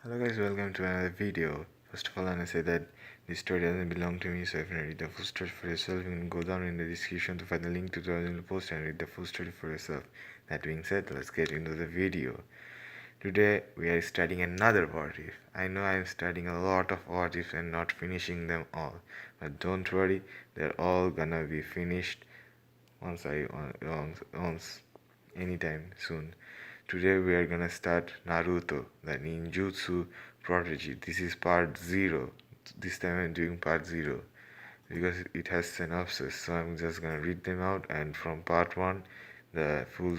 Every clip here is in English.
Hello guys, welcome to another video. First of all, I want to say that this story doesn't belong to me, so if you want to read the full story for yourself, you can go down in the description to find the link to the original post and read the full story for yourself. That being said, let's get into the video. Today we are studying another what if. I know I am studying a lot of what ifs and not finishing them all, but don't worry, they're all gonna be finished once anytime soon. Today we are gonna start Naruto, the Ninjutsu Prodigy. This is part 0. This time I'm doing part 0 because it has synopsis. So I'm just gonna read them out, and from part 1, the full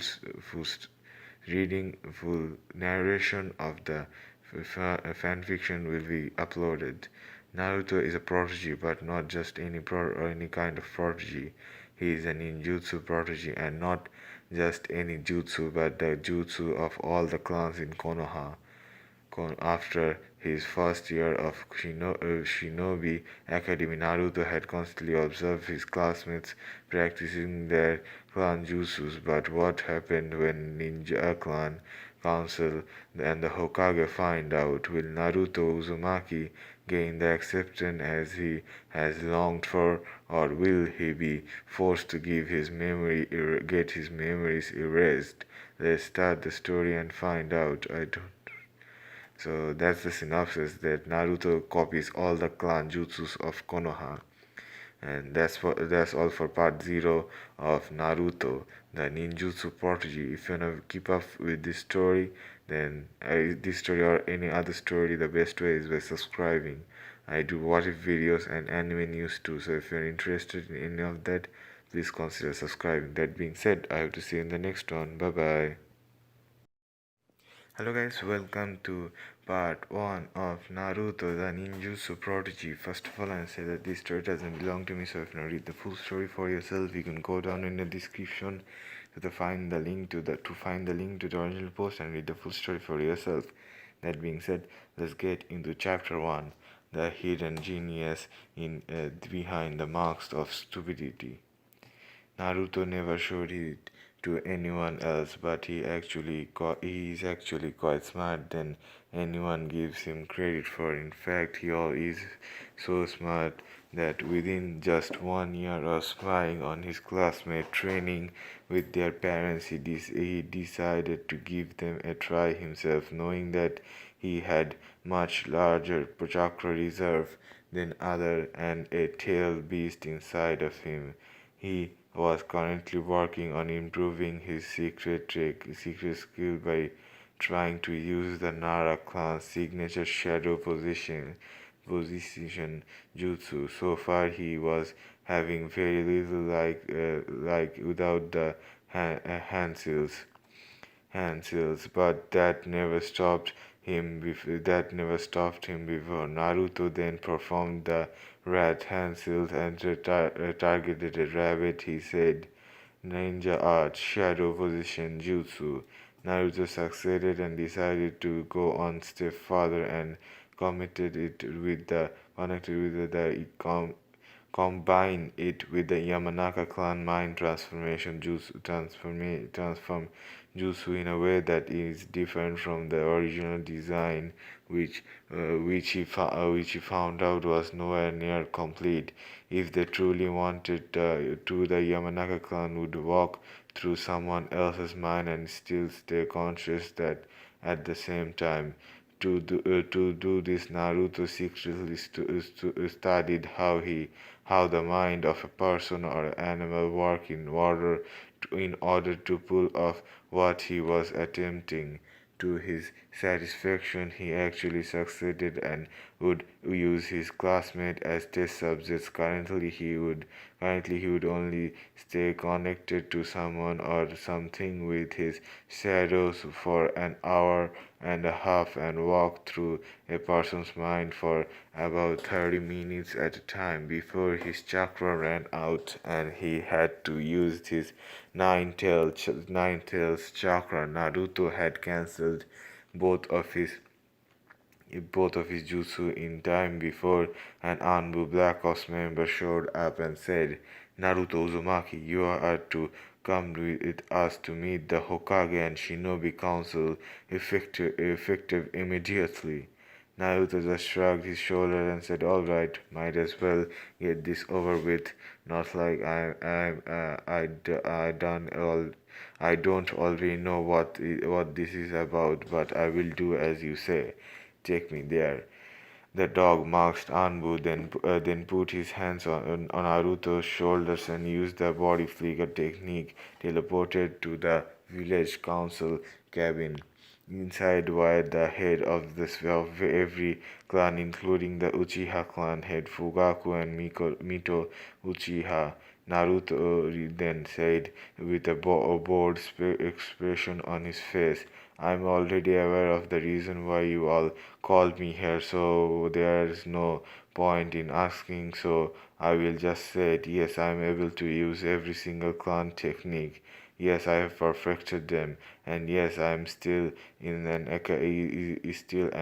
narration of the fanfiction will be uploaded. Naruto is a prodigy, but not just any kind of prodigy. He is a ninjutsu prodigy, and not just any jutsu, but the jutsu of all the clans in Konoha. After his first year of Shinobi Academy, Naruto had constantly observed his classmates practicing their clan jutsus. But what happened when Ninja Clan Council and the Hokage find out? Will Naruto Uzumaki gain the acceptance as he has longed for, or will he be forced to get his memories erased? Let's start the story and find out. So that's the synopsis, that Naruto copies all the clan jutsus of Konoha. And that's all for part 0 of Naruto, the Ninjutsu Prodigy. If you wanna keep up with this story, then this story or any other story, the best way is by subscribing. I do what if videos and anime news too, so if you're interested in any of that, please consider subscribing. That being said, I have to see you in the next one. Bye bye. Hello guys, welcome to part 1 of Naruto the Ninjutsu Prodigy. First of all, I'll say that this story doesn't belong to me, so if you want to read the full story for yourself, you can go down in the description find the link to the original post and read the full story for yourself. That being said, let's get into chapter 1, the hidden genius behind the masks of stupidity. Naruto never showed it to anyone else, but he is actually quite smart than anyone gives him credit for. In fact, is so smart that within just 1 year of spying on his classmate training with their parents, he decided to give them a try himself, knowing that he had much larger chakra reserve than other and a tail beast inside of him. He was currently working on improving his secret skill by trying to use the Nara clan's signature shadow position jutsu. So far, he was having very little like without the hand seals, but that never stopped him before. Naruto then performed the rat hand seals and targeted a rabbit. He said, "Ninja art, shadow position, jutsu." Naruto succeeded and decided to go one step further and committed it with the connected with the combine it with the Yamanaka clan mind transform jutsu in a way that is different from the original design, which he found out was nowhere near complete. If they truly wanted to, the Yamanaka clan would walk through someone else's mind and still stay conscious that at the same time. To do this, Naruto secretly studied how the mind of a person or animal work in order to pull off what he was attempting. To his satisfaction, he actually succeeded and would use his classmate as test subjects. Currently he would only stay connected to someone or something with his shadows for an hour and a half and walk through a person's mind for about 30 minutes at a time before his chakra ran out and he had to use his nine tails chakra. Naruto had cancelled both of his jutsu in time before an Anbu Black Ops member showed up and said, Naruto Uzumaki, you are to come with us to meet the Hokage and Shinobi Council effective immediately. Naruto just shrugged his shoulder and said, "Alright, might as well get this over with. Not like I don't already know what this is about, but I will do as you say. Take me there." The dog masked Anbu then put his hands on Naruto's shoulders and used the body flicker technique, teleported to the village council cabin. Inside were the head of every clan, including the Uchiha clan head Fugaku and Mito Uchiha. Naruto then said with a bored expression on his face, "I'm already aware of the reason why you all called me here, so there's no point in asking, so I will just say it. Yes, I'm able to use every single clan technique. Yes, I have perfected them, and yes, I am still an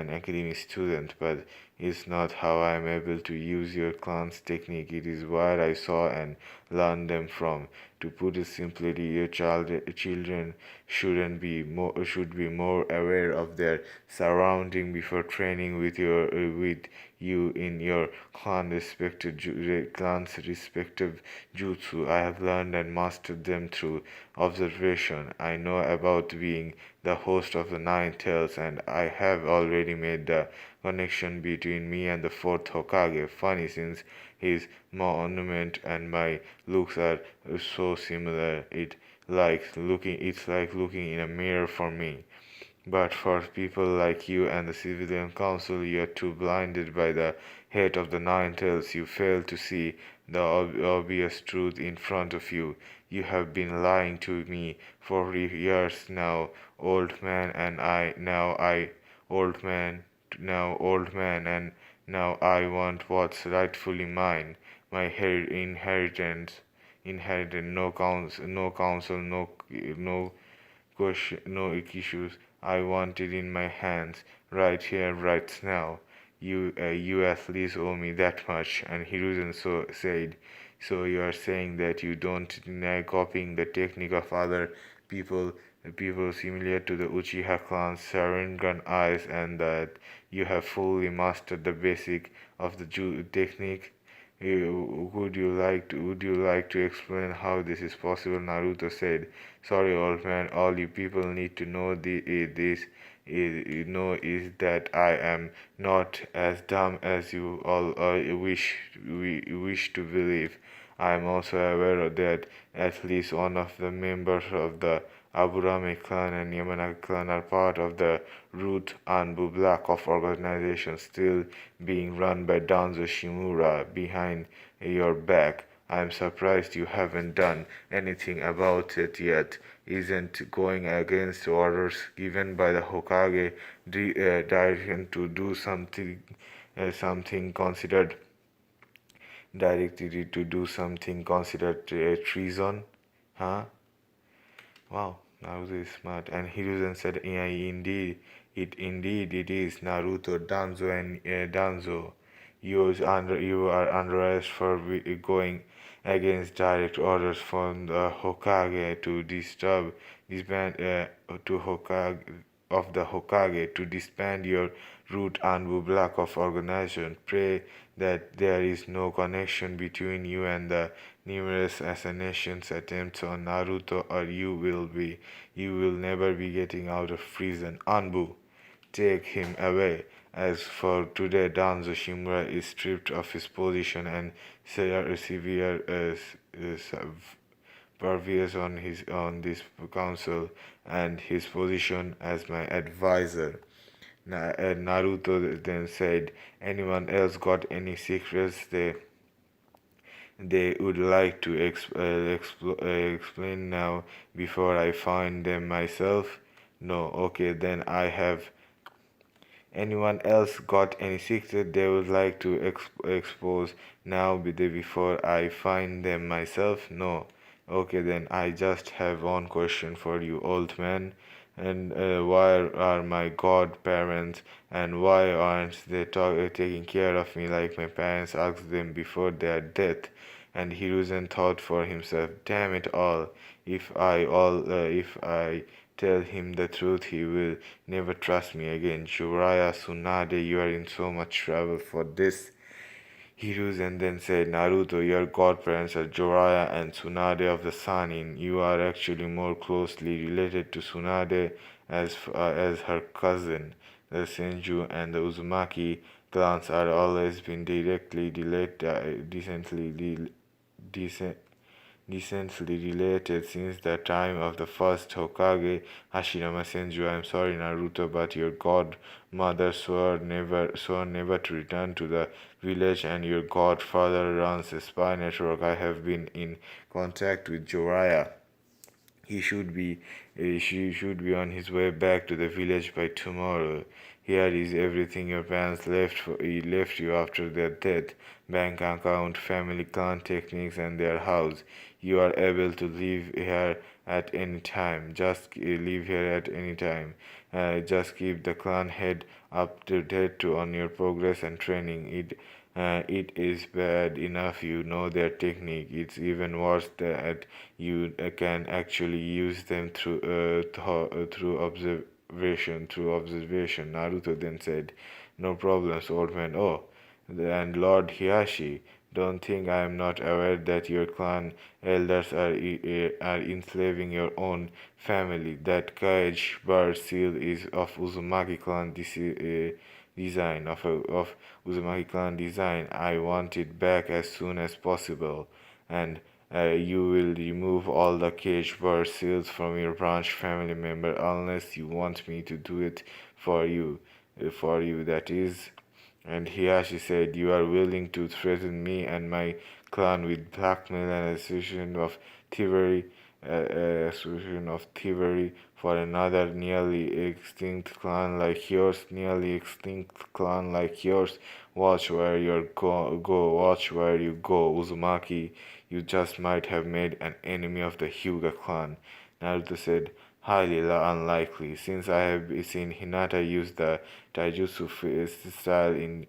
academy student, but it's not how I am able to use your clan's technique. It is where I saw and learned them from. To put it simply, your children should be more aware of their surrounding before training with you in your clan's respective jutsu. I have learned and mastered them through observation. I know about being the host of the Nine Tails, and I have already made the connection between me and the fourth Hokage. Funny, since his monument and my looks are so similar. It's like looking in a mirror for me. But for people like you and the civilian council, you are too blinded by the hate of the Nine Tails. You fail to see the obvious truth in front of you. You have been lying to me for years now, old man, and old man, old man, and now I want what's rightfully mine, my inheritance, no council, no question, no issues. I want it in my hands, right here, right now. You at least owe me that much." And Hiruzen said, "So you are saying that you don't deny copying the technique of other people, people similar to the Uchiha clan's Sharingan eyes, and that you have fully mastered the basic of the technique? Would you like to explain how this is possible?" Naruto said, "Sorry, old man. All you people need to know is that I am not as dumb as you all wish to believe. I am also aware that at least one of the members of the Aburame clan and Yamanaka clan are part of the Root Anbu Black of organization still being run by Danzo Shimura behind your back. I'm surprised you haven't done anything about it yet. Isn't going against orders given by the Hokage direction to do something considered directed to do something considered treason? Huh?" Wow, Naruto is smart. And Hiruzen said, "Yeah, indeed it is. Naruto, Danzo, you are under arrest for going against direct orders from the Hokage to disband to Hokage of the Hokage to disband your Root Anbu Black of organization. Pray that there is no connection between you and the numerous assassination attempts on Naruto, or you will never be getting out of prison. Anbu, take him away. As for today, Danzo Shimura is stripped of his position and severe pervious on this council and his position as my advisor." Naruto then said, "Anyone else got any secrets they would like to explain now before I find them myself?" "No." "Okay, then I have." "Anyone else got any secret they would like to expose now before I find them myself?" "No." "Okay, then I just have one question for you, old man. And why are my godparents, and why aren't they taking care of me like my parents asked them before their death? and Hiruzen thought for himself, damn it all, if I tell him the truth, he will never trust me again. Jiraiya, Tsunade, you are in so much trouble for this. Hiruzen then said, Naruto, your godparents are Jiraiya and Tsunade of the Sanin. You are actually more closely related to Tsunade as her cousin. The Senju and the Uzumaki clans are always been decent, decently related since the time of the first Hokage, Hashirama Senju. I am sorry, Naruto, but your godmother swore never to return to the village, and your godfather runs a spy network. I have been in contact with Jiraiya. He should be she should be on his way back to the village by tomorrow. Here is everything your parents left you after their death. Bank account, family clan techniques and their house. You are able to leave here at any time. Just leave here at any time. Just keep the clan head up to date on your progress and training. It is bad enough you know their technique. It's even worse that you can actually use them through observation. Through observation, Naruto then said, "No problems, old man." Oh, and Lord Hiashi, don't think I am not aware that your clan elders are enslaving your own family. That cage bird seal is of Uzumaki clan design of Uzumaki clan design. I want it back as soon as possible, and you will remove all the cage bird seals from your branch family member unless you want me to do it for you. That is. And Hiyashi said, you are willing to threaten me and my clan with blackmail and association of thievery for another nearly extinct clan like yours. Watch where you watch where you go, Uzumaki. You just might have made an enemy of the Hyuga clan. Naruto said, highly unlikely, since I have seen Hinata use the taijutsu style in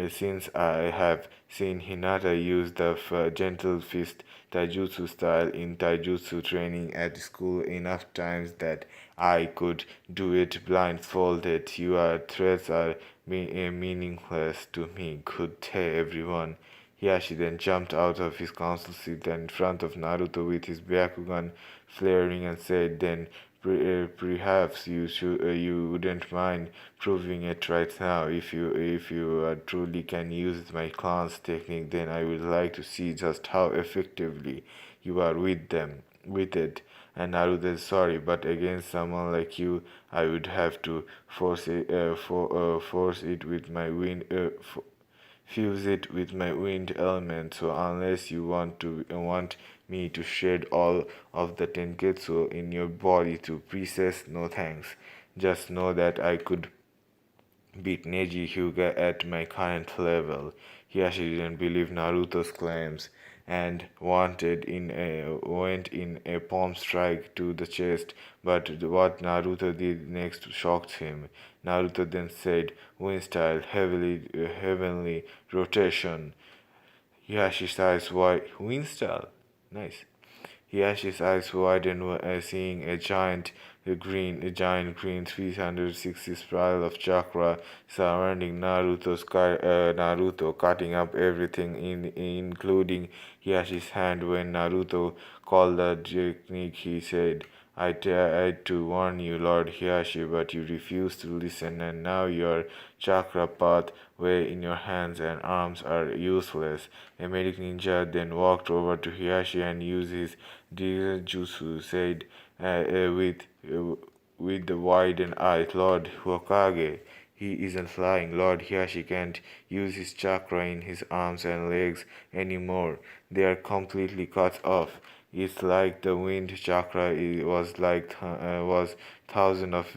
since I have seen Hinata use the gentle fist taijutsu style in taijutsu training at school enough times that I could do it blindfolded. Your threats are meaningless to me. Good day, everyone. Hiyashi then jumped out of his council seat in front of Naruto with his Byakugan flaring and said, then perhaps you wouldn't mind proving it right now. If you truly can use my clan's technique, then I would like to see just how effectively you are with it. And Naruto is sorry, but against someone like you, I would have to force it with my fuse it with my wind element. So unless you want me to shed all of the tenketsu in your body to pieces, no thanks. Just know that I could beat Neji Hyuga at my current level. Hiyashi didn't believe Naruto's claims and went in a palm strike to the chest, but what Naruto did next shocked him. Naruto then said, wind style, heavenly rotation. Hiyashi's eyes wide. Wind style? Nice. Hiyashi's eyes widened seeing a giant green 360 spiral of chakra surrounding Naruto, cutting up everything, including Hiyashi's hand. When Naruto called the technique, he said, I tried to warn you, Lord Hiyashi, but you refused to listen, and now your chakra pathway in your hands and arms are useless. A medic ninja then walked over to Hiyashi and used his Ninjutsu, said with the widened eyes, Lord Hokage, he isn't lying. Lord Hiyashi can't use his chakra in his arms and legs anymore. They are completely cut off. It's like the wind chakra was thousands of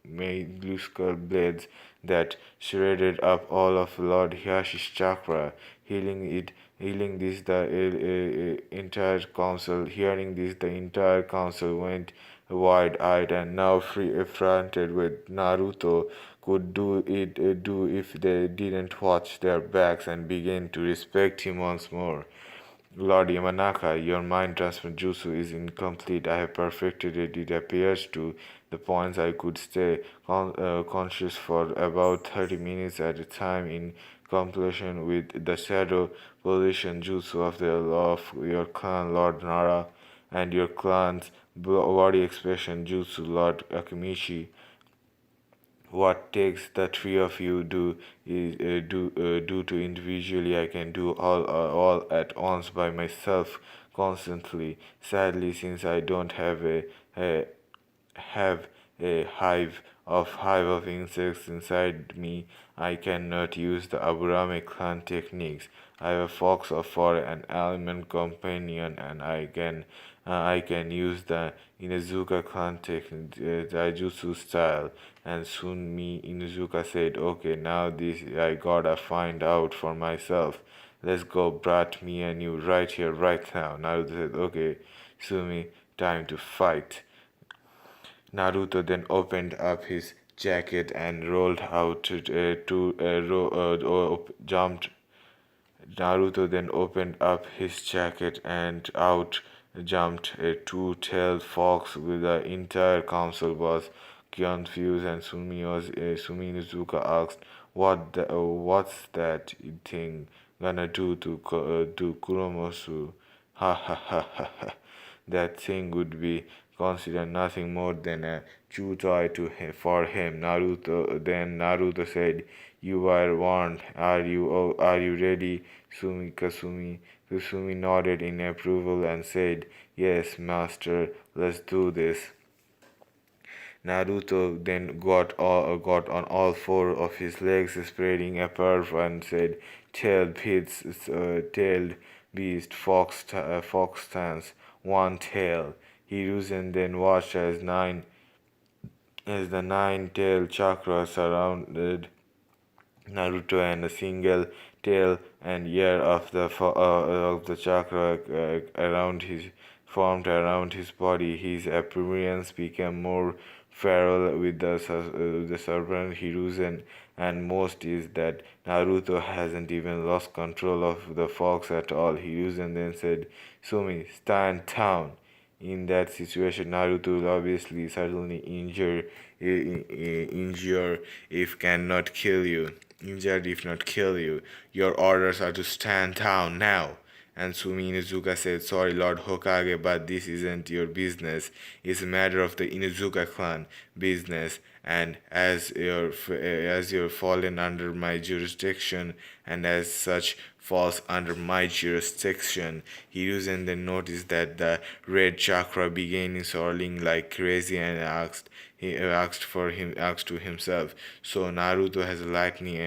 minuscule blades that shredded up all of Lord Hiyashi's chakra, healing this the entire council. Hearing this, the entire council went wide-eyed, and now fronted with Naruto could do if they didn't watch their backs and begin to respect him once more. Lord Yamanaka, your mind transfer jutsu is incomplete. I have perfected it. It appears to the points I could stay conscious for about 30 minutes at a time in completion with the shadow position jutsu of your clan, Lord Nara, and your clan's body expression jutsu, Lord Akimichi. What takes the three of you do to individually, I can do all at once by myself constantly. Sadly, since I don't a have a hive of insects inside me, I cannot use the Aburame clan techniques. I have a fox for an element companion, and I can use the Inuzuka clan technique, Taijutsu style. And soon me Inuzuka said, "Okay, now this I gotta find out for myself. Let's go, brat, me and you, right here, right now." Naruto said, "Okay, Sumi, time to fight." Naruto then opened up his jacket and rolled out jumped. Naruto then opened up his jacket and out jumped a two-tailed fox. With the entire council was confused, and Sumi Inuzuka asked, what's that thing gonna do to Kuromosu?" Ha ha ha ha ha. That thing would be considered nothing more than a chew toy for him. Naruto said, "You were warned. Are you ready?" Kasumi nodded in approval and said, "Yes, master, let's do this." Naruto then got on all four of his legs, spreading apart, and said, tailed beast, fox stance, one tail." Hiruzen then watched as the nine-tailed chakra surrounded Naruto, and a single tail and ear of the chakra formed around his body. His appearance became more feral with the serpent Hiruzen, and most is that Naruto hasn't even lost control of the fox at all. Hiruzen then said, "Sumi, stand down." In that situation, Naruto will obviously certainly injure if cannot kill you. Injured if not kill you. Your orders are to stand down now. And Sumi Inuzuka said, "Sorry, Lord Hokage, but this isn't your business. It's a matter of the Inuzuka clan business. And as you're fallen under my jurisdiction, and as such falls under my jurisdiction." Hiruzen then noticed that the red chakra began swirling like crazy, and asked to himself, "So Naruto has a lightning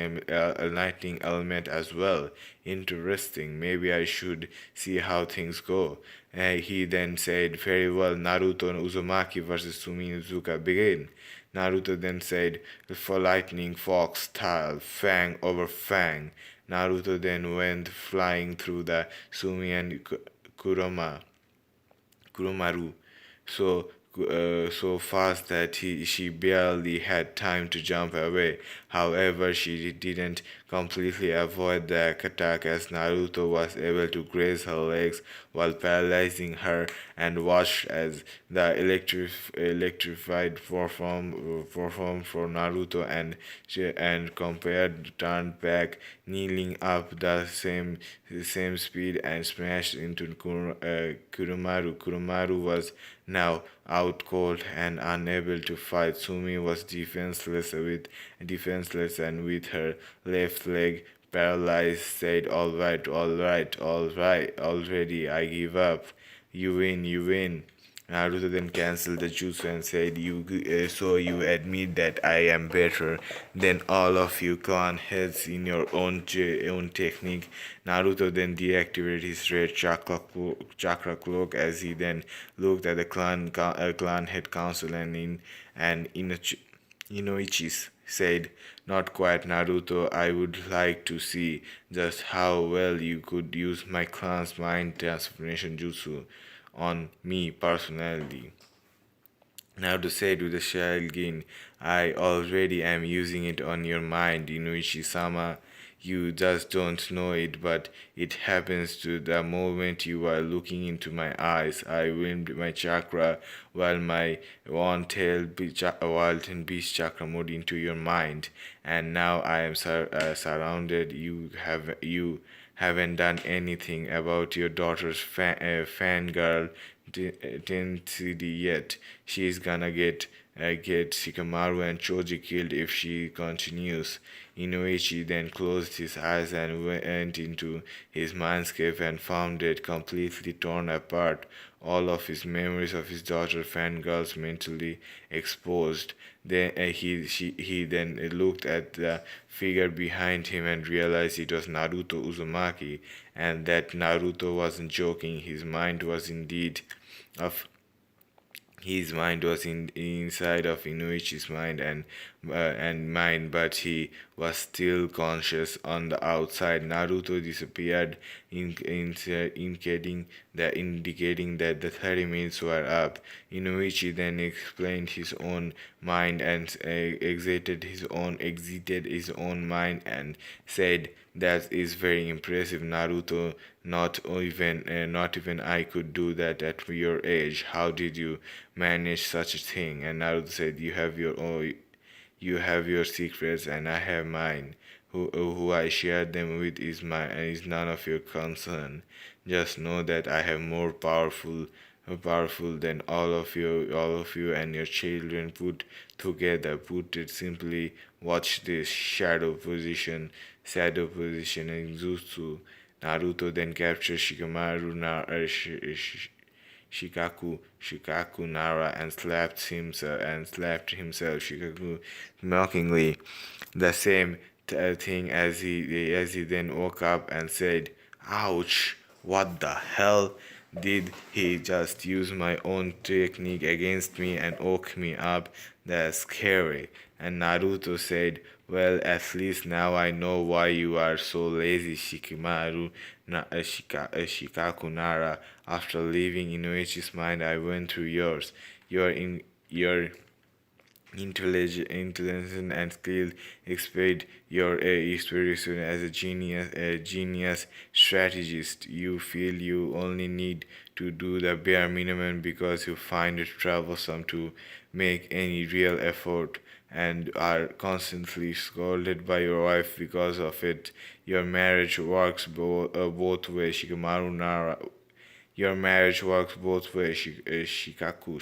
element as well. Interesting. Maybe I should see how things go." He then said, "Very well, Naruto and Uzumaki versus Sumi Inuzuka begin." Naruto then said, "For lightning, fox style, fang over fang." Naruto then went flying through the Sumi and Kuromaru so fast that she barely had time to jump away. However, she didn't completely avoid the attack, as Naruto was able to graze her legs while paralyzing her, and watched as the electrified perform for Naruto, and compared turned back, kneeling up the same speed, and smashed into Kurumaru. Kurumaru was now out cold and unable to fight. Sumi was defenseless and with her left leg paralyzed, said, "All right, already, I give up. You win, you win." Naruto then cancelled the jutsu and said, "So you admit that I am better than all of you clan heads in your own technique." Naruto then deactivated his red chakra cloak, as he then looked at the clan head council, and Inoichis said, "Not quite, Naruto. I would like to see just how well you could use my clan's mind transformation jutsu on me personally." Now to say to the Shailgin, I already am using it on your mind, Inuichi-sama. You just don't know it, but it happens to the moment you are looking into my eyes. I wind my chakra while my wild and beast chakra moved into your mind, and now I am surrounded. You haven't done anything about your daughter's fangirl intensity yet. She's gonna get Shikamaru and Choji killed if she continues. Inoichi then closed his eyes and went into his mindscape and found it completely torn apart. All of his memories of his daughter fangirls mentally exposed. Then he then looked at the figure behind him and realized it was Naruto Uzumaki, and that Naruto wasn't joking. His mind was inside of Inuichi's mind and mine, but he was still conscious on the outside. Naruto disappeared, indicating that the 30 minutes were up. Inuichi then explained his own mind and exited his own mind and said, "That is very impressive, Naruto. Not even I could do that at your age. How did you manage such a thing?" And Naruto said, "You have your secrets, and I have mine. Who I share them with is none of your concern. Just know that I am more powerful than all of you and your children put together. Put it simply, watch this shadow position in Jutsu." Naruto then captured Shikaku Nara and slapped himself Shikaku mockingly. The same thing as he then woke up and said, "Ouch, what the hell? Did he just use my own technique against me and woke me up? That's scary." And Naruto said, "Well, at least now I know why you are so lazy, Shikaku Nara. After leaving Inuichi's mind, I went through yours. Your intelligence and skill expect your experience as a genius strategist. You feel you only need to do the bare minimum because you find it troublesome to make any real effort and are constantly scolded by your wife because of it. Your marriage works both ways, Shikamaru Nara. Your marriage works both ways, Shukaku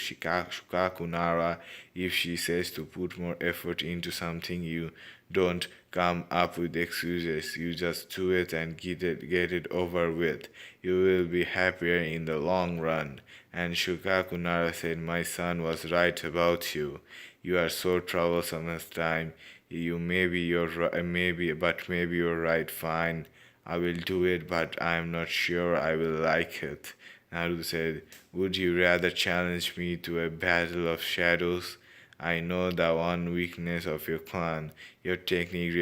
Nara. If she says to put more effort into something, you don't come up with excuses. You just do it and get it over with. You will be happier in the long run." And Shukaku Nara said, "My son was right about you. You are so troublesome this time. Maybe you're right. Fine, I will do it, but I'm not sure I will like it." Naruto said, "Would you rather challenge me to a battle of shadows? I know the one weakness of your clan. Your technique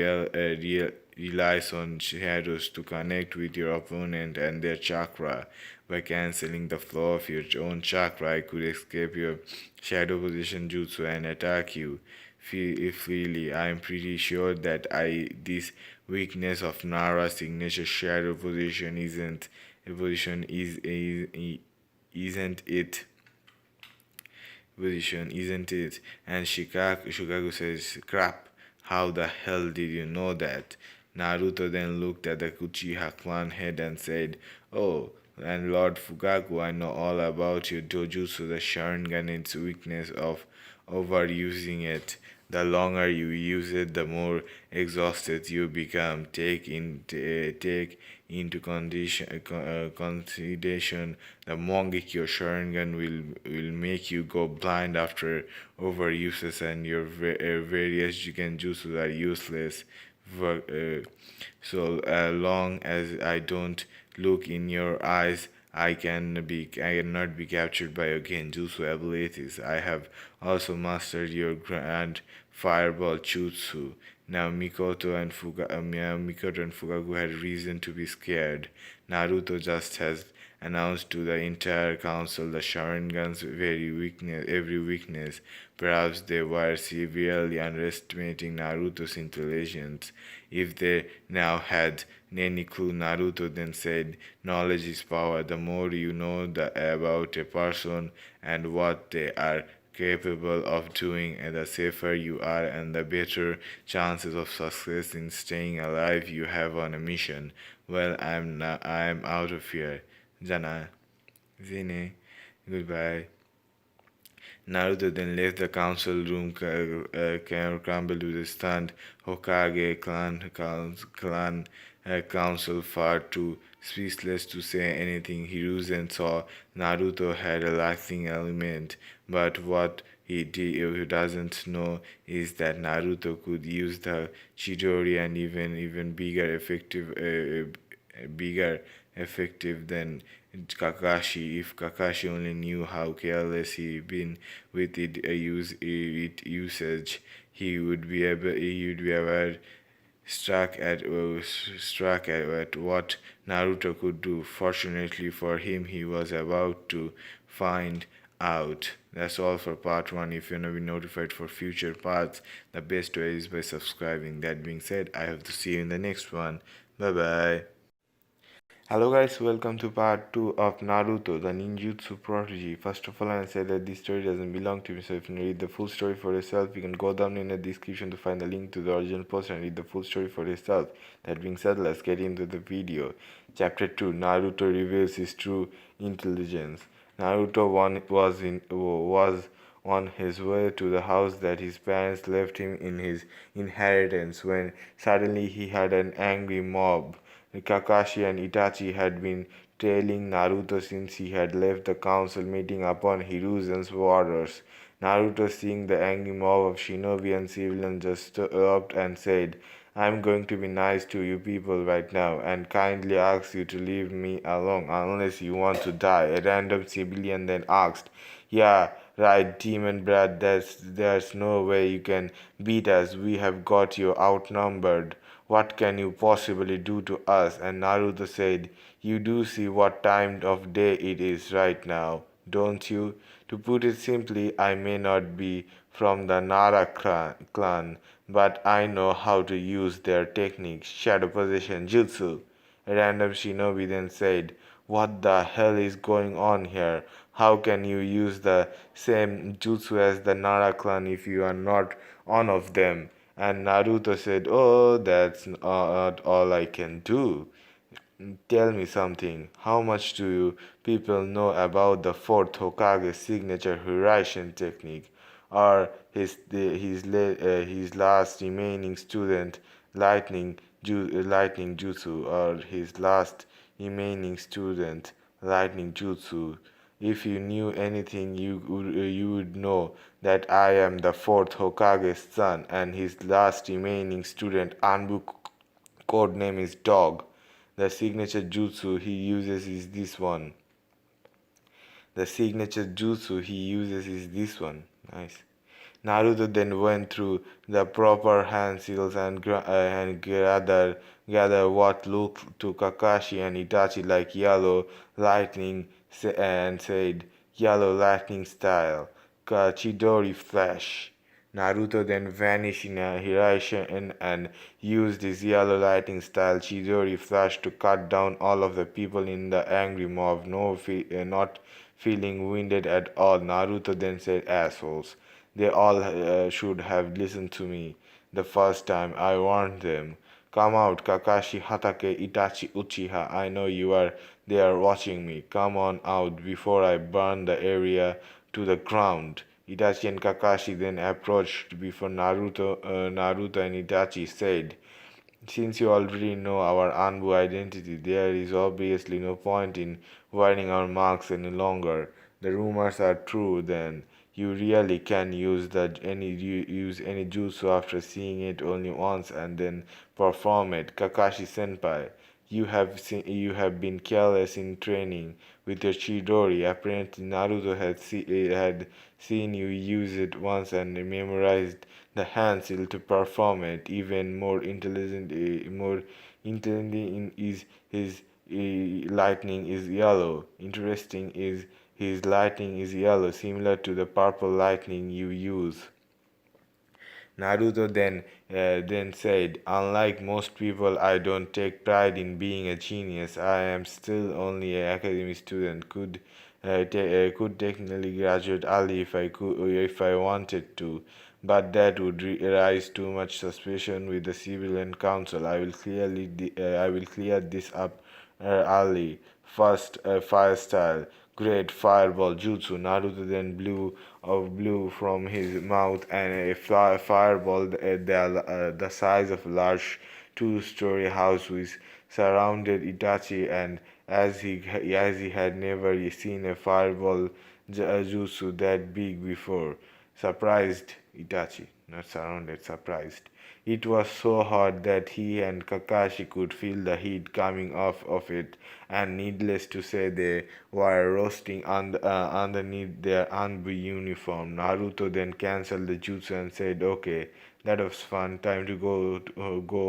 relies on shadows to connect with your opponent and their chakra. By cancelling the flow of your own chakra, I could escape your shadow position jutsu and attack you freely. I am pretty sure that this weakness of Nara's signature shadow position isn't it? Isn't it?" And Shukaku says, "Crap, how the hell did you know that?" Naruto then looked at the Uchiha clan head and said, "Oh, and Lord Fugaku, I know all about your dojutsu, the Sharingan, its weakness of overusing it. The longer you use it, the more exhausted you become. Take into consideration the Mongekyo Sharingan will make you go blind after overuses, and your various Jigenjutsu are useless. So long as I don't look in your eyes, I cannot be captured by your genjutsu abilities. I have also mastered your grand fireball jutsu." Now Mikoto and Fugaku had reason to be scared. Naruto just announced to the entire council the Sharingan's every weakness. Perhaps they were severely underestimating Naruto's intelligence. If they now had any clue, Naruto then said, knowledge is power. The more you know about a person and what they are capable of doing, and the safer you are and the better chances of success in staying alive you have on a mission. Well, I'm out of here. Jana, Zine, goodbye. Naruto then left the council room, crumbled with a stunned Hokage clan council far too speechless to say anything. Hiruzen saw Naruto had a laughing element, but what he doesn't know is that Naruto could use the Chidori and even bigger effective than Kakashi. If Kakashi only knew how careless he'd been with it usage, he would be aware struck at what Naruto could do. Fortunately for him, he was about to find out. That's all for part 1. If you want to be notified for future parts, the best way is by subscribing. That being said, I have to see you in the next one. Bye bye. Hello guys, welcome to part 2 of Naruto The Ninjutsu Prodigy. First of all, I say that this story doesn't belong to me, so if you read the full story for yourself, you can go down in the description to find the link to the original post and read the full story for yourself. That being said, let's get into the video. Chapter 2, Naruto reveals his true intelligence. Naruto was on his way to the house that his parents left him in his inheritance when suddenly he had an angry mob. Kakashi and Itachi had been trailing Naruto since he had left the council meeting upon Hiruzen's orders. Naruto, seeing the angry mob of shinobi and civilians, just stopped and said, I'm going to be nice to you people right now and kindly ask you to leave me alone unless you want to die. A random civilian then asked, Yeah, right, Demon Brat, there's no way you can beat us. We have got you outnumbered. What can you possibly do to us? And Naruto said, You do see what time of day it is right now, don't you? To put it simply, I may not be from the Nara clan, but I know how to use their technique, shadow possession jutsu. A random shinobi then said, What the hell is going on here? How can you use the same jutsu as the Nara clan if you are not one of them? And Naruto said, Oh, that's not all I can do. Tell me something. How much do you people know about the fourth Hokage's signature Hiraishin technique, or his last remaining student lightning jutsu, or his last remaining student lightning jutsu? If you knew anything, you would know that I am the fourth Hokage's son, and his last remaining student Anbu code name is Dog. The signature jutsu he uses is this one. The signature jutsu he uses is this one. Nice. Naruto then went through the proper hand seals and gather what looked to Kakashi and Itachi like yellow lightning and said, Yellow lightning style, Chidori flash. Naruto then vanished in a Hiraishin and used his yellow lightning style Chidori flash to cut down all of the people in the angry mob, not feeling wounded at all. Naruto then said, Assholes. They all should have listened to me the first time I warned them. Come out, Kakashi, Hatake, Itachi, Uchiha. I know you are there watching me. Come on out before I burn the area to the ground. Itachi and Kakashi then approached before Naruto and Itachi said, Since you already know our Anbu identity, there is obviously no point in wearing our marks any longer. The rumors are true then. You really can use any jutsu after seeing it only once and then perform it. Kakashi Senpai, you have been careless in training with your Chidori. Apparently Naruto had seen you use it once and memorized the hand seal to perform it. Even more intelligently is his lightning is yellow. Interesting is his lightning is yellow, similar to the purple lightning you use. Naruto then said, "Unlike most people, I don't take pride in being a genius. I am still only an academy student. Could technically graduate early if I wanted to, but that would raise too much suspicion with the civilian council. I will clear this up early. First, fire style. Great fireball jutsu. Naruto then blew from his mouth and a fireball the size of a large two-story house which surrounded Itachi, and as he had never seen a fireball jutsu that big before. Surprised Itachi, not surrounded, surprised. It was so hot that he and Kakashi could feel the heat coming off of it, and needless to say, they were roasting underneath their unbu uniform. Naruto then cancelled the jutsu and said, "Okay, that was fun. Time to go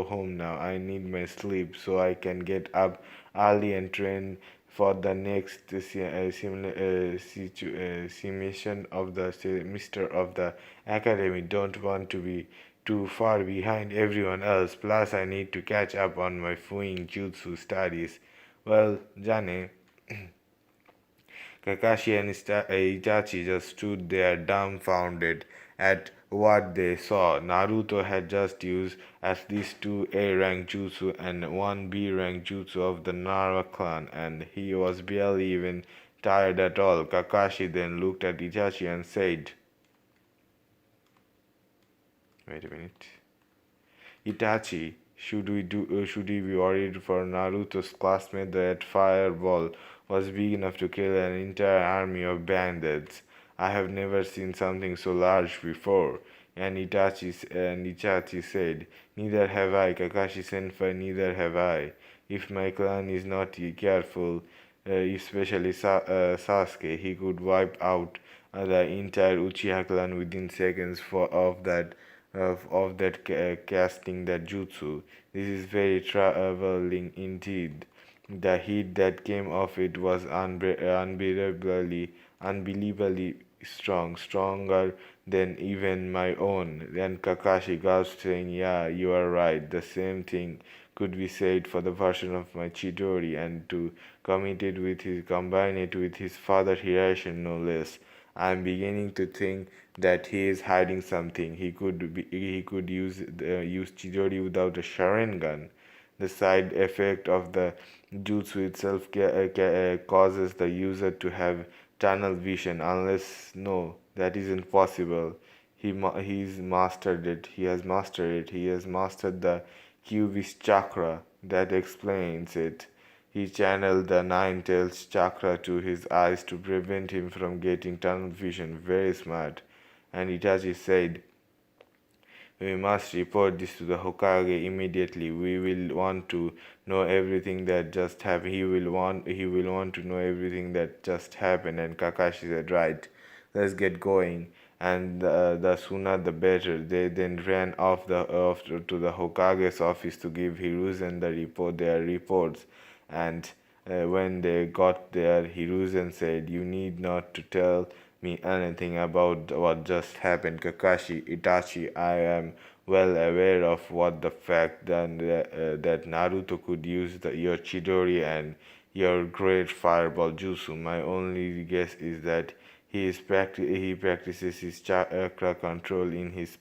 home now. I need my sleep so I can get up early and train for the next simulation of the semester of the academy. Don't want to be too far behind everyone else. Plus, I need to catch up on my Fuing Jutsu studies." Well, Jane, Kakashi and Itachi just stood there dumbfounded at what they saw. Naruto had just used at least two A-rank jutsu and one B-rank jutsu of the Nara clan, and he was barely even tired at all. Kakashi then looked at Itachi and said, "Wait a minute. Itachi, should we be worried for Naruto's classmate that fireball was big enough to kill an entire army of bandits? I have never seen something so large before." And Itachi said, "Neither have I, Kakashi Senpai, neither have I. If my clan is not careful, especially Sasuke, he could wipe out the entire Uchiha clan within seconds of casting that jutsu. This is very troubling indeed. The heat that came off it was unbelievably strong, stronger than even my own." Then Kakashi gasped, saying, "Yeah, you are right. The same thing could be said for the version of my Chidori, and to combine it with his father Hiration, no less. I am beginning to think that he is hiding something. He could use Chidori without a Sharingan. The side effect of the jutsu itself causes the user to have tunnel vision, unless no, that isn't possible. He's mastered it. He has mastered it. He has mastered the Cubist chakra. That explains it. He channeled the nine tails chakra to his eyes to prevent him from getting tunnel vision. Very smart." And Itachi said, "We must report this to the Hokage immediately. We will want to know everything that just happened. He will want to know everything that just happened." And Kakashi said, "Right, let's get going. And the sooner the better." They then ran off to the Hokage's office to give Hiruzen their reports. And when they got there, Hiruzen said, "You need not to tell me anything about what just happened, Kakashi. Itachi, I am well aware of what the fact that Naruto could use your Chidori and your great fireball jutsu. My only guess is that he practices his chakra control in his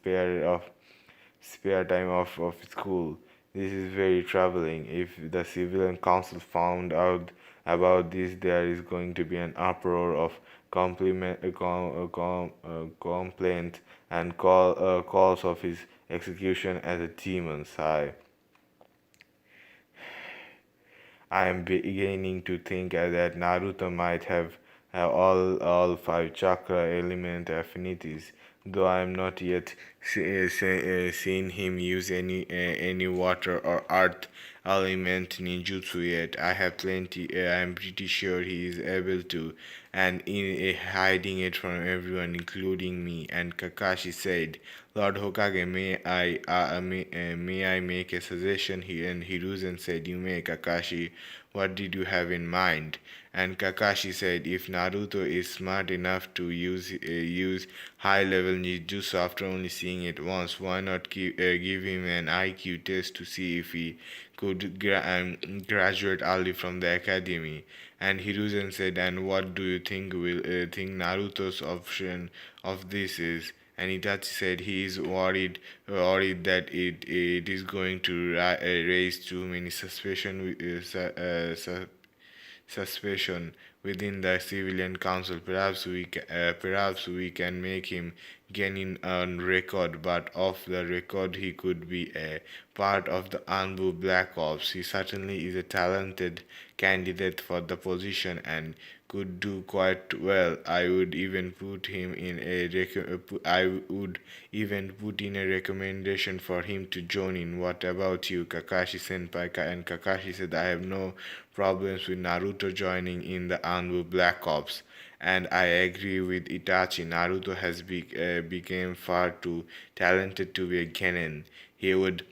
spare time of school. This is very troubling. If the civilian council found out about this, there is going to be an uproar of complaint and calls of his execution as a demon. I am beginning to think that Naruto might have all five chakra element affinities, though I am not yet seen him use any water or earth element ninjutsu yet. I have plenty. I'm pretty sure he is able to, and hiding it from everyone, including me. And Kakashi said, "Lord Hokage, may I make a suggestion?" And Hiruzen said, "You may, Kakashi. What did you have in mind?" And Kakashi said, "If Naruto is smart enough to use high-level ninjutsu after only seeing it once, why not give him an IQ test to see if he could graduate early from the academy?" And Hiruzen said, "And what do you think Naruto's option of this is?" And Itachi said he is worried that it is going to raise too many suspicion within the civilian council. Perhaps we can make him Genin on record, but off the record he could be a part of the Anbu Black Ops. He certainly is a talented candidate for the position and could do quite well. I would even put in a recommendation for him to join in. What about you, Kakashi Senpai?" And Kakashi said, "I have no problems with Naruto joining in the Anbu Black Ops. And I agree with Itachi. Naruto has become far too talented to be a genin. He would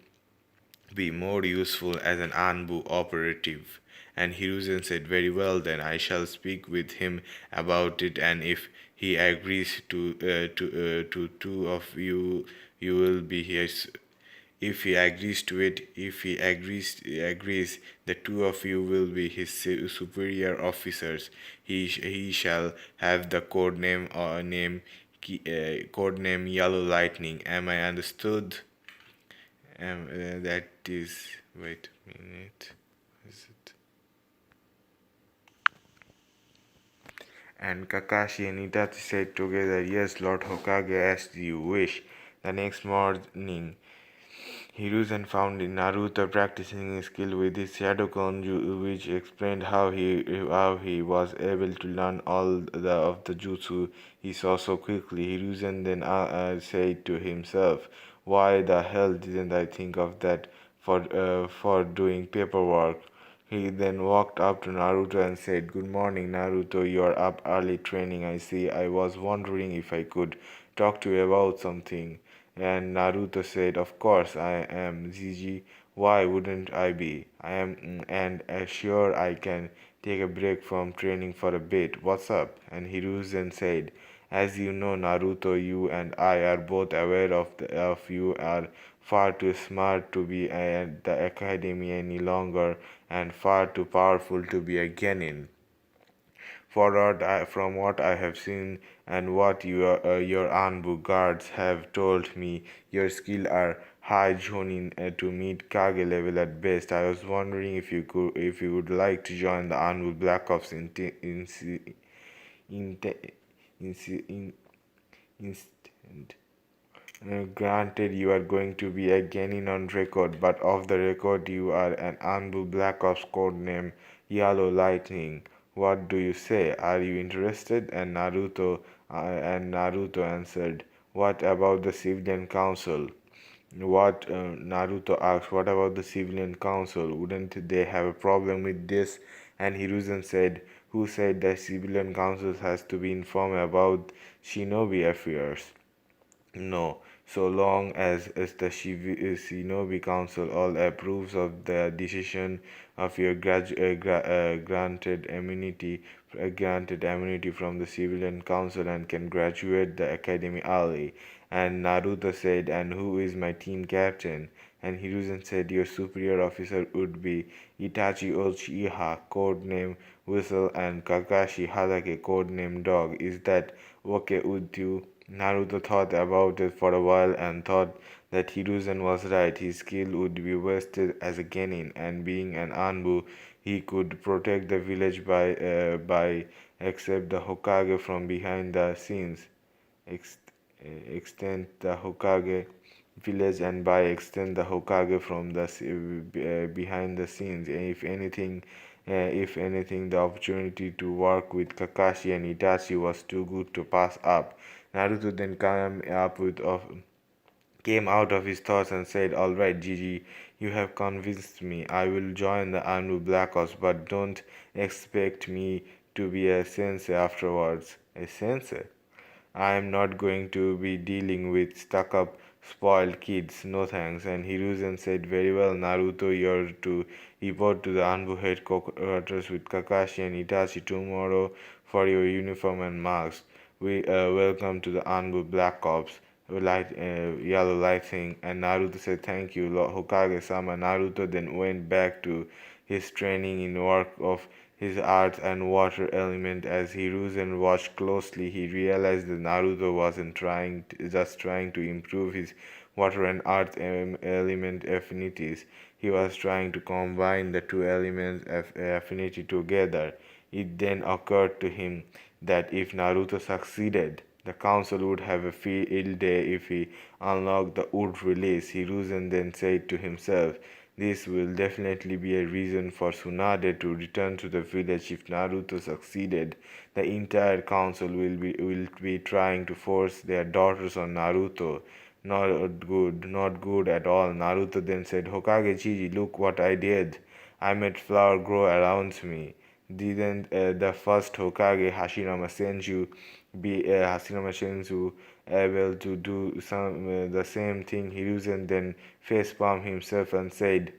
be more useful as an Anbu operative." And Hiruzen said, "Very well, then I shall speak with him about it, and if he agrees to two of you, you will be his. If he agrees to it, if he agrees, the two of you will be his superior officers. He shall have the code name Yellow Lightning. Am I understood?" That is. Wait a minute. Is it? And Kakashi and Itachi said together, "Yes, Lord Hokage, as you wish." The next morning, Hiruzen found Naruto practicing his skill with his Shadow-Clone, which explained how he was able to learn of the jutsu he saw so quickly. Hiruzen then said to himself, "Why the hell didn't I think of that for doing paperwork?" He then walked up to Naruto and said, "Good morning, Naruto. You're up early training, I see. I was wondering if I could talk to you about something." And Naruto said, "Of course I am, Ziji. Why wouldn't I be? I am, and sure I can take a break from training for a bit. What's up?" And Hiruzen said, "As you know, Naruto, you and I are both aware of you are far too smart to be at the academy any longer and far too powerful to be a genin. From what I have seen and what your Anbu guards have told me, your skills are high jonin to meet Kage level at best. I was wondering if you would like to join the Anbu Black Ops in, in, instant. Granted, you are going to be a Genin on record, but off the record, you are an Anbu Black Ops code name Yellow Lightning. What do you say? Are you interested?" And Naruto answered, "What about the civilian council?" Naruto asked, "What about the civilian council? Wouldn't they have a problem with this?" And Hiruzen said, "Who said the civilian council has to be informed about shinobi affairs? No, so long as the Shinobi Council all approves of the decision of your granted immunity from the Civilian Council and can graduate the academy early." And Naruto said, "And who is my team captain?" And Hiruzen said, "Your superior officer would be Itachi Uchiha, codename Whistle, and Kakashi Hatake, codename Dog. Is that okay with you?" Naruto thought about it for a while and thought that Hiruzen was right. His skill would be wasted as a genin, and being an Anbu, he could protect the village by except the Hokage from behind the scenes. Ex- Extend the Hokage village and by extend the Hokage from the behind the scenes. If anything, the opportunity to work with Kakashi and Itachi was too good to pass up. Naruto then came up came out of his thoughts and said, "All right, Gigi, you have convinced me. I will join the Anu Black Ops, but don't expect me to be a sensei afterwards." A sensei? I am not going to be dealing with stuck-up, spoiled kids, no thanks. And Hiruzen said, "Very well, Naruto, you're to report to the Anbu headquarters with Kakashi and Itachi tomorrow for your uniform and marks. We welcome to the Anbu Black Ops." Yellow lighting, and Naruto said, "Thank you, Hokage-sama." Naruto then went back to his training in work of his art and water element. As Hiruzen watched closely, he realized that Naruto wasn't just trying to improve his water and earth element affinities. He was trying to combine the two elements of affinity together. It then occurred to him that if Naruto succeeded, the council would have a field day if he unlocked the wood release. Hiruzen then said to himself, "This will definitely be a reason for Tsunade to return to the village if Naruto succeeded. The entire council will be trying to force their daughters on Naruto. Not good, not good at all." Naruto then said, "Hokage Chiji, look what I did. I made flower grow around me. Didn't the first Hokage Hashirama Senju able to do the same thing?" Hiruzen then facepalmed himself and said,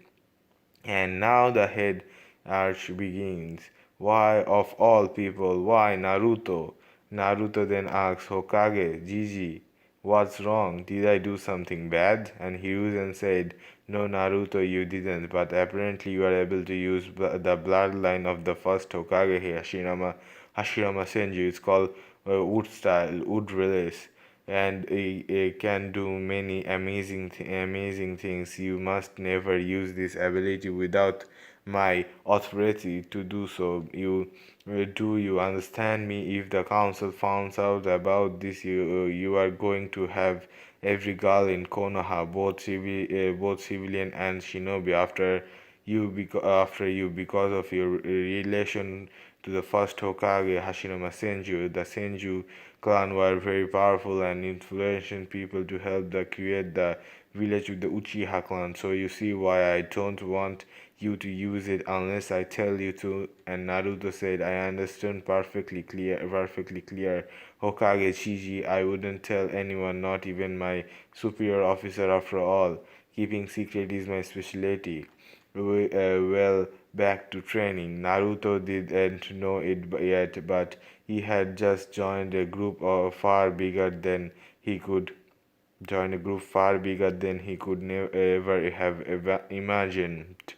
"And now the head arch begins. Why, of all people, why Naruto?" Naruto then asks, "Hokage, Gigi, what's wrong? Did I do something bad?" And Hiruzen said, "No, Naruto, you didn't, but apparently you are able to use the bloodline of the first Hokage Hashirama Senju. It's called wood style, wood release, and it can do many amazing things. You must never use this ability without my authority to do so. Do you understand me? If the council finds out about this, you are going to have every girl in Konoha, both civilian and shinobi, after you because of your relation to the first Hokage, Hashirama Senju. The Senju clan were very powerful and influential people to help create the village with the Uchiha clan. So you see why I don't want you to use it unless I tell you to." And Naruto said, "I understand perfectly clear, Hokage Chiji. I wouldn't tell anyone, not even my superior officer. After all, keeping secret is my specialty." Well, back to training. Naruto didn't know it yet, but he had just joined a group far bigger than he could ever have imagined.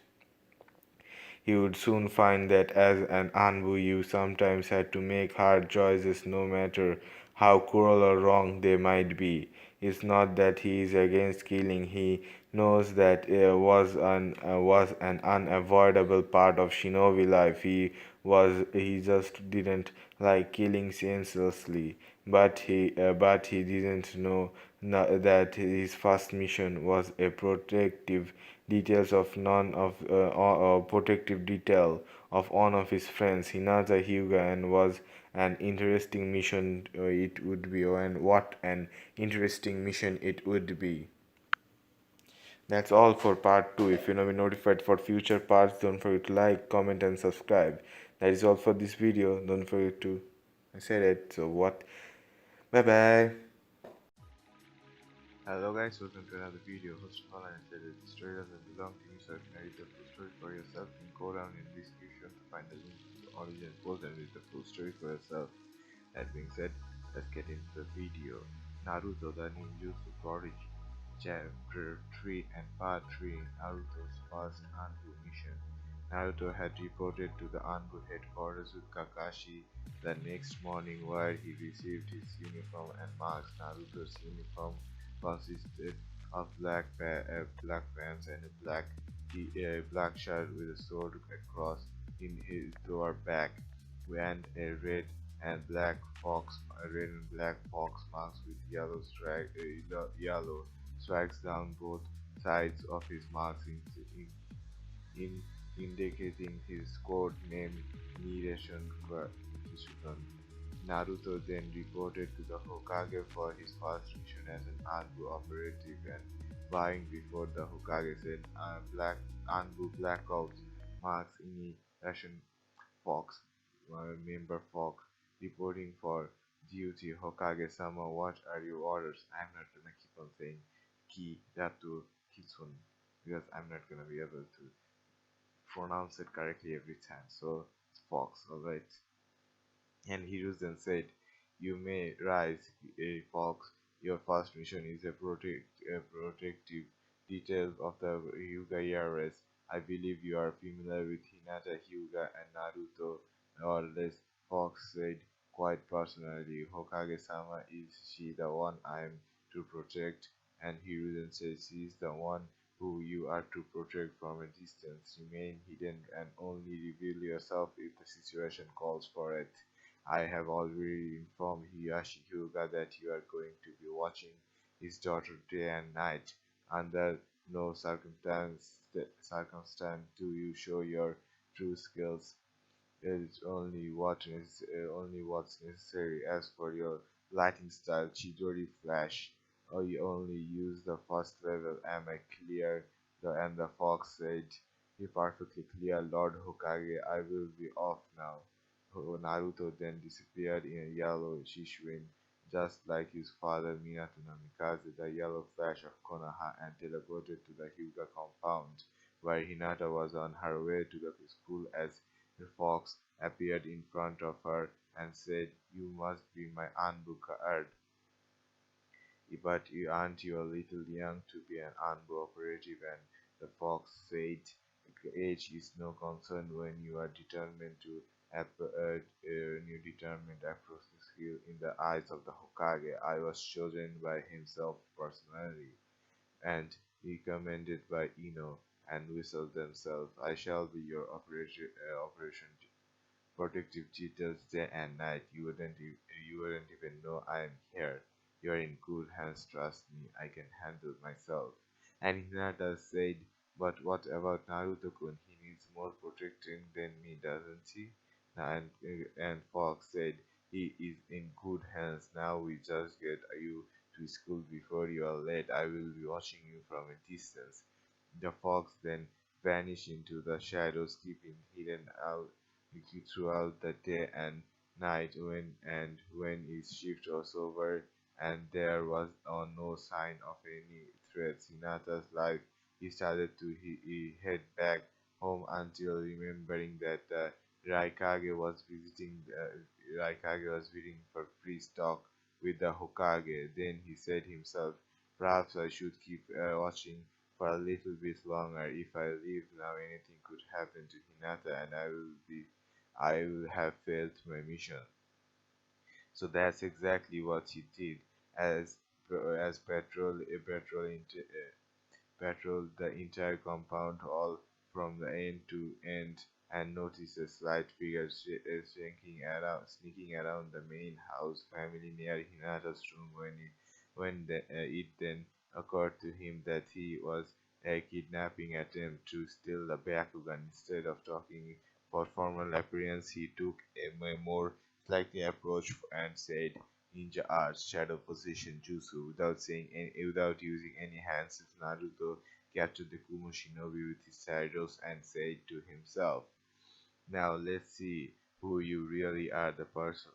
He would soon find that as an Anbu, you sometimes had to make hard choices no matter how cruel or wrong they might be. It's not that he is against killing, he knows that was an unavoidable part of shinobi life. He just didn't like killing senselessly, but he didn't know that his first mission was a protective detail of one of his friends, Hinata Hyuga, and was an interesting mission it would be, and what an interesting mission it would be. That's all for part 2. If you want to be notified for future parts, don't forget to like, comment, and subscribe. That is all for this video. Don't forget to. I said it, so what? Bye bye. Hello guys, welcome to another video. First of all, I said that the story doesn't belong to me, so I can read the full story for yourself. You can go down in the description to find the link to the original post and read the full story for yourself. That being said, let's get into the video. Naruto The Ninjutsu Prodigy, Chapter 3 and Part 3, Naruto's first Anbu mission. Naruto had reported to the Anbu headquarters with Kakashi the next morning, where he received his uniform and marks. Naruto's uniform consisted of black pants and a black shirt with a sword across in his lower back, and a red and black fox marks with yellow stripes down both sides of his marks, in indicating his code name Nireshun Naruto then reported to the Hokage for his first mission as an Anbu operative and bowing before the Hokage said, Black Anbu blackout marks any Russian Fox, member Fox, reporting for duty. Hokage-sama, what are your orders? I'm not gonna keep on saying Ki Datu Kitsun because I'm not gonna be able to pronounce it correctly every time. So Fox, alright. And Hiruzen said, "You may rise, a fox. Your first mission is a protective detail of the Hyuga heiress. I believe you are familiar with Hinata, Hyuga, and Naruto, or less." Fox said quite personally, "Hokage-sama, is she the one I am to protect?" And Hiruzen said, "She is the one who you are to protect from a distance. Remain hidden and only reveal yourself if the situation calls for it. I have already informed Hiyashi Hyuga that you are going to be watching his daughter day and night. Under no circumstance do you show your true skills. It is only what's necessary. As for your lighting style, Chidori Flash, you only use the first level. Am I clear?" And the fox said, "You perfectly clear, Lord Hokage. I will be off now." Naruto then disappeared in a yellow Shishuin, just like his father Minato Namikaze, the yellow flash of Konoha, and teleported to the Hyuga compound, where Hinata was on her way to the school as the fox appeared in front of her and said, "You must be my Anbu-Earth, but you aren't you a little young to be an Anbu operative?" And the fox said, "Age is no concern when you are determined to approach the skill in the eyes of the Hokage. I was chosen by himself personally and recommended by Ino and whistled themselves. I shall be your operation protective details day and night. You wouldn't even know I am here. You're in good hands, trust me. I can handle myself." And Hinata said, "But what about Naruto-kun? He needs more protecting than me, doesn't he?" And Fox said, "He is in good hands. Now we just get you to school before you are late. I will be watching you from a distance." The fox then vanished into the shadows, keeping hidden out throughout the day and night. When his shift was over and there was no sign of any threats in Hinata's life, he started to head back home until remembering that Raikage was visiting for free talk with the Hokage. Then he said himself, "Perhaps I should keep watching for a little bit longer. If I leave now, anything could happen to Hinata, and I will have failed my mission." So that's exactly what he did. As as patrolled the entire compound all from the end to end and noticed a slight figure sneaking around the main house family near Hinata's room it then occurred to him that he was a kidnapping attempt to steal the Byakugan. Instead of talking about formal appearance, he took a more slightly approach and said, "Ninja arts, shadow position, jutsu." Without using any hands, Naruto captured the Kumo Shinobi with his shadows and said to himself, "Now let's see who you really are, the person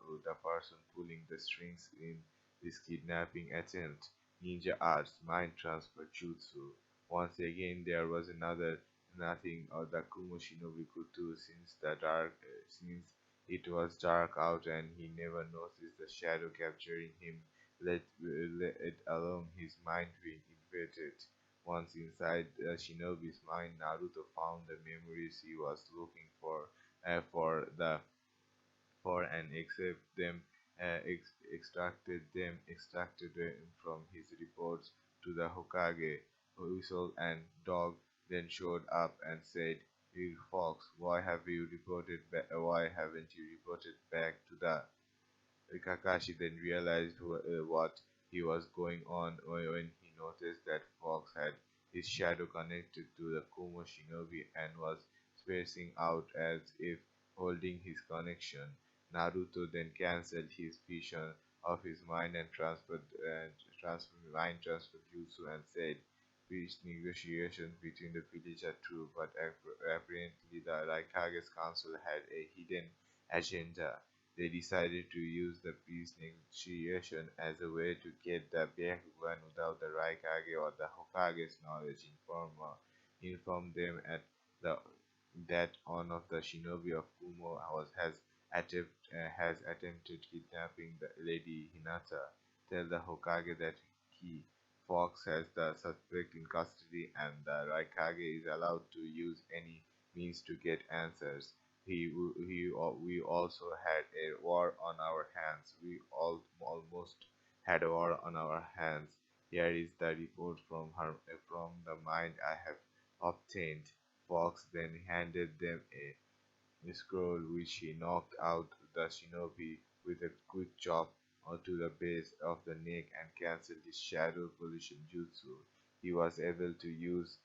pulling the strings in this kidnapping attempt. Ninja arts, mind transfer, jutsu." Once again, there was nothing the Kumo Shinobi could do since it was dark out and he never noticed the shadow capturing him, let alone his mind being invaded. Once inside the shinobi's mind, Naruto found the memories he was looking uh, for the for and extracted them from his reports to the Hokage. Whistle and Dog then showed up and said, "You Fox, why haven't you reported back to the..." Kakashi then realized what he was going on when he noticed that Fox had his shadow connected to the Kumo Shinobi and was spacing out as if holding his connection. Naruto then cancelled his vision of his mind and mind transfer jutsu and said, "Peace negotiations between the village are true, but apparently the Raikage's council had a hidden agenda. They decided to use the peace negotiation as a way to get the Byakugan without the Raikage or the Hokage's knowledge. Inform them at the that one of the shinobi of Kumo has attempted kidnapping the Lady Hinata. Tell the Hokage that he Fox has the suspect in custody and the Raikage is allowed to use any means to get answers. We also had a war on our hands. We almost had a war on our hands. Here is the report from the mind I have obtained." Fox then handed them a scroll which he knocked out the shinobi with a quick chop onto the base of the neck and cancelled his shadow pollution jutsu. He was able to use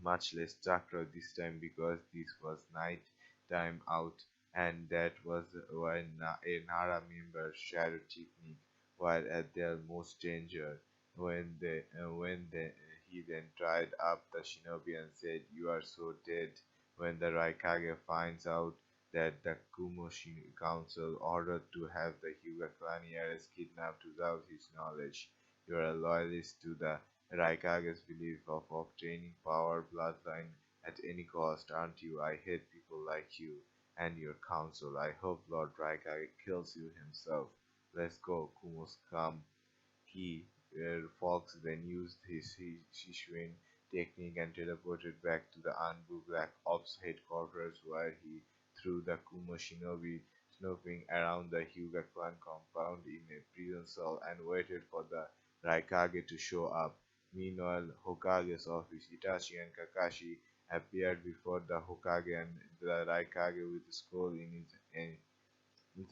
much less chakra this time because this was night time out, and that was when a Nara member shadow technique while at their most danger. He then tried up the shinobi and said, "You are so dead." When the Raikage finds out that the Kumoshi Council ordered to have the Hyuga clan heirs kidnapped without his knowledge, you are a loyalist to the Raikage's belief of obtaining power bloodline at any cost, aren't you? I hate people like you and your council. I hope Lord Raikage kills you himself. Let's go, Kumo's come. Fox then used his Shishuin technique and teleported back to the Anbu Black Ops headquarters where he threw the Kumo shinobi snooping around the Hyuga clan compound in a prison cell and waited for the Raikage to show up. Meanwhile, Hokage's office, Itachi and Kakashi appeared before the Hokage and the Raikage with the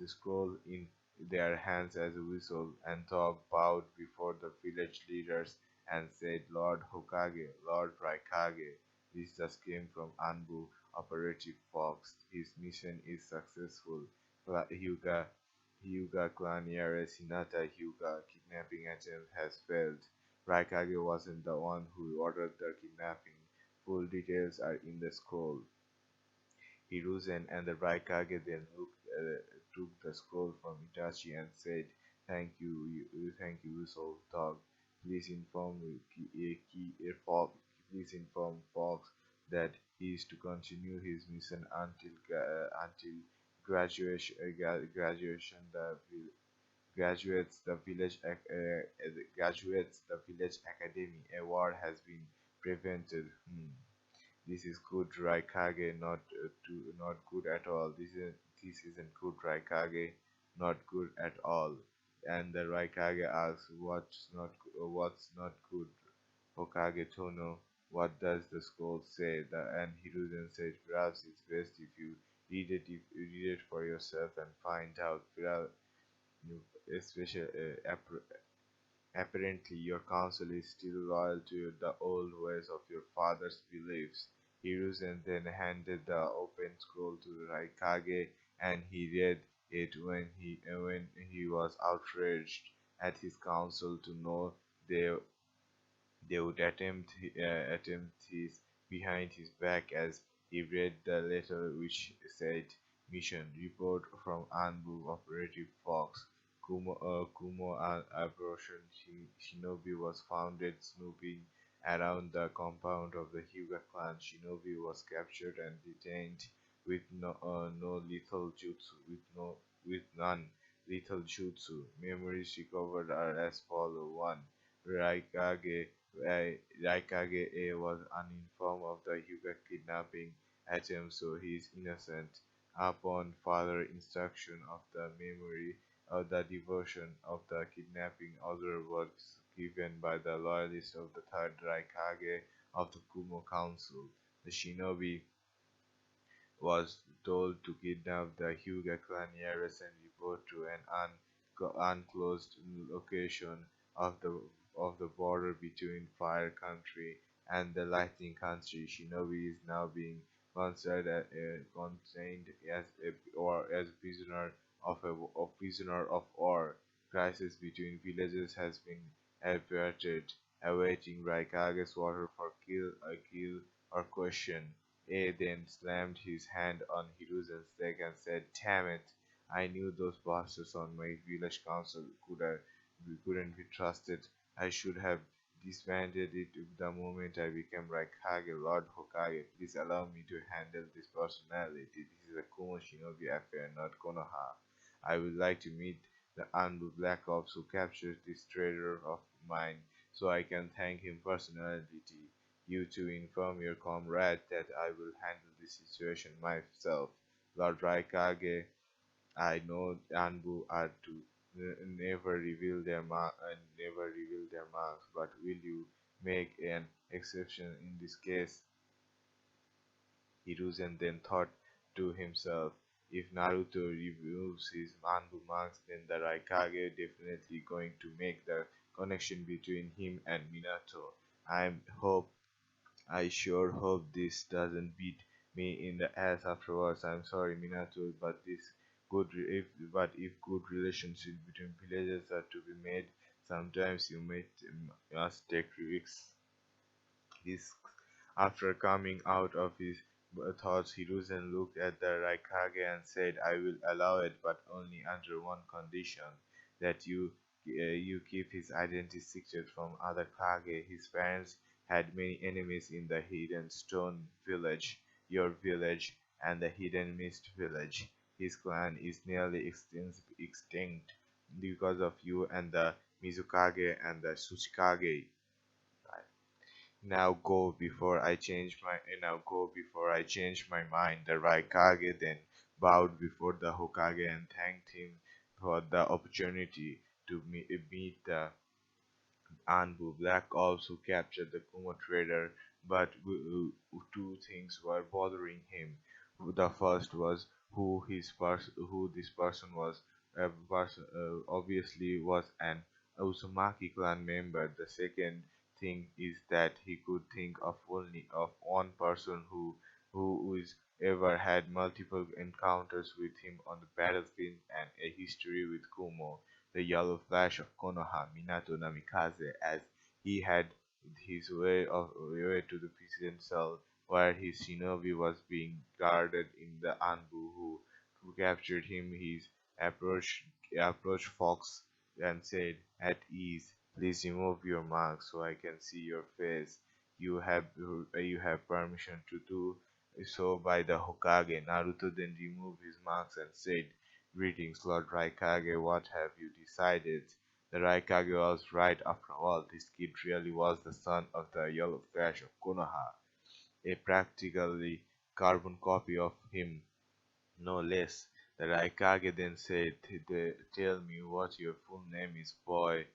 scroll in their hands as a whistle, and Thor bowed before the village leaders and said, "Lord Hokage, Lord Raikage, this just came from Anbu Operative Fox. His mission is successful. Hyuga clan heiress Hinata Hyuga kidnapping attempt has failed. Raikage wasn't the one who ordered the kidnapping. Full details are in the scroll." Hiruzen and the Raikage then took the scroll from Itachi and said, Thank you, Whistle Dog. Please please inform Fox that he is to continue his mission until graduation. Graduates the village academy. A war has been prevented. This is good, Raikage. Not good at all. This isn't good, Raikage. Not good at all. And the Raikage asks, What's not good, Hokage Tono? What does the scroll say?" And Hiruzen said, "Perhaps it's best if you read it for yourself and find out. Especially, apparently, your council is still loyal to the old ways of your father's beliefs." Hiruzen then handed the open scroll to Raikage, and he read it when he was outraged at his council to know they they would attempt his behind his back as he read the letter which said, "Mission report from Anbu Operative Fox. Kumo Abortion Shinobi was founded snooping around the compound of the Hyuga clan. Shinobi was captured and detained with no lethal jutsu, with none lethal jutsu. Memories recovered are as follow: 1. Raikage Raikage was uninformed of the Hyuga kidnapping attempt, so he is innocent. Upon further instruction of the memory of the devotion of the kidnapping, order was given by the loyalists of the third Raikage of the Kumo Council. The shinobi was told to kidnap the Hyuga clan heiress and report to an unclosed location of the border between Fire Country and the Lightning Country. Shinobi is now being contained as as a prisoner of war. Crisis between villages has been averted, awaiting Raikage's order for kill or question. A then slammed his hand on Hiruzen's leg and said, "Damn it! I knew those bastards on my village council couldn't be trusted. I should have disbanded it the moment I became Raikage, Lord Hokage. Please allow me to handle this personality. This is a Kumo Shinobi affair, not Konoha. I would like to meet the Anbu Black Ops who captured this traitor of mine so I can thank him personally. You to inform your comrade that I will handle this situation myself. Lord Raikage, I know Anbu are to never reveal their marks, but will you make an exception in this case? Hiruzen then thought to himself, if Naruto removes his Anbu marks, then the Raikage definitely going to make the connection between him and Minato. I hope I sure hope this doesn't beat me in the ass afterwards. I'm sorry, Minato, but if good relationships between villagers are to be made, sometimes you must take risks. After coming out of his thoughts, Hiruzen looked at the Raikage and said, "I will allow it, but only under one condition: that you keep his identity secret from other Kage. His parents had many enemies in the Hidden Stone Village, your village, and the Hidden Mist Village. His clan is nearly extinct because of you and the Mizukage and the Tsuchikage. Now go before I change my mind." The Raikage then bowed before the Hokage and thanked him for the opportunity to meet the Anbu Black also captured the Kumo trader, but two things were bothering him. The first was who this person was. A person obviously was an Uzumaki clan member. The second thing is that he could think of only of one person who is ever had multiple encounters with him on the battlefield and a history with Kumo, the yellow flash of Konoha, Minato Namikaze, as he had his way to the prison cell where his shinobi was being guarded in the Anbu who captured him. He approached approached Fox and said, "At ease, please remove your mask so I can see your face. You have permission to do so by the Hokage." Naruto then removed his mask and said, "Greetings, Lord Raikage. What have you decided?" The Raikage was right after all. This kid really was the son of the Yellow Flash of Konoha, a practically carbon copy of him, no less. The Raikage then said, "Tell me what your full name is, boy.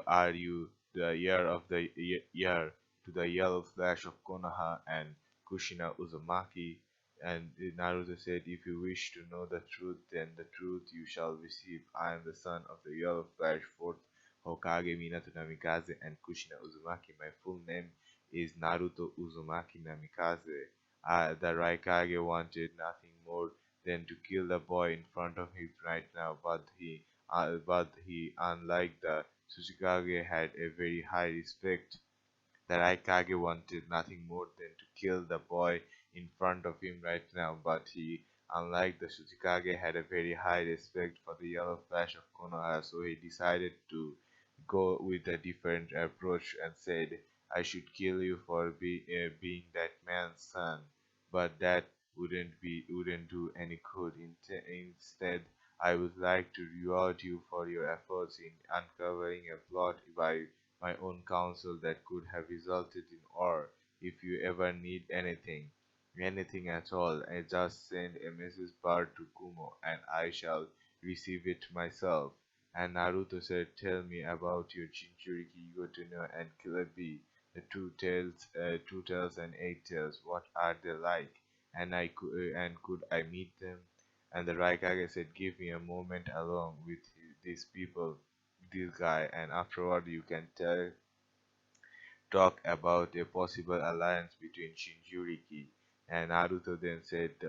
Are you the heir of the year to the yellow flash of Konoha and Kushina Uzumaki?" And Naruto said, "If you wish to know the truth, then the truth you shall receive. I am the son of the yellow flash, fourth Hokage Minato Namikaze and Kushina Uzumaki. My full name is Naruto Uzumaki Namikaze." The Raikage wanted nothing more than to kill the boy in front of him right now, but he, unlike the Tsuchikage, had a very high respect. The Raikage wanted nothing more than to kill the boy in front of him right now, but he, unlike the Tsuchikage, had a very high respect for the yellow flash of Konoha, so he decided to go with a different approach and said, "I should kill you for being that man's son, but that wouldn't do any good. Instead, I would like to reward you for your efforts in uncovering a plot by my own counsel that could have resulted in war. If you ever need anything at all, I just send a message bird to Kumo, and I shall receive it myself." And Naruto said, "Tell me about your Jinchuriki, Gotono, and Killer Bee, the two tails and eight tails. What are they like? And could I meet them?" And the Raikage said, "Give me a moment alone with these people, this guy, and afterward you can talk about a possible alliance between Shinjuriki." And Naruto then said,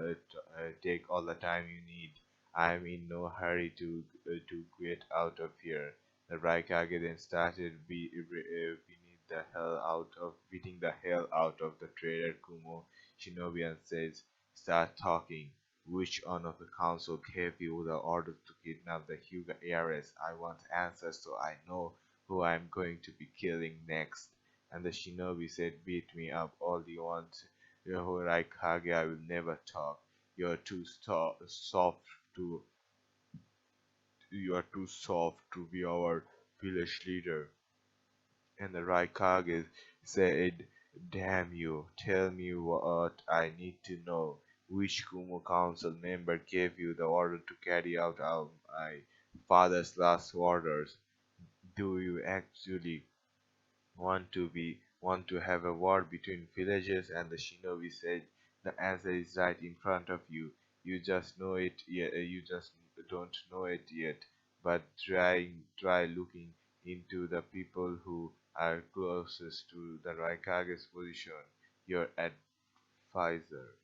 "Take all the time you need. I am in no hurry to get out of here." The Raikage then started beating the hell out of the trader Kumo Shinobi and says, "Start talking. Which one of the council gave you the order to kidnap the Hyuga heiress? I want answers so I know who I am going to be killing next." And the shinobi said, "Beat me up all you want. Raikage, I will never talk. You're too soft to you are too soft to be our village leader." And the Raikage said, "Damn you, tell me what I need to know. Which Kumo council member gave you the order to carry out my father's last orders? Do you actually want to have a war between villages?" And the shinobi said, "The answer is right in front of you. You just know it yet. You just don't know it yet. But try looking into the people who are closest to the Raikage's position. Your advisor."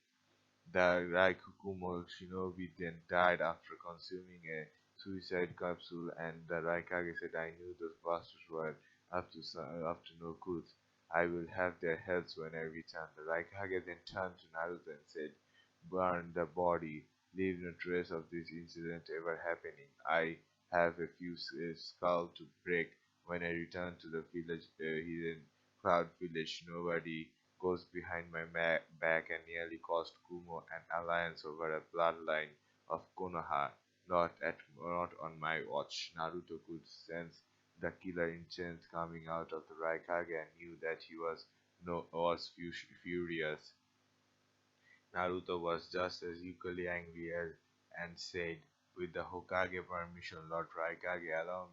The Raikukumo shinobi then died after consuming a suicide capsule, and the Raikage said, "I knew those bastards were up to no good. I will have their heads when I return." The Raikage then turned to Naruto and said, "Burn the body. Leave no trace of this incident ever happening. I have a few skull to break when I return to the village, hidden cloud village. Nobody goes behind my back and nearly cost Kumo an alliance over a bloodline of Konoha. Not on my watch." Naruto could sense the killer intent coming out of the Raikage and knew that he was no was furious. Naruto was just as equally angry and said, "With the Hokage permission, Lord Raikage, allow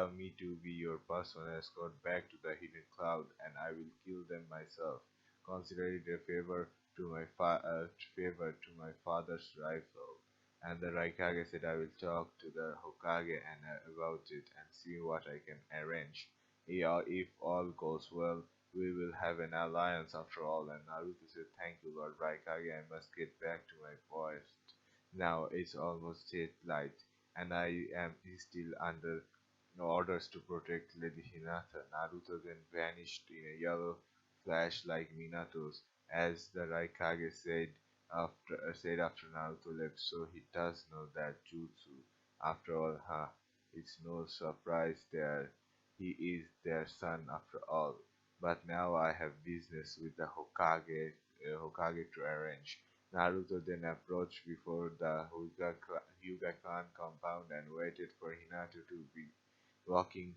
me to be your personal escort back to the Hidden Cloud, and I will kill them myself. Consider it a favor to my father's rifle." And the Raikage said, "I will talk to the Hokage about it and see what I can arrange. If all goes well, we will have an alliance after all." And Naruto said, "Thank you, Lord Raikage. I must get back to my forest. Now it's almost daylight, and I am still under orders to protect Lady Hinata." Naruto then vanished in a yellow flash like Minato's, as the Raikage said after Naruto left. "So he does know that jutsu. After all, huh? It's no surprise he is their son after all. But now I have business with the Hokage to arrange." Naruto then approached before the Hyuga clan compound and waited for Hinata to be walking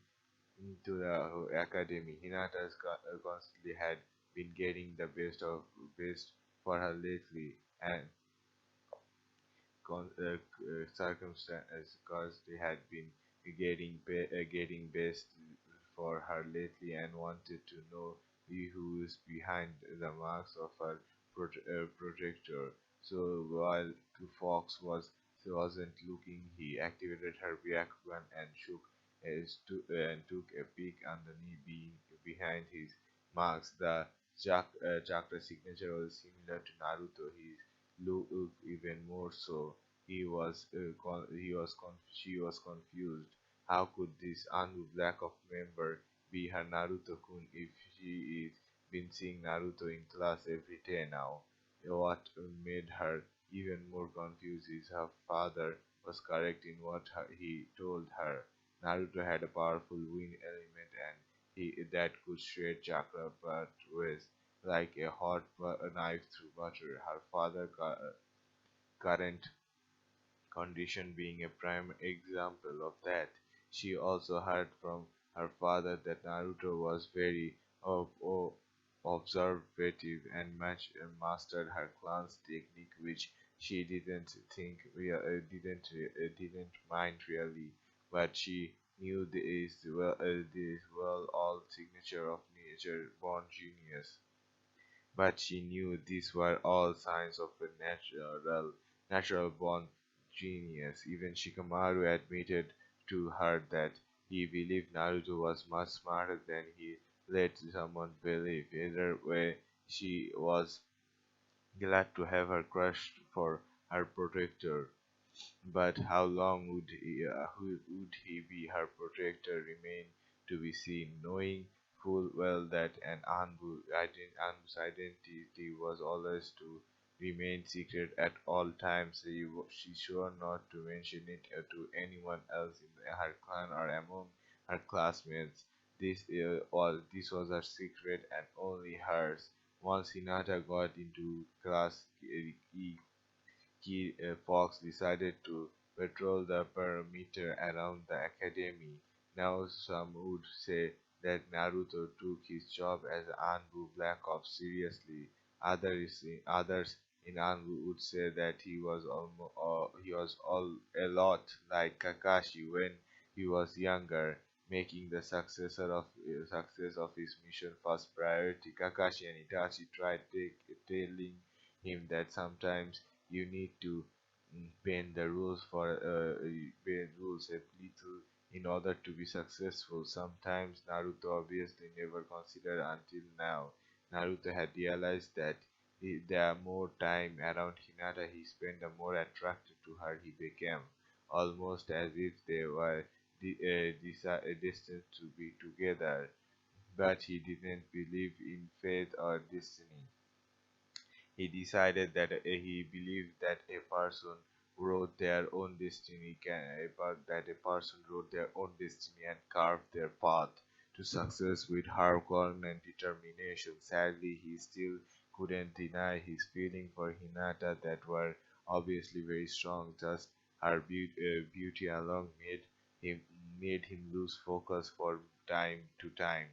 into the academy. Hinata constantly had been getting the best for her lately, and circumstances because they had been getting best for her lately and wanted to know who is behind the marks of her protector. So while Fox wasn't looking, he activated her Byakugan and and took a peek underneath behind his marks. The chakra signature was similar to Naruto. His looked even more so. She was confused. How could this Anu Black of member be her Naruto-kun if she is been seeing Naruto in class every day now? What made her even more confused is her father was correct in what he told her. Naruto had a powerful wind element and that could shred chakra but was like a knife through butter. Her father current condition being a prime example of that. She also heard from her father that Naruto was very observative and mastered her clan's technique, which she didn't mind really, but she knew this well all signature of nature born genius. But she knew these were all signs of a natural born genius. Even Shikamaru admitted to her that he believed Naruto was much smarter than he let someone believe. Either way, She was glad to have her crush for her protector. But how long would he be her protector remain to be seen, knowing full well that Anbu's identity was always to remain secret at all times. She swore not to mention it to anyone else in her clan or among her classmates. This was her secret and only hers. Once Hinata got into class E, Fox decided to patrol the perimeter around the academy. Now some would say that Naruto took his job as Anbu Black Ops seriously. Others in Anbu would say that he was all a lot like Kakashi when he was younger, making the success of his mission first priority. Kakashi and Itachi tried telling him that sometimes you need to bend the rules bend rules a little in order to be successful. Sometimes Naruto obviously never considered until now. Naruto had realized that the more time around Hinata he spent, the more attracted to her he became, almost as if they were destined to be together. But he didn't believe in fate or destiny. He believed that a person wrote their own destiny that a person wrote their own destiny and carved their path to success with hard work and determination. Sadly, he still couldn't deny his feeling for Hinata that were obviously very strong. Just her beauty alone him made him lose focus for time to time.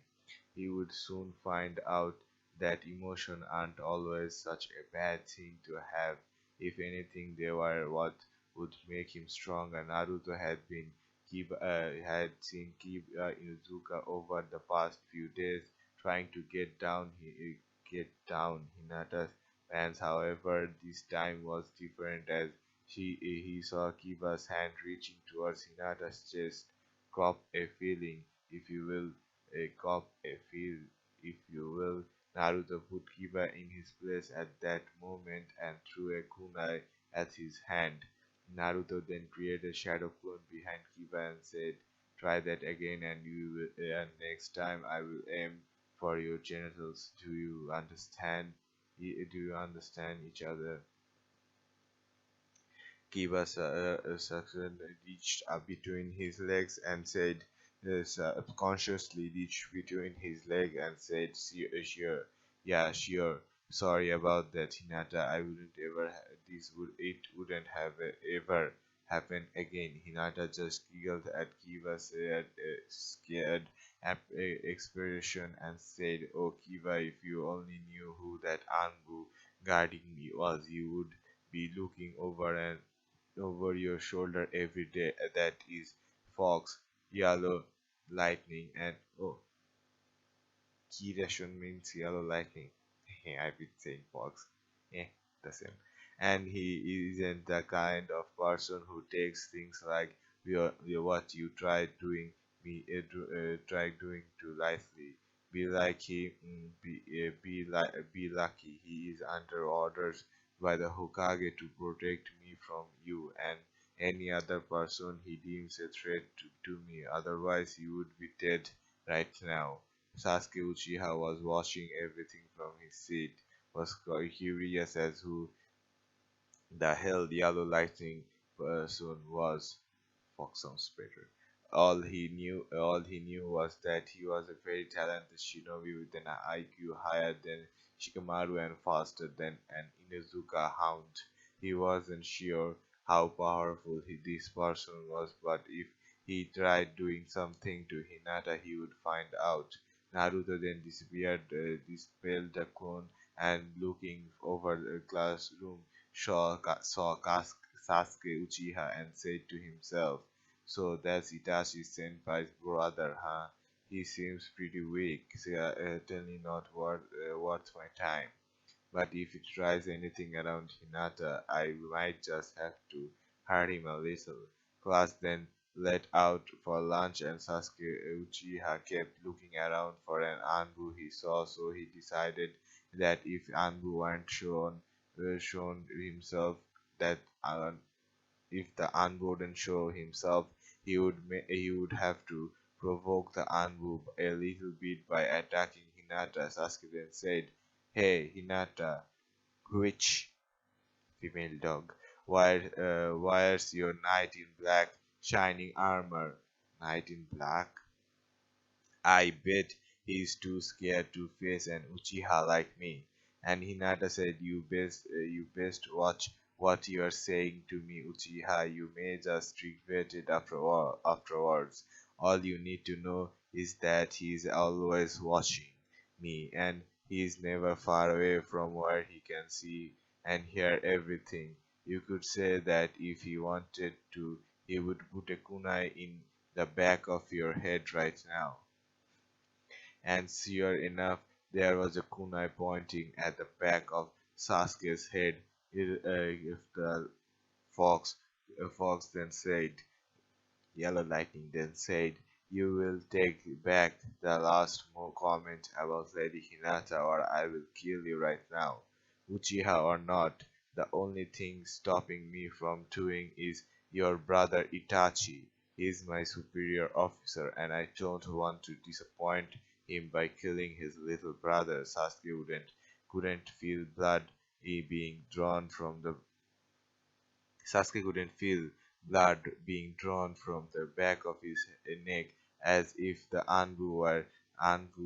He would soon find out that emotions aren't always such a bad thing to have. If anything, they were what would make him stronger. Naruto had seen Kiba Inuzuka over the past few days, trying to get down Hinata's pants. However, this time was different as he saw Kiba's hand reaching towards Hinata's chest, cop a feeling, if you will, a cop a feel, if you will. Naruto put Kiba in his place at that moment and threw a kunai at his hand. Naruto then created a shadow clone behind Kiba and said, "Try that again, and next time I will aim for your genitals. Do you understand? Do you understand each other?" Kiba reached between his legs and said, consciously reached between his leg and said, Sure, yeah, sure. Sorry about that, Hinata. I wouldn't ever. It wouldn't have ever happened again." Hinata just giggled at Kiba's scared expression and said, "Oh, Kiba, if you only knew who that Anbu guarding me was, you would be looking over your shoulder every day. That is fox, yellow lightning, and oh, Kirashun means yellow lightning. I've been saying fox. Eh, the same. And he isn't the kind of person who takes things like what you try doing too lightly. Be like him, be lucky. He is under orders by the Hokage to protect me from you and any other person he deems a threat to me. Otherwise, he would be dead right now." Sasuke Uchiha was watching everything from his seat, was quite curious as who the hell Yellow Lightning person was. Fox sounds better. All he knew was that he was a very talented shinobi with an IQ higher than Shikamaru and faster than an Inuzuka hound. He wasn't sure how powerful this person was, but if he tried doing something to Hinata, he would find out. Naruto then dispelled the clone and looking over the classroom saw Sasuke Uchiha and said to himself, "So that's Itachi Senpai's brother, huh? He seems pretty weak, certainly not worth my time. But if he tries anything around Hinata, I might just have to hurt him a little." Class then let out for lunch and Sasuke Uchiha kept looking around for an Anbu he saw, so he decided that if Anbu weren't shown himself, that if the Anbu wouldn't show himself, he would have to provoke the Anbu a little bit by attacking Hinata. Sasuke then said, "Hey, Hinata, which female dog, where's your knight in black shining armor?" Knight in black? I bet he's too scared to face an Uchiha like me. And Hinata said, you best watch what you're saying to me, Uchiha. You may just regret it afterwards. All you need to know is that he's always watching me, and he's never far away from where he can see and hear everything. You could say that if he wanted to, he would put a kunai in the back of your head right now. And sure enough, there was a kunai pointing at the back of Sasuke's head. If the fox, fox then said, Yellow Lightning then said, "You will take back the last more comment about Lady Hinata, or I will kill you right now. Uchiha or not, the only thing stopping me from doing is your brother Itachi. He's my superior officer, and I don't want to disappoint him by killing his little brother." Sasuke couldn't feel blood being drawn from the Sasuke couldn't feel blood being drawn from the back of his neck, as if the Anbu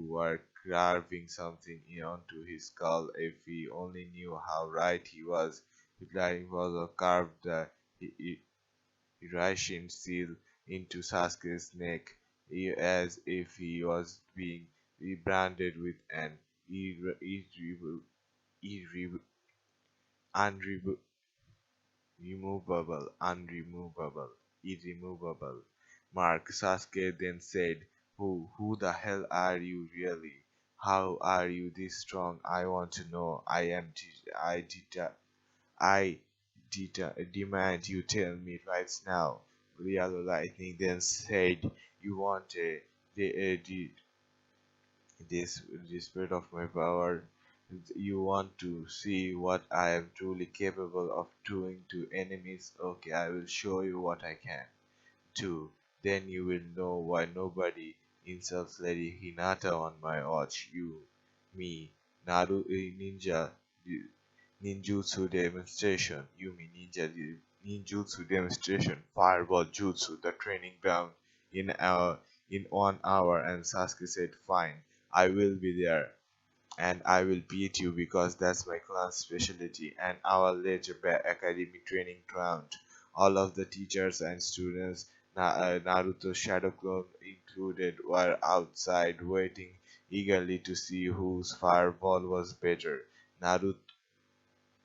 were carving something onto his skull. If he only knew how right he was. Hitler was carved the Irashin seal into Sasuke's neck, as if he was being rebranded with an irre- unre- irremovable mark. Sasuke then said, who the hell are you really? How are you this strong? I want to know. I demand you tell me right now." Yellow Lightning then said, "You want the spirit of my power? You want to see what I am truly capable of doing to enemies? Okay, I will show you what I can do. Then you will know why nobody insults Lady Hinata on my watch. Me, Ninja Ninjutsu demonstration. Ninjutsu demonstration. Fireball Jutsu, the training ground in our in 1 hour." And Sasuke said, "Fine, I will be there, and I will beat you because that's my clan's specialty." An hour later, academy training ground. All of the teachers and students, Naruto Shadow Clone included, were outside waiting eagerly to see whose fireball was better. Naruto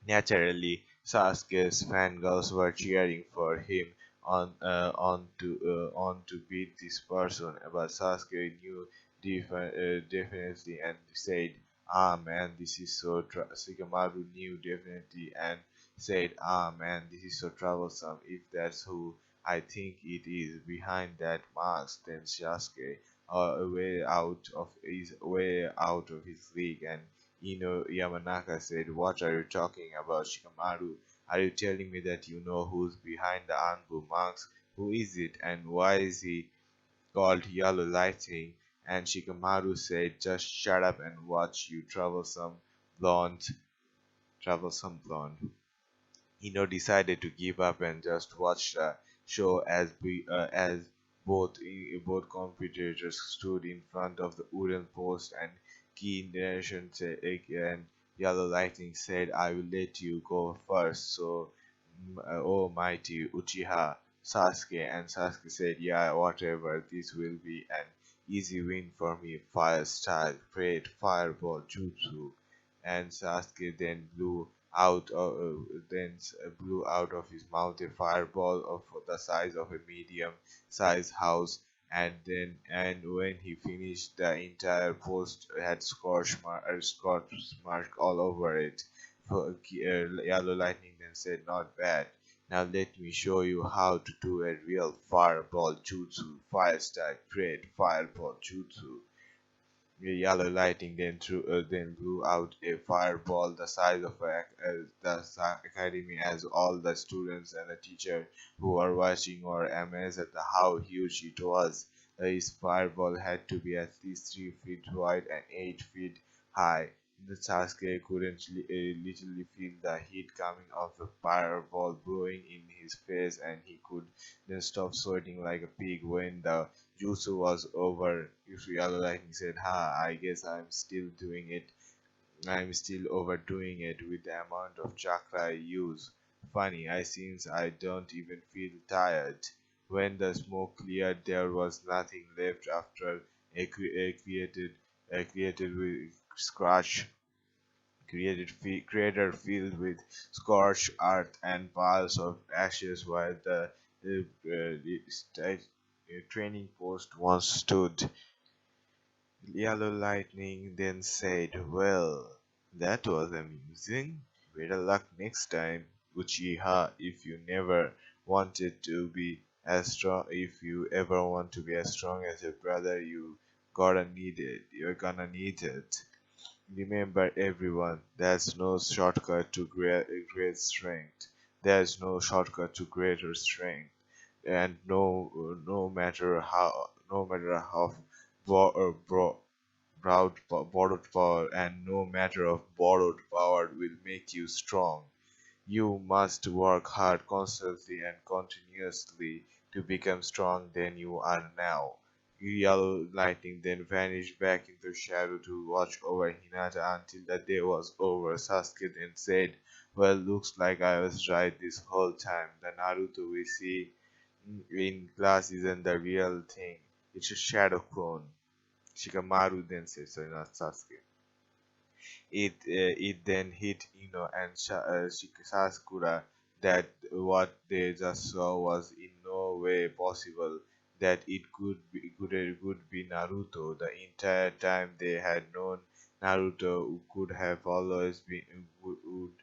Naturally, Sasuke's fangirls were cheering for him on to beat this person, but Sasuke knew definitely and said, "Ah man, this is so." Shikamaru knew definitely and said, "Ah man, this is so troublesome. If that's who I think it is behind that mask, then Sasuke is way out of his league." And Yamanaka said, "What are you talking about, Shikamaru? Are you telling me that you know who's behind the Anbu monks? Who is it, and why is he called Yellow Lightning?" And Shikamaru said, "Just shut up and watch, you blonde, troublesome blonde." Decided to give up and just watch the show as both competitors stood in front of the wooden post, and key narration and Yellow Lightning said, "I will let you go first, so oh mighty Uchiha Sasuke." And Sasuke said, "Yeah, whatever, this will be an easy win for me. Fire style, great fireball jutsu." And Sasuke blew out of his mouth a fireball of the size of a medium-sized house, and when he finished, the entire post had scorch mark all over it. Yellow Lightning then said, "Not bad. Now let me show you how to do a real fireball jutsu. Fire style, great fireball jutsu." Yellow lightning then blew out a fireball the size of academy as all the students and the teacher who were watching were amazed at how huge it was. This fireball had to be at least 3 feet wide and 8 feet high. The Sasuke couldn't literally feel the heat coming off the fireball blowing in his face, and he could then stop sweating like a pig when the jutsu was over. If Yellow Lightning said, "Ha, I guess I'm still doing it. I'm still overdoing it with the amount of chakra I use. Funny, I seems I don't even feel tired." When the smoke cleared, there was nothing left after a created with scratch crater filled with scorched earth and piles of ashes while the training post once stood. Yellow Lightning then said, "Well, that was amusing. Better luck next time, Uchiha. If you ever want to be as strong as your brother, gotta need it. You're gonna need it. Remember everyone, there's no shortcut to great strength. There's no shortcut to greater strength. And no matter how bo- uh, bro- borrowed power, and no matter of borrowed power will make you strong. You must work hard constantly and continuously to become strong than you are now." Yellow Lightning then vanished back into shadow to watch over Hinata until the day was over. Sasuke then said, "Well, looks like I was right this whole time. The Naruto we see in class isn't the real thing. It's a shadow clone." Shikamaru then said, sorry, not Sasuke. It then hit Ino and Sasakura that what they just saw was in no way possible, that it could be Naruto. The entire time they had known Naruto could have would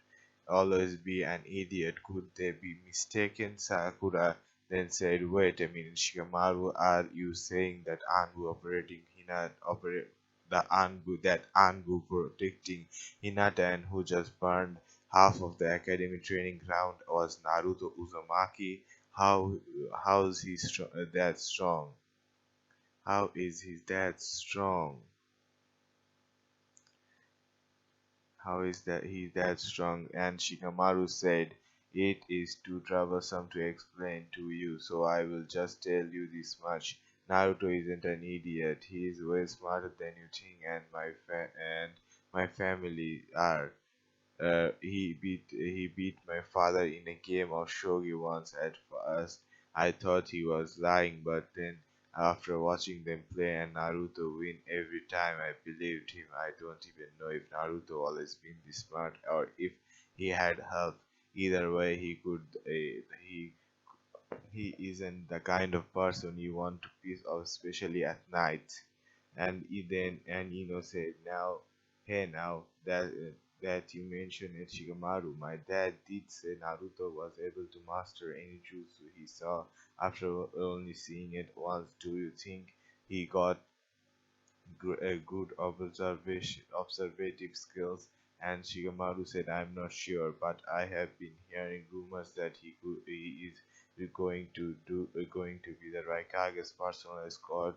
always be an idiot. Could they be mistaken? Sakura then said, "Wait a minute, Shikamaru, are you saying that Anbu operating Hinata that Anbu protecting Hinata and who just burned half of the academy training ground was Naruto Uzumaki? How how's he that strong? How is he that strong? How is that he that strong?" And Shikamaru said, "It is too troublesome to explain to you, so I will just tell you this much. Naruto isn't an idiot. He is way smarter than you think, and my family are. He beat my father in a game of shogi once. At first, I thought he was lying, but then after watching them play and Naruto win every time, I believed him. I don't even know if Naruto always been this smart or if he had help. Either way, he isn't the kind of person you want to piss off, especially at night." And said, "Now, hey, now that you mention it, Shikamaru, my dad did say Naruto was able to master any jutsu he saw after only seeing it once. Do you think he got good observative skills?" And Shigemaru said, "I'm not sure, but I have been hearing rumors that he is going to be the Raikage's personal escort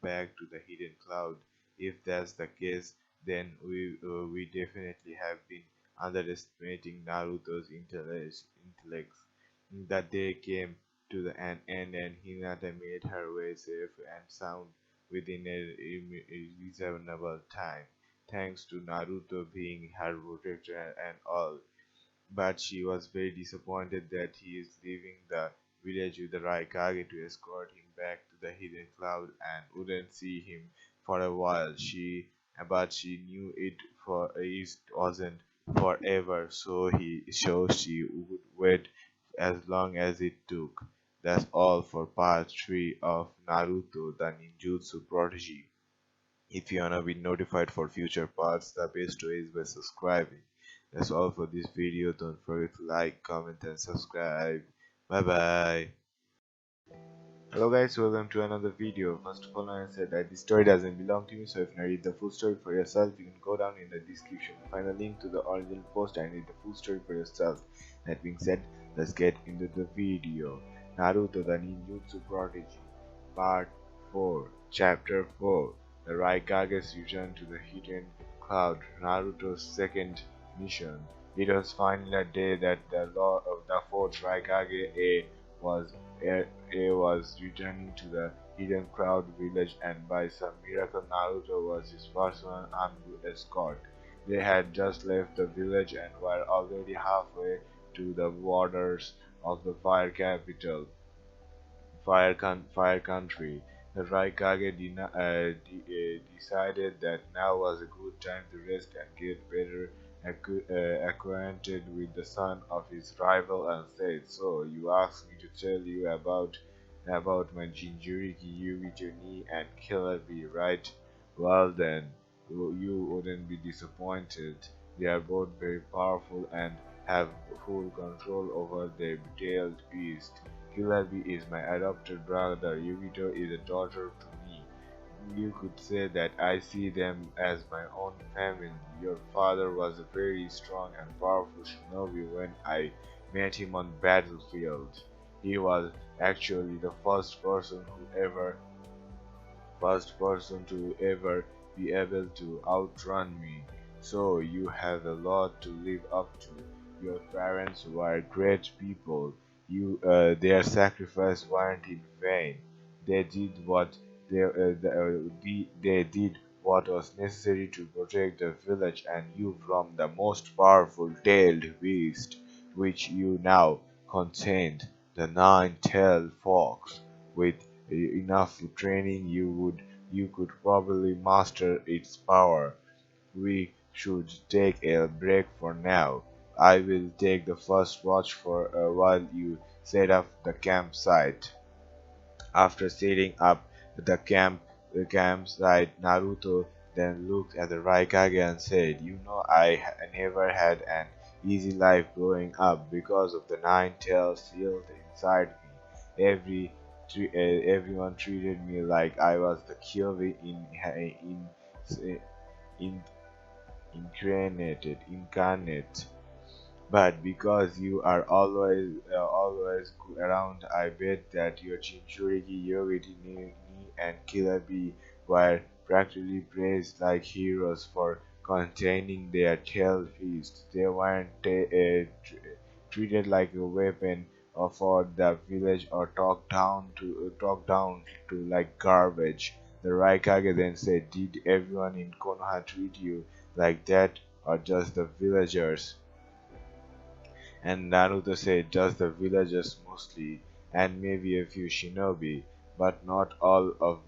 back to the hidden cloud. If that's the case, then we definitely have been underestimating Naruto's intellect." The day came to the end, and Hinata made her way safe and sound within a reasonable time, thanks to Naruto being her protector and all. But she was very disappointed that he is leaving the village with the Raikage to escort him back to the hidden cloud and wouldn't see him for a while. But she knew it wasn't forever, so she would wait as long as it took. That's all for part 3 of Naruto the Ninjutsu Prodigy. If you wanna be notified for future parts, the best way is by subscribing. That's all for this video. Don't forget to like, comment, and subscribe. Bye bye. Hello guys, welcome to another video. First of all, I said that this story doesn't belong to me, so if you read the full story for yourself, you can go down in the description, find a link to the original post and read the full story for yourself. That being said, let's get into the video. Naruto The Ninjutsu Prodigy, Part 4, Chapter 4. The Raikage's return to the hidden cloud. Naruto's second mission. It was finally a day that the law of the fourth Raikage was was returning to the hidden cloud village, and by some miracle Naruto was his personal armed escort. They had just left the village and were already halfway to the borders of the fire country. The Raikage decided that now was a good time to rest and get better acquainted with the son of his rival and said, "So you asked me to tell you about my Jinchuriki, Yugito Ni, and Killer Bee, right? Well then, you wouldn't be disappointed. They are both very powerful and have full control over their tailed beast. Killer Bee is my adopted brother. Yugito is a daughter to me. You could say that I see them as my own family. Your father was a very strong and powerful shinobi when I met him on the battlefield. He was actually the first person to ever be able to outrun me. So you have a lot to live up to. Your parents were great people. Their sacrifice weren't in vain. They did what they did what was necessary to protect the village and you from the most powerful tailed beast, which you now contained, the nine-tailed fox. With enough training, you could probably master its power. We should take a break for now. I will take the first watch for while you set up the campsite. After setting up the campsite, Naruto then looked at the Raikage and said, "You know, never had an easy life growing up because of the nine tails sealed inside me. Everyone treated me like I was the Kyuubi in, incarnate. But because you are always around, I bet that your Jinchuriki, Yogiti, Ni, and Killer Bee were practically praised like heroes for containing their tail feast. They weren't treated like a weapon for the village or talked down to like garbage." The Raikage then said, "Did everyone in Konoha treat you like that, or just the villagers?" And Naruto said, "Just the villagers mostly, and maybe a few shinobi, but not all of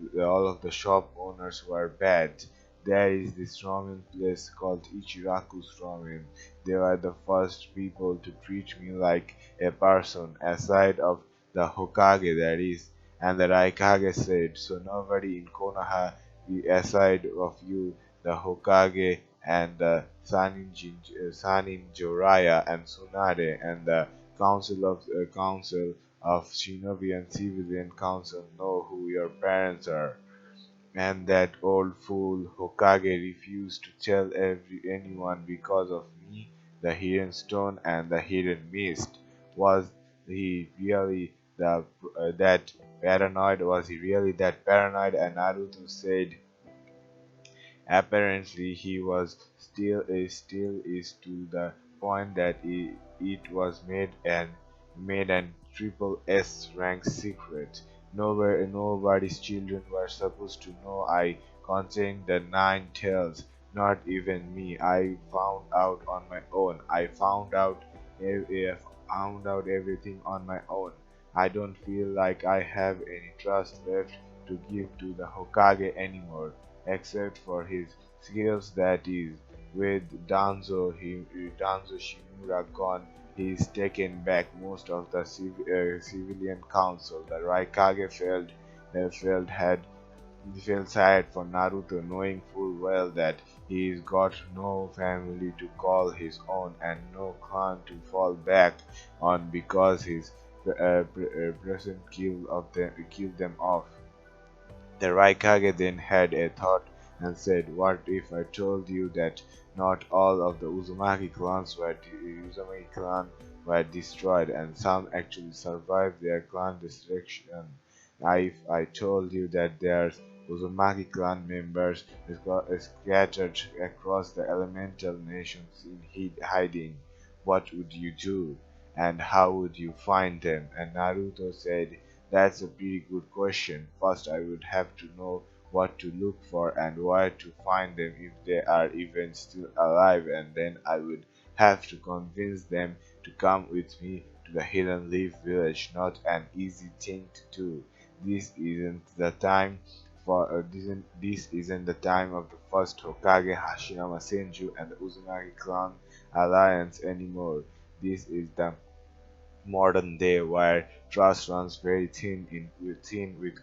the shop owners were bad. There is this ramen place called Ichiraku's Ramen. They were the first people to treat me like a person, aside of the Hokage that is." And the Raikage said, "So nobody in Konoha, aside of you, the Hokage, and the Sanin Joraya and Tsunade, and the Council of Shinobi and Civilian Council know who your parents are." And that old fool Hokage refused to tell anyone because of me, the hidden stone and the hidden mist. Was he really that paranoid? Was he really that paranoid? And Naruto said, "Apparently he was still is to the point that it was made an triple S rank secret. Nobody's children were supposed to know I contained the nine tails, not even me. I found out on my own. Found out everything on my own. I don't feel like I have any trust left to give to the Hokage anymore, except for his skills, that is, with Danzo Shimura gone, he's taken back most of the civilian council." The Raikage felt sad for Naruto, knowing full well that he's got no family to call his own and no clan to fall back on because his present kill them off. The Raikage then had a thought and said, "What if I told you that not all of the Uzumaki clan were destroyed, and some actually survived their clan destruction? If I told you that there's Uzumaki clan members scattered across the elemental nations in hiding, what would you do? And how would you find them?" And Naruto said, "That's a pretty good question. First, I would have to know what to look for and where to find them if they are even still alive, and then I would have to convince them to come with me to the Hidden Leaf Village. Not an easy thing to do. This isn't the time this isn't the time of the first Hokage Hashirama Senju and the Uzumaki clan alliance anymore. This is the modern day where trust runs very thin with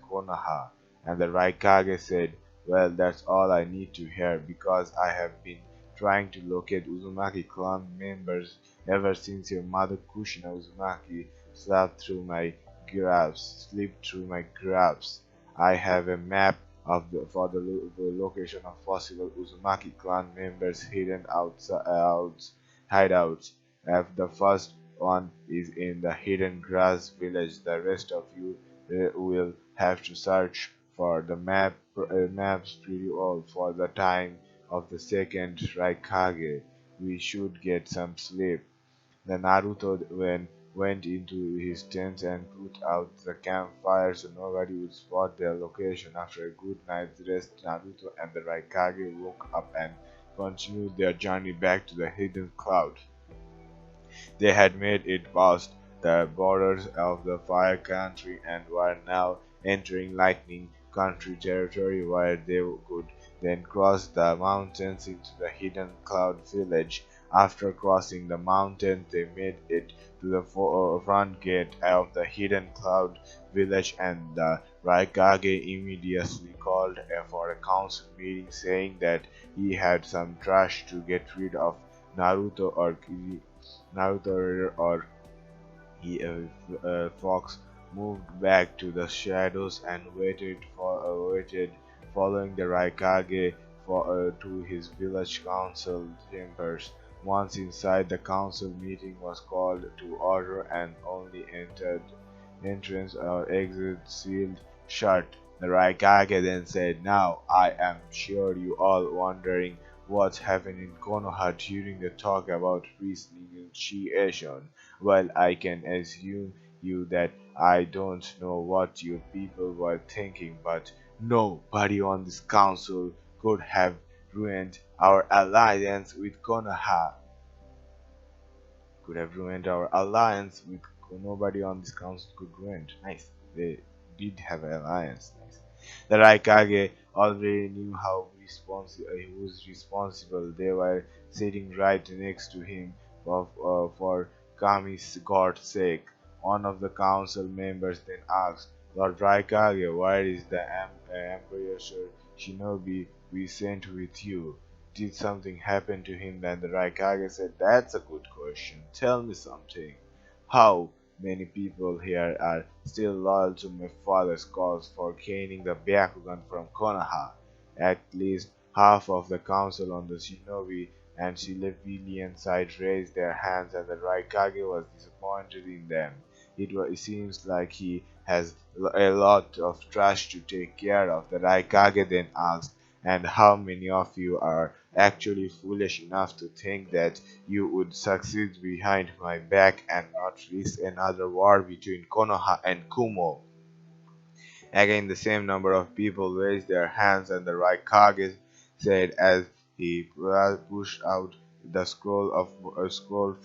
Konoha." And the Raikage said, "Well, that's all I need to hear, because I have been trying to locate Uzumaki clan members ever since your mother Kushina Uzumaki slipped through my grasp. I have a map for the location of possible Uzumaki clan members hidden hideouts. If the first one is in the hidden grass village, the rest of you will have to search for the maps pretty old for the time of the second Raikage. We should get some sleep." Then Naruto went into his tent and put out the campfire so nobody would spot their location. After a good night's rest, Naruto and the Raikage woke up and continued their journey back to the hidden cloud. They had made it past the borders of the Fire Country and were now entering Lightning Country territory, where they could then cross the mountains into the Hidden Cloud Village. After crossing the mountains, they made it to the front gate of the Hidden Cloud Village, and the Raikage immediately called for a council meeting, saying that he had some trash to get rid of. Naruto or Fox moved back to the shadows and waited, following the Raikage to his village council chambers. Once inside, the council meeting was called to order and only entrance or exit sealed shut. The Raikage then said, "Now, I am sure you all wondering what's happened in Konoha during the talk about peace negotiation. Well, I can assume you that I don't know what you people were thinking, but nobody on this council could have ruined our alliance with Konoha. Could have ruined our alliance with Nobody on this council could ruin. Nice. They did have an alliance. Nice. The Raikage already knew he was responsible. They were sitting right next to him for Kami's God's sake. One of the council members then asked, "Lord Raikage, where is the Emperor Shinobi we sent with you? Did something happen to him?" Then the Raikage said, "That's a good question. Tell me something. How many people here are still loyal to my father's cause for gaining the Byakugan from Konoha?" At least half of the council on the Shinobi and civilian side raised their hands, and the Raikage was disappointed in them. It seems like he has a lot of trash to take care of. The Raikage then asked, "And how many of you are actually foolish enough to think that you would succeed behind my back and not risk another war between Konoha and Kumo?" Again, the same number of people raised their hands, and the Raikage said as he pushed out the scroll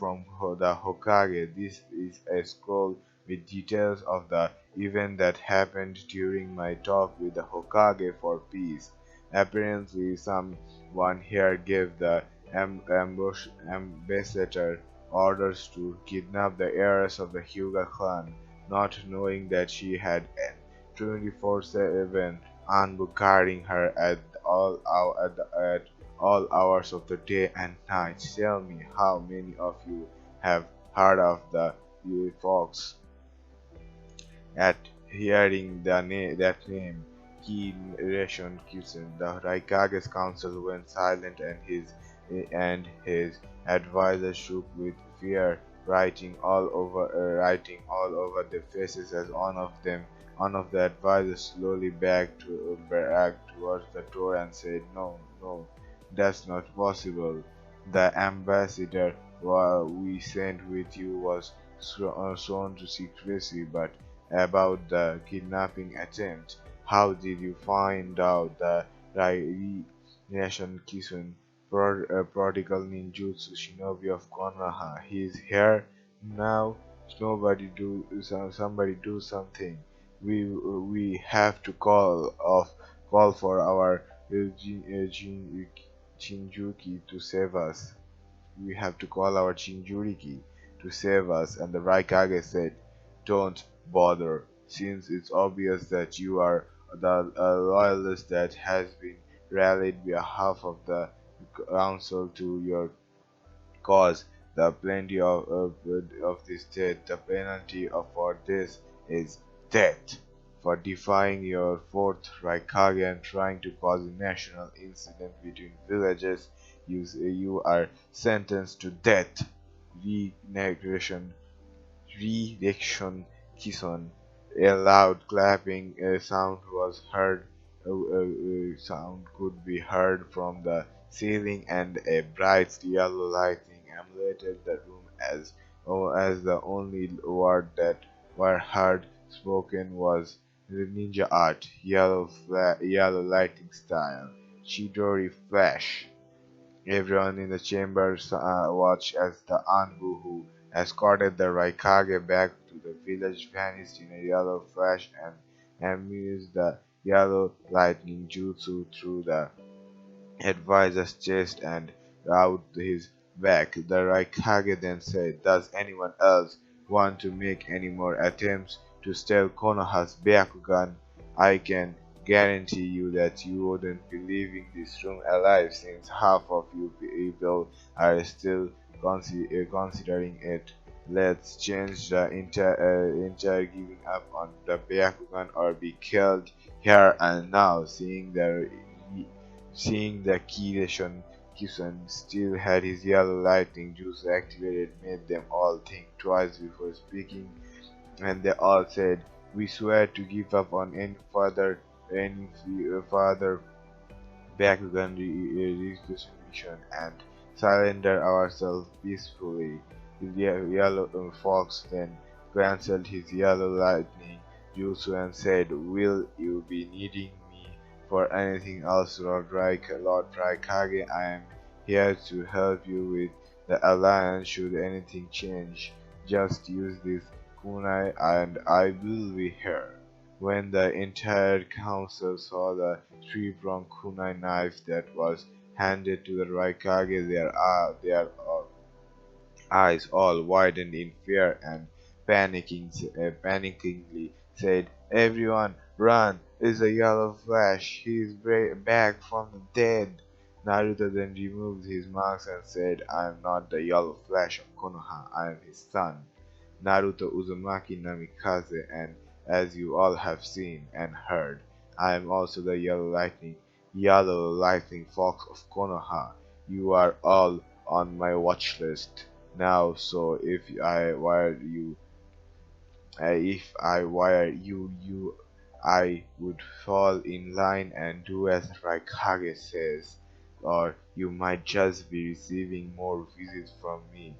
from the Hokage. "This is a scroll with details of the event that happened during my talk with the Hokage for peace. Apparently, someone here gave the ambassador orders to kidnap the heiress of the Hyuga clan, not knowing that she had an 24/7 handbook guarding her at all hours of the day and night. Tell me, how many of you have heard of the Fox?" At hearing that name, Ration Kusen, the Raikage's council went silent, and his advisors shook with fear, writing all over their faces as one of the advisors slowly backed towards the door and said, "No, no, that's not possible. The ambassador we sent with you was sworn to secrecy, but about the kidnapping attempt. How did you find out the Nation Kisun, prodigal ninjutsu shinobi of Konoha? He's here now. Somebody do something. We have to call for our Shinjuki to save us. We have to call our Shinjuriki to save us." And the Raikage said, "Don't bother, since it's obvious that you are the loyalist that has been rallied behalf of the council to your cause. The penalty for this is death. For defying your fourth Raikage and trying to cause a national incident between villages, you are sentenced to death." Renegation Reaction Kison. A loud clapping sound could be heard from the ceiling, and a bright yellow lightning emulated the room as the only word that were heard spoken was the ninja art, yellow lightning style, Chidori flash. Everyone in the chamber watched as the Anbu who escorted the Raikage back to the village vanished in a yellow flash and used the yellow lightning jutsu through the advisor's chest and out his back. The Raikage then said, "Does anyone else want to make any more attempts to steal Konoha's Byakugan? I can guarantee you that you wouldn't be leaving this room alive, since half of you people are still considering it. Let's change the entire giving up on the Byakugan or be killed here and now." Seeing the Kisan still had his yellow lightning juice activated made them all think twice before speaking, and they all said, "We swear to give up on any further Bakugan mission and surrender ourselves peacefully." The yellow fox then cancelled his yellow lightning jutsu and said, "Will you be needing me for anything else, Lord Raikage? I am here to help you with the alliance should anything change. Just use this kunai and I will be here." When the entire council saw the three-pronged kunai knife that was handed to the Raikage, their eyes all widened in fear and panickingly said, "Everyone, run! It's a yellow flash. He's back from the dead." Naruto then removed his mask and said, "I am not the yellow flash of Konoha. I am his son, Naruto Uzumaki Namikaze, and as you all have seen and heard, I am also the yellow lightning fox of Konoha. You are all on my watch list now, so if I were you, I would fall in line and do as Raikage says, or you might just be receiving more visits from me."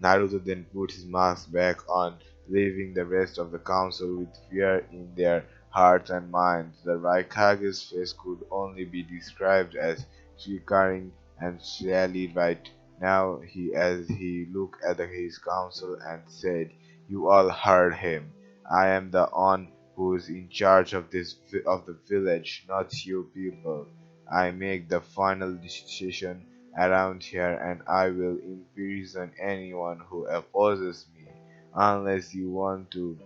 Naruto then put his mask back on, leaving the rest of the council with fear in their hearts and minds. The Raikage's face could only be described as recurring and sadly right now as he looked at his council and said, "You all heard him. I am the one who is in charge of the village, not you people. I make the final decision around here, and I will imprison anyone who opposes me, unless you want to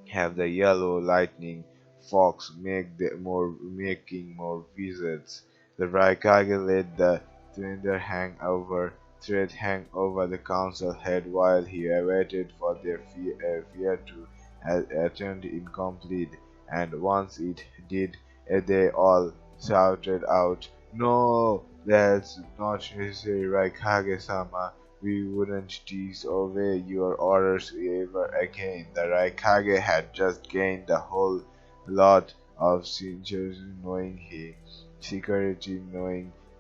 have the yellow lightning fox making more visits." The Raikage let the thunder hang over threat hang over the council head while he waited for their fear to attend incomplete. And once it did, they all shouted out, "No, that's not necessary, Raikage-sama. We wouldn't disobey your orders ever again." The Raikage had just gained a whole lot of security, knowing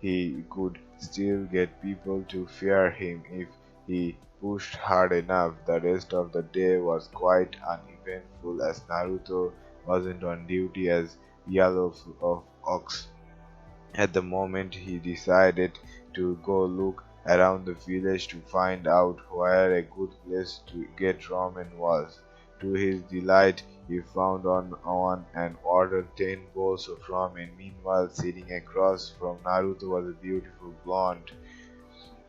he could still get people to fear him if he pushed hard enough. The rest of the day was quite uneventful as Naruto wasn't on duty as Yellow of Ox. At the moment, he decided to go look around the village to find out where a good place to get ramen was. To his delight, he found one and ordered 10 bowls of ramen. Meanwhile, sitting across from Naruto was a beautiful blonde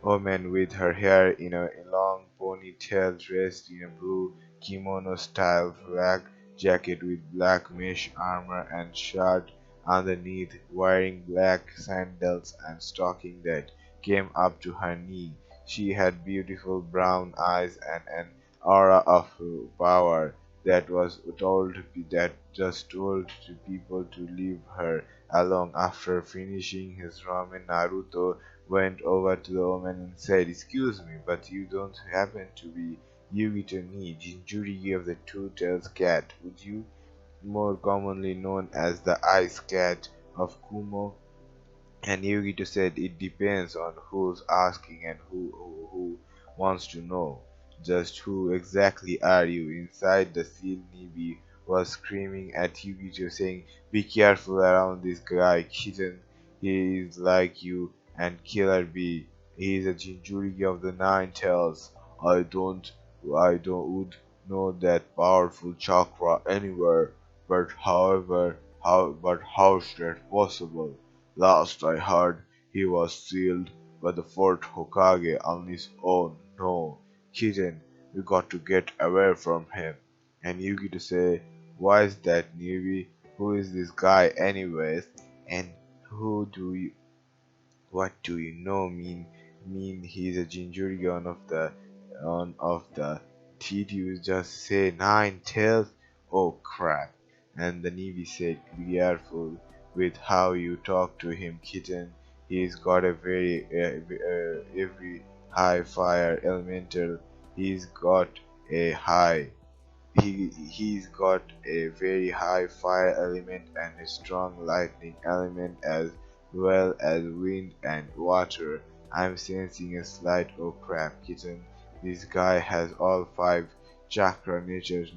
woman with her hair in a long ponytail, dressed in a blue kimono-style black jacket with black mesh armor and shirt underneath, wearing black sandals and stockings that came up to her knee. She had beautiful brown eyes and an aura of power that just told to people to leave her alone. After finishing his ramen, Naruto went over to the woman and said, "Excuse me, but you don't happen to be Yugito ni, Jinchuriki of the Two-Tailed Cat, would you? More commonly known as the Ice Cat of Kumo." And Yugito said, "It depends on who's asking and who wants to know. Just who exactly are you?" Inside the seal, Nibi was screaming at Yugito, saying, "Be careful around this guy, kitten. He is like you and Killer Bee. He is a Jinchuriki of the Nine Tails. I don't, I don't would know that powerful chakra anywhere. But how's that possible? Last I heard, he was sealed by the fourth Hokage on his own. No, kitten, we got to get away from him." And Yugi to say, "Why is that, newbie? Who is this guy anyways? And who do you what do you know mean he's a Jinchurigan of the did you just say nine tails? Oh crap." And the Navy said, "Be careful with how you talk to him, kitten. He's got a every high fire elemental. He's got a high he's got a very high fire element and a strong lightning element as well as wind and water. I'm sensing a slight oh crap, kitten. This guy has all five chakra natures."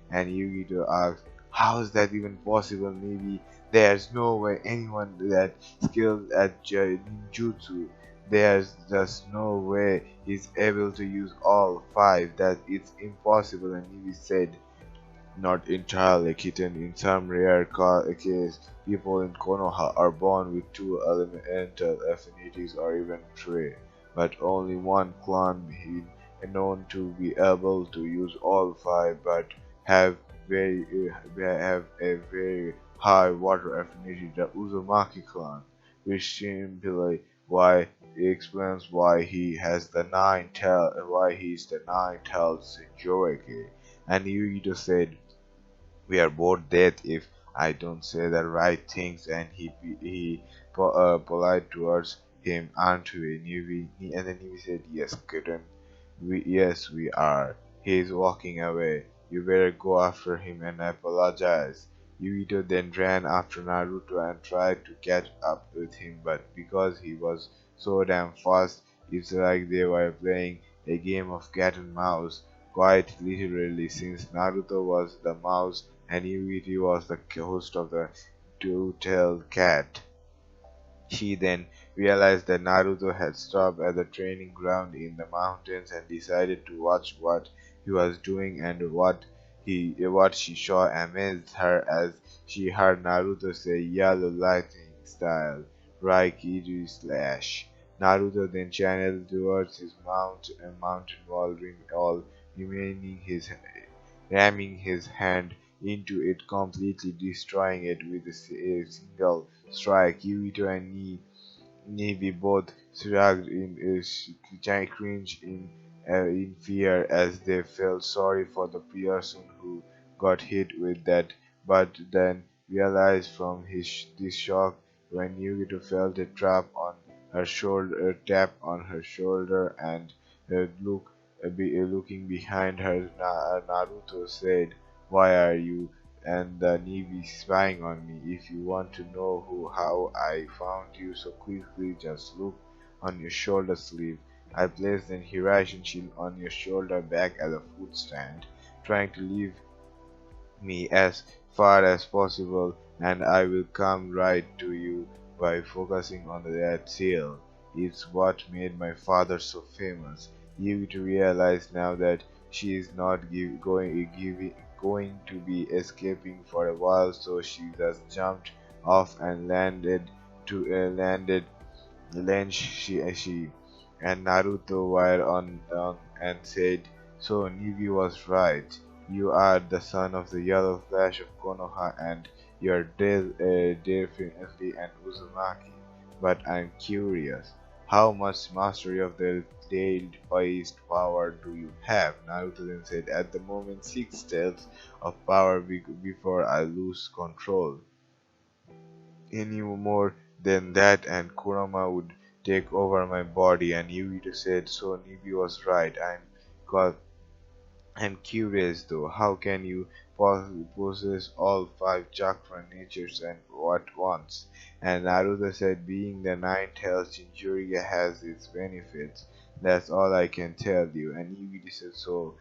And Yugito asks, "How's that even possible? Maybe there's no way anyone that skilled at ninjutsu. There's just no way he's able to use all five. That it's impossible." And Ivy said, "Not entirely, kitten. In some rare case, people in Konoha are born with two elemental affinities or even three, but only one clan been known to be able to use all five, but have have a very high water affinity, the Uzumaki clan, which simply why explains why he's the nine-tailed Jinchuriki." And Yugito said, "We are both dead if I don't say the right things." And he polite towards him, "Aren't we, Newbie?" And then he said, "Yes, kitten. Yes, we are. He is walking away. You better go after him and apologize." Yuito then ran after Naruto and tried to catch up with him, but because he was so damn fast, it's like they were playing a game of cat and mouse, quite literally, since Naruto was the mouse and Yugi was the host of the Two-Tailed Cat. She then realized that Naruto had stopped at the training ground in the mountains and decided to watch what he was doing, and what she saw amazed her as she heard Naruto say "Yellow Lightning style, Raikiri slash." Naruto then channeled towards his mountain wall, remaining his ramming his hand into it, completely destroying it with a single strike. Yuito and Navy both shrugged in cringe in fear as they felt sorry for the person who got hit with that, but then realized from this shock when Yugito felt a tap on her shoulder and looking behind her. Naruto said, "Why are you and the Navy spying on me? If you want to know how I found you so quickly, just look on your shoulder sleeve. I placed an Hirashin shield on your shoulder back at the food stand, trying to leave me as far as possible, and I will come right to you by focusing on that seal. It's what made my father so famous." You to realize now that she is not going to be escaping for a while, so she just jumped off and landed she and Naruto were on and said, "So Nibi was right. You are the son of the Yellow Flash of Konoha and you're definitely an Uzumaki. But I'm curious, how much mastery of the tailed-based power do you have?" Naruto then said, "At the moment, 6 steps of power before I lose control. Any more than that and Kurama would take over my body." And Yugito said, "So Nibi was right. Cause I'm curious though, how can you possess all 5 chakra natures and at once?" And Naruto said, "Being the ninth health Jinchuriki has its benefits. That's all I can tell you." And Yugito said, "So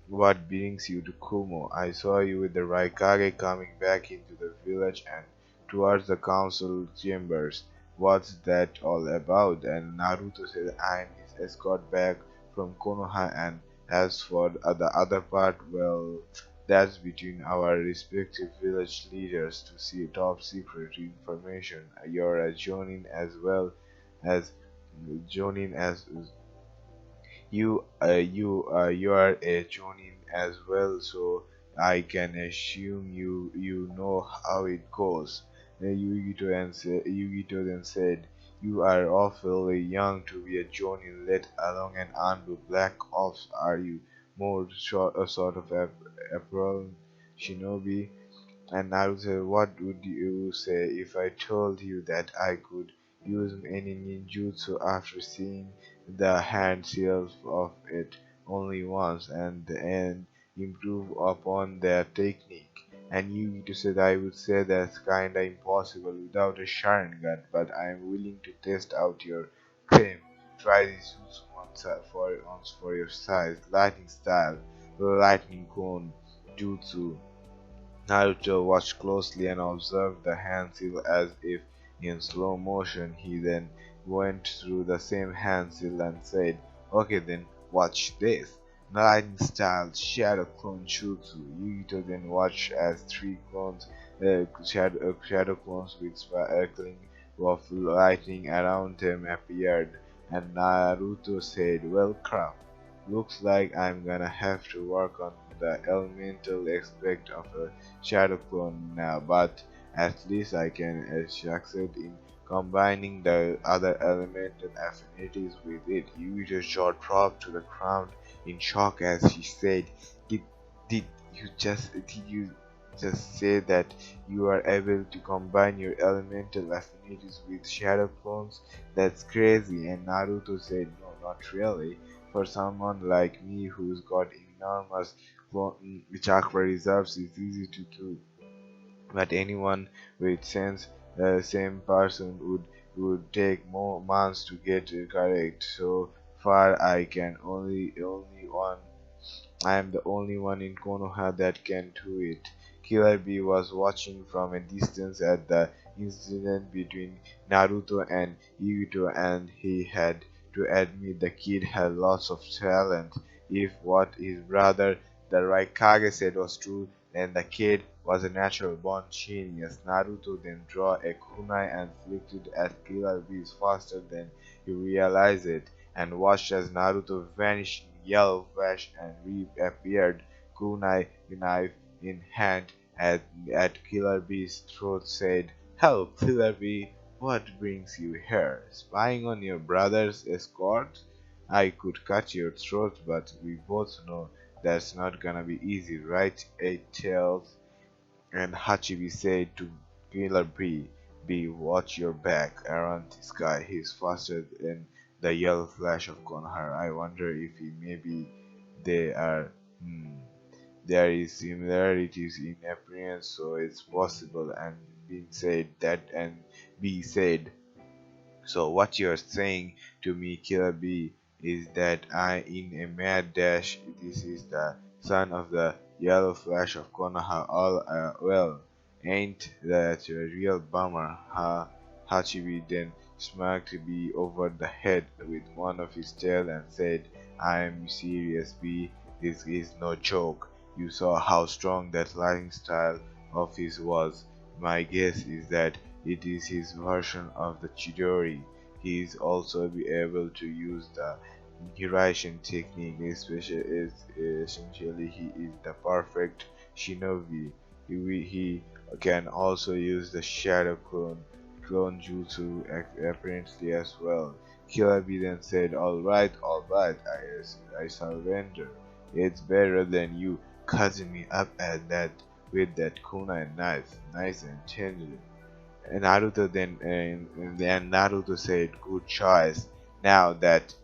what brings you to Kumo? I saw you with the Raikage coming back into the village and towards the council chambers. What's that all about?" And Naruto said, "I'm his escort back from Konoha, and as for the other part, well, that's between our respective village leaders to see top secret information. You're a Jonin as well as Jonin as you are a Jonin as well, so I can assume you know how it goes." Yugito then said, "You are awfully young to be a Jonin, let alone an Anbu Black Ops. Are you more a sort of April shinobi?" And Naruto said, "What would you say if I told you that I could use any ninjutsu after seeing the hand seals of it only once and improve upon their technique?" And Yugito said, "I would say that's kinda impossible without a Sharingan, but I'm willing to test out your claim. Try this jutsu once for your size, lightning style, lightning cone, jutsu." Naruto watched closely and observed the hand seal as if in slow motion. He then went through the same hand seal and said, "Okay then, watch this. Lightning style shadow clone jutsu." Yugito then watched as 3 clones, shadow clones with sparkling of lightning around him appeared, and Naruto said, "Well, crap. Looks like I'm gonna have to work on the elemental aspect of a shadow clone now, but at least I can succeed in combining the other elemental affinities with it." Yuichi's jaw dropped to the ground in shock as he said, "Did did you just say that you are able to combine your elemental affinities with shadow clones? That's crazy." And Naruto said, "No, not really. For someone like me who's got enormous chakra reserves, it's easy to do, but anyone with sense, same person would take more months to get it correct. So far I am the only one in Konoha that can do it." Killer Bee was watching from a distance at the incident between Naruto and Yuto, and he had to admit the kid had lots of talent. If what his brother the Raikage said was true, then the kid was a natural born genius. Naruto then drew a kunai and flicked it at Killer Bees faster than he realized it, and watched as Naruto vanished in yellow flash and reappeared, kunai knife in hand, at Killer Bee's throat. Said, "Help, Killer Bee!" What brings you here? Spying on your brother's escort? I could cut your throat, but we both know that's not gonna be easy, right? Eight Tails and Hachibi said to Killer B, watch your back. Around this guy, he's faster than the yellow flash of Konoha. I wonder if he maybe they are. There is similarities in appearance, so it's possible. And being said that, and B said, so what you're saying to me, Killer B, is that I, in a mad dash, this is the son of the yellow flash of Konoha. All well, ain't that a real bummer? Hachibi then smacked B over the head with one of his tail and said, "I'm serious, B. This is no joke. You saw how strong that lightning style of his was. My guess is that it is his version of the Chidori. He is also be able to use the Hiraishi technique, essentially he is the perfect shinobi. He can also use the shadow clone jutsu apparently as well. Kilabi then said, alright, I surrender. It's better than you cutting me up at that with that kunai knife, nice and tender. And then Naruto said, "Good choice. Now that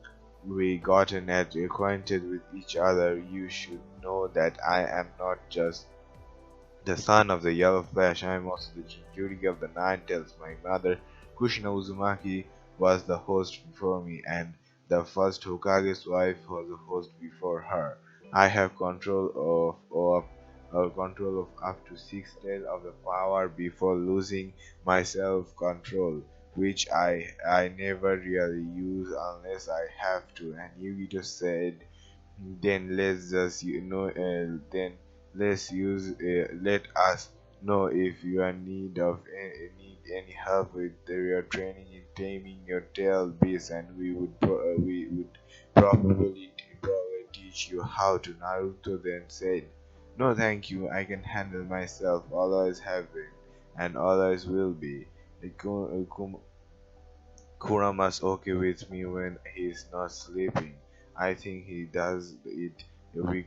we gotten acquainted with each other, you should know that I am not just the son of the Yellow Flash. I am also the Jinchuriki of the Nine Tails. My mother, Kushina Uzumaki, was the host before me, and the first Hokage's wife was the host before her. I have control of up to 6 days of the power before losing my self-control, which I never really use unless I have to." And Yugito said, then let's just then let us know if you are in need any help with your training in taming your tail beast, and we would probably teach you how to. Naruto then said, "No, thank you. I can handle myself. Always have been, and always will be." Kurama's okay with me when he's not sleeping. I think he does it he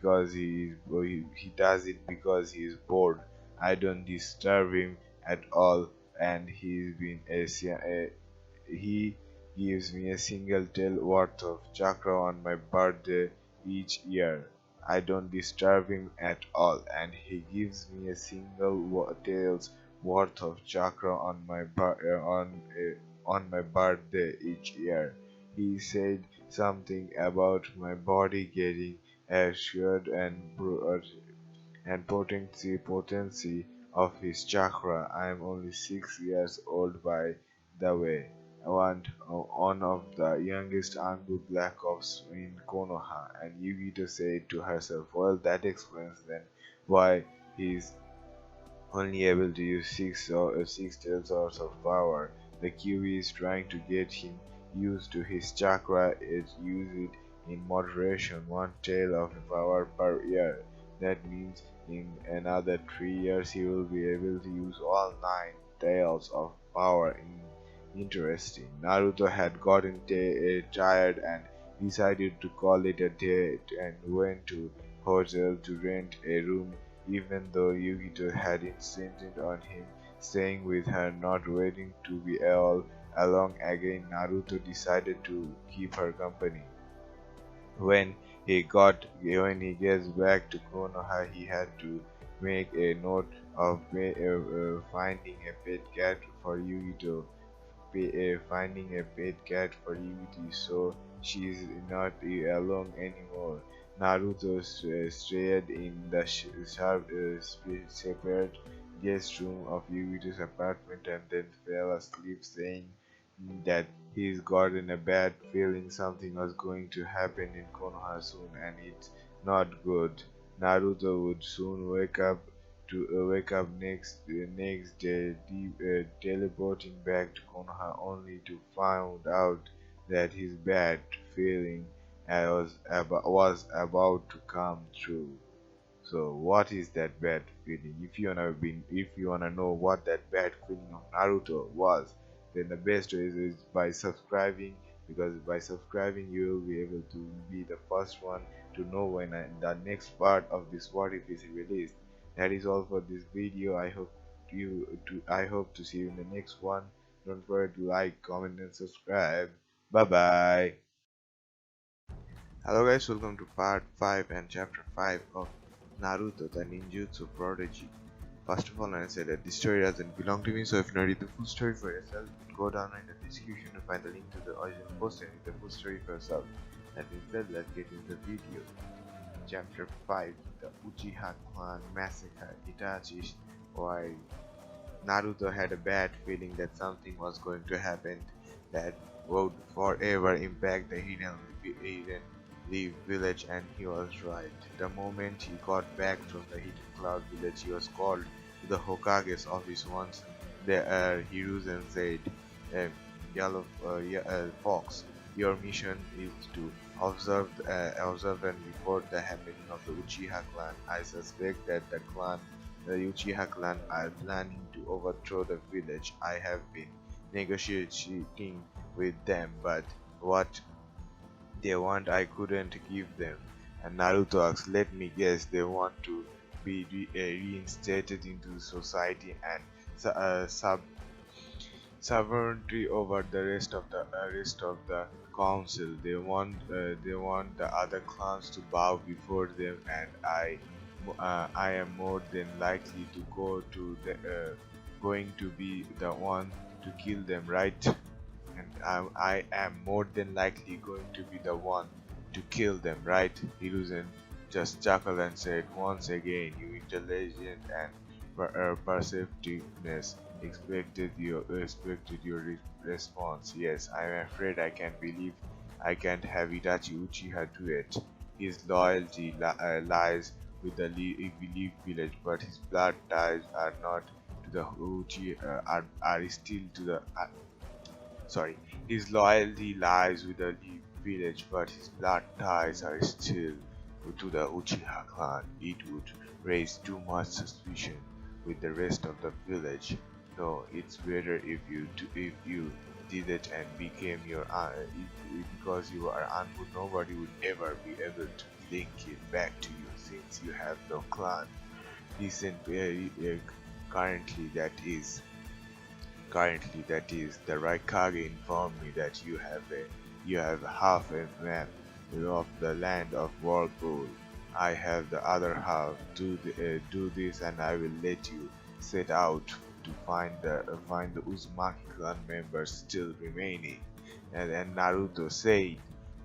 does it because he is bored. I don't disturb him at all, and he gives me a single tael worth of chakra on my birthday each year. I don't disturb him at all, and he gives me a single tael's worth of chakra on my birthday each year. He said something about my body getting assured and potency of his chakra. I am only 6 years old by the way. One of the youngest Anbu Black Ops in Konoha, and Yugito said to herself, well, that explains then why he's only able to use six tails source of power. The QB is trying to get him used to his chakra. It use it in moderation, one tail of power per year. That means in another 3 years he will be able to use all 9 tails of power. Interesting. Naruto had gotten tired and decided to call it a day and went to hotel to rent a room, even though Yugito had insisted on him staying with her, not waiting to be all along again. Naruto decided to keep her company. When he gets back to Konoha, he had to make a note of finding a pet cat for Yugito finding a pet cat for Yugiti, so she's not alone anymore. Naruto stayed in the separate guest room of Yugito's apartment and then fell asleep, saying that he's gotten a bad feeling something was going to happen in Konoha soon, and it's not good. Naruto would soon wake up next day, teleporting back to Konoha only to find out that his bad feeling was about to come true. So what is that bad feeling? If you wanna know what that bad feeling of Naruto was, then the best way is by subscribing, because by subscribing you will be able to be the first one to know when the next part of this what if is released. That is all for this video. I hope to see you in the next one. Don't forget to like, comment, and subscribe. Bye bye. Hello guys, welcome to part 5 and chapter 5 of Naruto The Ninjutsu Prodigy. First of all, I say that this story doesn't belong to me, so if you want to read the full story for yourself, go down in the description to find the link to the original post and read the full story for yourself. That being said, let's get into the video. Chapter 5, The Uchiha Clan Massacre. Itachi's why Naruto had a bad feeling that something was going to happen that would forever impact the hidden Leaf village, and he was right. The moment he got back from the Hidden Cloud village, he was called to the Hokage's office once there. Hiruzen said, Yellow Fox, your mission is to observe and report the happening of the Uchiha clan. I suspect that the Uchiha clan, are planning to overthrow the village. I have been negotiating with them, but what they want I couldn't give them. And Naruto asks, let me guess, they want to be reinstated into society and sovereignty over the rest of the council. They want the other clans to bow before them, and I am more than likely to going to be the one to kill them, right? And I am more than likely going to be the one to kill them, right? Hiruzen just chuckled and said, once again, you intelligent and perceptiveness expected your response. Yes, I am afraid I can't believe I can't have Itachi Uchiha do it. His loyalty lies with the Leaf village, but his blood ties are not to the Uchiha, are still to the sorry, his loyalty lies with the village, but his blood ties are still to the Uchiha clan. It would raise too much suspicion with the rest of the village. No, it's better if you did it and became your because you are uncle. Nobody would ever be able to link it back to you since you have no clan. Listen, currently that is. Currently, that is, the Raikage informed me that you have half a map of the land of Whirlpool. I have the other half. Do this, and I will let you set out to find the Uzumaki clan members still remaining. And then Naruto said,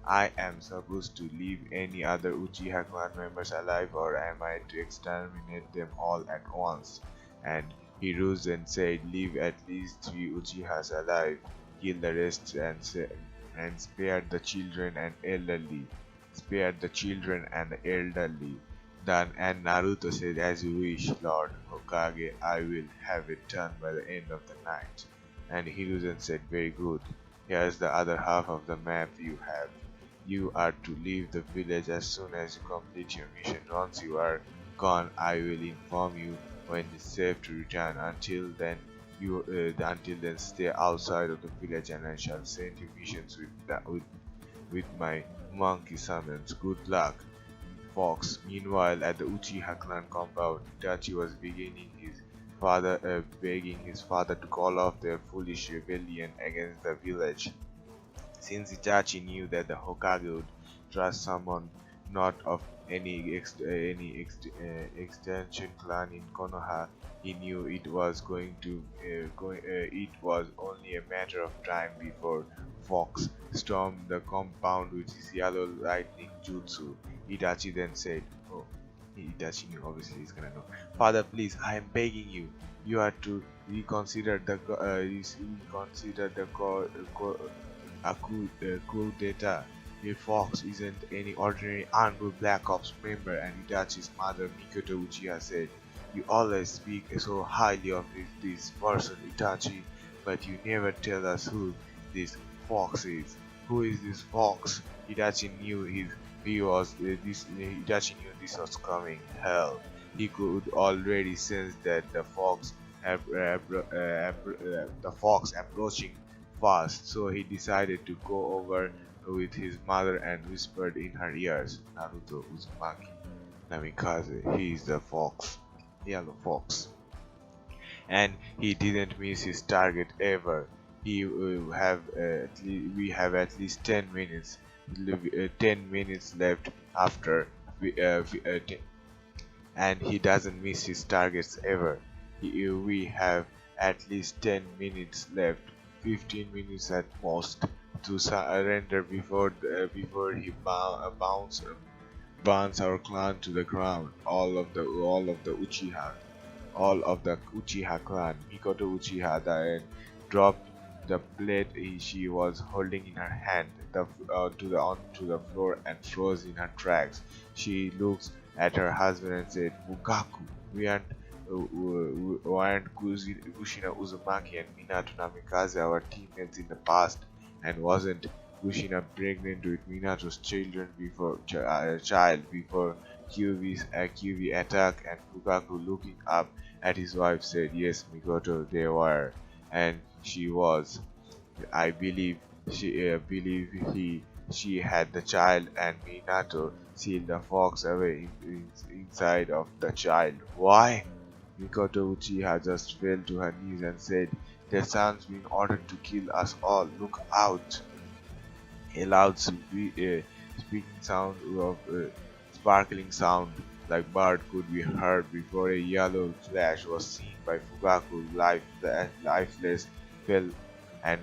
I am supposed to leave any other Uchiha clan members alive, or am I to exterminate them all at once? And Hiruzen said, leave at least 3 Uchihas alive, kill the rest and spare the children and elderly. Spare the children and the elderly. Then and Naruto said, as you wish, Lord Hokage, I will have it done by the end of the night. And Hiruzen said, very good. Here's the other half of the map you have. You are to leave the village as soon as you complete your mission. Once you are gone, I will inform you when it's safe to return. Until then, stay outside of the village, and I shall send you missions with my monkey summons. Good luck, Fox. Meanwhile, at the Uchiha clan compound, Itachi was begging his father to call off their foolish rebellion against the village. Since Itachi knew that the Hokage would trust someone not of any extension clan in Konoha, he knew it was it was only a matter of time before Fox stormed the compound with his yellow lightning jutsu. Itachi then said, "Oh, Itachi knew. Obviously, he's gonna know. Father, please, I am begging you. You are to reconsider the coup d'etat. A Fox isn't any ordinary armed Black Ops member." And Itachi's mother, Mikoto Uchiha, said, "You always speak so highly of this person, Itachi, but you never tell us who this Fox is. Who is this Fox?" Itachi knew this was coming. Hell, he could already sense that the Fox the fox approaching fast, so he decided to go over with his mother and whispered in her ears, "Naruto Uzumaki Namikaze, he is the fox, yellow fox." And he didn't miss his target ever. We have at least 10 minutes, 10 minutes left after and he doesn't miss his targets ever. We have at least 10 minutes left, 15 minutes at most, to surrender before he burns our clan to the ground. All of the Uchiha clan, Mikoto Uchiha, then dropped the blade she was holding in her hand onto the floor and froze in her tracks. She looks at her husband and said, "Fugaku, we aren't Kushina Uzumaki and Minato Namikaze our teammates in the past, and wasn't Kushina pregnant with Minato's child before QV attack?" And Fugaku, looking up at his wife, said, "Yes, Mikoto, they were, and she was. I believe she had the child, and Minato sealed the fox away inside of the child." "Why?" Mikoto Uchiha just fell to her knees and said, "Their son's been ordered to kill us all. Look out!" A loud speaking sound of sparkling sound like bird could be heard before a yellow flash was seen by Fugaku. Lifeless fell and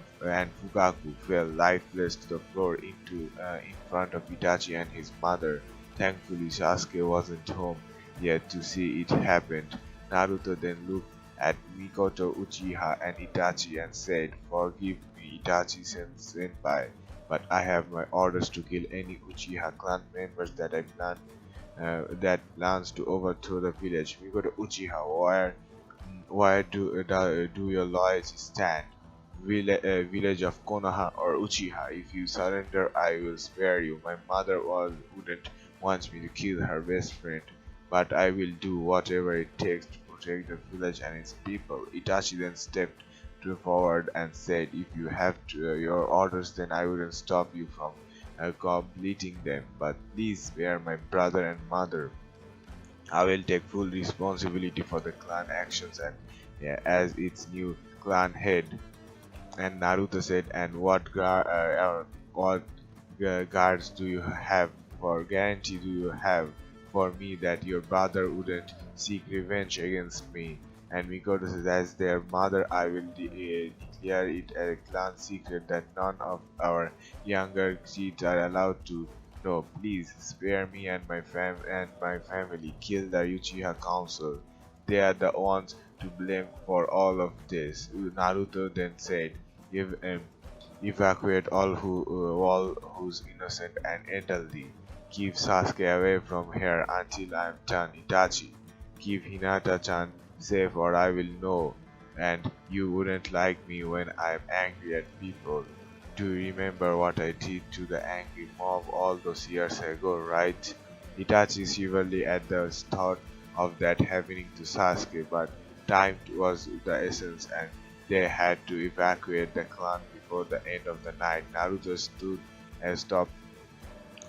Fugaku fell lifeless to the floor in front of Itachi and his mother. Thankfully, Sasuke wasn't home yet to see it happen. Naruto then looked at Mikoto Uchiha and Itachi and said, "Forgive me, Itachi senpai, but I have my orders to kill any Uchiha clan members that plans to overthrow the village. Mikoto Uchiha, where do your loyalty stand? Village of Konoha or Uchiha? If you surrender, I will spare you. My mother wouldn't want me to kill her best friend, but I will do whatever it takes to protect the village and its people." Itachi then stepped forward and said, "If you have your orders, then I wouldn't stop you from completing them. But please spare my brother and mother. I will take full responsibility for the clan actions and as its new clan head." And Naruto said, "And what guards do you have guarantee do you have for me that your brother wouldn't seek revenge against me?" And Mikoto says, "As their mother, I will declare it a clan secret that none of our younger kids are allowed to know. Please spare me and my family. Kill the Uchiha Council. They are the ones to blame for all of this." Naruto then said, "Evacuate all who's innocent and elderly. Keep Sasuke away from here until I am done. Itachi, keep Hinata-chan safe or I will know, and you wouldn't like me when I am angry at people. Do you remember what I did to the angry mob all those years ago, right?" Itachi shivered at the thought of that happening to Sasuke, but time was the essence and they had to evacuate the clan before the end of the night. Naruto stood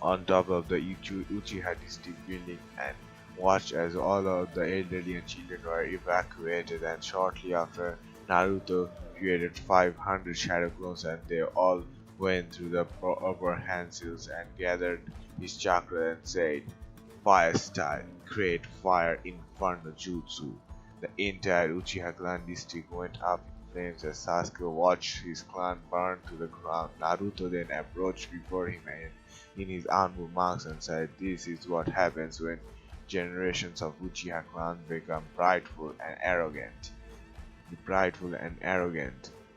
on top of the Uchiha district building and watched as all of the elderly and children were evacuated, and shortly after, Naruto created 500 shadow clones and they all went through the upper handsills and gathered his chakra and said, "Fire style, create fire inferno jutsu." The entire Uchiha clan district went up in flames as Sasuke watched his clan burn to the ground. Naruto then approached before him in his Anbu marks and said, "This is what happens when generations of Uchiha clan become prideful and arrogant.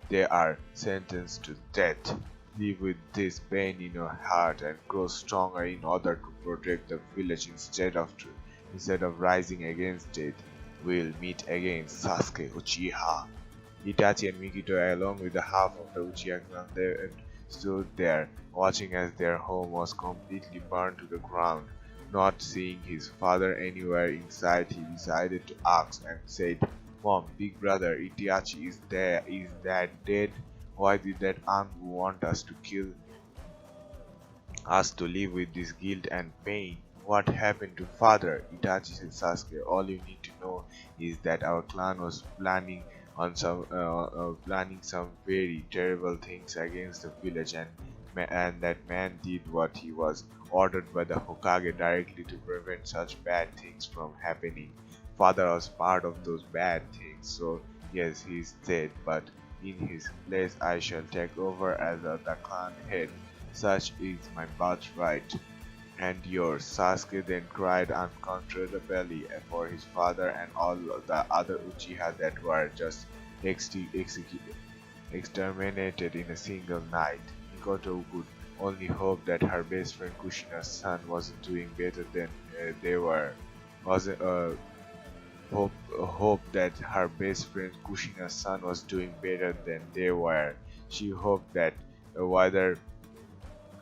They are sentenced to death. Live with this pain in your heart and grow stronger in order to protect the village instead of rising against it. We'll meet again, Sasuke Uchiha." Itachi and Mikito, along with the half of the Uchiha clan, they stood there, watching as their home was completely burned to the ground. Not seeing his father anywhere in sight, he decided to ask and said, Mom, big brother Itachi is there. Is that dead? Why did that Anbu want us to kill us to live with this guilt and pain? What happened to father? Itachi said, Sasuke, all you need to know is that our clan was planning some very terrible things against the village, and that man did what he was ordered by the Hokage directly to prevent such bad things from happening. Father was part of those bad things, so yes, he's dead, but in his place I shall take over as the clan head. Such is my birthright. And yours. Sasuke then cried uncontrollably for his father and all the other Uchiha that were just exterminated in a single night. Mikoto could only hope that her best friend Kushina's son wasn't doing better than they were. Wasn't hope that her best friend Kushina's son was doing better than they were. She hoped that whether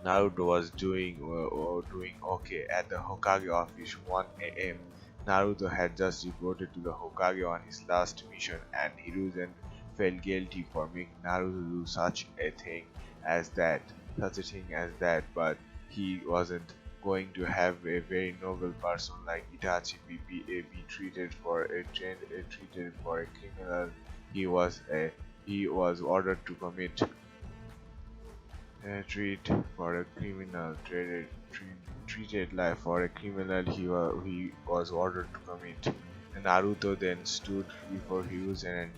Naruto was doing okay. At the Hokage office 1 a.m. Naruto had just reported to the Hokage on his last mission, and Hiruzen felt guilty for making Naruto do such a thing as that, but he wasn't going to have a very noble person like Itachi be treated for a criminal. He was ordered to commit treat for a criminal treated life for a criminal he was ordered to commit. And Naruto then stood before Hiruzen and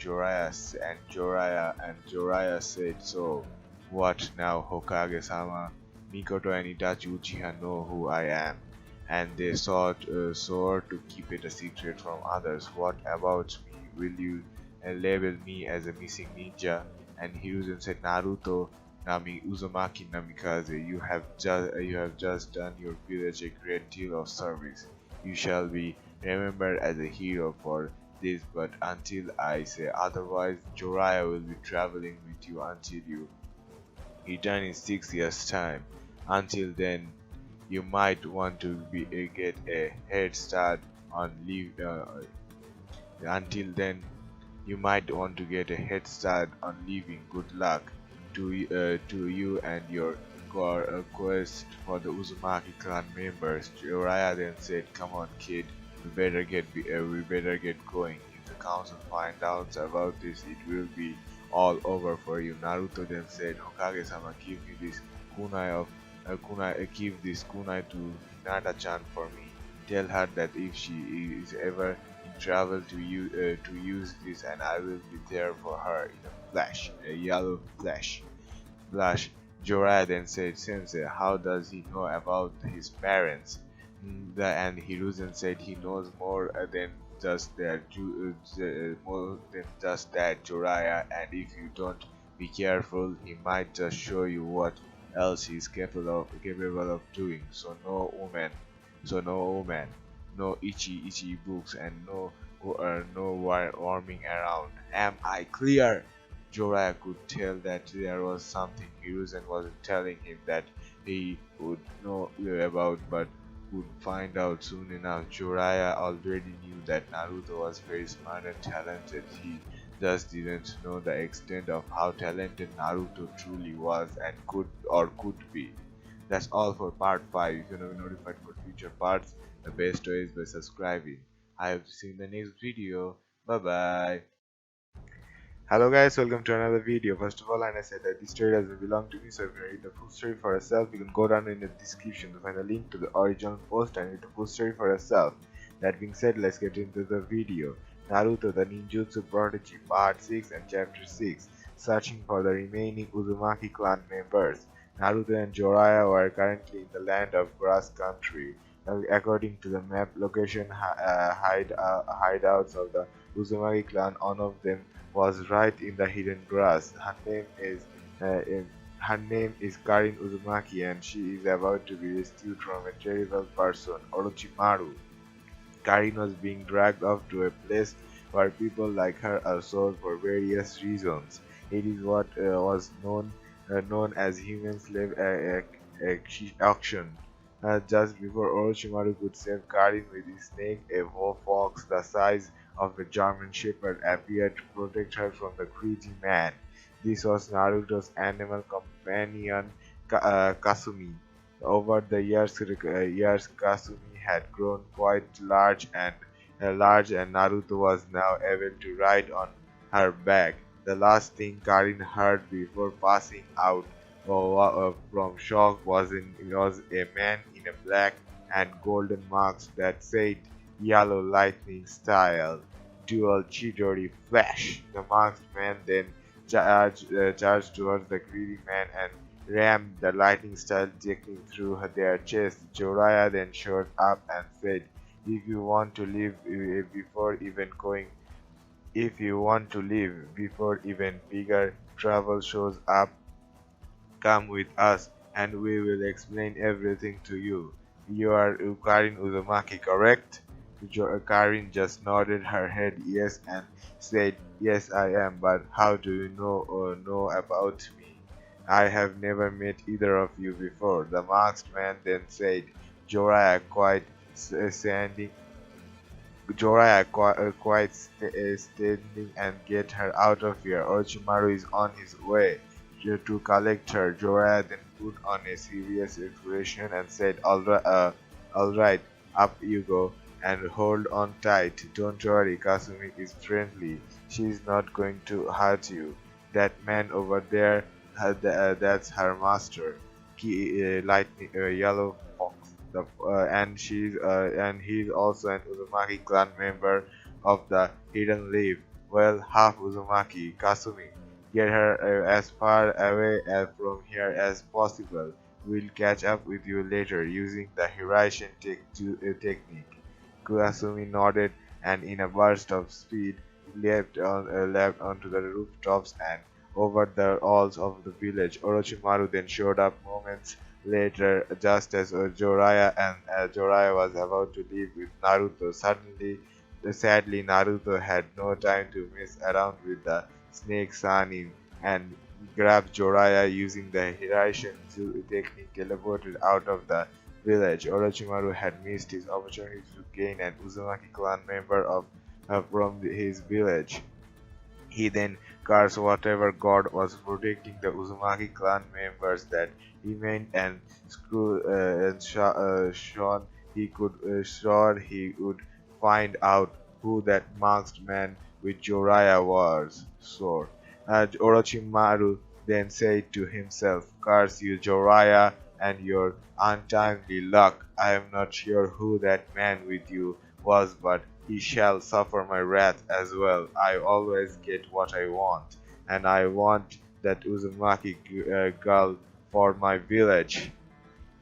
Jiraiya said, "So, what now, Hokage-sama? Mikoto and Itachi Uchiha know who I am, and they swore to keep it a secret from others. What about me? Will you label me as a missing ninja?" And Hiruzen said, "Naruto Uzumaki Namikaze, you have just done your village a great deal of service. You shall be remembered as a hero for this, but until I say otherwise, Jiraiya will be traveling with you until you return in 6 years' time. Until then, you might want to get a head start on leave. Until then, you might want to get a head start on leaving. Good luck to you and your quest for the Uzumaki clan members." Jiraiya then said, "Come on, kid, we better get going. If the council finds out about this, it will be all over for you." Naruto then said, "Hokage-sama, give me this give this kunai to Hinata-chan for me. Tell her that if she is ever in trouble to use this, and I will be there for her in a flash, a yellow flash." Jiraiya then said, "Sensei, how does he know about his parents?" And Hiruzen said, "He knows more than just more than just that, Jiraiya, and if you don't be careful, he might just show you what else he's capable of doing. So no woman, no ichi books, and no warming around. Am I clear?" Jiraiya could tell that there was something Hiruzen wasn't telling him that he would know about, but would find out soon enough. Jiraiya already knew that Naruto was very smart and talented. He just didn't know the extent of how talented Naruto truly was and could be. That's all for part 5. If you want to be notified for future parts, the best way is by subscribing. I hope to see you in the next video. Bye bye. Hello guys, welcome to another video. First of all, and I said that this story doesn't belong to me, so if you read the full story for yourself, you can go down in the description to find a link to the original post and read the full story for yourself. That being said, let's get into the video. Naruto The Ninjutsu Prodigy Part 6 and Chapter 6, Searching for the Remaining Uzumaki Clan Members. Naruto and Jiraiya were currently in the land of Grass Country. According to the map location hideouts of the Uzumaki clan, one of them was right in the hidden grass. Her name is Karin Uzumaki, and she is about to be rescued from a terrible person, Orochimaru. Karin was being dragged off to a place where people like her are sold for various reasons. It is what was known as human slave auction. Just before Orochimaru could save Karin with his snake, a fox the size of a German Shepherd appeared to protect her from the greedy man. This was Naruto's animal companion Kasumi. Over the years, Kasumi had grown quite large, and Naruto was now able to ride on her back. The last thing Karin heard before passing out from shock was a man in a black and golden mask that said "Yellow Lightning Style, Dual Chidori Flash." The masked man then charged towards the greedy man and rammed the lightning style technique through their chest. Jiraiya then showed up and said, "If you want to live before even going if you want to live before even bigger trouble shows up, come with us and we will explain everything to you. You are Karin Uzumaki, correct?" Karin just nodded her head yes and said, "Yes, I am, but how do you know about me? I have never met either of you before." The masked man then said, Jorah quite standing standing and get her out of here. Orochimaru is on his way to collect her. Jorah then put on a serious expression and said, Alright, up you go, and hold on tight. Don't worry, Kasumi is friendly. She's not going to hurt you. That man over there, that's her master. Lightning, Yellow Fox. And he's also an Uzumaki clan member of the Hidden Leaf. Well, half Uzumaki, Kasumi. Get her as far away from here as possible. We'll catch up with you later using the Hiraishin technique. Kasumi nodded and in a burst of speed leapt onto the rooftops and over the walls of the village. Orochimaru then showed up moments later, just as Jiraiya was about to leave with Naruto. Sadly, Naruto had no time to mess around with the Snake Sanin and grabbed Jiraiya using the Hiraishin technique teleported out of the village. Orochimaru had missed his opportunity to gain an Uzumaki clan member from his village. He then cursed whatever god was protecting the Uzumaki clan members that remained and Sean sure he would find out who that masked man with Jiraiya was. So, Orochimaru then said to himself, "Curse you, Jiraiya, and your untimely luck. I am not sure who that man with you was, but he shall suffer my wrath as well. I always get what I want, and I want that Uzumaki girl for my village."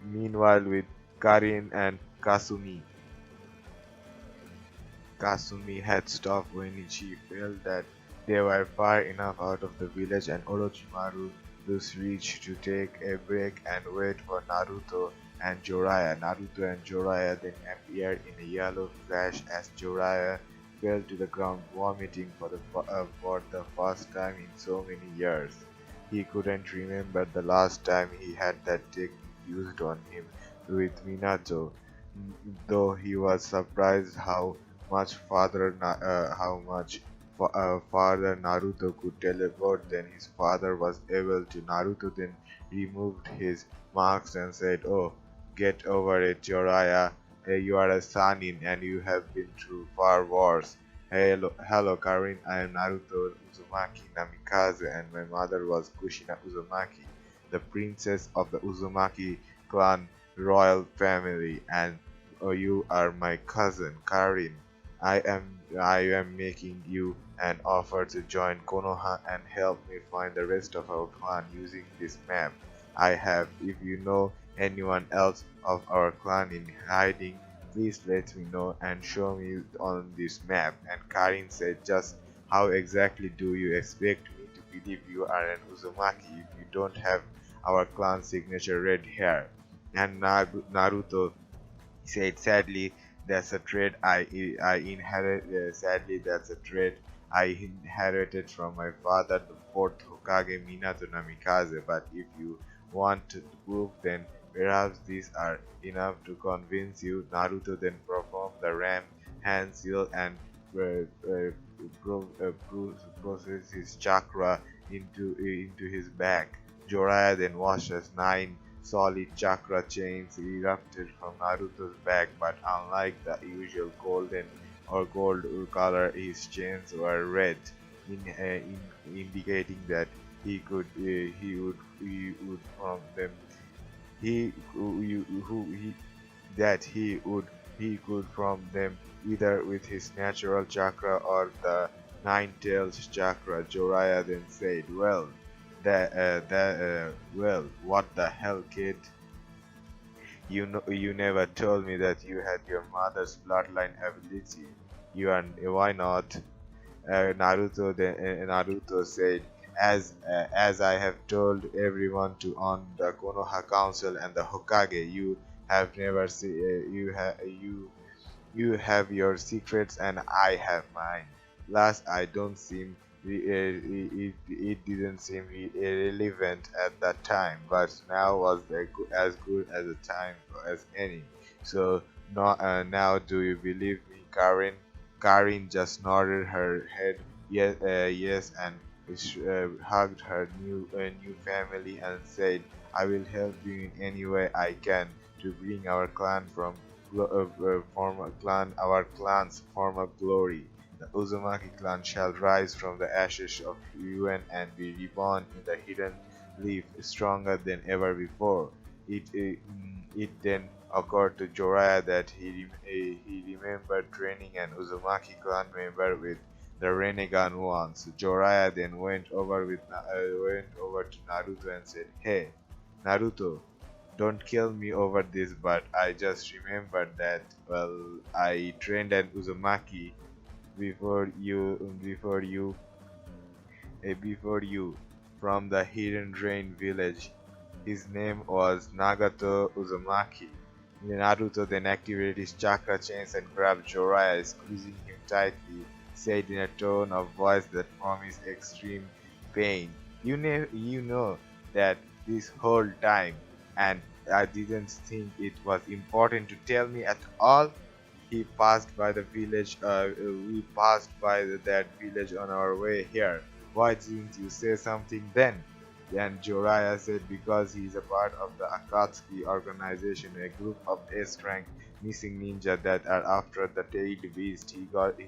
Meanwhile, with Karin and Kasumi had stopped when she felt that they were far enough out of the village, and Orochimaru thus reached to take a break and wait for Naruto and Jiraiya. Naruto and Jiraiya then appeared in a yellow flash as Jiraiya fell to the ground vomiting for the first time in so many years. He couldn't remember the last time he had that technique used on him with Minato, though he was surprised how much farther Naruto could teleport than his father was able to. Naruto then removed his marks and said, "Oh, get over it, Jiraiya. Hey, you are a Sanin and you have been through far worse. Hello, Karin. I am Naruto Uzumaki Namikaze, and my mother was Kushina Uzumaki, the princess of the Uzumaki clan royal family, and you are my cousin, Karin. I am making you an offer to join Konoha and help me find the rest of our clan using this map I have. If you know anyone else of our clan in hiding, please let me know and show me on this map." And Karin said, "Just how exactly do you expect me to believe you are an Uzumaki if you don't have our clan signature red hair?" And Naruto said, that's a trait I inherit. Sadly, that's a trait I inherited from my father, the fourth Hokage Minato Namikaze. But if you want proof, then perhaps these are enough to convince you." Naruto then performed the ram hand seal and process his chakra into his bag. Jiraiya then watched as 9 solid chakra chains erupted from Naruto's back, but unlike the usual golden or gold color, his chains were red, indicating that he would from them he who he that he could from them either with his natural chakra or the nine-tailed chakra. Joraya then said, well, what the hell, kid? You never told me that you had your mother's bloodline ability. Why not? Naruto said, as I have told everyone to on the Konoha Council and the Hokage, you have never see, you have your secrets and I have mine. Last, I don't seem it didn't seem irrelevant at that time, but now was as good as a time as any. So now, do you believe me, Karin? Karin just nodded her head yes, yes, and hugged her new family and said, "I will help you in any way I can to bring our clan from our clan's former glory. The Uzumaki clan shall rise from the ashes of ruin and be reborn in the hidden leaf stronger than ever before." It then occurred to Joraiya that he remembered training an Uzumaki clan member with the Renegan once. Joraiya then went over to Naruto and said, "Hey, Naruto, don't kill me over this, but I just remembered that, well, I trained an Uzumaki before you from the Hidden Drain village. His name was Nagato Uzumaki." Naruto then activated his chakra chains and grabbed Jiraiya, squeezing him tightly, said in a tone of voice that promised extreme pain, you know that this whole time, and I didn't think it was important to tell me at all. He passed by the village. We passed by that village on our way here. Why didn't you say something then? And Joraiya said, because he is a part of the Akatsuki organization, a group of S-rank missing ninja that are after the tailed beast. He got the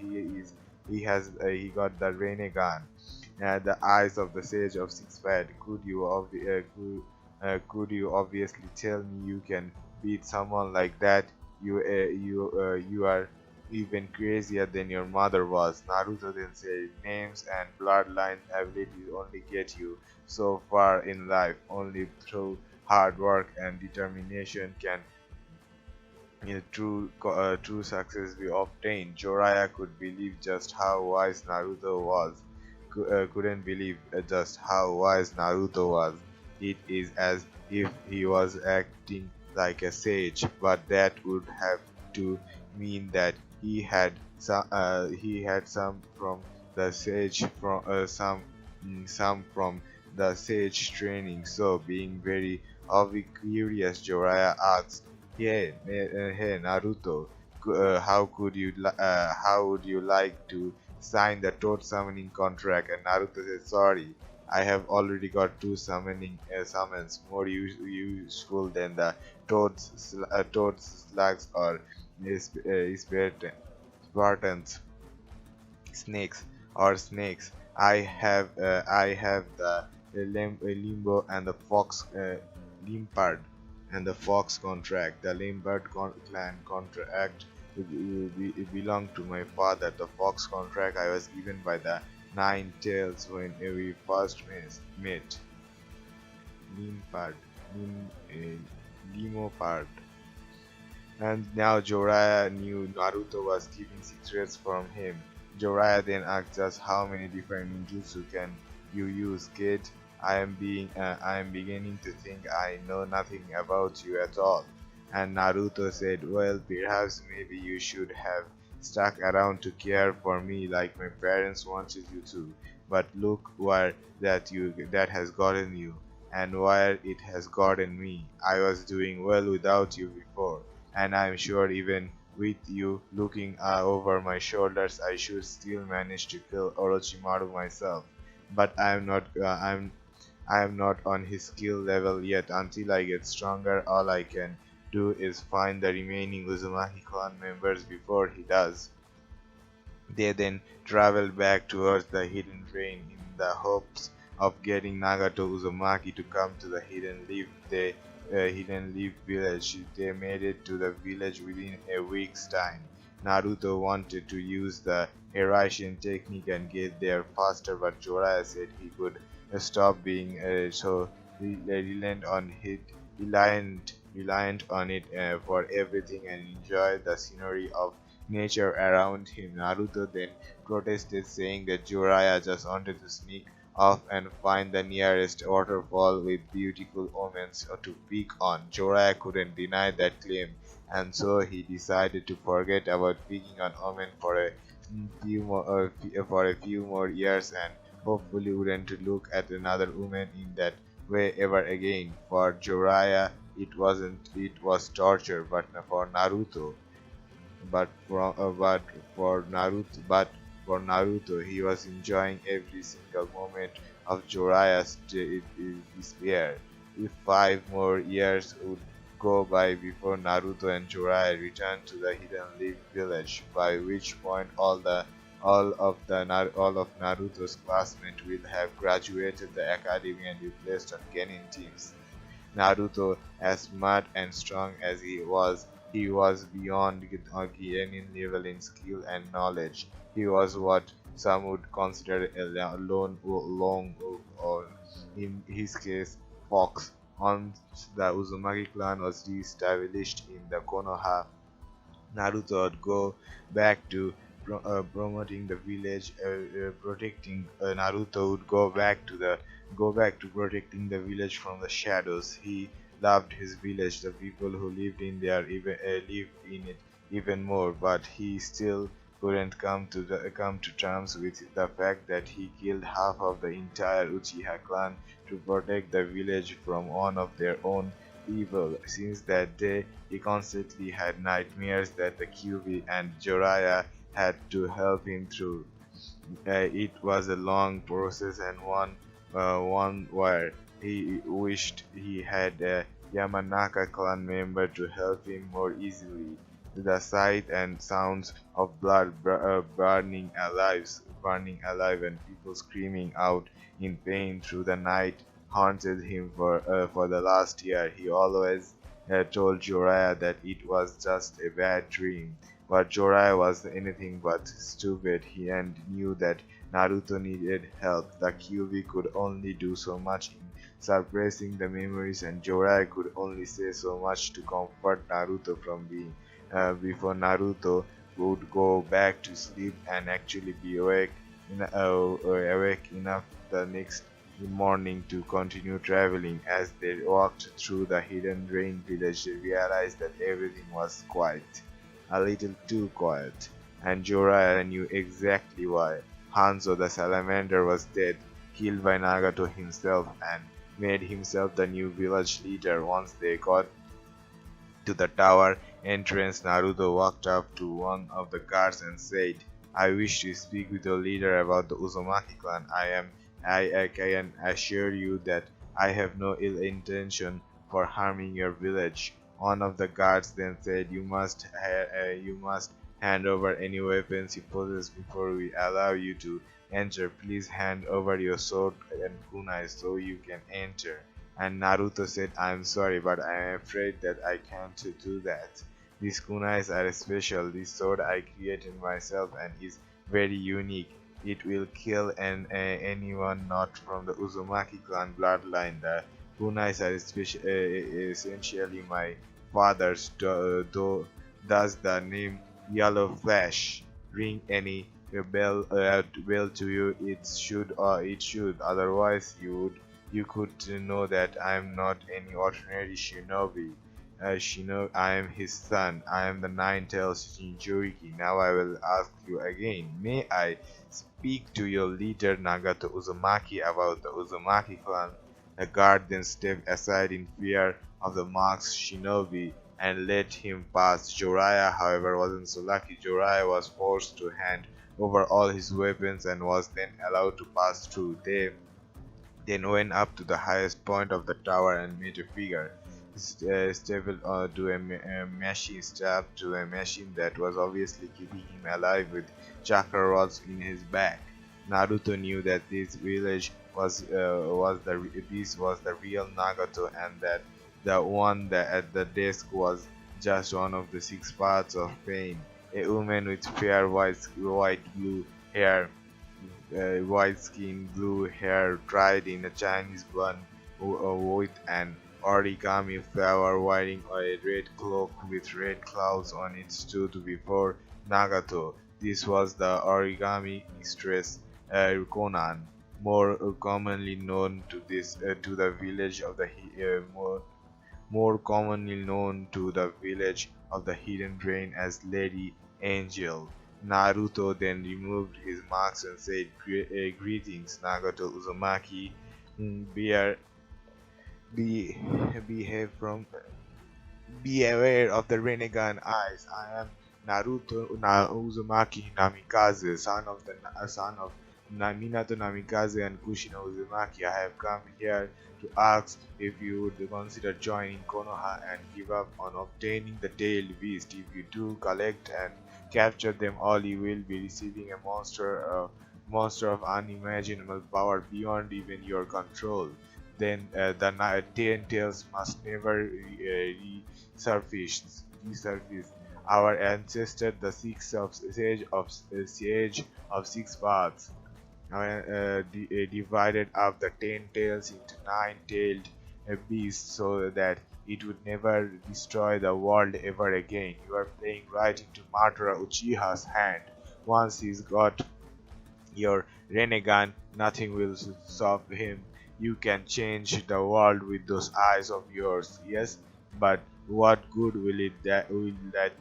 Renegan, the eyes of the Sage of Six Path. Could you obviously tell me you can beat someone like that? You are even crazier than your mother was. Naruto then said, names and bloodline abilities only get you so far in life. Only through hard work and determination can true success be obtained. Jiraiya could believe just how wise Naruto was. Couldn't believe just how wise Naruto was. It is as if he was acting like a sage, but that would have to mean that he had some from the sage training. So, being very curious, Jiraiya asked, "Hey, Naruto, how would you like to sign the Toad summoning contract?" And Naruto said, "Sorry, I have already got two summons more useful than the Toad's slugs or Spartans snakes. I have the limbo and the fox limpard and the fox contract. The limpard clan contract belonged to my father. The fox contract I was given by the Nine Tails when we first met. Limpard, Limopard. And now Jiraiya knew Naruto was keeping secrets from him. Jiraiya then asked, just how many different ninjutsu can you use, kid? I am beginning to think I know nothing about you at all. And Naruto said, well, perhaps maybe you should have stuck around to care for me like my parents wanted you to. But look where that has gotten you, and where it has gotten me. I was doing well without you before, and I'm sure even With you looking over my shoulders, I should still manage to kill Orochimaru myself. But I am not on his skill level yet. Until I get stronger, all I can do is find the remaining Uzumaki clan members before he does. They then traveled back towards the hidden drain in the hopes of getting Nagato Uzumaki to come to the hidden leaf village. They made it to the village within a week's time. Naruto wanted to use the Hiraishin technique and get there faster, but Jiraiya said he could stop being so reliant on it for everything and enjoy the scenery of nature around him. Naruto then protested, saying that Jiraiya just wanted to sneak off and find the nearest waterfall with beautiful omens to peek on. Jiraiya couldn't deny that claim, and so he decided to forget about peeking on omen for a few more years and hopefully wouldn't look at another woman in that way ever again. For Jiraiya, it was torture, but for Naruto, but for Naruto, he was enjoying every single moment of Jiraiya's despair. If 5 more years would go by before Naruto and Jiraiya returned to the Hidden Leaf village, by which point all of Naruto's classmates will have graduated the academy and replaced on Genin teams. Naruto, as smart and strong as he was beyond Genin level in skill and knowledge. He was what some would consider a lone long wolf, or in his case, fox. Once the Uzumaki clan was re-established in the Konoha, Naruto would go back to promoting the village, protecting. Naruto would go back to protecting the village from the shadows. He loved his village, the people who lived in there, even lived in it even more. But he still couldn't come to terms with the fact that he killed half of the entire Uchiha clan to protect the village from one of their own evil. Since that day, he constantly had nightmares that the Kyuubi and Jiraiya had to help him through. It was a long process and one where he wished he had a Yamanaka clan member to help him more easily. The sight and sounds of blood burning alive, and people screaming out in pain through the night haunted him for the last year. He always told Jiraiya that it was just a bad dream, but Jiraiya was anything but stupid. He and knew that Naruto needed help. The Kyuubi could only do so much in suppressing the memories, and Jiraiya could only say so much to comfort Naruto from being before Naruto would go back to sleep and actually be awake enough the next morning to continue traveling. As they walked through the hidden drain village, they realized that everything was quiet, a little too quiet, and Jiraiya knew exactly why. Hanzo the salamander was dead, killed by Nagato himself, and made himself the new village leader. Once they got to the tower entrance, Naruto walked up to one of the guards and said, "I wish to speak with your leader about the Uzumaki clan. I can assure you that I have no ill intention for harming your village." One of the guards then said, you must hand over any weapons you possess before we allow you to enter. Please hand over your sword and kunai so you can enter." And Naruto said, "I'm sorry, but I'm afraid that I can't do that. These kunais are special. This sword I created myself and is very unique. It will kill anyone not from the Uzumaki clan bloodline. The kunais are essentially my father's, though does the name Yellow Flash ring any bell to you? It should. Otherwise, you could know that I am not any ordinary shinobi. I am his son. I am the Nine-Tailed Jinchuriki. Now I will ask you again. May I speak to your leader Nagato Uzumaki about the Uzumaki clan?" The guard then stepped aside in fear of the masked shinobi. and let him pass. Jiraiya, however, wasn't so lucky. Jiraiya was forced to hand over all his weapons and was then allowed to pass through. They then went up to the highest point of the tower and made a figure, stable to a machine, strapped to a machine that was obviously keeping him alive with chakra rods in his back. Naruto knew that this was the real Nagato, and that the one that at the desk was just one of the six parts of pain. A woman with fair white blue hair, white skin, blue hair, dried in a Chinese bun, with an origami flower, wearing a red cloak with red clouds on it, stood before Nagato. This was the origami mistress, Conan, more commonly known to the village of the more commonly known to the village of the Hidden Drain as Lady Angel. Naruto then removed his mask and said, Greetings, Nagato Uzumaki. Be, be, behave from be aware of the Rinnegan eyes. I am Uzumaki Namikaze, son of Minato Namikaze and Kushina Uzumaki. I have come here to ask if you would consider joining Konoha and give up on obtaining the tailed beast. If you do, collect and capture them all, you will be receiving a monster of unimaginable power beyond even your control. Then the ten tails must never resurface. Our ancestor, the sage of six paths, divided up the ten tails into nine-tailed beasts so that it would never destroy the world ever again. You are playing right into Madara Uchiha's hand. Once he's got your Renegan, nothing will stop him. You can change the world with those eyes of yours, yes, but what good will that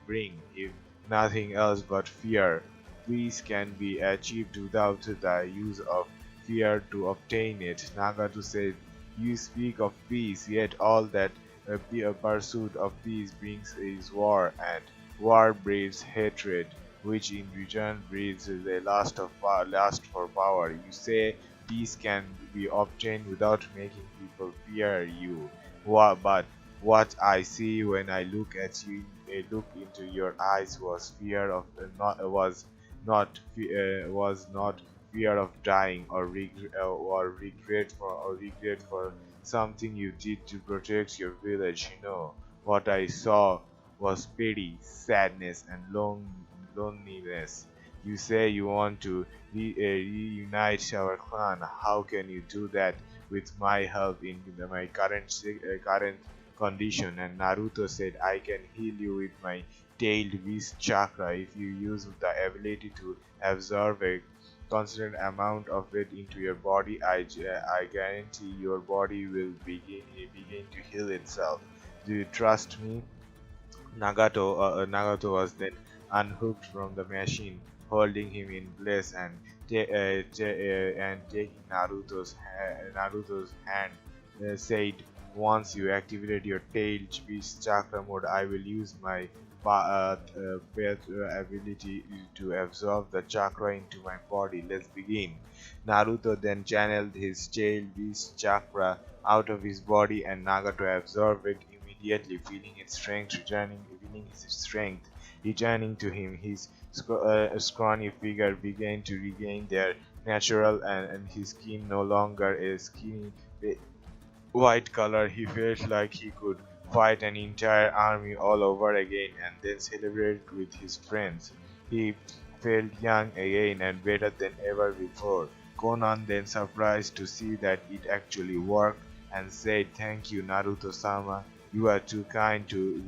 bring if nothing else but fear? Peace can be achieved without the use of fear to obtain it. Nagato said, You speak of peace, yet all that a pursuit of peace brings is war, and war breeds hatred, which in return breeds the lust for power. You say peace can be obtained without making people fear you. But what I see when I look at you, look into your eyes was fear of was not fear of dying or regret for something you did to protect your village. You know what I saw was pity, sadness, and loneliness. You say you want to reunite our clan. How can you do that with my help in my current condition? And Naruto said, I can heal you with my tailed beast chakra if you use the ability to absorb a constant amount of it into your body. I guarantee your body will begin to heal itself. Do you trust me? Nagato was then unhooked from the machine, holding him in place and taking Naruto's hand. Said, "Once you activate your tail beast chakra mode, I will use my ability to absorb the chakra into my body. Let's begin." Naruto then channeled his tail beast chakra out of his body, and Nagato absorbed it immediately, feeling his strength returning to him. His scrawny figure began to regain their natural and his skin no longer a skinny white color. He felt like he could fight an entire army all over again and then celebrate with his friends. He felt young again and better than ever before. Conan then surprised to see that it actually worked and said, "Thank you, Naruto-sama. You are too kind to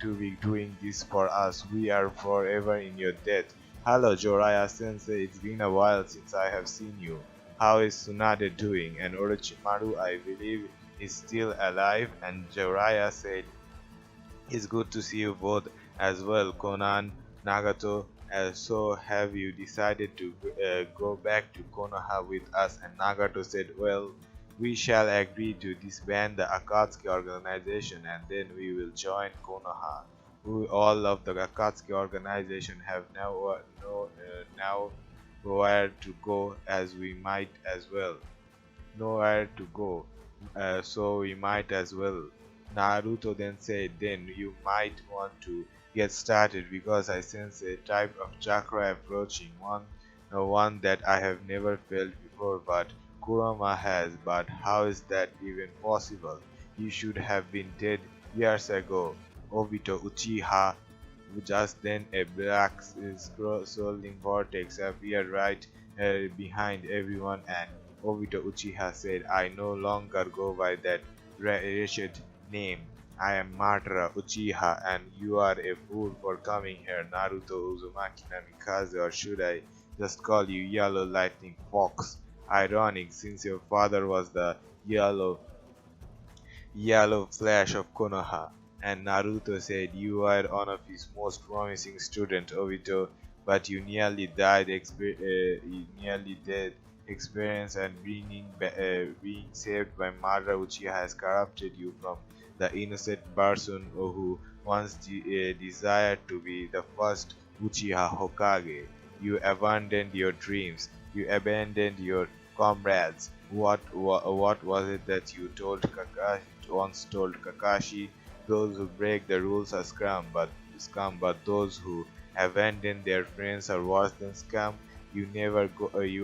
be doing this for us. We are forever in your debt." "Hello, Jiraiya Sensei. It's been a while since I have seen you. How is Tsunade doing? And Orochimaru, I believe, is still alive." And Jiraiya said, "It's good to see you both as well, Conan, Nagato. So have you decided to go back to Konoha with us?" And Nagato said, "Well, We shall agree to disband the Akatsuki organization and then we will join Konoha. All of the Akatsuki organization have now nowhere to go as we might as well. Nowhere to go, so we might as well. Naruto then said, then you might want to get started because I sense a type of chakra approaching, one that I have never felt before, but Kurama has. But how is that even possible? You should have been dead years ago. Obito Uchiha. Just then, a black swirling vortex appeared right behind everyone, and Obito Uchiha said, I no longer go by that wretched name. I am Madara Uchiha, and you are a fool for coming here, Naruto Uzumaki Namikaze, or should I just call you Yellow Lightning Fox? Ironic, since your father was the yellow Yellow Flash of Konoha, and Naruto said you were one of his most promising students, Obito, but you nearly died. Experience and being saved by Madara Uchiha has corrupted you from the innocent person who once desired to be the first Uchiha Hokage. You abandoned your dreams. You abandoned your comrades. What was it that you once told Kakashi? Those who break the rules are scum, but those who abandon their friends are worse than scum. You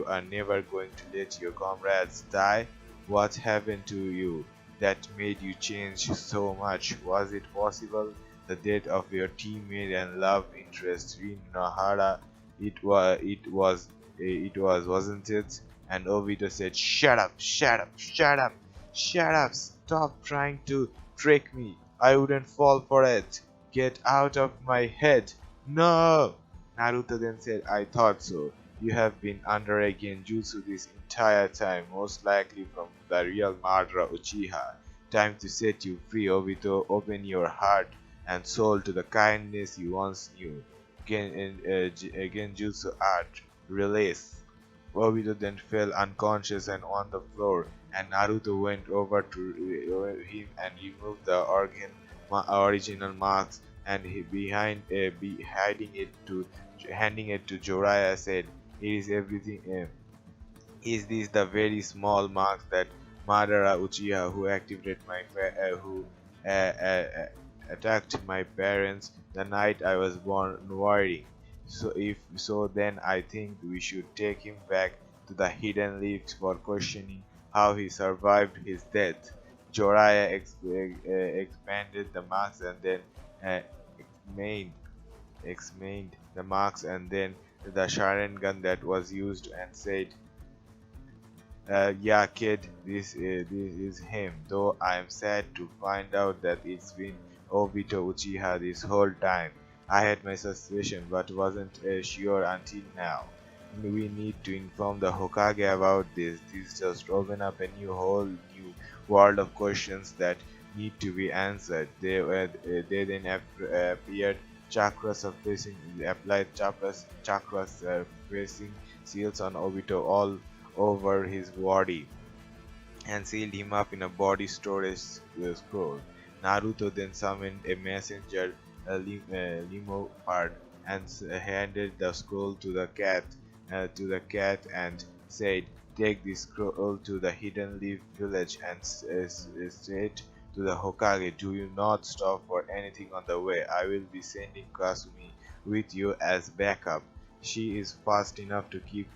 are never going to let your comrades die. What happened to you that made you change so much? Was it possible? The death of your teammate and love interest, Rin Nohara. It was, wasn't it? And Obito said, shut up, shut up, shut up, shut up, stop trying to trick me. I wouldn't fall for it. Get out of my head. No! Naruto then said, I thought so. You have been under a genjutsu this entire time, most likely from the real Madara Uchiha. Time to set you free, Obito. Open your heart and soul to the kindness you once knew. Genjutsu art. Release. Obito then fell unconscious and on the floor, and Naruto went over to him and removed the original marks, and handing it to Jiraiya, said, "It is everything. Is this the very small marks that Madara Uchiha, who uh, uh, attacked my parents the night I was born, wearing? So if so, then I think we should take him back to the Hidden Leaves for questioning how he survived his death." Jiraiya expanded the marks and then uh, examined the marks and then the Sharingan that was used and said, yeah, kid, this is him. Though I am sad to find out that it's been Obito Uchiha this whole time. I had my suspicion, but wasn't sure until now. We need to inform the Hokage about this. This just opened up a whole new world of questions that need to be answered. They then appeared applied chakras surfacing seals on Obito all over his body and sealed him up in a body storage scroll. Naruto then summoned a messenger, limo part, and handed the scroll to the cat and said, "Take this scroll to the Hidden Leaf village and say it to the Hokage. Do you not stop for anything on the way. I will be sending Kasumi with you as backup. She is fast enough to keep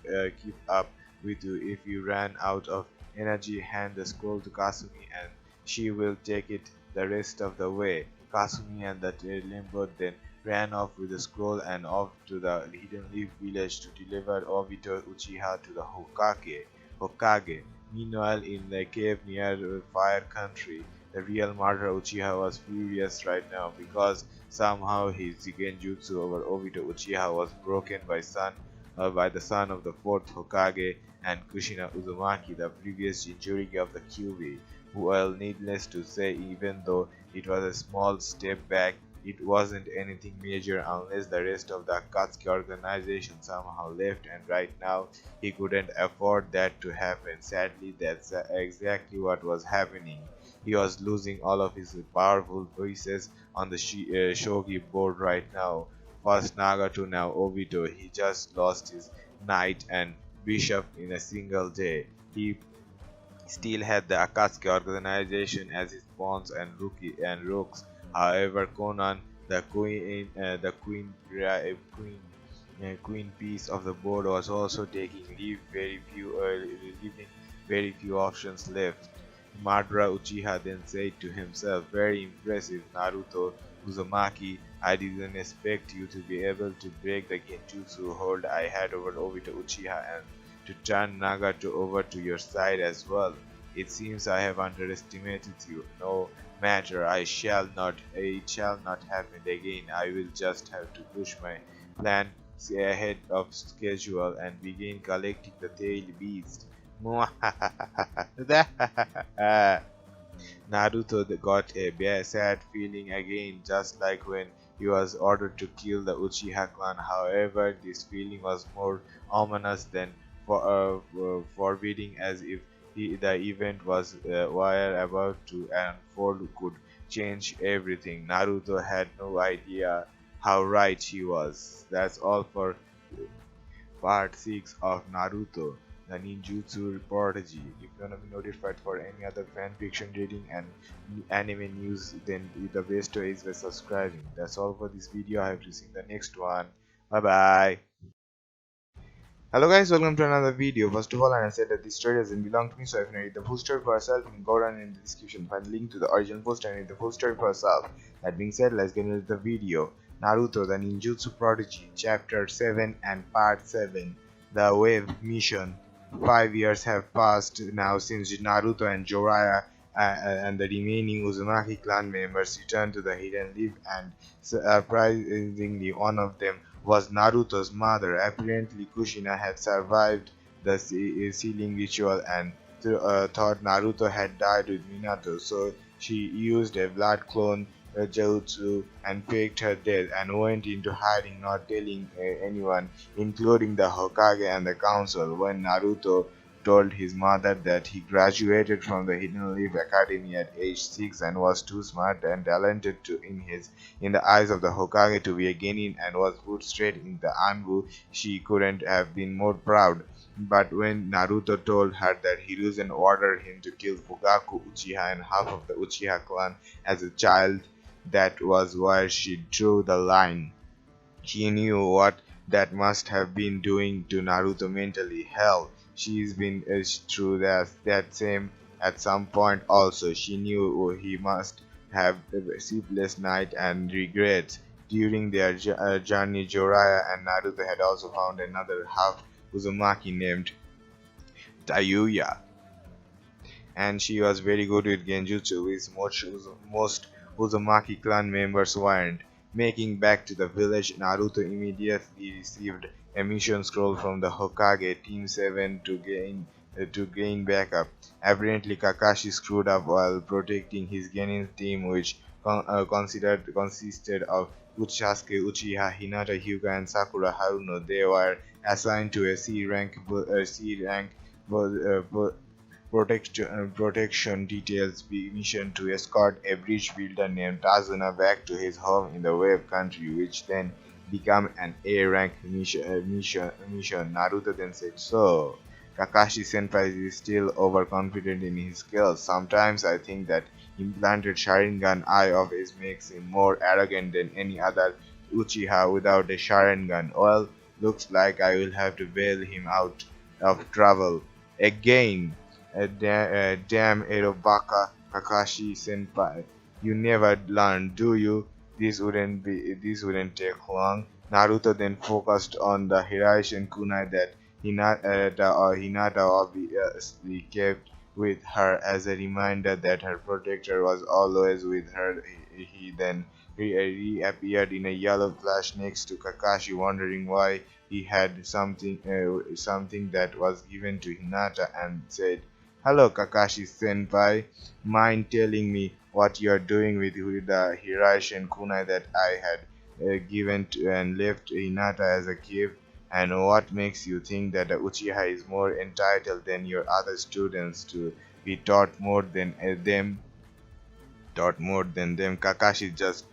up with you. If you ran out of energy, hand the scroll to Kasumi and she will take it the rest of the way." Kasumi and the limbo then ran off with the scroll and off to the Hidden Leaf village to deliver Obito Uchiha to the Hokage. Meanwhile, in the cave near Fire Country, the real Madara Uchiha was furious right now because somehow his genjutsu over Obito Uchiha was broken by the son of the fourth Hokage and Kushina Uzumaki, the previous Jinchuriki of the Kyuubi. Well, needless to say, even though it was a small step back, it wasn't anything major unless the rest of the Akatsuki organization somehow left, and right now he couldn't afford that to happen. Sadly, that's exactly what was happening. He was losing all of his powerful voices on the shogi board right now. First Nagato, now Obito. He just lost his knight and bishop in a single day. He still had the Akatsuki organization as his pawns and rooks. However, Conan, the queen piece of the board, was also taking leaving very few options left. Madara Uchiha then said to himself, "Very impressive, Naruto Uzumaki. I didn't expect you to be able to break the genjutsu hold I had over Obito Uchiha and to turn Nagato over to your side as well. It seems I have underestimated you. No matter, it shall not happen again. I will just have to push my plan ahead of schedule and begin collecting the tail beast." Naruto got a sad feeling again, just like when he was ordered to kill the Uchiha clan. However, this feeling was more ominous than forbidding, as if the event were about to unfold could change everything. Naruto had no idea how right he was. That's all for Part 6 of Naruto The Ninjutsu Prodigy. If you wanna be notified for any other fanfiction reading and anime news, then the best way is by subscribing. That's all for this video. I have to see the next one. Bye bye. Hello guys, welcome to another video. First of all, I said that this story doesn't belong to me, so if you read the full story for yourself, you can go down in the description, find the link to the original post and read the full story for yourself. That being said, let's get into the video. Naruto The Ninjutsu Prodigy, Chapter 7 and Part 7, The Wave Mission. 5 years have passed now since Naruto and Jiraiya and the remaining Uzumaki clan members returned to the Hidden Leaf, and surprisingly, one of them was Naruto's mother. Apparently, Kushina had survived the sealing ritual and thought Naruto had died with Minato, so she used a blood clone jutsu and faked her death and went into hiding, not telling anyone, including the Hokage and the council. When Naruto told his mother that he graduated from the Hidden Leaf Academy at age 6 and was too smart and talented in the eyes of the Hokage to be a genin and was put straight in the Anbu, she couldn't have been more proud. But when Naruto told her that Hiruzen ordered him to kill Fugaku Uchiha and half of the Uchiha clan as a child, that was where she drew the line. She knew what that must have been doing to Naruto mentally. Hell, she's been through that same at some point also. She knew he must have a sleepless night and regrets. During their journey, Jiraiya and Naruto had also found another half Uzumaki named Tayuya, and she was very good with genjutsu, which most Uzumaki clan members weren't. Making back to the village, Naruto immediately received a mission scroll from the Hokage Team 7 to gain backup. Apparently, Kakashi screwed up while protecting his genin team, which consisted of Sasuke Uchiha, Hinata Hyuga, and Sakura Haruno. They were assigned to a C rank protection details mission to escort a bridge builder named Tazuna back to his home in the Wave Country, which then became an A-rank mission. Naruto then said, "So, Kakashi Senpai is still overconfident in his skills. Sometimes I think that implanted Sharingan eye of his makes him more arrogant than any other Uchiha without a Sharingan. Well, looks like I will have to bail him out of trouble again. Damn Erobaka Kakashi Senpai. You never learn, do you? This wouldn't take long." Naruto then focused on the Hiraishi kunai that Hinata obviously kept with her as a reminder that her protector was always with her. He then reappeared in a yellow flash next to Kakashi, wondering why he had something that was given to Hinata, and said, "Hello, Kakashi Senpai. Mind telling me what you are doing with the Hiraishi kunai that I had given to and left Hinata as a gift, and what makes you think that the Uchiha is more entitled than your other students to be taught more than them. Kakashi just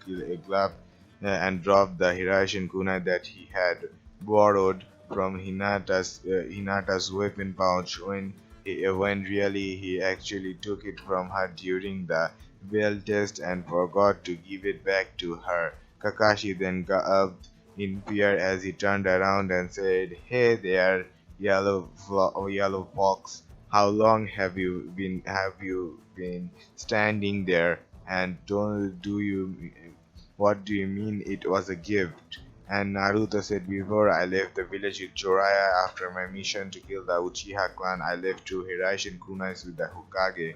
clapped and dropped the Hiraishi kunai that he had borrowed from Hinata's weapon pouch when really he actually took it from her during the bell test and forgot to give it back to her. Kakashi then gulped in fear as he turned around and said, "Hey there, yellow fox. How long have you been standing there? And don't do you what do you mean it was a gift?" And Naruto said, "Before I left the village with Jiraiya after my mission to kill the Uchiha clan, I left two Hiraishi kunais with the Hokage,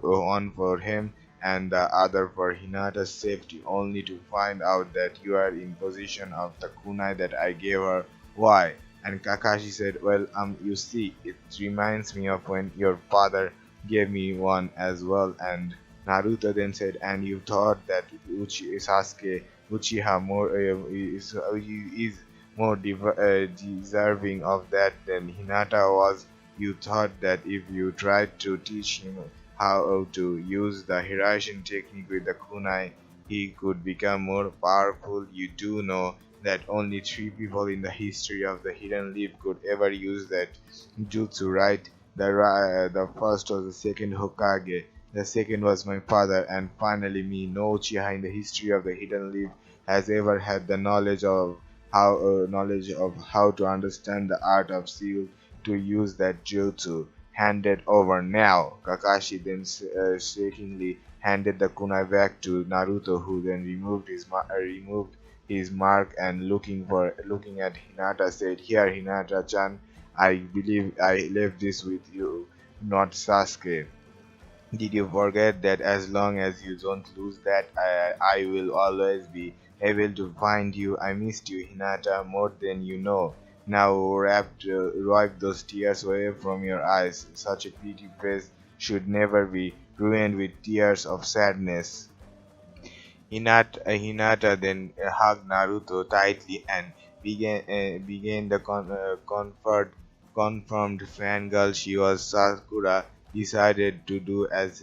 one for him and the other for Hinata's safety, only to find out that you are in possession of the kunai that I gave her. Why?" And Kakashi said, "Well, you see, it reminds me of when your father gave me one as well." And Naruto then said, "And you thought that Sasuke Uchiha is more deserving of that than Hinata was. You thought that if you tried to teach him how to use the Hiraishi technique with the kunai, he could become more powerful. You do know that only three people in the history of the Hidden Leaf could ever use that jutsu, right? The first was the second Hokage, the second was my father, and finally me. No Uchiha in the history of the Hidden Leaf has ever had the knowledge of how to understand the art of seal to use that jutsu. Hand it over now." Kakashi then shakingly handed the kunai back to Naruto, who then removed his mark and looking at Hinata said, "Here, Hinata-chan, I believe I left this with you, not Sasuke. Did you forget that as long as you don't lose that, I will always be able to find you? I missed you, Hinata, more than you know. Now wipe those tears away from your eyes. Such a pretty face should never be ruined with tears of sadness." Hinata then hugged Naruto tightly and began the confirmed fangirl she was. Sakura decided to do as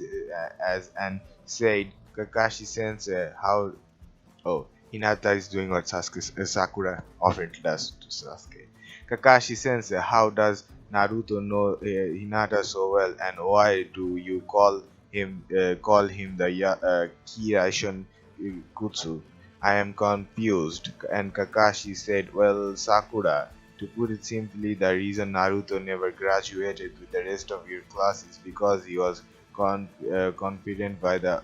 and said, "Kakashi Sensei, how..." Oh, Hinata is doing what Sakura often does to Sasuke. "Kakashi Sensei, how does Naruto know Hinata so well, and why do you call him the Kirashon Kutsu? I am confused." And Kakashi said, "Well, Sakura, to put it simply, the reason Naruto never graduated with the rest of your class is because he was confident by the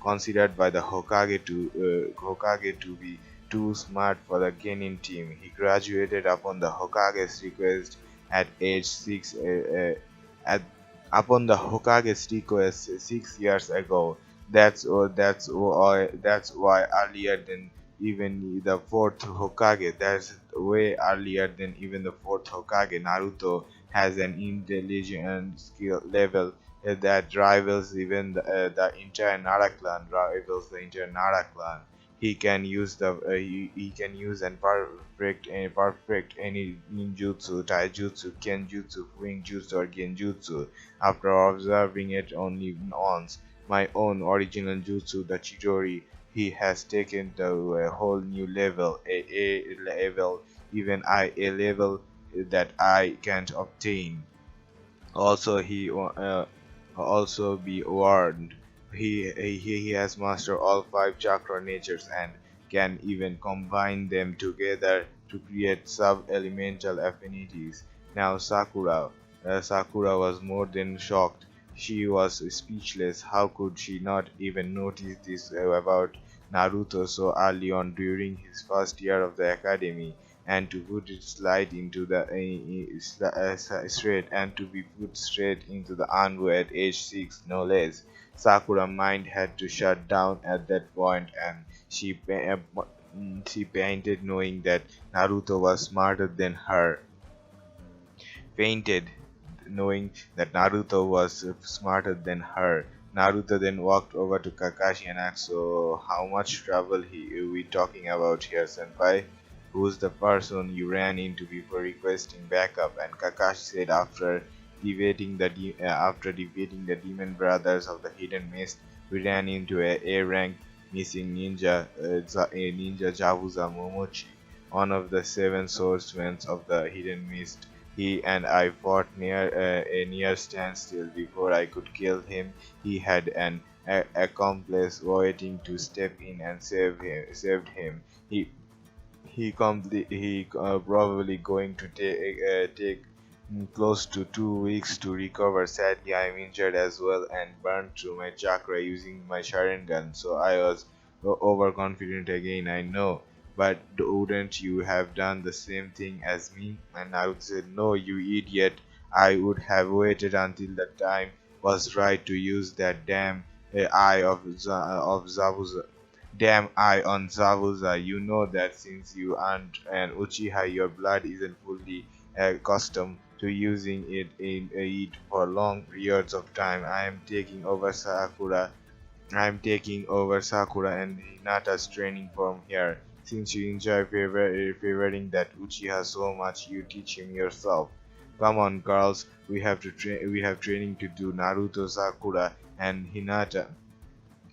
considered by the Hokage to be too smart for the Genin team. He graduated upon the Hokage's request at age 6 at upon the Hokage's request 6 years ago. That's why earlier than even the fourth Hokage. That's way earlier than even the fourth Hokage. Naruto has an intelligence skill level that rivals even the entire Nara clan. Rivals the entire Nara clan. He can use and perfect any ninjutsu, taijutsu, kenjutsu, fuinjutsu, or genjutsu. After observing it only once, my own original jutsu, the Chidori, he has taken to a whole new level, a level, even a level that I can't obtain. Also, also be warned. He has mastered all five chakra natures and can even combine them together to create sub-elemental affinities. Now Sakura was more than shocked. She was speechless. How could she not even notice this about Naruto so early on during his first year of the academy? And to put it straight and to be put straight into the Anbu at age 6, no less. Sakura mind had to shut down at that point, and she painted knowing that Naruto was smarter than her. Fainted knowing that Naruto was smarter than her. Naruto then walked over to Kakashi and asked, "So, how much trouble we talking about here, senpai? Who's the person you ran into before requesting backup?" And Kakashi said, after defeating the demon brothers of the Hidden Mist, we ran into a A-rank missing ninja Jabuza Momochi, one of the seven swordsmen of the Hidden Mist. He and I fought near a near standstill before I could kill him. He had an accomplice waiting to step in and saved him. He probably going to take close to 2 weeks to recover. Sadly, I'm injured as well and burned through my chakra using my Sharingan, so I was overconfident again, I know. But wouldn't you have done the same thing as me? And Naruto said, "No, you idiot. I would have waited until the time was right to use that damn eye of Zabuza. Damn eye on Zabuza. You know that since you aren't an Uchiha, your blood isn't fully accustomed to using it for long periods of time. I am taking over Sakura and Hinata's training from here. Since you enjoy favoring that Uchiha so much, you teach him yourself. Come on, girls. We have training to do." Naruto, Sakura, and Hinata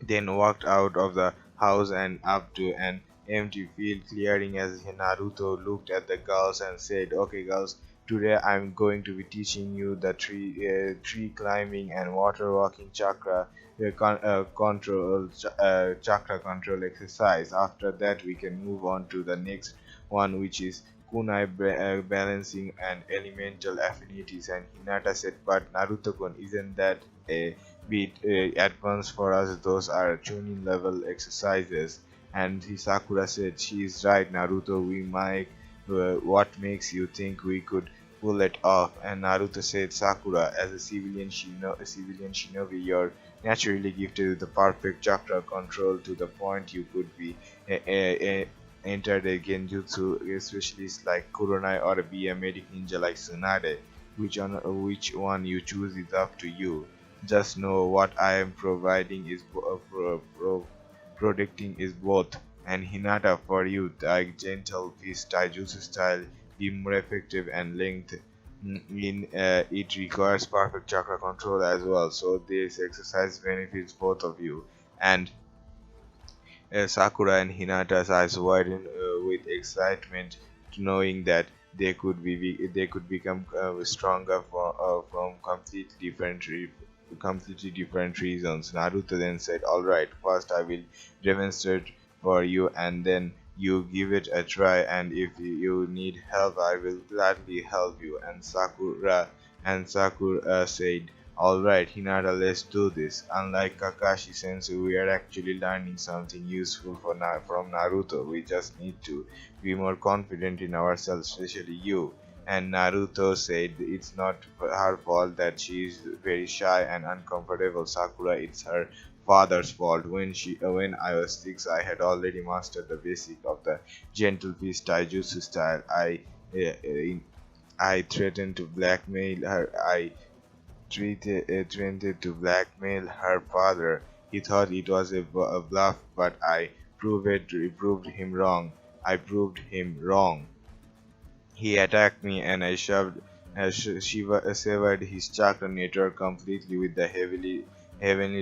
then walked out of the house and up to an empty field clearing as Naruto looked at the girls and said, "Okay, girls, today I'm going to be teaching you the tree climbing and water walking chakra control exercise. After that, we can move on to the next one, which is kunai balancing and elemental affinities." And Hinata said, "But Naruto-kun, isn't that a bit advanced for us? Those are tuning level exercises." And Sakura said, "She is right, Naruto. We might. What makes you think we could pull it off?" And Naruto said, "Sakura, as a civilian shinobi, you're naturally gifted with the perfect chakra control to the point you could be entered a genjutsu specialist like Kuronai or be a medic ninja like Tsunade. Which one you choose is up to you. Just know what I am providing is protecting is both." And Hinata, for you, the gentle fist taijutsu style be more effective and length in it requires perfect chakra control as well. So this exercise benefits both of you. And Sakura and Hinata's eyes widened with excitement, knowing that they could become stronger from completely different reasons. Naruto then said, "All right, first I will demonstrate for you, and then you give it a try. And if you need help, I will gladly help you." And Sakura said, "All right, Hinata, let's do this." Unlike Kakashi Sensei, we are actually learning something useful from Naruto. We just need to be more confident in ourselves, especially you. And Naruto said, "It's not her fault that she is very shy and uncomfortable, Sakura. It's her father's fault. When I was 6, I had already mastered the basic of the gentle fist taijutsu style. I threatened to blackmail her. I threatened to blackmail her father. He thought it was a bluff, but I proved him wrong. I proved him wrong. He attacked me and I severed his chakra network completely with the heavenly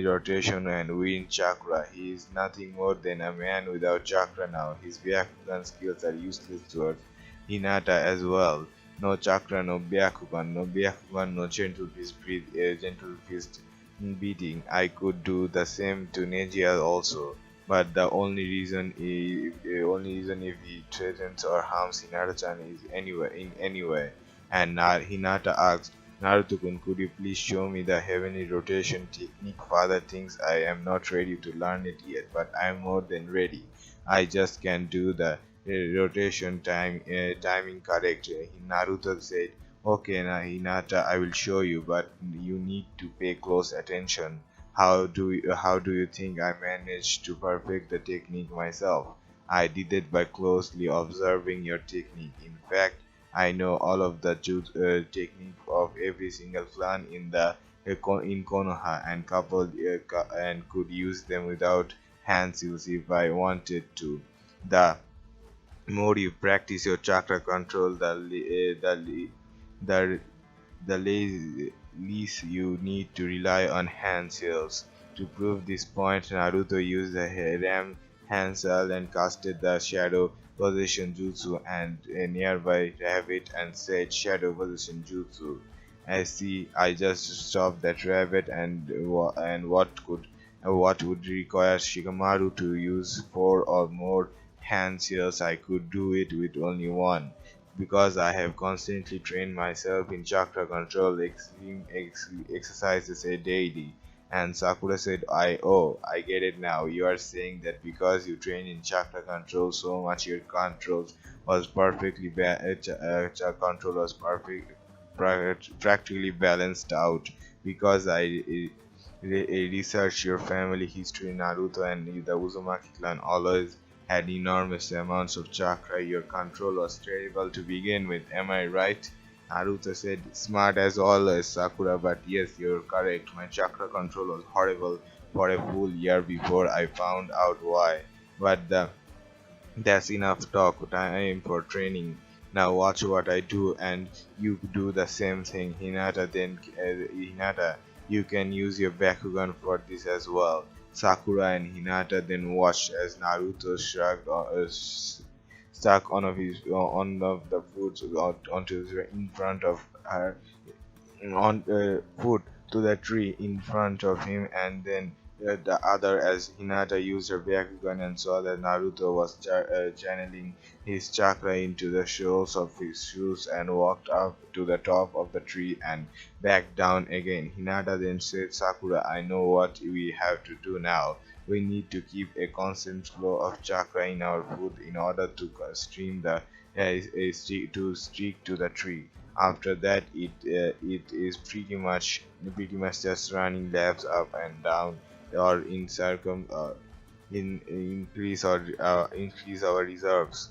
rotation and wind chakra. He is nothing more than a man without chakra now. His Byakugan skills are useless towards Hinata as well. No chakra, no Byakugan, no gentle fist beating. I could do the same to Negia also. But the only reason if he threatens or harms Hinata-chan is in any way. And Hinata asked, "Naruto-kun, could you please show me the heavenly rotation technique? Father thinks I am not ready to learn it yet, but I am more than ready. I just can't do the rotation timing correct." Naruto said, "Okay, Hinata, I will show you, but you need to pay close attention. How do you think I managed to perfect the technique myself? I did it by closely observing your technique. In fact, I know all of the technique of every single clan in the in Konoha and and could use them without hand use if I wanted to. The more you practice your chakra control, the least you need to rely on hand seals. To prove this point, Naruto used the Ram hand seal and casted the Shadow Possession Jutsu and a nearby rabbit and said Shadow Possession Jutsu. I see. I just stopped that rabbit and what would require Shikamaru to use four or more hand seals. I could do it with only one because I have constantly trained myself in chakra control exercises a daily. And Sakura said, I get it now. You are saying that because you train in chakra control so much, your control was practically balanced out. Because researched your family history, Naruto and the Uzumaki clan always had enormous amounts of chakra. Your control was terrible to begin with, am I right? Naruto said, smart as always, Sakura, but yes, you're correct. My chakra control was horrible for a full year before I found out why. But that's enough talk. Time for training. Now watch what I do, and you do the same thing. Hinata, you can use your Bakugan for this as well. Sakura and Hinata then watched as Naruto stuck one of the foods in front of her on foot to the tree in front of him, and then the other as Hinata used her Byakugan and saw that Naruto was channeling his chakra into the soles of his shoes and walked up to the top of the tree and back down again. Hinata then said, Sakura, I know what we have to do now. We need to keep a constant flow of chakra in our food in order to stream the streak to the tree. After that, it is pretty much just running laps up and down or in increase our reserves.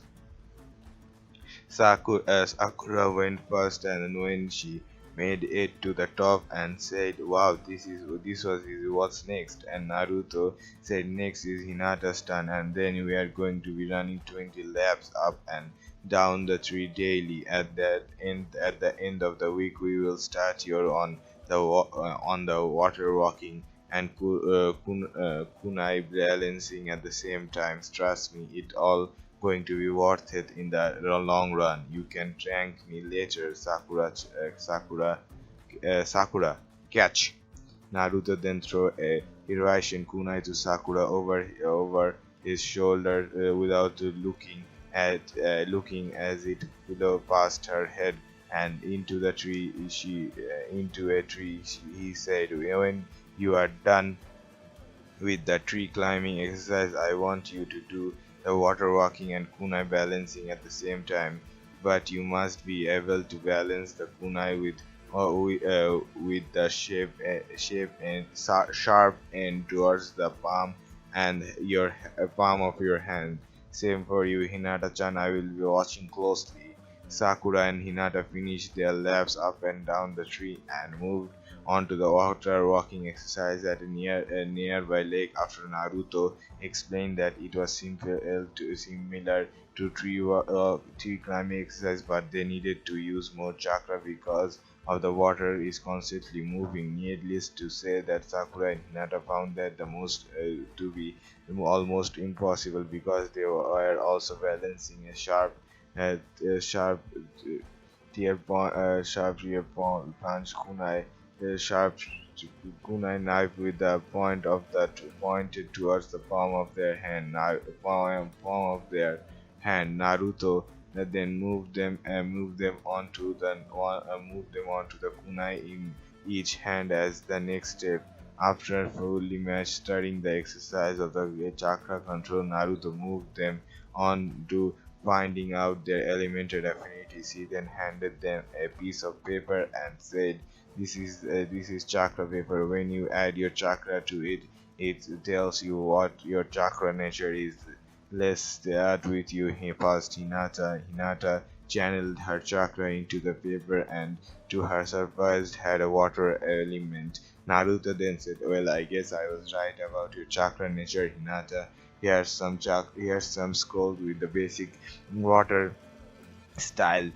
Sakura went first, and when she made it to the top and said, "Wow, this was easy. What's next?" And Naruto said, "Next is Hinata's turn, and then we are going to be running 20 laps up and down the tree daily. At the end of the week, we will start you on the water walking and kunai balancing at the same time. Trust me, it all going to be worth it in the long run. You can thank me later, Sakura. Catch!" Naruto then threw a Hiraishi kunai to Sakura over his shoulder without looking as it flew past her head and into the tree. Into a tree. He said, "When you are done with the tree climbing exercise, I want you to do the water walking and kunai balancing at the same time. But you must be able to balance the kunai with the sharp end towards the palm of your hand. Same for you, Hinata-chan. I will be watching closely." Sakura and Hinata finished their laps up and down the tree and moved on to the water walking exercise at a nearby lake. After Naruto explained that it was similar to tree climbing exercise, but they needed to use more chakra because of the water is constantly moving. Needless to say that Sakura and Hinata found that the most to be almost impossible because they were also balancing a sharp punch kunai, a sharp kunai knife with the point of that pointed towards the palm of their hand. Palm of their hand. Naruto then moved them onto the kunai in each hand as the next step. After fully mastering the exercise of the chakra control, Naruto moved them on to finding out their elemental affinities. He then handed them a piece of paper and said, this is chakra paper. When you add your chakra to it, it tells you what your chakra nature is. Let's start with you first, Hinata. Hinata channeled her chakra into the paper and to her surprise had a water element. Naruto then said, "Well, I guess I was right about your chakra nature, Hinata. Here's some scrolls with the basic water style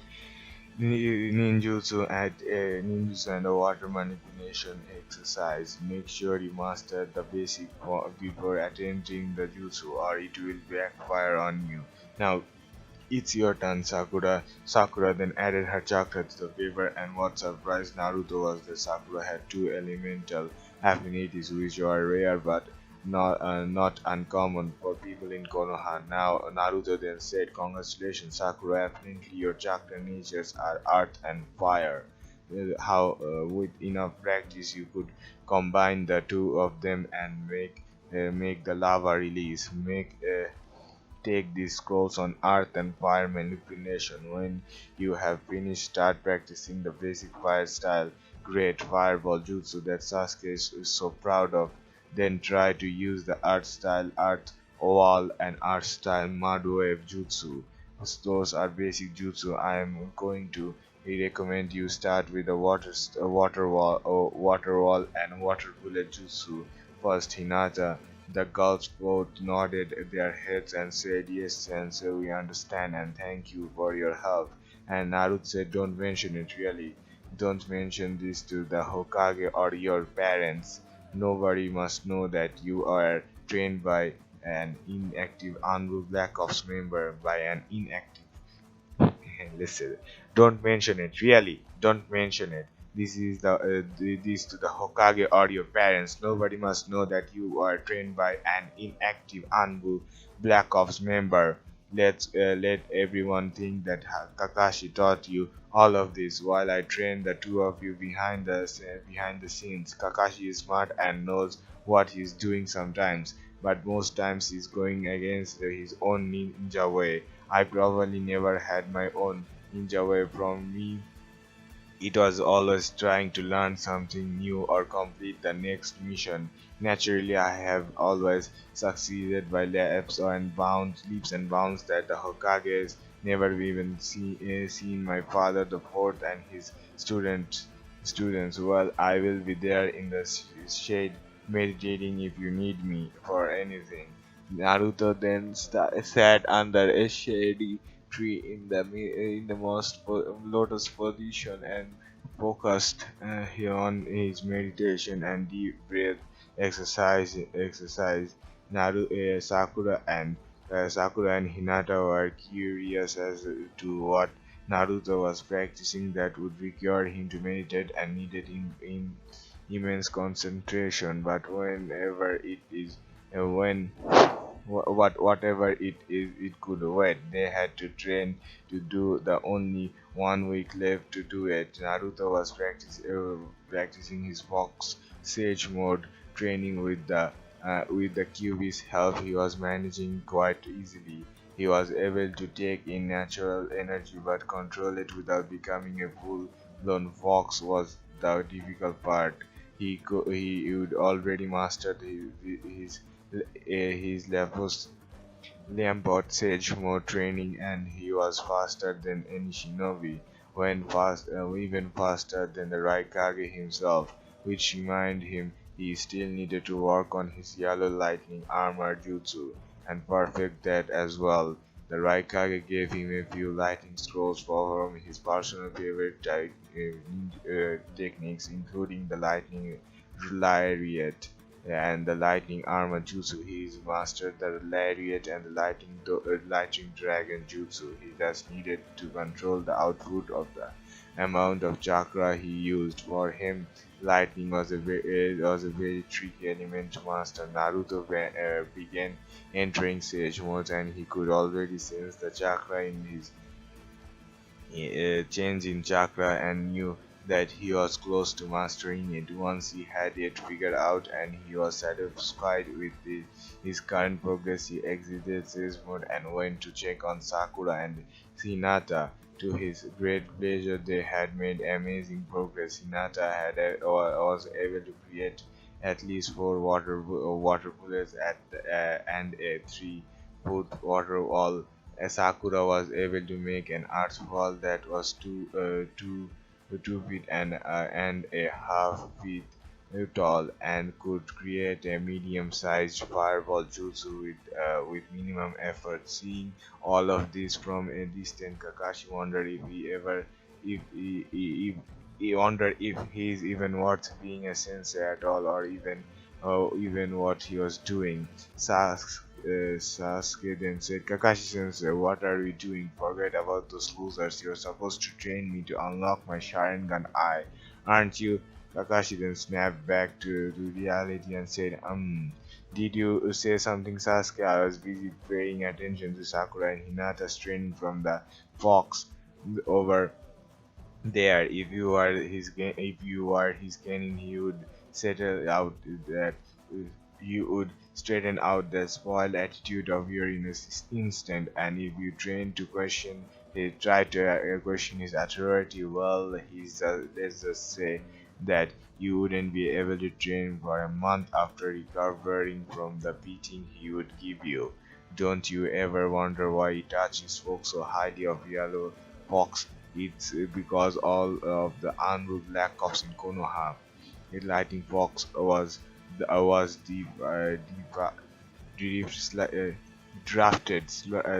ninjutsu and a water manipulation exercise. Make sure you master the basic before attempting the jutsu or it will backfire on you. Now it's your turn, Sakura." Sakura then added her chakra to the paper, and what surprised Naruto was that Sakura had two elemental affinities which were rare but not uncommon for people in Konoha. Now, Naruto then said, "Congratulations, Sakura. Apparently, your chakra natures are earth and fire. With enough practice, you could combine the two of them and make the lava release. Take these scrolls on earth and fire manipulation. When you have finished, start practicing the basic fire style great fireball jutsu that Sasuke is so proud of. Then try to use the earth style earth wall and earth style mud wave jutsu. Those are basic jutsu. I am going to recommend you start with the water wall and water bullet jutsu first, Hinata." The girls both nodded their heads and said, "Yes, Sensei, we understand and thank you for your help." And Naruto said, "Don't mention it, really. Don't mention this to the Hokage or your parents. Nobody must know that you are trained by an inactive Anbu Black Ops member, by an inactive." Listen, don't mention it. Really, don't mention it. This to the Hokage or your parents. Nobody must know that you are trained by an inactive Anbu Black Ops member. Let everyone think that Kakashi taught you all of this while I train the two of you behind the scenes. Kakashi is smart and knows what he's doing sometimes, but most times he's going against his own ninja way. I probably never had my own ninja way. From me, it was always trying to learn something new or complete the next mission. Naturally, I have always succeeded by leaps and bounds that the Hokages never even seen my father the fourth and his students. Well, I will be there in the shade meditating if you need me for anything." Naruto then sat under a shady tree in the most lotus position and focused on his meditation and deep breath exercise. Sakura and Hinata were curious as to what Naruto was practicing that would require him to meditate and needed in immense concentration. But whenever it is when whatever it is, it could wait. They had to train to do the only 1 week left to do it. Naruto was practicing his Fox Sage mode training with the Kyuubi's help. He was managing quite easily. He was able to take in natural energy but control it without becoming a full-blown fox was the difficult part. He would already mastered his levels Lamport Sage more training and he was faster than any shinobi, even faster than the Raikage himself, which reminded him he still needed to work on his yellow lightning armor jutsu and perfect that as well. The Raikage gave him a few lightning scrolls from his personal favorite techniques, including the lightning lariat and the lightning armor jutsu. He's mastered the lariat and the lightning dragon jutsu. He just needed to control the output of the amount of chakra he used. For him, lightning was a very tricky element to master. Naruto began entering Sage mode and he could already sense the chakra in his change in chakra and knew that he was close to mastering it. Once he had it figured out and he was satisfied with his current progress, he exited Sage mode and went to check on Sakura and Hinata. To his great pleasure, they had made amazing progress. Hinata was able to create at least four water bullets and a 3-foot water wall Sakura was able to make an earth wall that was 2 feet and a half feet tall and could create a medium-sized fireball jutsu with minimum effort. Seeing all of this from a distance, Kakashi wondered if he wondered if he's even worth being a sensei at all, or even what he was doing. Sasuke then said, Kakashi sensei, what are we doing? Forget about those losers. You're supposed to train me to unlock my Sharingan eye, aren't you? Kakashi then snapped back to reality and said, did you say something, Sasuke? I was busy paying attention to Sakura and Hinata's training from the fox over there. If you are his canon, he would settle out that you would straighten out the spoiled attitude of your instant. And if you train to try to question his authority, well, let's just say that you wouldn't be able to train for a month after recovering from the beating he would give you. Don't you ever wonder why Itachi spoke so highly of Yellow Fox? It's because all of the unruled black cops in Konoha. Lightning Fox was drafted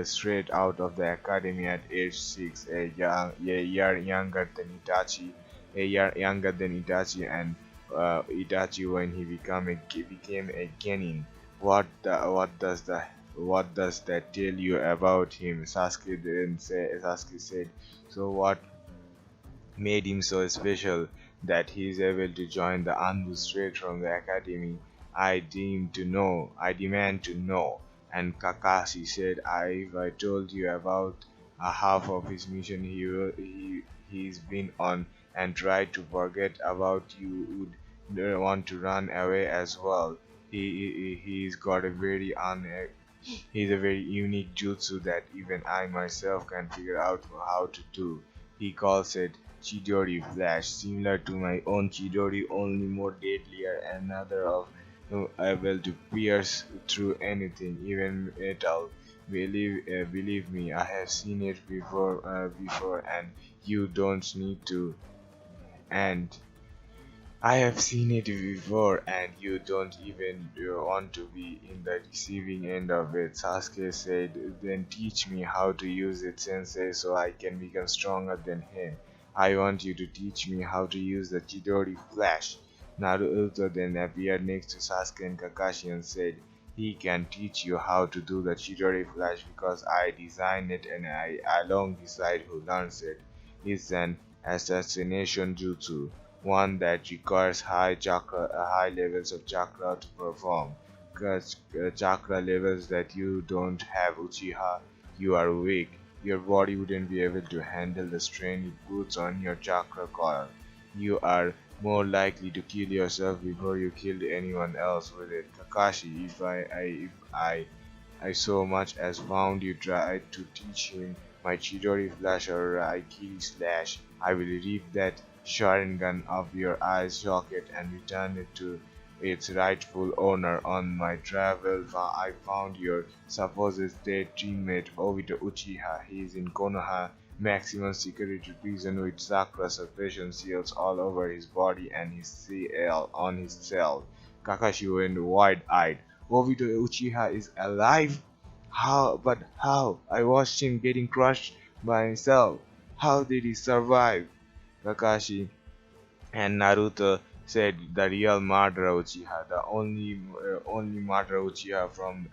straight out of the academy at age 6, a year younger than Itachi, and Itachi when he became a genin. What the, what does that tell you about him? Sasuke said. So what made him so special that he is able to join the Anbu straight from the academy? I demand to know. And Kakashi said, if I told you about half of his mission he's been on and tried to forget about, you would want to run away as well. He's got a he's a very unique jutsu that even I myself can figure out how to do. He calls it Chidori Flash, similar to my own Chidori, only more deadlier, another of able to pierce through anything, even metal. Believe me, I have seen it before, and you don't need to. And I have seen it before, and you don't even want to be in the receiving end of it. Sasuke said, then teach me how to use it, sensei, so I can become stronger than him. I want you to teach me how to use the Chidori Flash. Naruto then appeared next to Sasuke and Kakashi and said, he can teach you how to do the Chidori Flash because I designed it and I along decide who learns it. It's an assassination jutsu, one that requires high levels of chakra to perform. Cause chakra levels that you don't have, Uchiha, you are weak. Your body wouldn't be able to handle the strain it puts on your chakra coil. You are more likely to kill yourself before you killed anyone else with it. Kakashi, if I so much as found you tried to teach him my Chidori Flash or Aikiri Slash, I will rip that Sharingan off your eye socket and return it to its rightful owner. On my travels, I found your supposed dead teammate Obito Uchiha. He is in Konoha maximum security prison with Sakura suppression seals all over his body and his CL on his cell. Kakashi went wide-eyed. Obito Uchiha is alive? How? But how? I watched him getting crushed by himself. How did he survive? Kakashi and Naruto said the real Madara Uchiha, the only Madara Uchiha from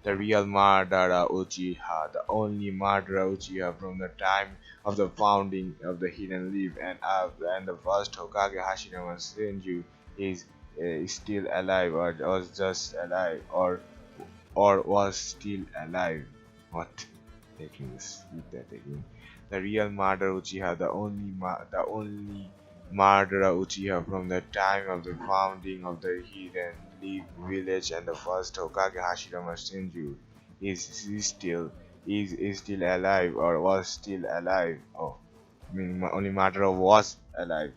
the real Madara Uchiha, the only Madara Uchiha from the time of the founding of the Hidden Leaf, and the first Hokage Hashirama Senju is still alive, or was just alive, or was still alive. What? Let me just read that again. The real Madara Uchiha, the only Madara Uchiha from the time of the founding of the Hidden Leaf village, and the first Hokage Hashirama Senju is still alive, or was still alive. Oh, I mean only Madara was alive.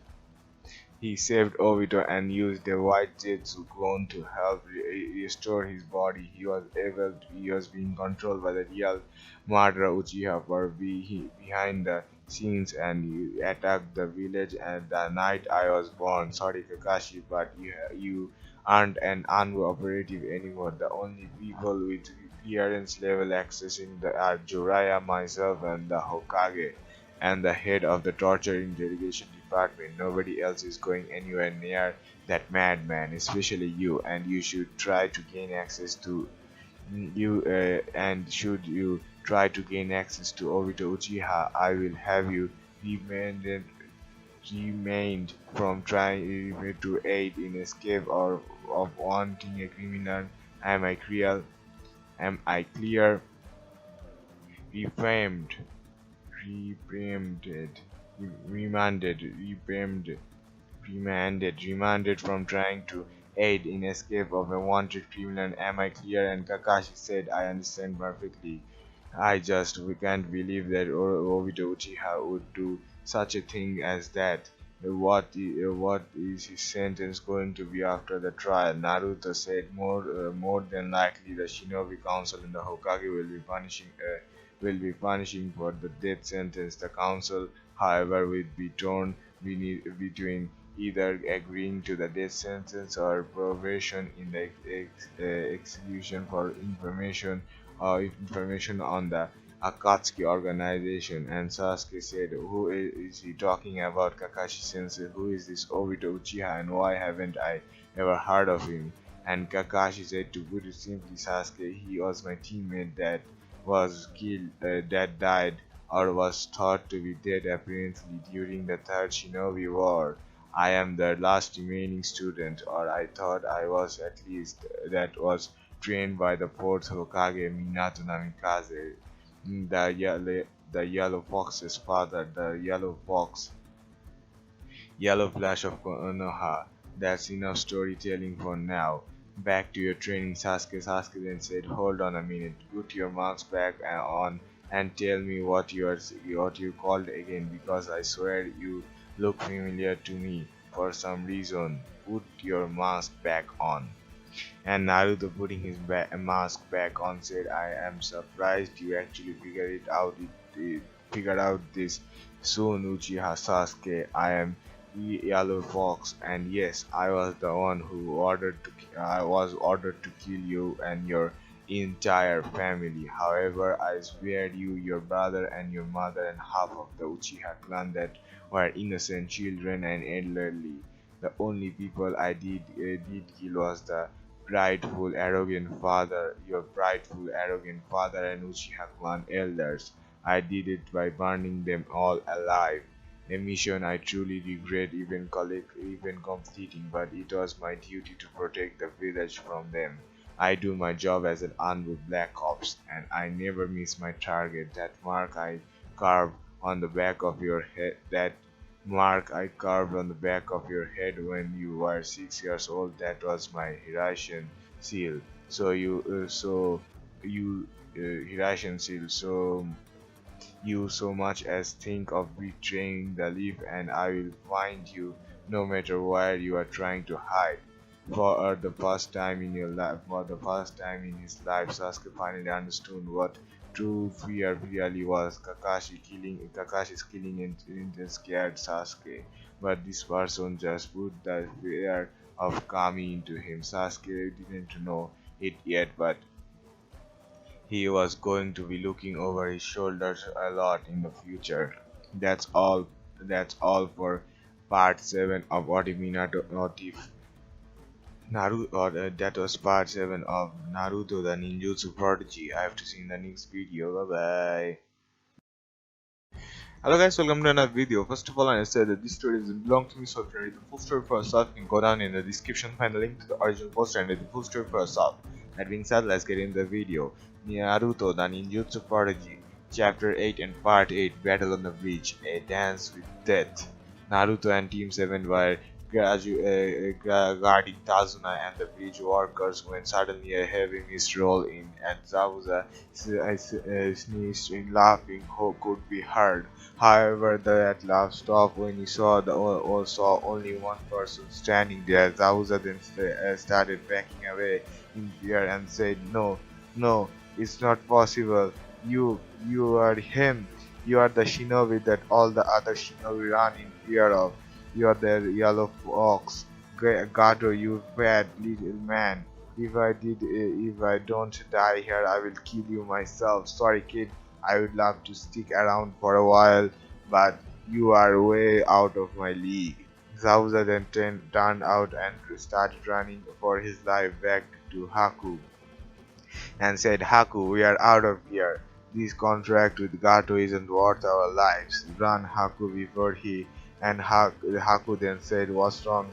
He saved Obito and used the white Zetsu clone to help restore his body. He was being controlled by the real Madara Uchiha for behind the scenes, and he attacked the village at the night I was born. Sorry Kakashi, but you aren't an Anbu operative anymore. The only people with clearance level access in the are Jiraiya, myself, and the Hokage and the head of the torture interrogation department. Nobody else is going anywhere near that madman, especially you. And you should try to gain access to should you try to gain access to Obito Uchiha, I will have you remained from trying to aid in escape or of wanting a criminal. Am I clear? Am I clear? Refamed. Reprimed, remanded from trying to aid in escape of a wanted criminal. Am I clear? And Kakashi said, I understand perfectly. We can't believe that Obito Uchiha would do such a thing as that. What is his sentence going to be after the trial? Naruto said, more than likely the Shinobi Council and the Hokage will be punishing for the death sentence. The council, however, will be torn between either agreeing to the death sentence or probation in the execution for information on the Akatsuki organization. And Sasuke said, who is he talking about? Kakashi sensei, who is this Obito Uchiha and why haven't I ever heard of him? And Kakashi said, to put it simply, Sasuke, he was my teammate that died or was thought to be dead apparently during the Third Shinobi War. I am the last remaining student, or I thought I was at least, that was trained by the fourth Hokage Minato Namikaze, the Yellow Fox's father, the Yellow Flash of Konoha. That's enough storytelling for now. Back to your training, Sasuke. Sasuke then said, hold on a minute, put your marks back on and tell me what you called again, because I swear you look familiar to me for some reason. Put your mask back on. And Naruto, putting his mask back on, said, I am surprised you actually figured out this soon, Uchiha Sasuke. I am Yellow Fox, and yes, I was the one who I was ordered to kill you and your entire family. However, I spared you, your brother, and your mother, and half of the Uchiha clan that were innocent children and elderly. The only people I did kill was your prideful, arrogant father, and Uchiha clan elders. I did it by burning them all alive. A mission I truly regret even completing, but it was my duty to protect the village from them. I do my job as an Anbu Black Ops, and I never miss my target. That mark I carved on the back of your head when you were 6 years old, that was my Hirashin seal. Hirashin seal. So you so much as think of betraying the leaf, and I will find you no matter where you are trying to hide. For the first time in his life, Sasuke finally understood what true fear really was. Kakashi's killing and scared Sasuke, but this person just put the fear of Kami into him. Sasuke didn't know it yet, but he was going to be looking over his shoulders a lot in the future. That's all. That's all for part 7 of Minato Notif Naruto. That was part 7 of Naruto the Ninjutsu Prodigy. I have to see you in the next video. Bye bye. Hello guys, welcome to another video. First of all, I said that this story doesn't belong to me, so if you read the full story for yourself, you can go down in the description, find a link to the original poster and read the full story for yourself. That being said, let's get into the video. Naruto the Ninjutsu Prodigy, Chapter 8 and Part 8, Battle on the Bridge, A Dance with Death. Naruto and Team 7 were guarding Tazuna and the bridge workers when suddenly a heavy mist rolled in and Zabuza sneezed in laughing who could be heard. However, that laugh stopped when he saw only one person standing there. Zabuza then started backing away in fear and said, "No, no, it's not possible. You are him. You are the shinobi that all the other shinobi run in fear of. You are the yellow fox. Gato, you bad little man. If I don't die here, I will kill you myself. Sorry, kid. I would love to stick around for a while, but you are way out of my league." Zabuza then turned out and started running for his life back to Haku and said, "Haku, we are out of here. This contract with Gato isn't worth our lives. Run, Haku, before he." And Haku then said, "What's wrong,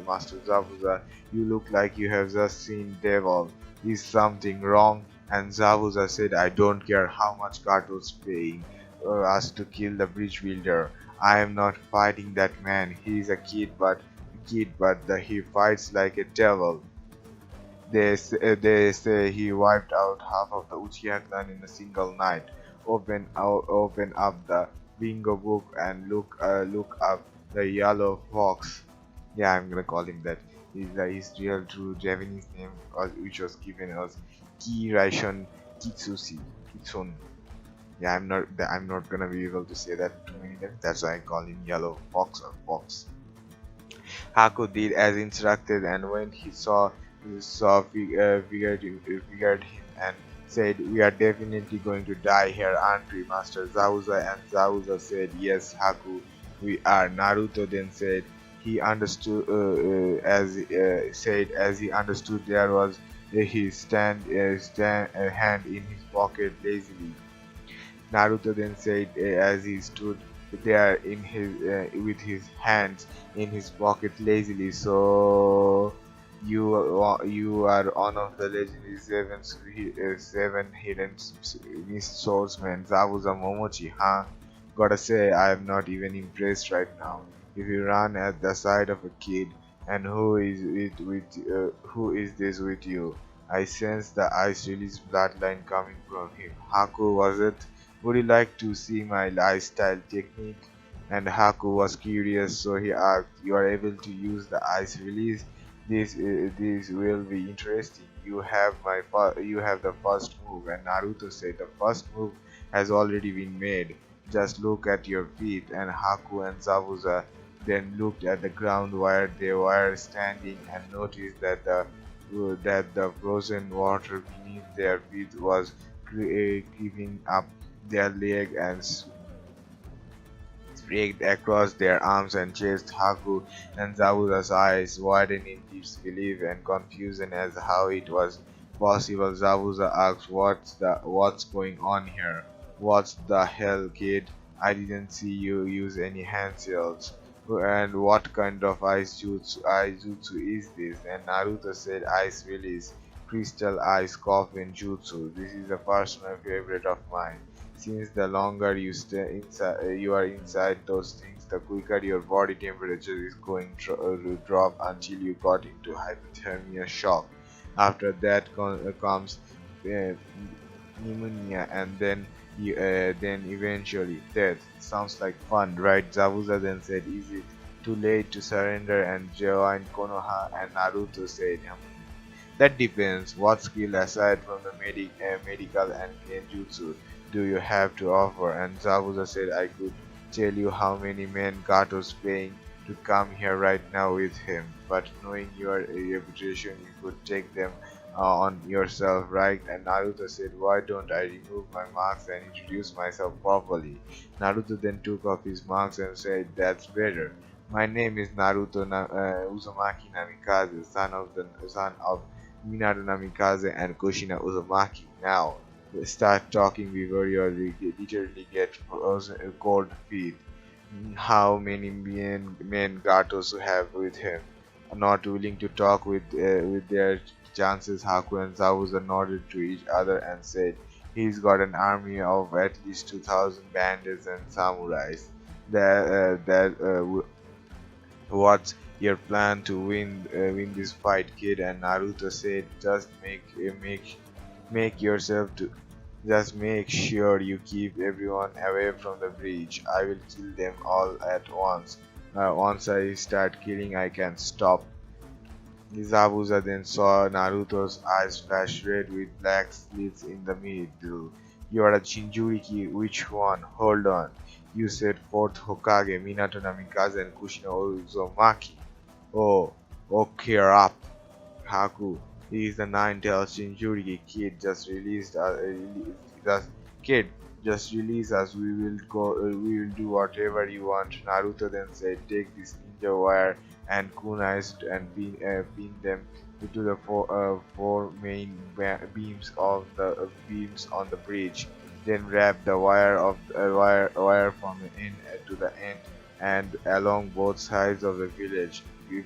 Master Zabuza? You look like you have just seen devil. Is something wrong?" And Zabuza said, "I don't care how much Gato's paying us to kill the bridge builder. I am not fighting that man. He is a kid, but he fights like a devil. They say he wiped out half of the Uchiha clan in a single night. Open up the bingo book and look up the yellow fox." Yeah, I'm gonna call him that. His real true Japanese name, which was given as Ki Raishon Kitsun. Yeah, I'm not gonna be able to say that too many times. That's why I call him Yellow Fox or Fox. Haku did as instructed, and when he figured him and said, "We are definitely going to die here, aren't we, Master Zabuza?" And Zabuza said, "Yes, Haku, we are." Naruto then said as he understood there was his hand in his pocket lazily. Naruto then said as he stood there with his hands in his pocket lazily, "So you are one of the legendary seven hidden mist swordsmen, Zabuza Momochi, huh?" Gotta say, I am not even impressed right now. If you run at the side of a kid, and who is this with you? I sense the ice release bloodline coming from him. Haku, was it? Would you like to see my lifestyle technique? And Haku was curious, so he asked, "You are able to use the ice release? This will be interesting. You have the first move." And Naruto said, "The first move has already been made. Just look at your feet." And Haku and Zabuza then looked at the ground where they were standing and noticed that the frozen water beneath their feet was creeping up their leg and streaked across their arms and chest. Haku and Zabuza's eyes widened in disbelief and confusion as how it was possible. Zabuza asked, "What's going on here? What the hell, kid? I didn't see you use any hand seals. And what kind of ice jutsu is this?" And Naruto said, "Ice release, crystal ice coffin jutsu. This is a personal favorite of mine. Since the longer you are inside those things, the quicker your body temperature is going to drop until you got into hypothermia shock. After that comes uh, pneumonia, and then eventually death. Sounds like fun, right?" Zabuza then said, "Is it too late to surrender and join Konoha?" And Naruto said, "That depends. What skill aside from the medical and genjutsu do you have to offer?" And Zabuza said, "I could tell you how many men Gato's paying to come here right now with him, but knowing your reputation, you could take them on yourself, right?" And Naruto said, "Why don't I remove my mask and introduce myself properly?" Naruto then took off his mask and said, "That's better. My name is Uzumaki Namikaze, son of Minato Namikaze and Kushina Uzumaki. Now, start talking before you literally get frozen, cold feet. How many men Gatos have with him?" Not willing to talk with their chances, Haku and Zabuza nodded to each other and said, "He's got an army of at least 2,000 bandits and samurais. That What's your plan to win this fight, kid. And Naruto said, just make yourself to just make sure you keep everyone away from the bridge. I will kill them all at once. Once I start killing, I can stop. Zabuza then saw Naruto's eyes flash red with black slits in the middle. You are a Jinchuriki, which one? Hold on. You said fourth Hokage, Minato Namikaze and Kushina Uzumaki. Oh, okay, up. Haku. He is the nine-tailed Shinjuriki kid just kid just release us. We will do whatever you want. Naruto then said, take this ninja wire and kunais and pin them to the four main beams of the beams on the bridge. Then wrap the wire from the end to the end and along both sides of the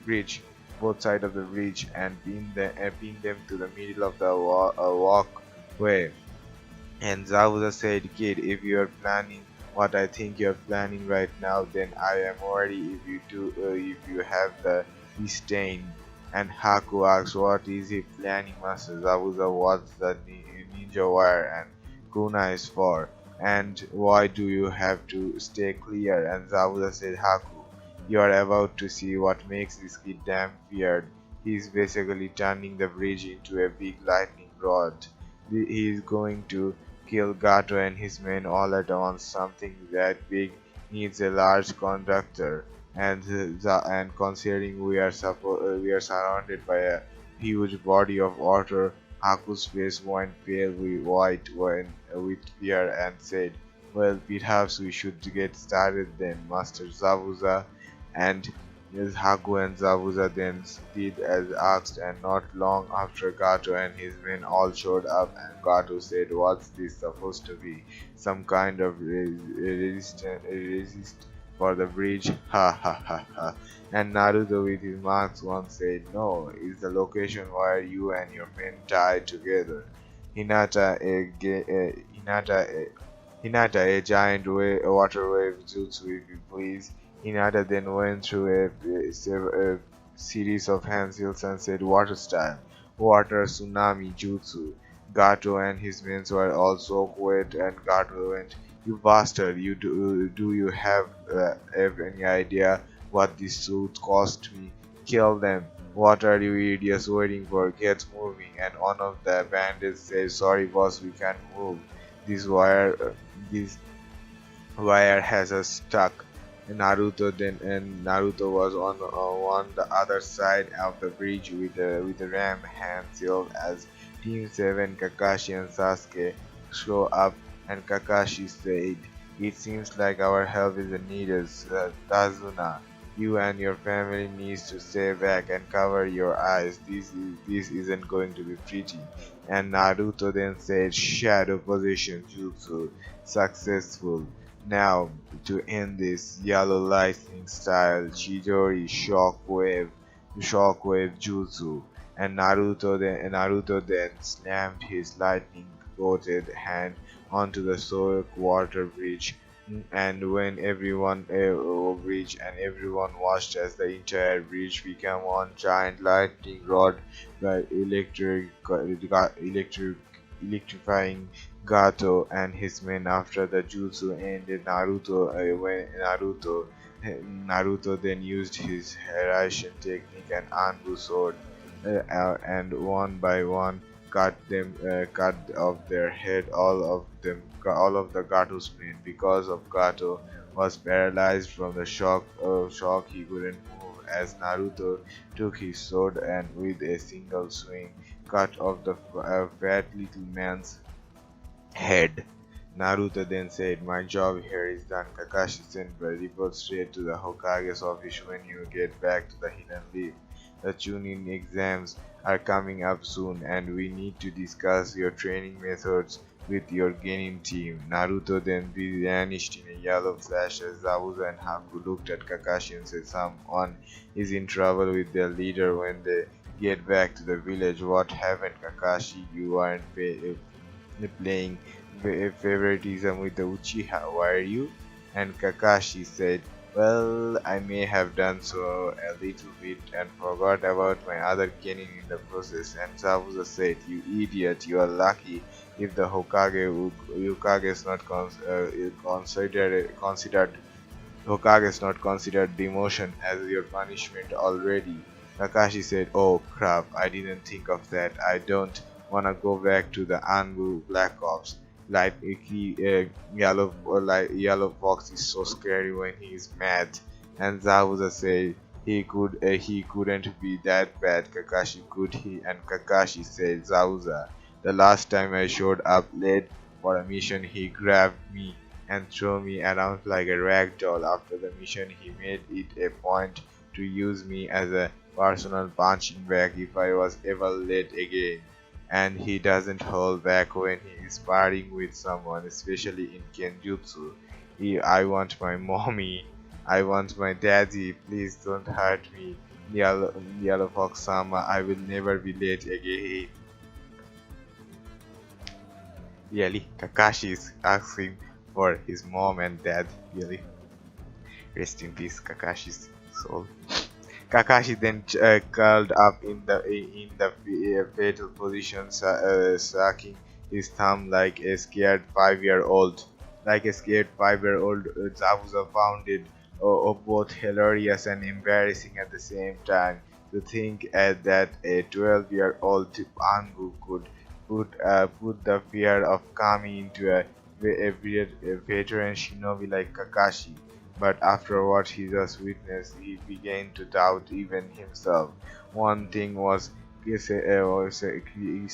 bridge both sides of the bridge and pin them to the middle of the walkway. And Zabuza said, kid, if you're planning what I think you're planning right now, then I am worried if you have the disdain. And Haku asks, what is he planning, Master Zabuza? What's the ninja wire and Kuna is for? And why do you have to stay clear? And Zabuza said, Haku, you are about to see what makes this kid damn feared. He's basically turning the bridge into a big lightning rod. He is going to kill Gato and his men all at once. Something that big needs a large conductor, and considering we are surrounded by a huge body of water, Haku's face went pale with white with fear and said, "Well, perhaps we should get started then, Master Zabuza." And yes, Haku and Zabuza then did as asked, and not long after Gato and his men all showed up, and Gato said, what's this supposed to be? Some kind of resist for the bridge? Ha ha ha ha. And Naruto with his marks once said, no, it's the location where you and your men tied together. Hinata, a giant water wave jutsu, if you please. Hinata then went through a series of handsills and said, water style, water tsunami jutsu. Gato and his men were also wet, and Gato went, you bastard, do you have any idea what this suit cost me? Kill them. What are you idiots waiting for? Get moving. And one of the bandits said, sorry boss, we can't move. This wire has us stuck. Naruto was on the other side of the bridge with the ram hand sealed as Team 7 Kakashi and Sasuke show up, and Kakashi said, it seems like our help is needed, Tazuna. You and your family needs to stay back and cover your eyes. This isn't going to be pretty. And Naruto then said, Shadow Position Jutsu successful. Now, to end this, Yellow Lightning style Chidori Shockwave Jutsu, and Naruto then slammed his lightning-coated hand onto the soak water bridge, and when everyone watched as the entire bridge became one giant lightning rod, by electrifying Gato and his men. After the jutsu ended, Naruto then used his Hiraishin technique and Anbu sword, and one by one cut off their head, all of the Gato's men. Because of Gato was paralyzed from the shock he couldn't move, as Naruto took his sword and with a single swing cut off the fat little man's head. Naruto then said, my job here is done. Kakashi sent report straight to the Hokage's office when you get back to the Hidden Leaf. The Chunin exams are coming up soon, and we need to discuss your training methods with your Genin team. Naruto then vanished in a yellow flash as Zabuza and Haku looked at Kakashi and said, someone is in trouble with their leader. When they get back to the village, what happened, Kakashi? You aren't playing favoritism with the Uchiha, were you? And Kakashi said, Well, I may have done so a little bit and forgot about my other Kenin in the process. And Zabuza said, "You idiot! You are lucky if the Hokage is not considered Hokage is not considered demotion as your punishment already." Kakashi said, "Oh crap, I didn't think of that. I don't wanna go back to the Anbu Black Ops. Like Yellow Fox is so scary when he is mad." And Zabuza said he couldn't be that bad. Kakashi could he? And Kakashi said, "Zabuza, the last time I showed up late for a mission, he grabbed me and threw me around like a rag doll. After the mission, he made it a point to use me as a personal punching bag if I was ever late again. And he doesn't hold back when he is sparring with someone, especially in Kenjutsu. I want my mommy. I want my daddy. Please don't hurt me. Yellow Fox Sama, I will never be late again." Really, Kakashi is asking for his mom and dad. Really, rest in peace, Kakashi's soul. Kakashi then curled up in the fetal position, sucking his thumb like a scared 5-year-old. Like a scared 5-year-old, Zabuza found it both hilarious and embarrassing at the same time. To think that a 12-year-old Anbu could put the fear of Kami into a veteran shinobi like Kakashi. But after what he just witnessed, he began to doubt even himself. One thing was certain: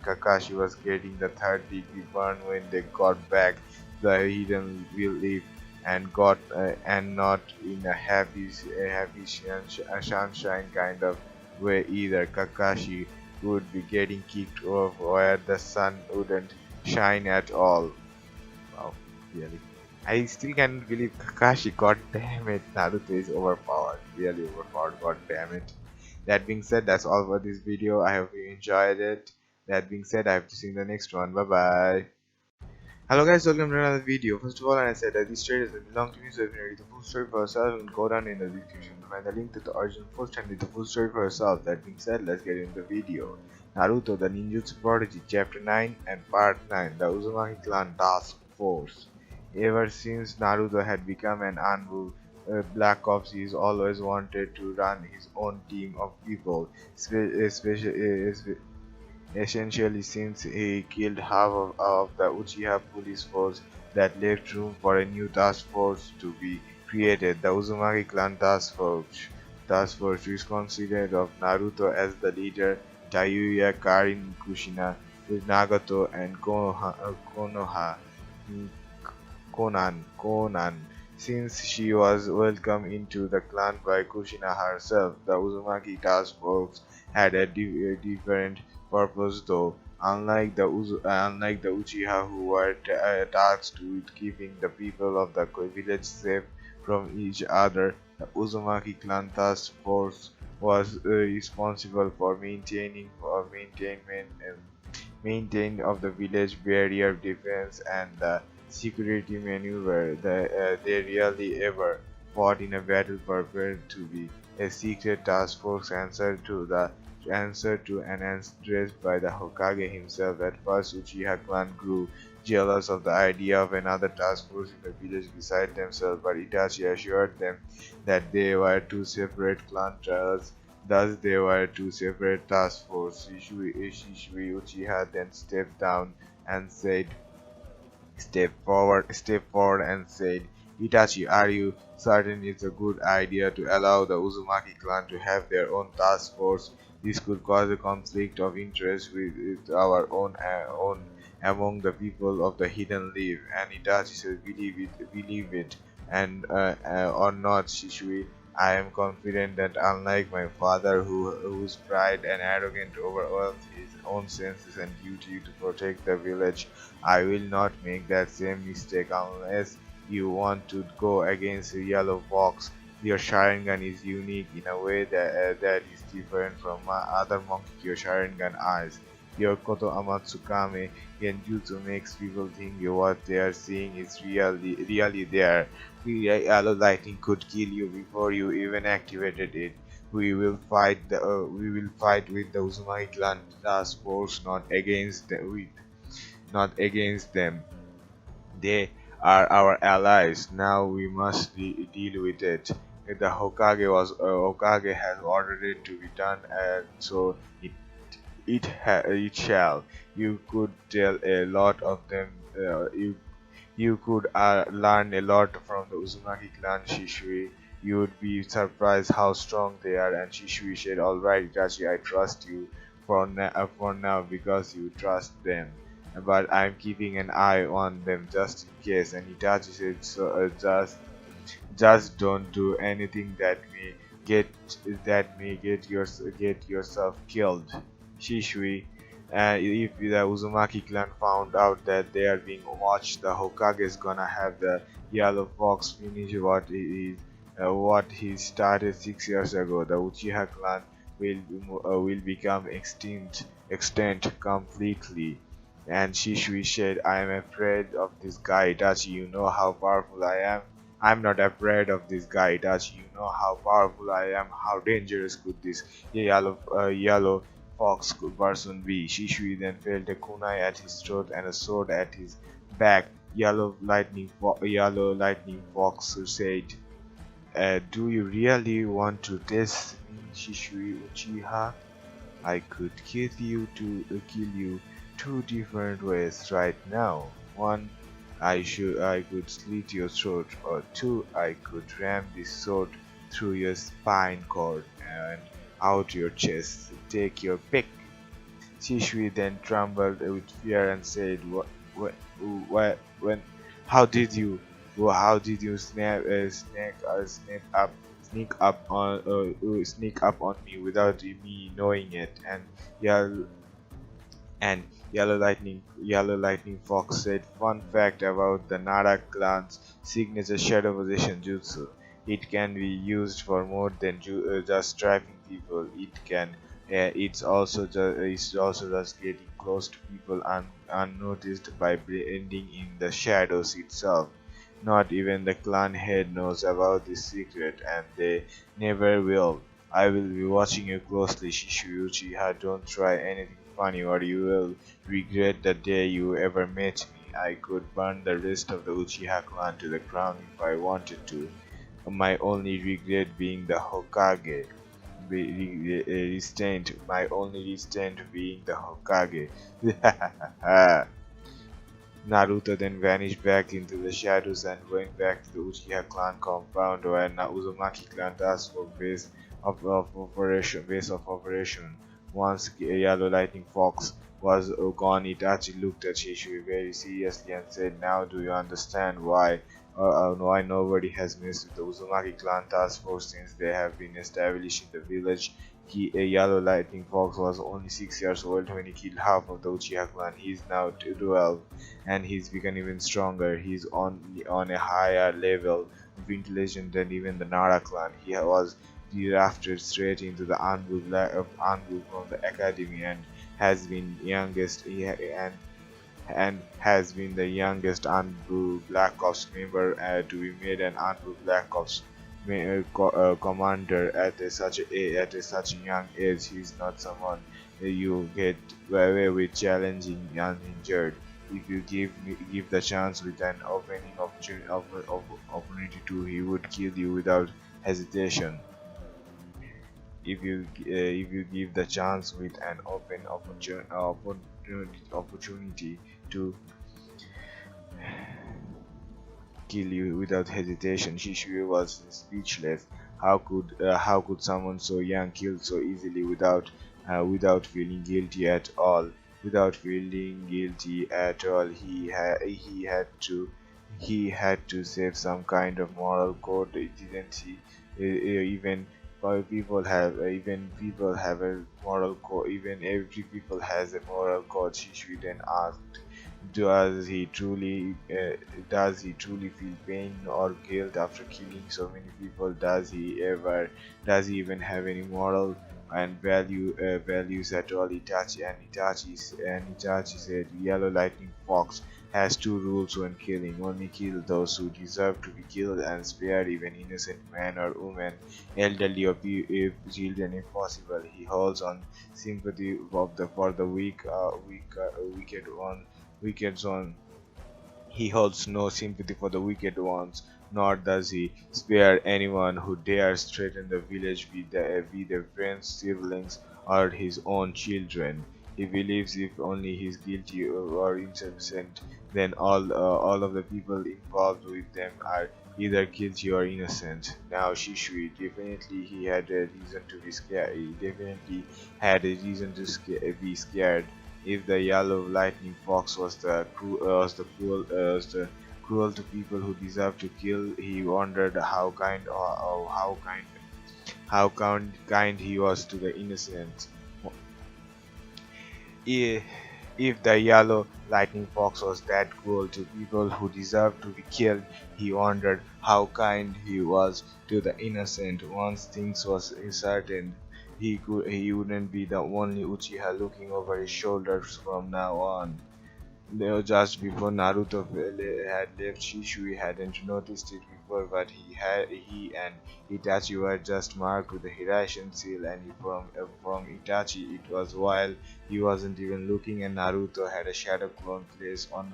Kakashi was getting the third-degree burn when they got back the hidden belief, and not in a sunshine kind of way either. Kakashi would be getting kicked off where the sun wouldn't shine at all. Wow, really. I still can't believe Kakashi. God damn it, Naruto is overpowered. Really overpowered. God damn it. That being said, that's all for this video. I hope you enjoyed it. That being said, I have to see you in the next one. Bye bye. Hello guys, welcome to another video. First of all, I said that this trade doesn't belong to me, so if you read the full story for yourself, you can go down in the description to find the link to the original post and read the full story for yourself. That being said, let's get into the video. Naruto The Ninjutsu Prodigy Chapter 9 and Part 9, the Uzumaki Clan Task Force. Ever since Naruto had become an Anbu Black Ops, he's always wanted to run his own team of people, essentially since he killed half of the Uchiha police force. That left room for a new task force to be created, the Uzumaki Clan Task Force. Which considered of Naruto as the leader, Tayuya, Karin, Kushina, Nagato, and Konan. Since she was welcomed into the clan by Kushina herself, the Uzumaki task force had a different purpose though. Unlike the Uchiha, who were tasked with keeping the people of the village safe from each other, the Uzumaki clan task force was responsible for maintain of the village barrier defense and the security maneuver. They rarely ever fought in a battle, purported to be a secret task force answer to an address by the Hokage himself. At first, Uchiha clan grew jealous of the idea of another task force in the village beside themselves, but Itachi assured them that they were two separate clan trials. Thus, they were two separate task forces. Shishui Uchiha then stepped forward and said, "Itachi, are you certain it's a good idea to allow the Uzumaki clan to have their own task force? This could cause a conflict of interest with our own among the people of the Hidden Leaf." And Itachi said, believe it, and or not, Shishui. I am confident that unlike my father, whose pride and arrogance overwhelmed his own senses and duty to protect the village, I will not make that same mistake. Unless you want to go against the Yellow Fox, your Sharingan is unique in a way that is different from my other Monkey Sharingan eyes. Yokoto Amatsukame Genjutsu makes people think what they are seeing is really there. Yellow lightning could kill you before you even activated it. We will fight with the Uzumaki clan task force, not against them. They are our allies. Now we must deal with it. Hokage has ordered it to be done, and so it shall. You could tell a lot of them. You could learn a lot from the Uzumaki clan, Shishui. You would be surprised how strong they are. And Shishui said, "Alright, Itachi, I trust you for now because you trust them. But I'm keeping an eye on them just in case." And Itachi said, "So just don't do anything get get yourself killed, Shishui." If the Uzumaki clan found out that they are being watched, the Hokage is gonna have the Yellow Fox finish what he started 6 years ago. The Uchiha clan will become extinct completely. And Shishui said, "I am afraid of this guy, Itachi. You know how powerful I am." "I'm not afraid of this guy, Itachi. You know how powerful I am. How dangerous could this yellow fox person be?" Shishui then felt a kunai at his throat and a sword at his back. Yellow lightning fox said, "Do you really want to test me, Shishui Uchiha? I could kill you two different ways right now. One, I could slit your throat, or two, I could ram this sword through your spine cord and out your chest. Take your pick." Shishui then trembled with fear and said, When, how did you, how did you sneak up on me without me knowing it?" Yell, and Yellow Lightning Fox said, "Fun fact about the Nara clan's signature shadow possession jutsu. It can be used for more than just trapping people. It's also just getting close to people unnoticed by blending in the shadows itself. Not even the clan head knows about this secret, and they never will. I will be watching you closely, Shishu Uchiha. Don't try anything funny or you will regret the day you ever met me. I could burn the rest of the Uchiha clan to the ground if I wanted to. My only regret being the Hokage. My only restraint being the Hokage." Naruto then vanished back into the shadows and going back to the Uchiha clan compound where Uzumaki clan tasked for base of operation. Once Yellow Lightning Fox was gone, Itachi looked at Shishui very seriously and said, "Now do you understand why nobody has messed with the Uzumaki clan task force since they have been established in the village?" A Yellow Lightning Fox was only 6 years old when he killed half of the Uchiha clan. He is now 12 and he's become even stronger. He's on a higher level of intelligence than even the Nara clan. He was drafted straight into the Anbu from the academy and has been youngest and has been the youngest Anbu Black Ops member to be made an Anbu Black Ops commander at such a young age. He's not someone you get away with challenging uninjured. If you give the chance with an opening opportunity to, he would kill you without hesitation. If you give the chance with an opportunity to kill you without hesitation. Shishui was speechless. How could someone so young kill so easily without feeling guilty at all? Without feeling guilty at all, he had to save some kind of moral code, didn't he? Even people have a moral code. Even every people has a moral code. Shishui then asked, does he truly feel pain or guilt after killing so many people? Does he even have any and values at all Itachi. And Itachi said, Yellow Lightning Fox has two rules when killing: only kill those who deserve to be killed, and spare even innocent man or woman, elderly or if children if possible. He holds on sympathy of the for the wicked one. He holds no sympathy for the wicked ones, nor does he spare anyone who dares threaten the village with their friends, siblings, or his own children. He believes if only he is guilty or innocent, then all of the people involved with them are either guilty or innocent. Now Shishui, definitely he had a reason to be scared. He definitely had a reason to be scared. If the yellow lightning fox was the cruel to people who deserve to kill, he wondered how kind he was to the innocent. I- If the yellow lightning fox was that cruel to people who deserved to be killed, he wondered how kind he was to the innocent. Once things was certain, he wouldn't be the only Uchiha looking over his shoulders from now on. Just before Naruto had left, Shishui hadn't noticed it before, but he and Itachi were just marked with the Hiraishin seal, and from Itachi it was while he wasn't even looking, and Naruto had a shadow clone placed on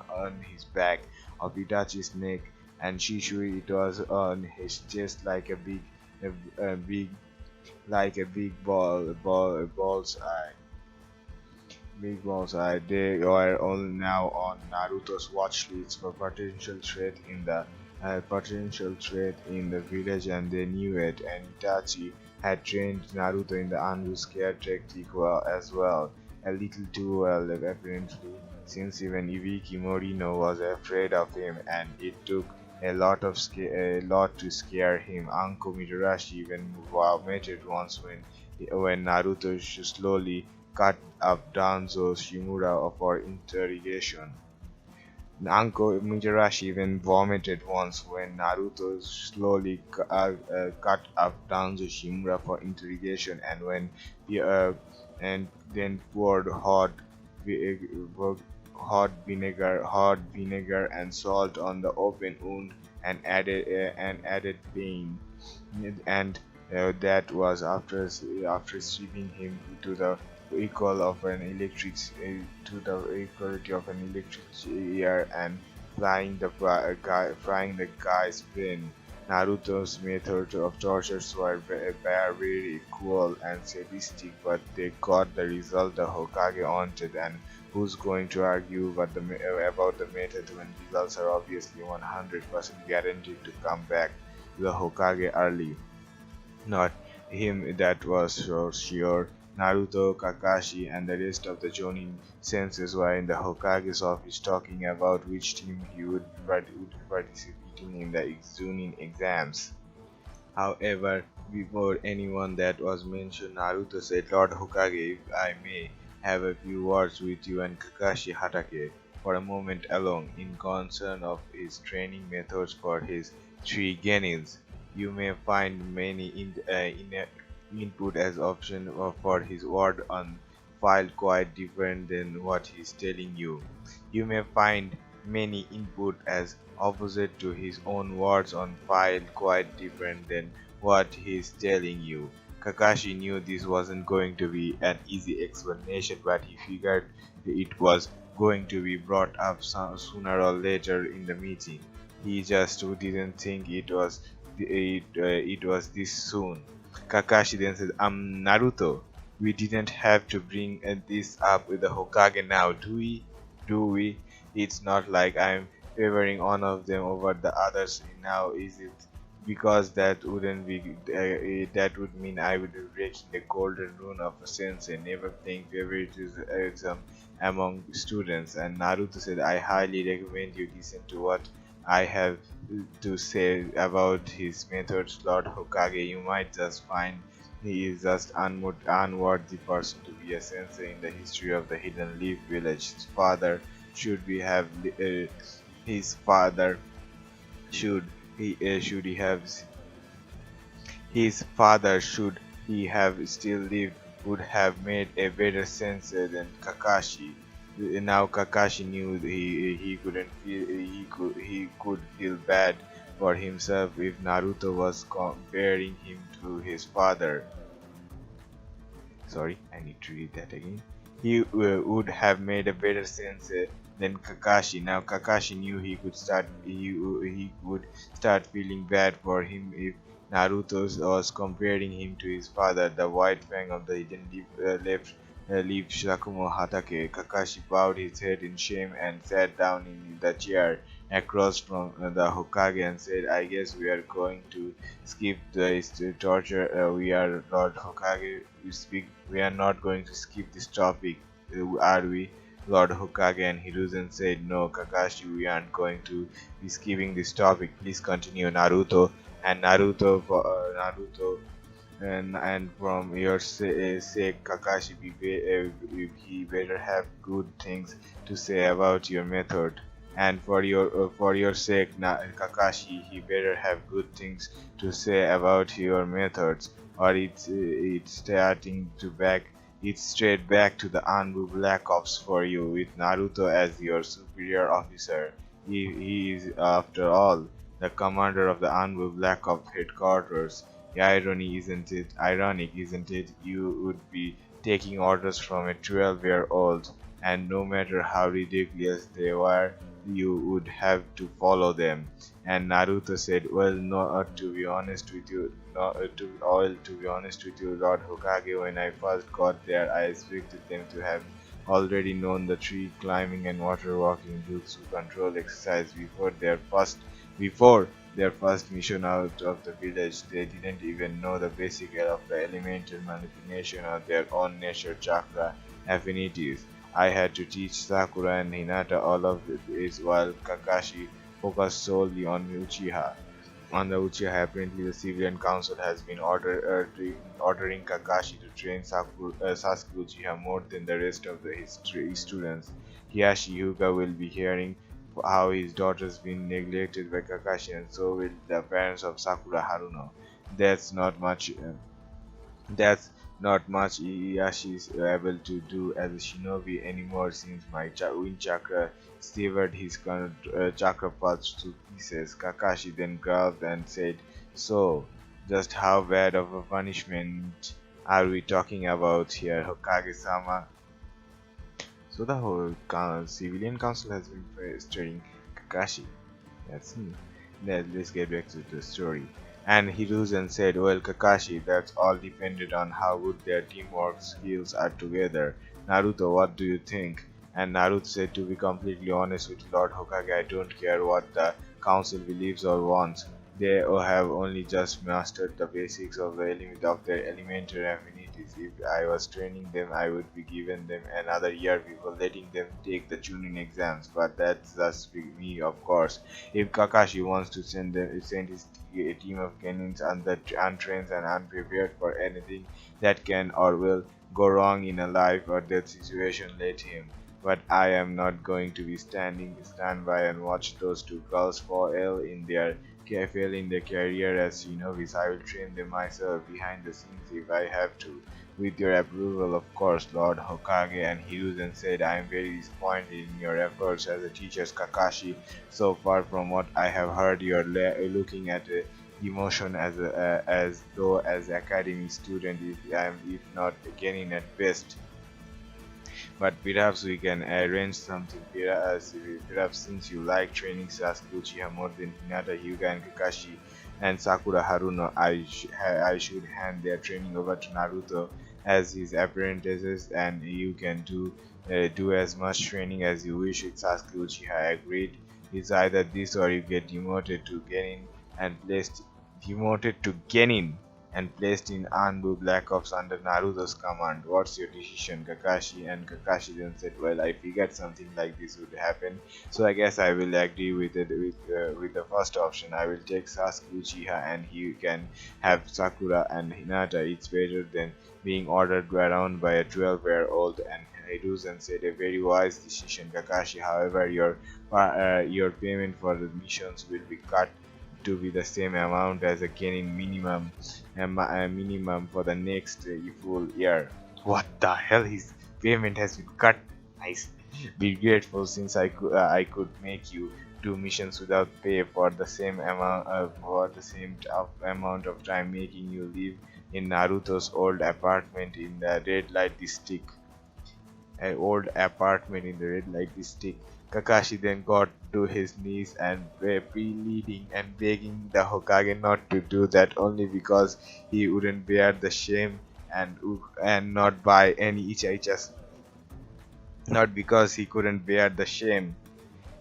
his back of Itachi's neck, and Shishui it was on his chest a big like a big ball's eye. Big Boss they are all now on Naruto's watch list for potential threat in the village, and they knew it. And Itachi had trained Naruto in the Anbu scare tactic as well, a little too well apparently, since even Ibiki Morino was afraid of him, and it took a lot to scare him. Anko Mitarashi even vomited once when Naruto slowly cut up Danzo Shimura for interrogation. Anko Mitarashi even vomited once when Naruto slowly cut up Danzo Shimura for interrogation, he, uh, and then poured vi- uh, hot vinegar and salt on the open wound and added pain, and that was after stripping him equal of an electric to the equality of an electric chair and frying the guy's brain. Naruto's methods of torture were very cruel and sadistic, but they got the result the Hokage wanted, and who's going to argue about the method when results are obviously 100% guaranteed to come back to the Hokage early? Not him, that was for sure. Naruto, Kakashi, and the rest of the Jonin senses were in the Hokage's office talking about which team he would be participating in the Chunin exams. However, before anyone that was mentioned, Naruto said, Lord Hokage, if I may have a few words with you and Kakashi Hatake for a moment alone, in concern of his training methods for his three genins. You may find many input as option for his word on file quite different than what he's telling you. You may find many input as opposite to his own words on file quite different than what he's telling you. Kakashi knew this wasn't going to be an easy explanation, but he figured it was going to be brought up sooner or later in the meeting. He just didn't think it was this soon. Kakashi then said, Naruto, we didn't have to bring this up with the Hokage now, do we? Do we? It's not like I'm favoring one of them over the others now, is it? Because that would mean I would be breaking the golden rule of a sensei, never playing favoritism among students. And Naruto said, I highly recommend you listen to what I have to say about his methods, Lord Hokage. You might just find he is just unworthy person to be a sensei in the history of the Hidden Leaf Village. Should be have his father should he have his father should he have still lived would have made a better sensei than Kakashi. Now Kakashi knew he couldn't feel he could feel bad for himself if Naruto was comparing him to his father. Sorry, I need to read that again. He would have made a better sense than Kakashi. Now Kakashi knew he would start feeling bad for him if Naruto was comparing him to his father, the White Fang of the Hidden Leaf Shakumo Hatake. Kakashi bowed his head in shame and sat down in the chair across from the Hokage and said, "I guess we are going to skip this torture. We are Lord Hokage. We are not going to skip this topic, are we?" Lord Hokage and Hiruzen said, "No, Kakashi, we aren't going to be skipping this topic. Please continue, Naruto." And Naruto, and from your sake, Kakashi, he better have good things to say about your method. And for your sake, Kakashi, he better have good things to say about your methods, or it's starting to back. It's straight back to the Anbu Black Ops for you, with Naruto as your superior officer. He is, after all, the commander of the Anbu Black Ops headquarters. Ironic, isn't it? You would be taking orders from a 12-year-old, and no matter how ridiculous they were, you would have to follow them. And Naruto said, "Well, no, to be honest with you, to be honest with you, Lord Hokage, when I first got there, I expected them to have already known the tree climbing and water walking jutsu control exercise before their first mission out of the village. They didn't even know the basic of the elemental manipulation or their own nature chakra affinities. I had to teach Sakura and Hinata all of this while Kakashi focused solely on Uchiha. On the Uchiha, apparently the civilian council has been ordering Kakashi to train Sasuke Uchiha more than the rest of his students. Hiyashi Hyuga will be hearing how his daughter's been neglected by Kakashi, and so will the parents of Sakura Haruno. That's not much. That's not much Ieyashi is able to do as a shinobi anymore since my wind chakra severed his chakra paths to pieces. Kakashi then growled and said, "So, just how bad of a punishment are we talking about here, Hokage-sama?" So the whole civilian council has been pestering Kakashi. That's me. Let's get back to the story. And Hiruzen said, "Well, Kakashi, that's all depended on how good their teamwork skills are together. Naruto, what do you think?" And Naruto said, "To be completely honest with Lord Hokage, I don't care what the council believes or wants. They have only just mastered the basics of their elementary affinities. If I was training them, I would be giving them another year before letting them take the Chunin exams. But that's just me, of course. If Kakashi wants to send his team of Genins untrained and unprepared for anything that can or will go wrong in a life or death situation, let him. But I am not going to be stand by and watch those two girls fail in their career as shinobis. I will train them myself behind the scenes if I have to. With your approval, of course, Lord Hokage." And Hiruzen said, "I am very disappointed in your efforts as a teacher, Kakashi. So far from what I have heard, you are looking at demotion as though as academy student, if not beginning at best. But perhaps we can arrange something. Perhaps since you like training Sasuke Uchiha more than Hinata, Hyuga, and Kakashi, and Sakura Haruno, I should hand their training over to Naruto as his apprentices, and you can do as much training as you wish with Sasuke Uchiha." Agreed. It's either this or you get and placed demoted to Genin and placed in Anbu Black Ops under Naruto's command. What's your decision, Kakashi? And Kakashi then said, "Well, I figured something like this would happen, so I guess I will agree with the first option. I will take Sasuke Uchiha and he can have Sakura and Hinata. It's better than being ordered around by a 12-year-old." And Hiruzen said, "A very wise decision, Kakashi. However, your payment for the missions will be cut to be the same amount as a Genin minimum for the next full year." What the hell? His payment has been cut. Nice. Be grateful since I could make you do missions without pay for the same amount of time, making you live in Naruto's old apartment in the red light district. An old apartment in the red light district. Kakashi then got to his knees and pleading and begging the Hokage not to do that, only because he wouldn't bear the shame and not by any Ichaichas, not because he couldn't bear the shame.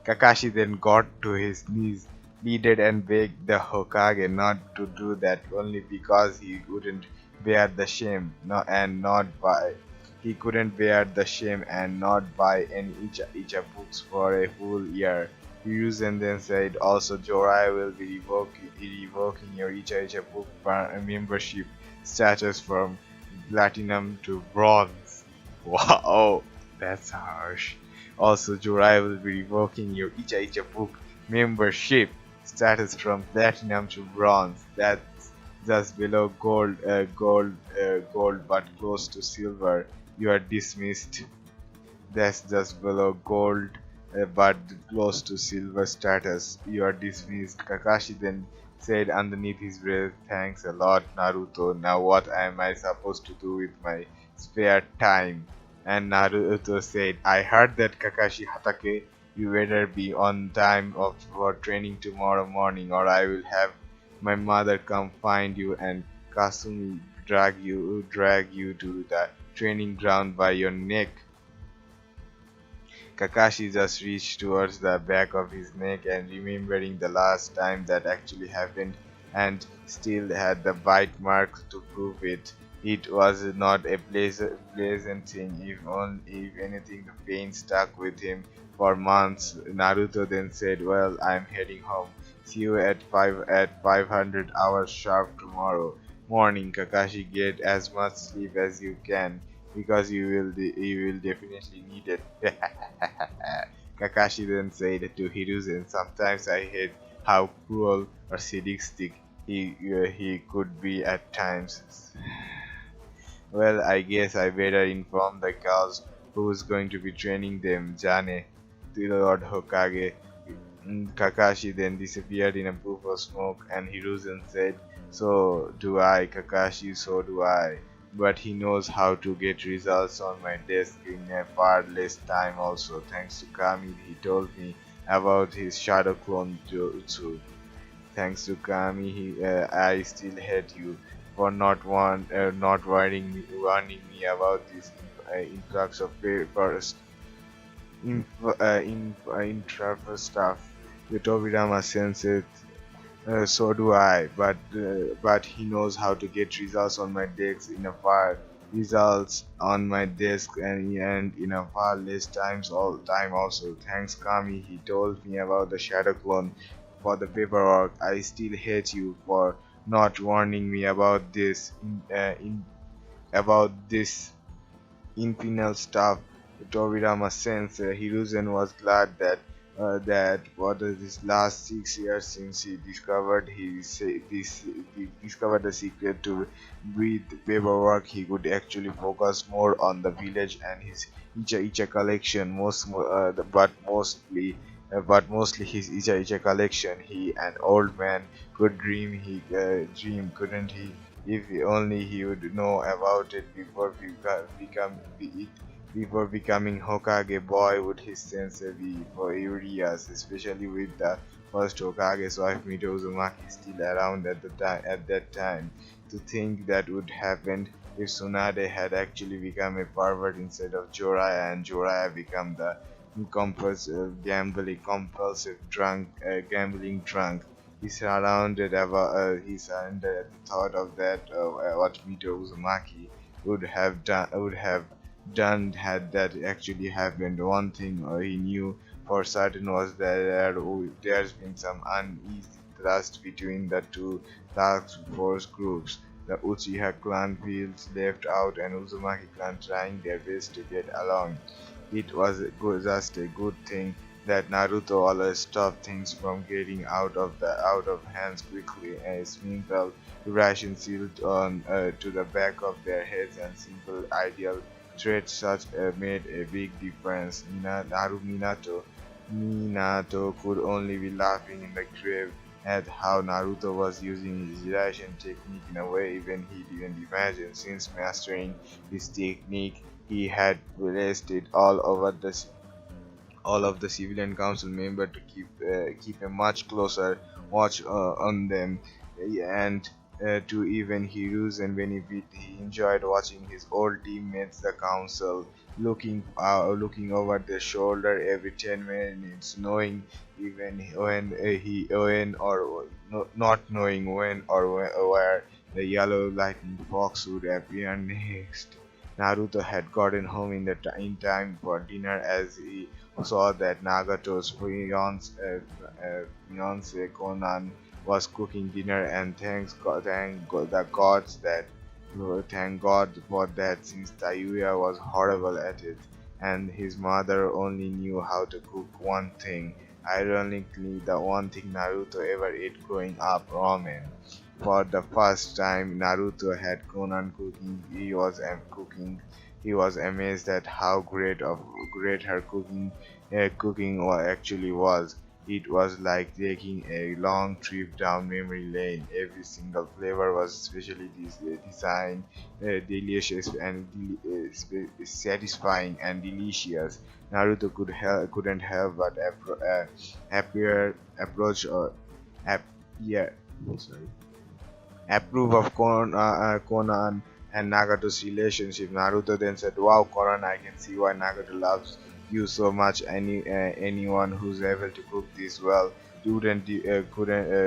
Kakashi then got to his knees, pleaded and begged the Hokage not to do that, only because he wouldn't bear the shame, and not by he couldn't bear the shame and not buy any Icha books for a whole year. Hiruzen then said, also Jorai will be revoking your Icha book membership status from platinum to bronze. Wow, that's harsh. Also, Jorai will be revoking your Icha book membership status from platinum to bronze. That's just below gold, but close to silver. You are dismissed. That's just below gold, but close to silver status. You are dismissed. Kakashi then said underneath his breath, thanks a lot, Naruto. Now what am I supposed to do with my spare time? And Naruto said, I heard that, Kakashi Hatake. You better be on time for training tomorrow morning, or I will have my mother come find you and Kasumi drag you to the training ground by your neck. Kakashi just reached towards the back of his neck and remembering the last time that actually happened and still had the bite marks to prove it. It was not a pleasant thing. If anything, the pain stuck with him for months. Naruto then said, "Well, I'm heading home. See you at 500 hours sharp tomorrow morning. Kakashi, get as much sleep as you can because you will definitely need it." Kakashi then said to Hiruzen, "Sometimes I hate how cruel or sadistic he could be at times." Well, I guess I better inform the girls who's going to be training them, Jane, to the Lord Hokage. Kakashi then disappeared in a puff of smoke, and Hiruzen said, so do I, Kakashi, so do I. But he knows how to get results on my desk in a far less time also. Thanks to Kami, he told me about his shadow clone jutsu. Thanks to Kami, I still hate you for not warning me about this influx of papers, intraper stuff. The Tobirama sensei, so do I, but he knows how to get results on my desk in a far results on my desk and in a far less time also. Thanks Kami, he told me about the shadow clone for the paperwork. I still hate you for not warning me about this infernal stuff. Tobirama sensei, Hiruzen was glad that what is this last 6 years since he discovered the secret to breathe paperwork, he could actually focus more on the village and his Icha collection. But mostly his Icha collection. He, an old man, could dream, couldn't he? If only he would know about it before becoming Hokage. Boy, would his sensei be for areas, especially with the first Hokage's wife Mito Uzumaki still around at that time. To think that would happen if Tsunade had actually become a pervert instead of Jiraiya, and Jiraiya become the compulsive gambling drunk. He surrendered at the thought of that. What Mito Uzumaki would have done had that actually happened. One thing he knew for certain was that there's been some uneasy thrust between the two task force groups. The Uchiha clan feels left out and Uzumaki clan trying their best to get along. It was just a good thing that Naruto always stopped things from getting out of hands quickly. A simple irration sealed on to the back of their heads and simple ideal traits such made a big difference. Minato could only be laughing in the grave at how Naruto was using his Hiraishin technique in a way even he didn't imagine. Since mastering his technique, he had placed it all of the civilian council members to keep a much closer watch on them, and to even heroes and benefit. He enjoyed watching his old teammates, the council, looking over their shoulder every 10 minutes, knowing even when or not knowing when or where the yellow lightning fox would appear next. Naruto had gotten home in time for dinner as he saw that Nagato's fiance Conan was cooking dinner, and the gods that thank God for that, since Tayuya was horrible at it, and his mother only knew how to cook one thing. Ironically, the one thing Naruto ever ate growing up, ramen. For the first time Naruto had Conan cooking, he was amazed at how great her actually was. It was like taking a long trip down memory lane. Every single flavor was specially designed, delicious and satisfying and delicious. Naruto couldn't help but approach or ap- yeah, sorry, approve of Conan and Nagato's relationship. Naruto then said, "Wow, Conan, I can see why Nagato loves you so much. Anyone who's able to cook this well couldn't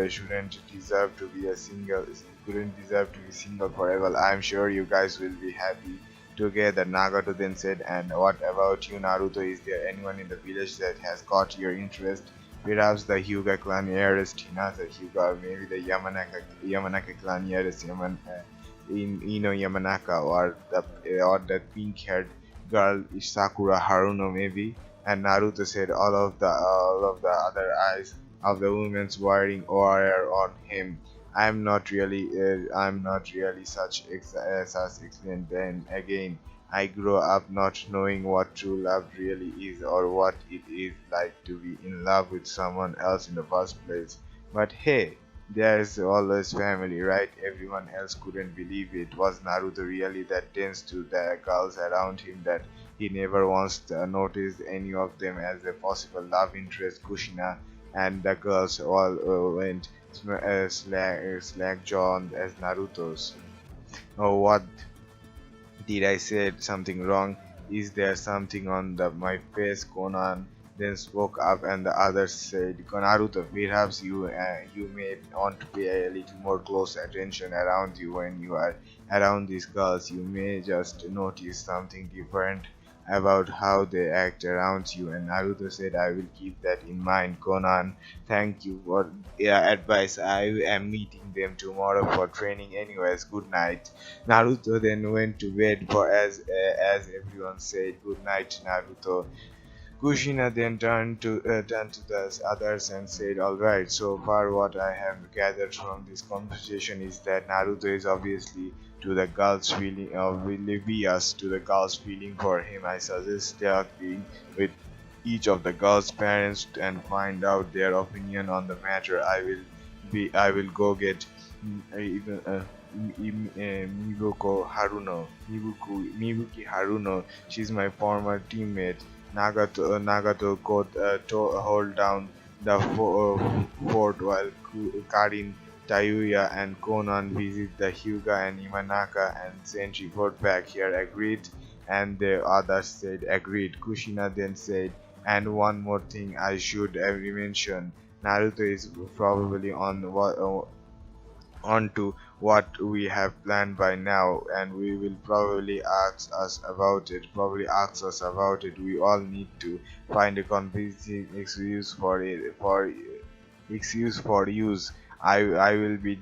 shouldn't deserve to be a single couldn't deserve to be single forever. I'm sure you guys will be happy together." Nagato then said, "And what about you, Naruto? Is there anyone in the village that has caught your interest? Perhaps the Hyuga clan heiress Hinata Hyuga, or maybe the Yamanaka clan heiress Ino Yamanaka, or that pink-haired girl Sakura Haruno, maybe." And Naruto said, all of the other eyes of the women's were on him. I'm not really such excellent. Then again, I grew up not knowing what true love really is, or what it is like to be in love with someone else in the first place. But hey, there's always family, right? Everyone else couldn't believe it. Was Naruto really that tense to the girls around him that he never once noticed any of them as a possible love interest? Kushina and the girls all went slack jawed as Naruto's. Oh, what did I say something wrong? Is there something on my face? Conan then spoke up, and the others said, "Naruto, perhaps you may want to pay a little more close attention around you when you are around these girls. You may just notice something different about how they act around you." And Naruto said, "I will keep that in mind, Conan. Thank you for your advice. I am meeting them tomorrow for training anyways. Good night." Naruto then went to bed, for as everyone said good night, Naruto. Kushina then turned to the others and said, "All right, so far what I have gathered from this conversation is that Naruto is obviously to the girl's feeling oblivious to the girl's feeling for him. I suggest talking with each of the girl's parents and find out their opinion on the matter. I will go get Mibuki Haruno. She's my former teammate. Nagato could hold down the fort while Karin, Tayuya, and Konan visit the Hyuga and Imanaka and send report back here. Agreed?" And the others said agreed. Kushina then said, "And one more thing I should mention. Naruto is probably on to what we have planned by now, and we will probably ask us about it. We all need to find a convincing excuse for use. I will be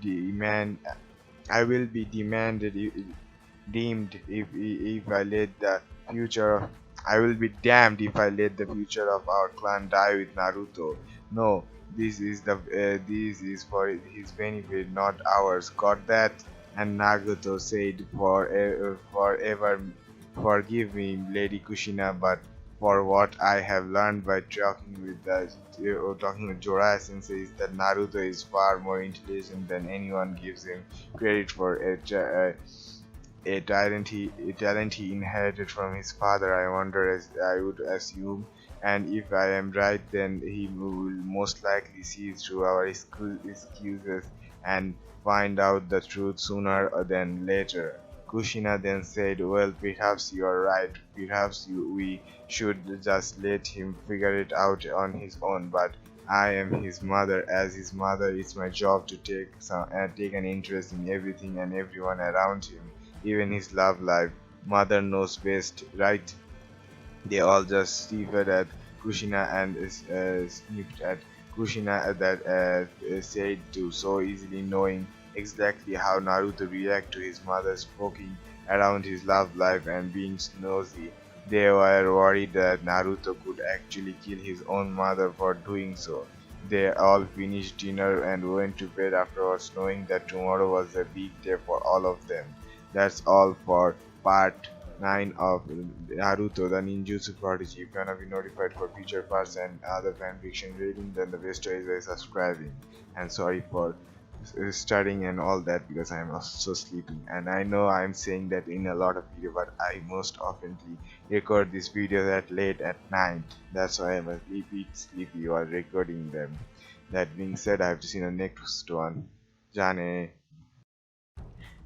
demanded deemed if I let the future I will be damned if I let the future of our clan die with Naruto. No, this is for his benefit, not ours. Got that? And Nagato said, forever forgive me, Lady Kushina, but for what I have learned by talking with Jiraiya Sensei is that Naruto is far more intelligent than anyone gives him credit for. A talent he inherited from his father, I wonder, as I would assume. And if I am right, then he will most likely see through our excuses and find out the truth sooner than later. Kushina then said, well, perhaps you are right. Perhaps we should just let him figure it out on his own. But I am his mother. As his mother, it's my job to take an interest in everything and everyone around him, even his love life. Mother knows best, right? They all just sniffed at Kushina and sniffed at Kushina that said to so easily knowing exactly how Naruto react to his mother's poking around his love life and being nosy. They were worried that Naruto could actually kill his own mother for doing so. They all finished dinner and went to bed afterwards, knowing that tomorrow was a big day for all of them. That's all for part 9 of Naruto The Ninjutsu Prodigy. If you wanna be notified for future parts and other fanfiction reading, then the best way is by subscribing. And sorry for studying and all that because I am also sleeping. And I know I'm saying that in a lot of video, but I most oftenly record these videos at late at night. That's why I'm a sleepy while recording them. That being said, I have to see the next one. Jane.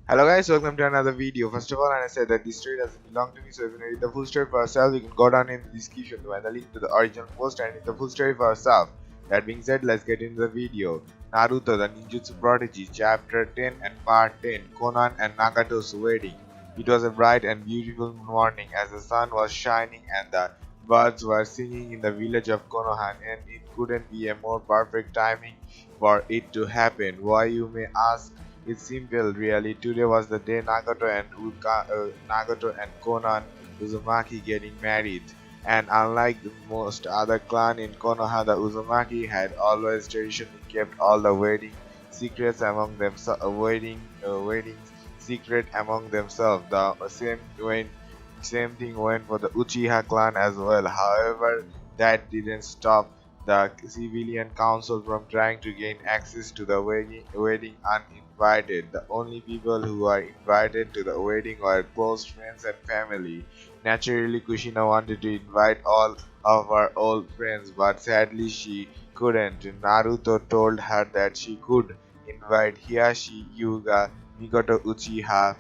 Hello guys, welcome to another video. First of all, I said that this story doesn't belong to me, so if you want to read the full story for yourself, you can go down in the description to find the link to the original post and read the full story for yourself. That being said, let's get into the video. Naruto The Ninjutsu Prodigy, Chapter 10 and Part 10, Konan and Nagato's Wedding. It was a bright and beautiful morning as the sun was shining and the birds were singing in the village of Konoha, and it couldn't be a more perfect timing for it to happen. Why, you may ask? It's simple, really. Today was the day Nagato and Konan Uzumaki getting married. And unlike most other clan in Konoha, the Uzumaki had always traditionally kept all the weddings secret among themselves. The same thing went for the Uchiha clan as well. However, that didn't stop the civilian council from trying to gain access to the wedding uninvited. The only people who are invited to the wedding were close friends and family. Naturally, Kushina wanted to invite all of her old friends, but sadly she couldn't. Naruto told her that she could invite Hiyashi Hyuga, Mikoto Uchiha,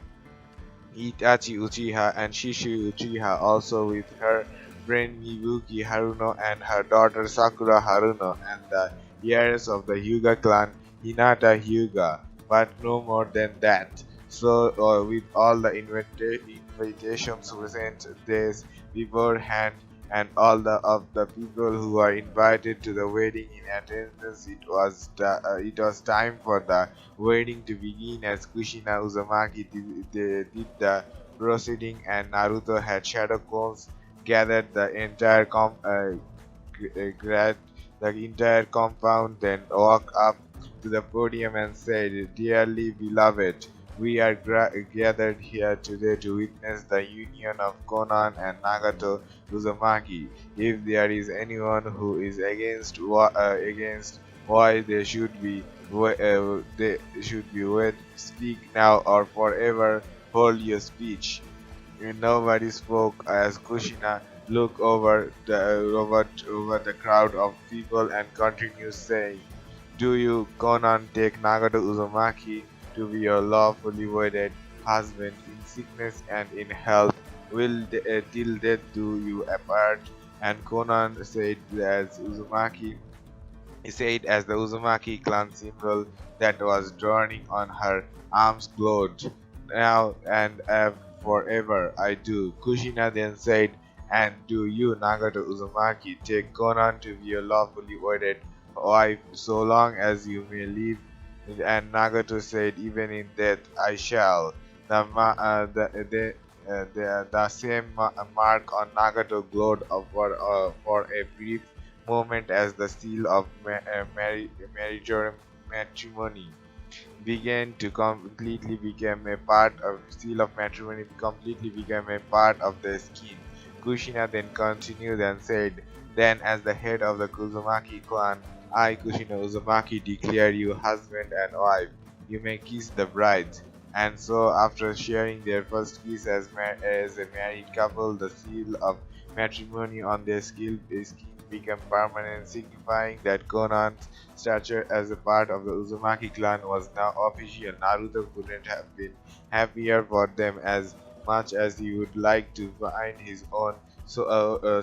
Itachi Uchiha, and Shisui Uchiha, also with her friend Mibuki Haruno and her daughter Sakura Haruno, and the heiress of the Hyuga clan, Hinata Hyuga, but no more than that. So, with all the invitations sent days beforehand, and all of the people who are invited to the wedding in attendance, it was time for the wedding to begin. As Kushina Uzumaki did the proceeding, and Naruto had shadow clones gathered the entire compound, then walked up to the podium and said, dearly beloved, we are gathered here today to witness the union of Konan and Nagato Uzumaki. If there is anyone who is against why they should be wed, speak now or forever hold your speech. Nobody spoke as Kushina looked over the crowd of people and continued saying, do you, Conan, take Nagato Uzumaki to be your lawfully wedded husband in sickness and in health? Will till death do you apart? And Conan said as the Uzumaki clan symbol that was drawing on her arms glowed. Now and forever I do. Kushina then said, and do you, Nagato Uzumaki, take Conan to be your lawfully wedded wife so long as you may live? And Nagato said, even in death I shall. the same mark on Nagato glowed for a brief moment as the seal of matrimony began to completely become a part of seal of matrimony completely became a part of the skin. Kushina then continued and said, "Then, as the head of the Uzumaki clan, I, Kushina Uzumaki, declare you husband and wife. You may kiss the brides." And so, after sharing their first kiss as a married couple, the seal of matrimony on their skin became permanent, signifying that Conan's stature as a part of the Uzumaki clan was now official. Naruto couldn't have been happier for them as much as he would like to find his own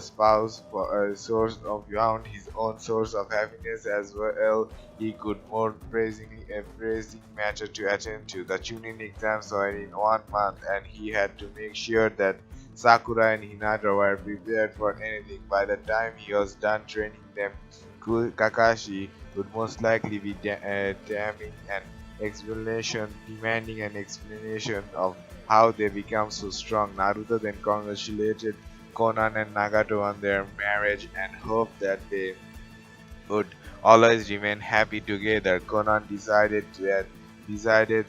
spouse for a source of found his own source of happiness as well. He could more pressingly a pressing matter to attend to. The Chunin exams were in 1 month, and he had to make sure that Sakura and Hinata were prepared for anything. By the time he was done training them, Kakashi would most likely be demanding an explanation of how they become so strong. Naruto then congratulated Conan and Nagato on their marriage and hoped that they would always remain happy together. Conan decided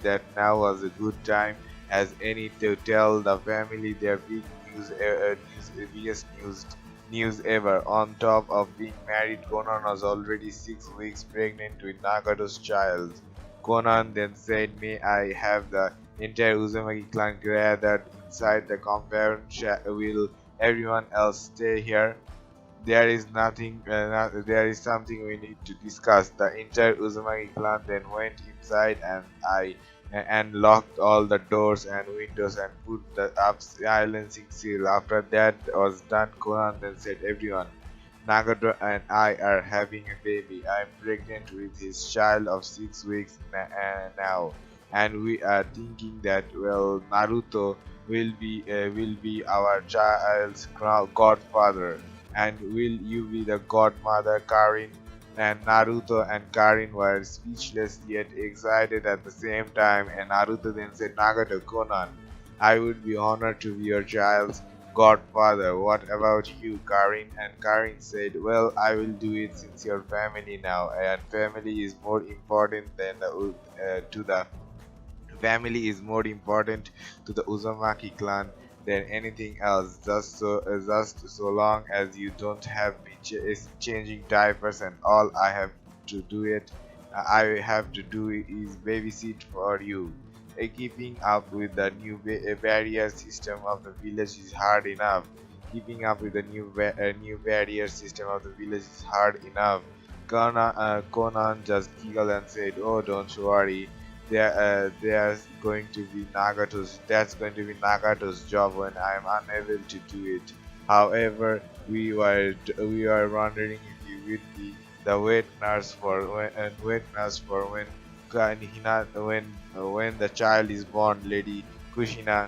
that now was a good time as any to tell the family their big biggest news ever. On top of being married, Conan was already 6 weeks pregnant with Nagato's child. Conan then said, "May I have the entire Uzumaki clan gathered inside the compound? Will everyone else stay here? There is something we need to discuss." The entire Uzumaki clan then went inside and locked all the doors and windows and put the up silencing seal. After that was done, Conan then said, "Everyone, Nagato and I are having a baby. I'm pregnant with his child of 6 weeks now, and we are thinking that well, Naruto will be our child's godfather, and will you be the godmother, Karin?" And Naruto and Karin were speechless yet excited at the same time. And Naruto then said, "Nagato, Conan, I would be honored to be your child's godfather. What about you, Karin?" And Karin said, "Well, I will do it since you're family now, and family is more important to the Uzumaki clan than anything else. Just so long as you don't have me changing diapers and all I have to do is babysit for you. Keeping up with the new barrier system of the village is hard enough. Keeping up with the new barrier system of the village is hard enough." Conan just giggled and said, "Oh, don't worry. There's going to be Nagato's job when I'm unable to do it. However, we were wondering if you would be the wet nurse for when the child is born, Lady Kushina."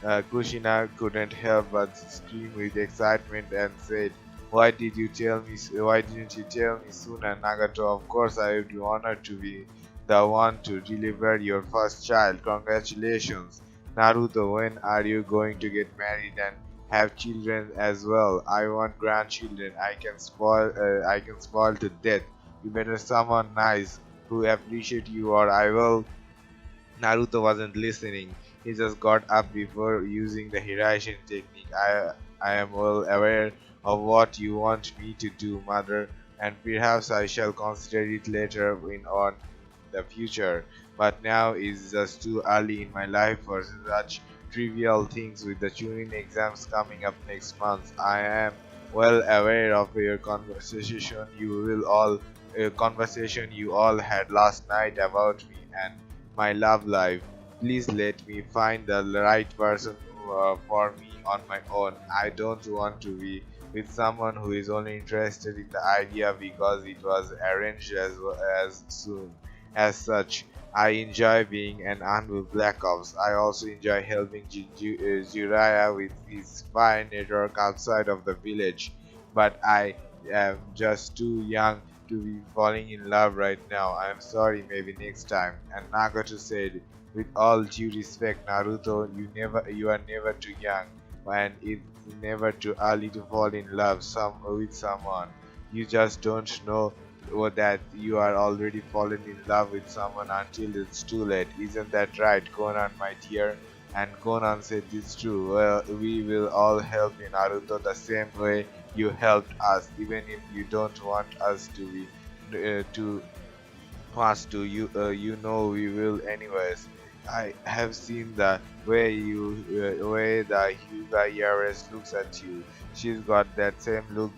Kushina couldn't help but scream with excitement and said, Why didn't you tell me sooner, Nagato? Of course, I would be honored to be the one to deliver your first child. Congratulations, Naruto. When are you going to get married and have children as well? I want grandchildren. I can spoil to death. You better someone nice who appreciate you, or I will." Naruto wasn't listening. He just got up before using the Hiraishin technique. I am well aware of what you want me to do, mother, and perhaps I shall consider it later on the future. But now is just too early in my life for such trivial things. With the tuning exams coming up next month, I am well aware of your conversation you all had last night about me and my love life. Please let me find the right person for me on my own. I don't want to be with someone who is only interested in the idea because it was arranged as soon as such. I enjoy being an aunt with Black Ops. I also enjoy helping Jiraiya with his spy network outside of the village. But I am just too young to be falling in love right now. I'm sorry, maybe next time." And Nagato said, With all due respect, Naruto, you are never too young, and it's never too early to fall in love with someone. You just don't know that you are already fallen in love with someone until it's too late. Isn't that right, Conan, my dear? And Conan said, "It's true. Well, we will all help in Naruto the same way you helped us, even if you don't want us to pass to you. You know we will anyways. I have seen the way the Hyuga Yaris looks at you. She's got that same look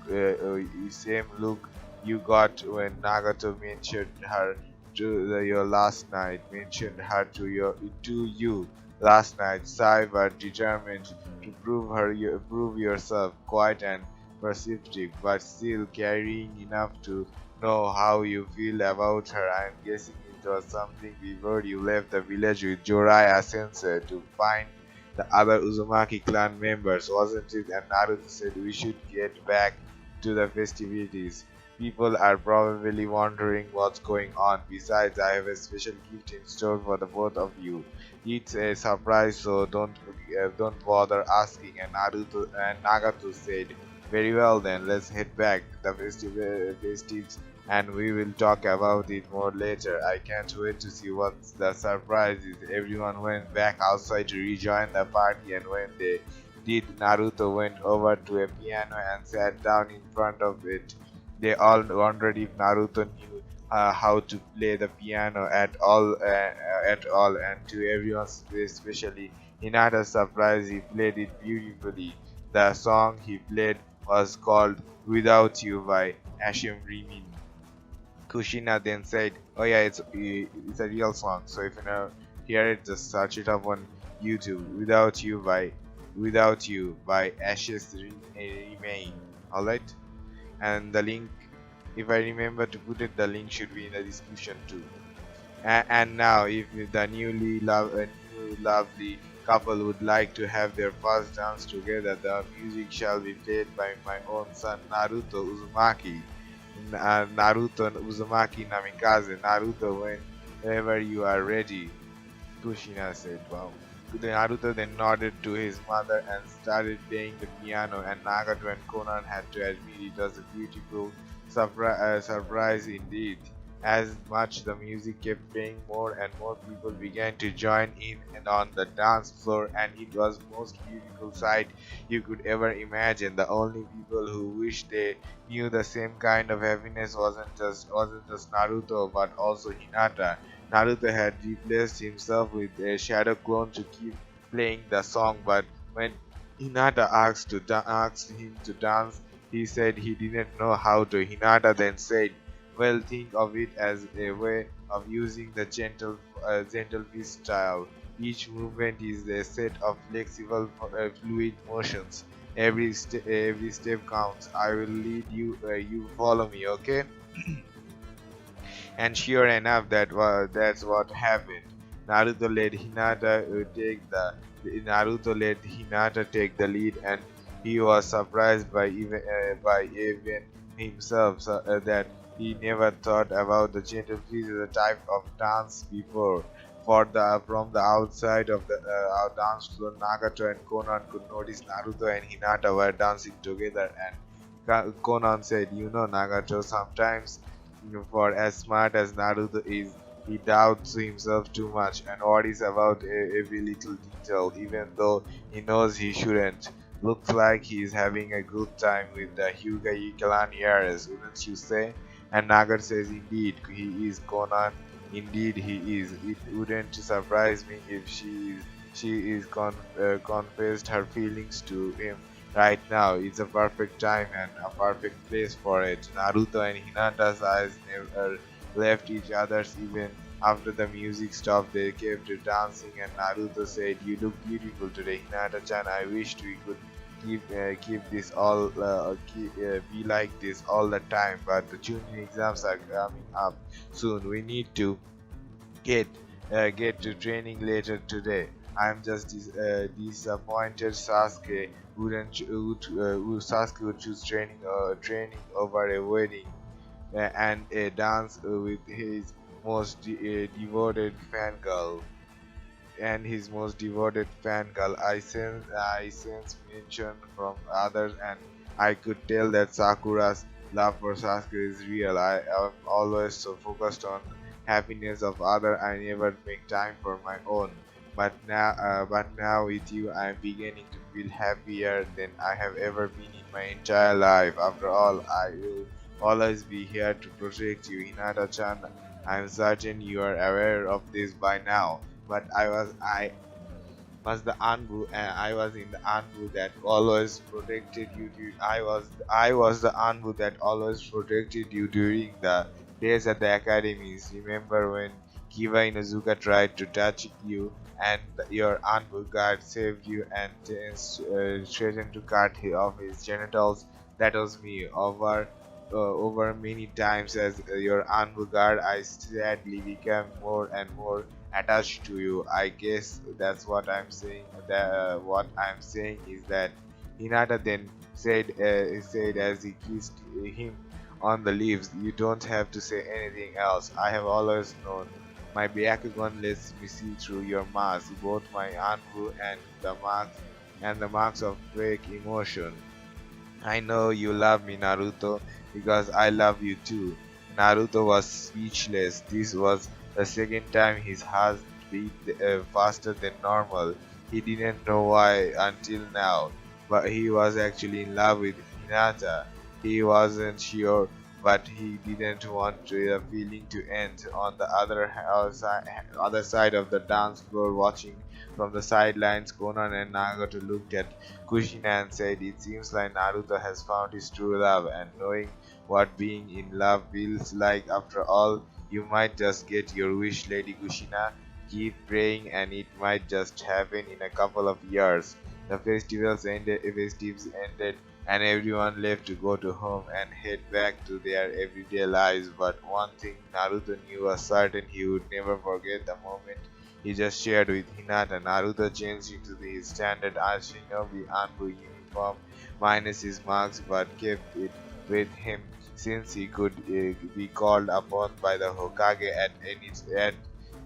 you got when Nagato mentioned her your last night. Mentioned her to you last night. Sai but determined to prove yourself, quiet and perceptive, but still carrying enough to know how you feel about her. I'm guessing it was something before you left the village with Jiraiya Sensei to find the other Uzumaki clan members, wasn't it? And Naruto said we should get back to the festivities. People are probably wondering what's going on. Besides, I have a special gift in store for the both of you. It's a surprise, so don't bother asking. And Nagato said, "Very well then, let's head back. The festivities and we will talk about it more later. I can't wait to see what the surprise is." Everyone went back outside to rejoin the party, and when they did, Naruto went over to a piano and sat down in front of it. They all wondered if Naruto knew how to play the piano at all, and to everyone's especially Hinata's surprise, he played it beautifully. The song he played was called "Without You" by Ashim Rimin. Kushina then said, "Oh yeah, it's a real song. So if you know hear it, just search it up on YouTube. Without You by Ashes Remain. Alright, and the link, if I remember to put it, the link should be in the description too. And now, if the new lovely couple would like to have their first dance together, the music shall be played by my own son Naruto Uzumaki. Naruto Uzumaki Namikaze. Naruto, whenever you are ready, Kushina said. Wow. Naruto then nodded to his mother and started playing the piano, and Nagato and Conan had to admit it was a beautiful surprise indeed. As much the music kept playing, more and more people began to join in and on the dance floor, and it was most beautiful sight you could ever imagine. The only people who wished they knew the same kind of happiness wasn't just Naruto but also Hinata. Naruto had replaced himself with a shadow clone to keep playing the song, but when Hinata asked him to dance, he said he didn't know how to. Hinata then said, "Well, think of it as a way of using the gentle fist style. Each movement is a set of flexible, fluid motions. Every step counts. I will lead you. You follow me, okay?" And sure enough, that's what happened. Naruto let Naruto let Hinata take the lead, and he was surprised by even himself, that he never thought about the gentle freeze as a type of dance before. From the outside of the dance floor, Nagato and Conan could notice Naruto and Hinata were dancing together, and Conan said, "You know, Nagato, sometimes for as smart as Naruto is, he doubts himself too much and worries about every little detail, even though he knows he shouldn't. Looks like he's having a good time with the Hyuga clan heirs, wouldn't you say?" And Nagar says, "Indeed, he is, Conan. Indeed, he is. It wouldn't surprise me if she is confessed her feelings to him right now. It's a perfect time and a perfect place for it." Naruto and Hinata's eyes never left each other's even after the music stopped. They kept dancing, and Naruto said, "You look beautiful today, Hinata-chan. I wished we could be like this all the time, but the junior exams are coming up soon. We need to get get to training later today. I'm just disappointed Sasuke would choose training over a wedding and a dance with his most devoted fangirl." and his most devoted fan girl. I sense mention from others, and I could tell that Sakura's love for Sasuke is real. I am always so focused on happiness of other. I never make time for my own. But now with you, I am beginning to feel happier than I have ever been in my entire life. After all, I will always be here to protect you, Hinata-chan. I am certain you are aware of this by now, but I was in the Anbu that always protected you. I was the Anbu that always protected you during the days at the academies. Remember when Kiba Inuzuka tried to touch you and your Anbu guard saved you and threatened to cut off his genitals? That was me. Over many times as your Anbu guard, I sadly became more and more attached to you. I guess that's what I'm saying. What I'm saying is that Hinata then said as he kissed him on the lips, "You don't have to say anything else. I have always known. My Byakugan lets me see through your mask, both my Anbu and the marks of fake emotion. I know you love me, Naruto, because I love you too." Naruto was speechless. This was the second time his heart beat faster than normal. He didn't know why until now, but he was actually in love with Hinata. He wasn't sure, but he didn't want the feeling to end. On the other side of the dance floor, watching from the sidelines, Conan and Nagato looked at Kushina and said, "It seems like Naruto has found his true love, and knowing what being in love feels like after all, you might just get your wish, Lady Kushina. Keep praying and it might just happen in a couple of years." The festives ended and everyone left to go to home and head back to their everyday lives. But one thing Naruto knew was certain: he would never forget the moment he just shared with Hinata. Naruto changed into his standard Shinobi Anbu uniform minus his marks, but kept it with him since he could be called upon by the Hokage at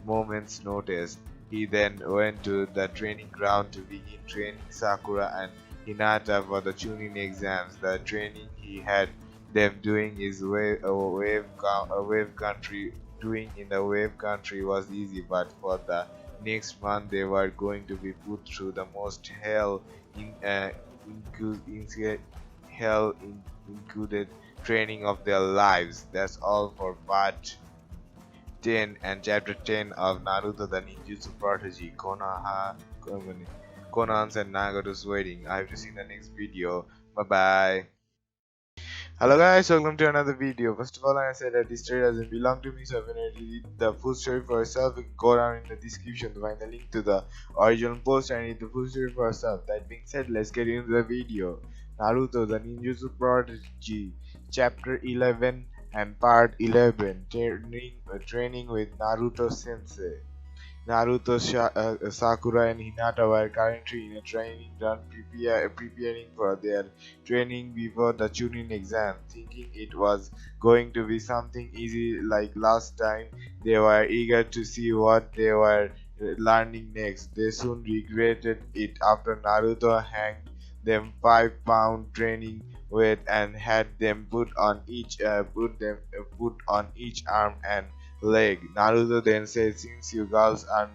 moment's notice. He then went to the training ground to begin training Sakura and Hinata for the Chunin exams. The training he had them doing is wave country doing in the wave country was easy, but for the next month they were going to be put through the most in, uh, incu- included training of their lives. That's all for part 10 and chapter 10 of Naruto the Ninjutsu Prodigy. Conan's and Nagato's wedding. I have to see the next video. Bye bye. Hello guys, welcome to another video. First of all, I said that this story doesn't belong to me, so when you read the full story for yourself, you can go down in the description to find the link to the original post and read the full story for yourself. That being said, let's get into the video. Naruto the Ninjutsu Prodigy, Chapter 11 and Part 11, Training with Naruto Sensei. Sakura and Hinata were currently in a training run preparing for their training before the Chunin exam. Thinking it was going to be something easy like last time, they were eager to see what they were learning next. They soon regretted it after Naruto hanged them 5 pound training weight and had them put on each arm and leg. Naruto then said, "Since you girls aren't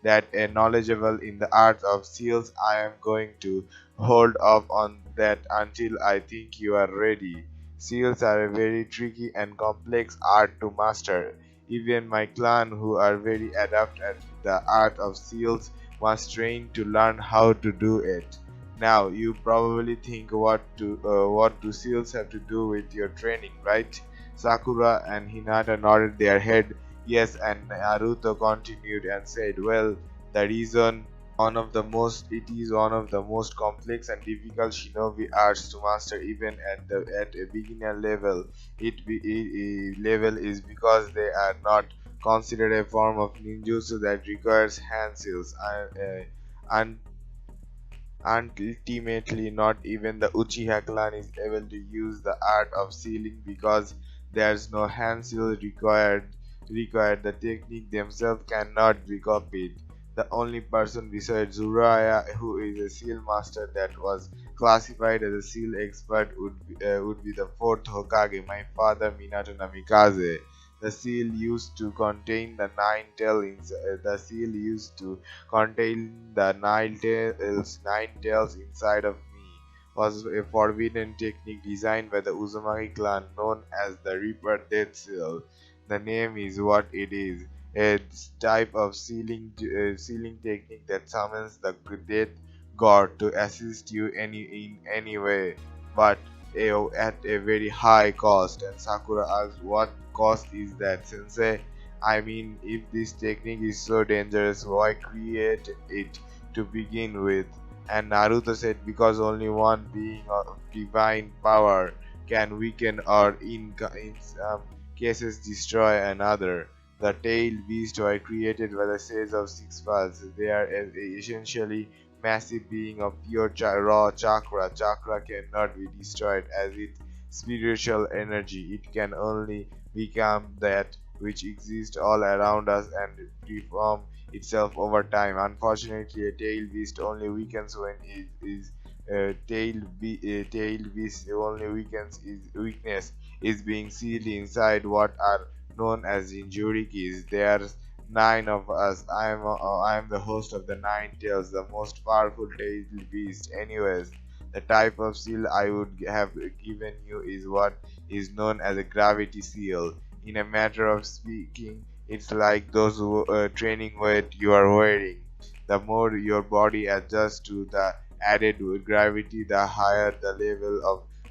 that knowledgeable in the art of seals, I am going to hold off on that until I think you are ready. Seals are a very tricky and complex art to master. Even my clan, who are very adept at the art of seals, must train to learn how to do it." Now, you probably think, what do seals have to do with your training, right? Sakura and Hinata nodded their head yes, and Naruto continued and said, "Well, the reason it is one of the most complex and difficult shinobi arts to master even at a beginner level. Level is because they are not considered a form of ninjutsu that requires hand seals and ultimately, not even the Uchiha clan is able to use the art of sealing because there's no hand seal required. The technique themselves cannot be copied. The only person besides Uraya who is a seal master that was classified as a seal expert would be the fourth Hokage, my father Minato Namikaze. The seal used to contain the the seal used to contain the nine tails inside of me was a forbidden technique designed by the Uzumaki clan known as the Reaper Death Seal. The name is what it is. A type of sealing technique that summons the death god to assist you in any way, but at a very high cost. And Sakura asks, "What cost is that, Sensei? I mean, if this technique is so dangerous, why create it to begin with?" And Naruto said, "Because only one being of divine power can weaken or, in some cases, destroy another. The tailed beasts were created by the Sage of Six Paths. They are essentially massive being of pure raw chakra. Chakra cannot be destroyed as its spiritual energy. It can only become that which exists all around us and reform itself over time. Unfortunately, a tailed beast only weakens when it is tailed beast only weakens its weakness is being sealed inside what are known as injury keys. There's nine of us. I'm the host of the Nine Tails, the most powerful tailed beast. Anyways, the type of seal I would have given you is what is known as a gravity seal. In a matter of speaking, it's like those training weight you are wearing. The more your body adjusts to the added gravity, the higher the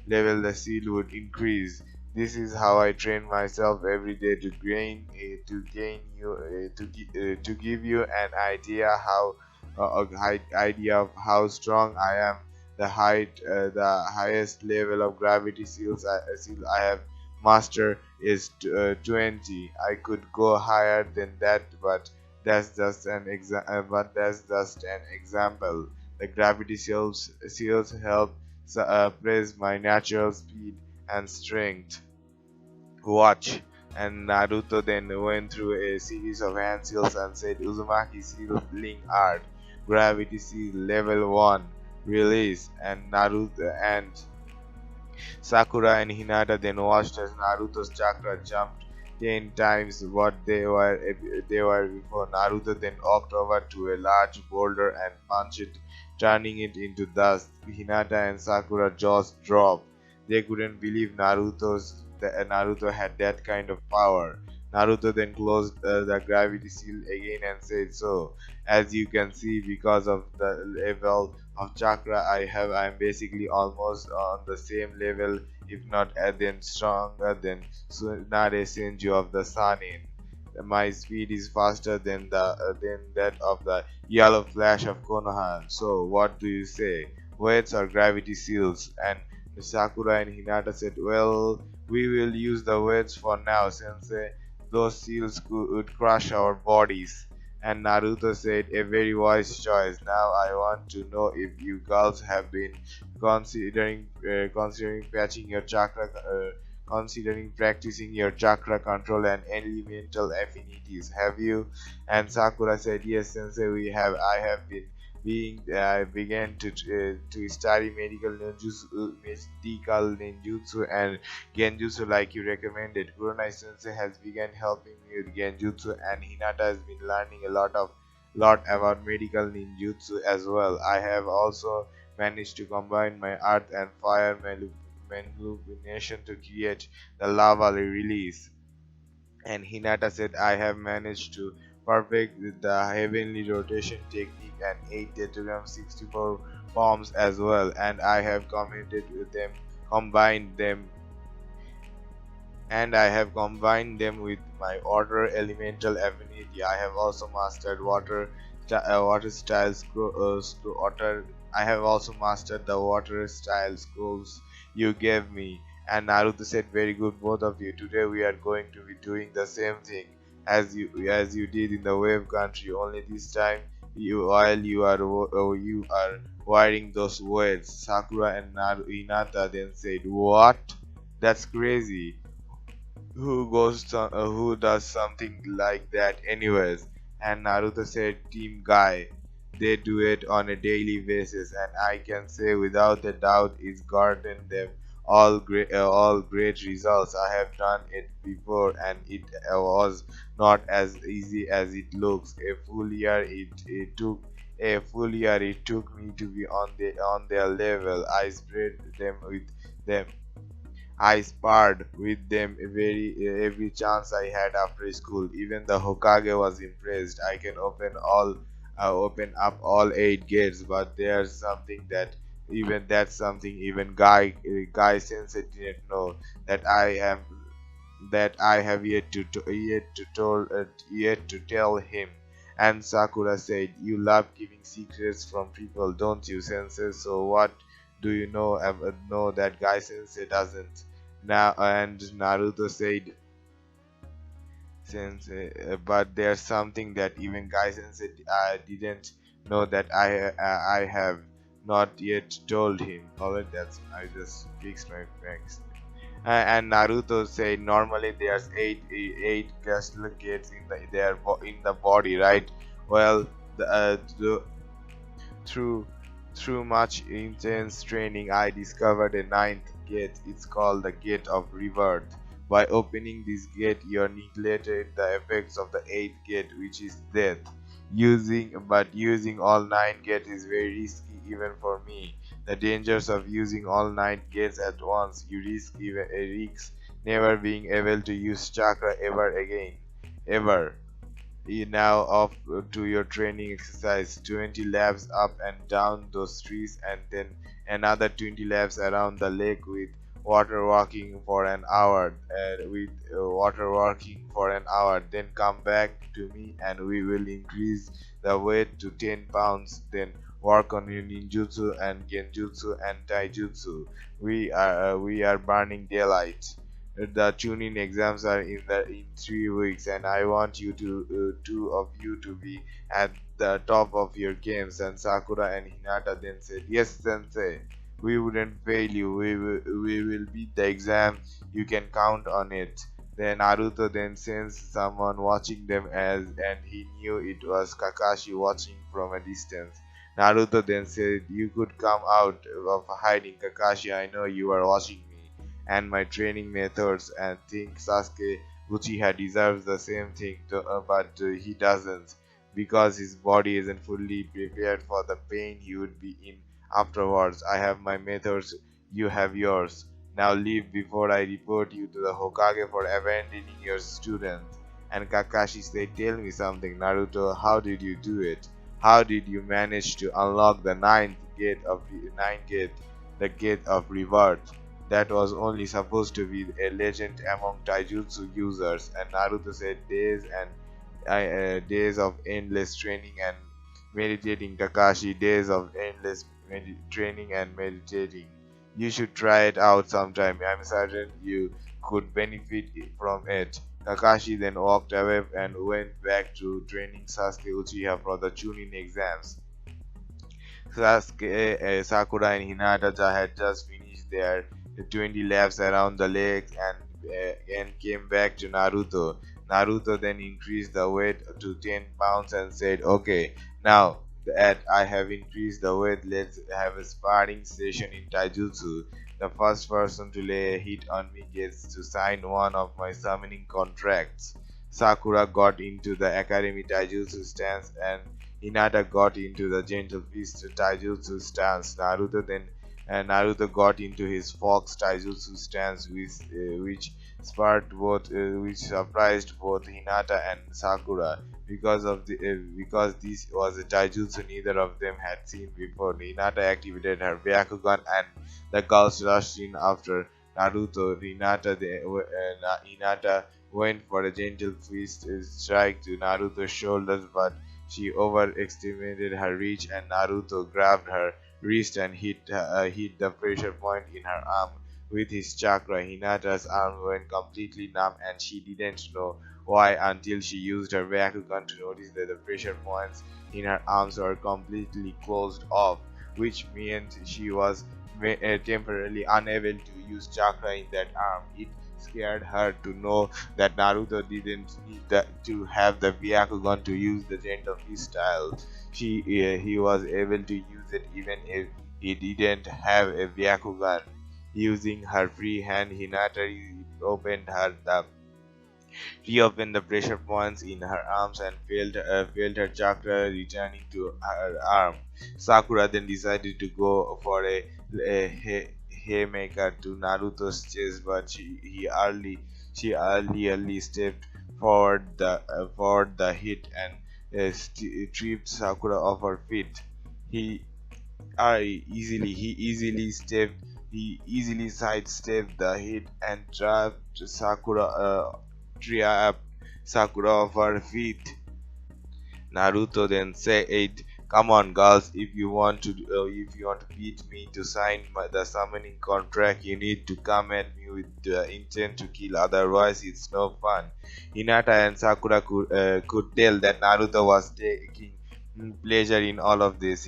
level the seal would increase. This is how I train myself every day to give you an idea of how strong I am. The highest level of gravity seal I have mastered is 20. I could go higher than that, but that's just an example. The gravity seals help praise my natural speed and strength. Watch. And Naruto then went through a series of hand seals and said, "Uzumaki sealing art, gravity seal level 1, release." And Naruto and Sakura and Hinata then watched as Naruto's chakra jumped 10 times what they were before. Naruto then walked over to a large boulder and punched it, turning it into dust. Hinata and Sakura jaws dropped. They couldn't believe Naruto had that kind of power. Naruto then closed the gravity seal again and said, "So, as you can see, because of the level of chakra I have, I am basically almost on the same level, if not then stronger than Tsunade Senju of the Sanin. My speed is faster than that of the yellow flash of Konoha. So, what do you say? Weights or gravity seals?" And Sakura and Hinata said, "Well, we will use the weights for now, Sensei. Those seals would crush our bodies." And Naruto said, "A very wise choice. Now I want to know if you girls have been considering considering practicing your chakra control and elemental affinities. Have you?" And Sakura said, "Yes, Sensei, we have. I have been began to study medical ninjutsu and genjutsu like you recommended. Kuronai Sensei has begun helping me with genjutsu, and Hinata has been learning a lot about medical ninjutsu as well. I have also managed to combine my earth and fire manipulation to create the lava release." And Hinata said, "I have managed to perfect the heavenly rotation technique and 8 Tetragram 64 forms as well, and I have combined them with my water elemental affinity. I have also mastered water style water. I have also mastered the water style scrolls you gave me." And Naruto said, "Very good, both of you. Today we are going to be doing the same thing as you did in the wave country. Only this time, you are wearing those weights." Sakura and Hinata then said, "What? That's crazy. Who does something like that anyways?" And Naruto said, Team Guy. They do it on a daily basis, and I can say without a doubt it's gotten them all great results. I have done it before, and it was not as easy as it looks. A full year it took me to be on their level. Them I sparred with them every chance I had after school. Even the Hokage was impressed. I can open up all 8 gates, but there's something even Guy Sensei didn't know that I have yet to tell him. And Sakura said, "You love giving secrets from people, don't you, Sensei? So what do you know that Guy Sensei doesn't?" Now and Naruto said, "Sensei, but there's something that even Guy Sensei didn't know that I have not yet told him." Alright, that's I just fixed my facts. And Naruto said normally there's eight castle gates in the body, right? Well, the through much intense training, I discovered a ninth gate. It's called the Gate of Rebirth. By opening this gate, you neglected the effects of the eighth gate, which is death. Using all 9 gates is very risky even for me. The dangers of using all 9 gates at once. You risk never being able to use chakra ever again. Ever. You now off to your training exercise, 20 laps up and down those trees, and then another 20 laps around the lake with water walking for an hour, then come back to me and we will increase the weight to 10 pounds, then work on your ninjutsu and genjutsu and taijutsu. We are burning daylight. The tuning exams are in 3 weeks, and I want you to two of you to be at the top of your games. And Sakura and Hinata then said, "Yes, Sensei, we wouldn't fail you. We will beat the exam. You can count on it." Then Naruto then sensed someone watching them and he knew it was Kakashi watching from a distance. Naruto then said, "You could come out of hiding, Kakashi. I know you are watching me and my training methods, and think Sasuke Uchiha deserves the same thing, but he doesn't, because his body isn't fully prepared for the pain he would be in afterwards. I have my methods, you have yours. Now leave before I report you to the Hokage for abandoning your student." And Kakashi said, "Tell me something, Naruto. How did you do it? How did you manage to unlock the ninth gate, the gate of rebirth? That was only supposed to be a legend among taijutsu users." And Naruto said, days of endless training and meditating, Kakashi. Days of endless training and meditating. You should try it out sometime. I'm certain you could benefit from it. Kakashi then walked away and went back to training Sasuke Uchiha for the Chunin exams. Sakura and Hinata had just finished their 20 laps around the lake and came back to Naruto. Naruto then increased the weight to 10 pounds and said, "Okay, now that I have increased the weight, let's have a sparring session in Taijutsu. The first person to lay a hit on me gets to sign one of my summoning contracts." Sakura got into the Academy Taijutsu stance and Hinata got into the Gentle Fist Taijutsu stance. Naruto got into his Fox Taijutsu stance, which surprised both Hinata and Sakura because this was a taijutsu neither of them had seen before. Hinata activated her Byakugan and the girls rushed in after Naruto. Hinata went for a gentle fist strike to Naruto's shoulders, but she overestimated her reach and Naruto grabbed her wrist and hit the pressure point in her arm with his chakra. Hinata's arm went completely numb and she didn't know why until she used her Byakugan to notice that the pressure points in her arms were completely closed off, which meant she was temporarily unable to use chakra in that arm. It scared her to know that Naruto didn't need to have the Byakugan to use the gentle style. He was able to use it even if he didn't have a Byakugan. Using her free hand, Hinata opened her the reopened the pressure points in her arms and felt her chakra returning to her arm. Sakura then decided to go for a haymaker to Naruto's chest, but she early stepped forward the hit and tripped Sakura off her feet. He he easily sidestepped the hit and trapped Sakura off her feet. Naruto then said, "Come on, girls! If you want to beat me to sign the summoning contract, you need to come at me with the intent to kill. Otherwise, it's no fun." Hinata and Sakura could tell that Naruto was taking pleasure in all of this.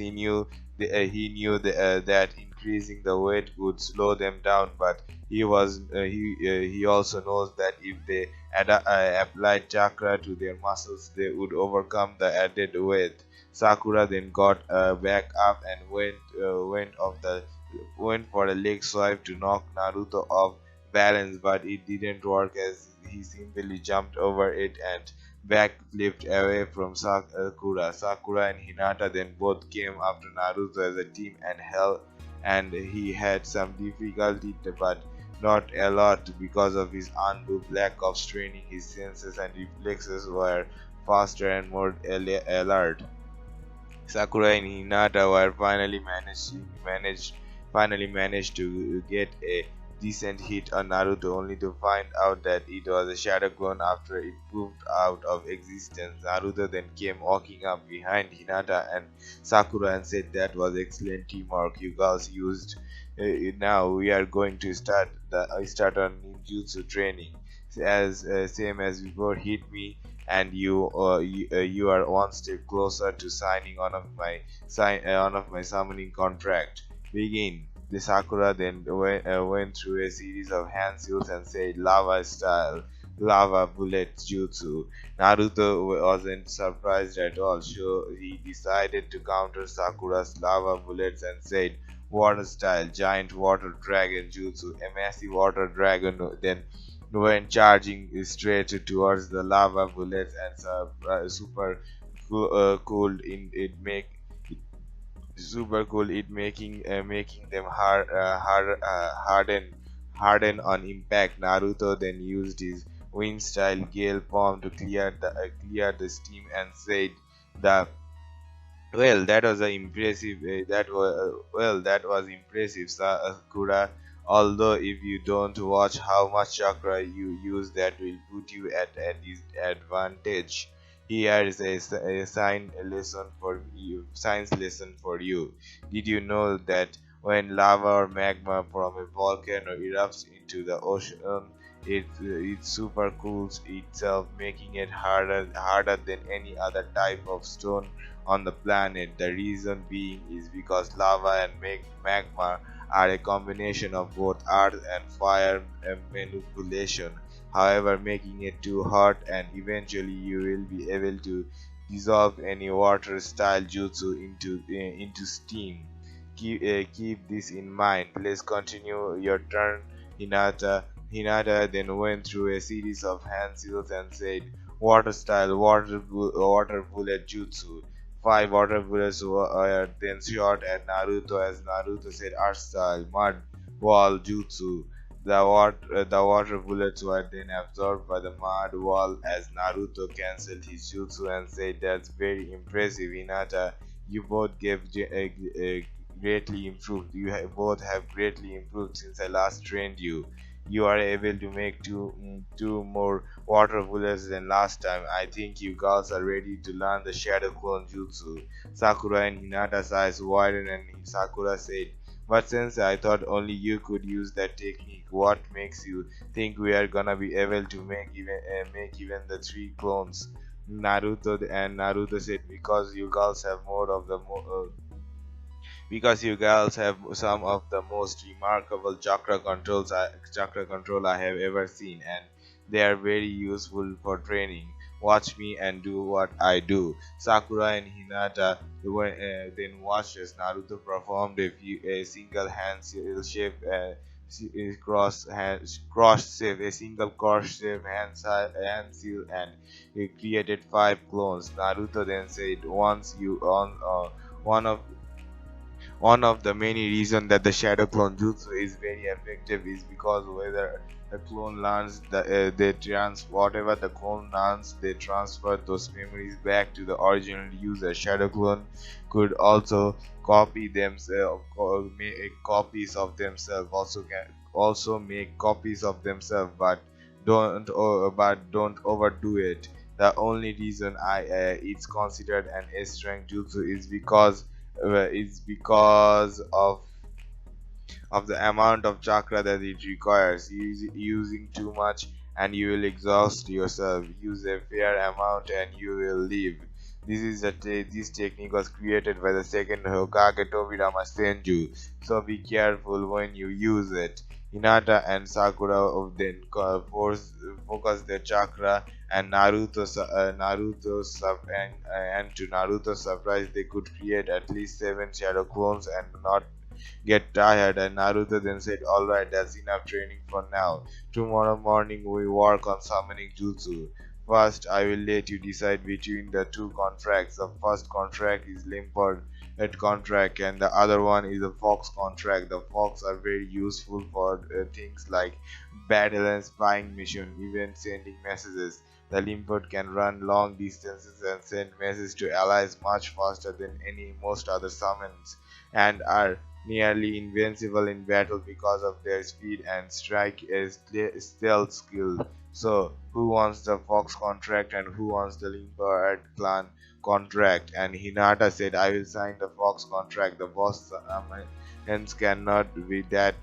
That increasing the weight would slow them down, but he also knows that if they applied chakra to their muscles, they would overcome the added weight. Sakura then got back up and went for a leg swipe to knock Naruto off balance, but it didn't work as he simply jumped over it and backflipped away from Sakura. Sakura and Hinata then both came after Naruto as a team and he had some difficulty, but not a lot because of his unbooked lack of training. His senses and reflexes were faster and more alert. Sakura and Hinata were finally managed to get a decent hit on Naruto, only to find out that it was a shadow clone after it pooped out of existence. Naruto then came walking up behind Hinata and Sakura and said, "That was excellent teamwork you girls used. Now we are going to start on ninjutsu training. As same as before, hit me and you are one step closer to signing one of my summoning contract. Begin." The Sakura then went through a series of hand seals and said, "Lava style, lava bullet jutsu." Naruto wasn't surprised at all, so he decided to counter Sakura's lava bullets and said, "Water style, giant water dragon jutsu." A massive water dragon then went charging straight towards the lava bullets and super cooled in it make super cool it making them harden on impact. Naruto then used his wind style gale palm to clear the steam and said, "The well, that was a impressive. That was impressive, Sakura. Although if you don't watch how much chakra you use, that will put you at a disadvantage. Here is a science lesson for you. Did you know that when lava or magma from a volcano erupts into the ocean, it super cools itself, making it harder than any other type of stone on the planet? The reason being is because lava and magma are a combination of both earth and fire manipulation. However, making it too hot and eventually you will be able to dissolve any water style jutsu into steam. Keep this in mind. Let's continue your turn, Hinata. Hinata then went through a series of hand seals and said, "Water style, water bullet jutsu." Five water bullets were then shot at Naruto as Naruto said, "Earth style, mud wall jutsu." The water bullets were then absorbed by the mud wall as Naruto cancelled his jutsu and said, "That's very impressive, Hinata. You both greatly improved. Both have greatly improved since I last trained you. You are able to make two more water bullets than last time. I think you girls are ready to learn the Shadow Clone Jutsu." Sakura and Hinata's eyes widened and Sakura said, "But since I thought only you could use that technique, what makes you think we are gonna be able to make even the three clones?" Naruto said, "Because you girls have more of the because you girls have some of the most remarkable chakra control I have ever seen, and they are very useful for training. Watch me and do what I do. Sakura and Hinata then watched as Naruto performed a single hand shape cross shape, a single cross shape hand seal, and he created five clones. Naruto then said, "Once you on one of one of the many reasons that the shadow clone jutsu is very effective is because whether the clone learns whatever the clone learns, they transfer those memories back to the original user. Shadow clone could also copy themselves, make copies of themselves. Also make copies of themselves, but don't overdo it. The only reason I it's considered an S-rank jutsu is because of the amount of chakra that it requires. Using too much and you will exhaust yourself. Use a fair amount and you will live. This technique was created by the second Hokage Tobirama Senju, so be careful when you use it. Hinata and Sakura then focus their chakra, and and to Naruto's surprise, they could create at least seven shadow clones and not get tired. And Naruto then said, "Alright, that's enough training for now. Tomorrow morning we work on summoning jutsu. First, I will let you decide between the two contracts. The first contract is Limpert contract, and the other one is a Fox contract. The Fox are very useful for things like battle and spying mission, even sending messages. The Limpert can run long distances and send messages to allies much faster than any most other summons, and are nearly invincible in battle because of their speed and strike as stealth skill. So, who wants the Fox contract and who wants the Limpert clan contract?" And Hinata said, "I will sign the Fox contract. The boss summons cannot be that.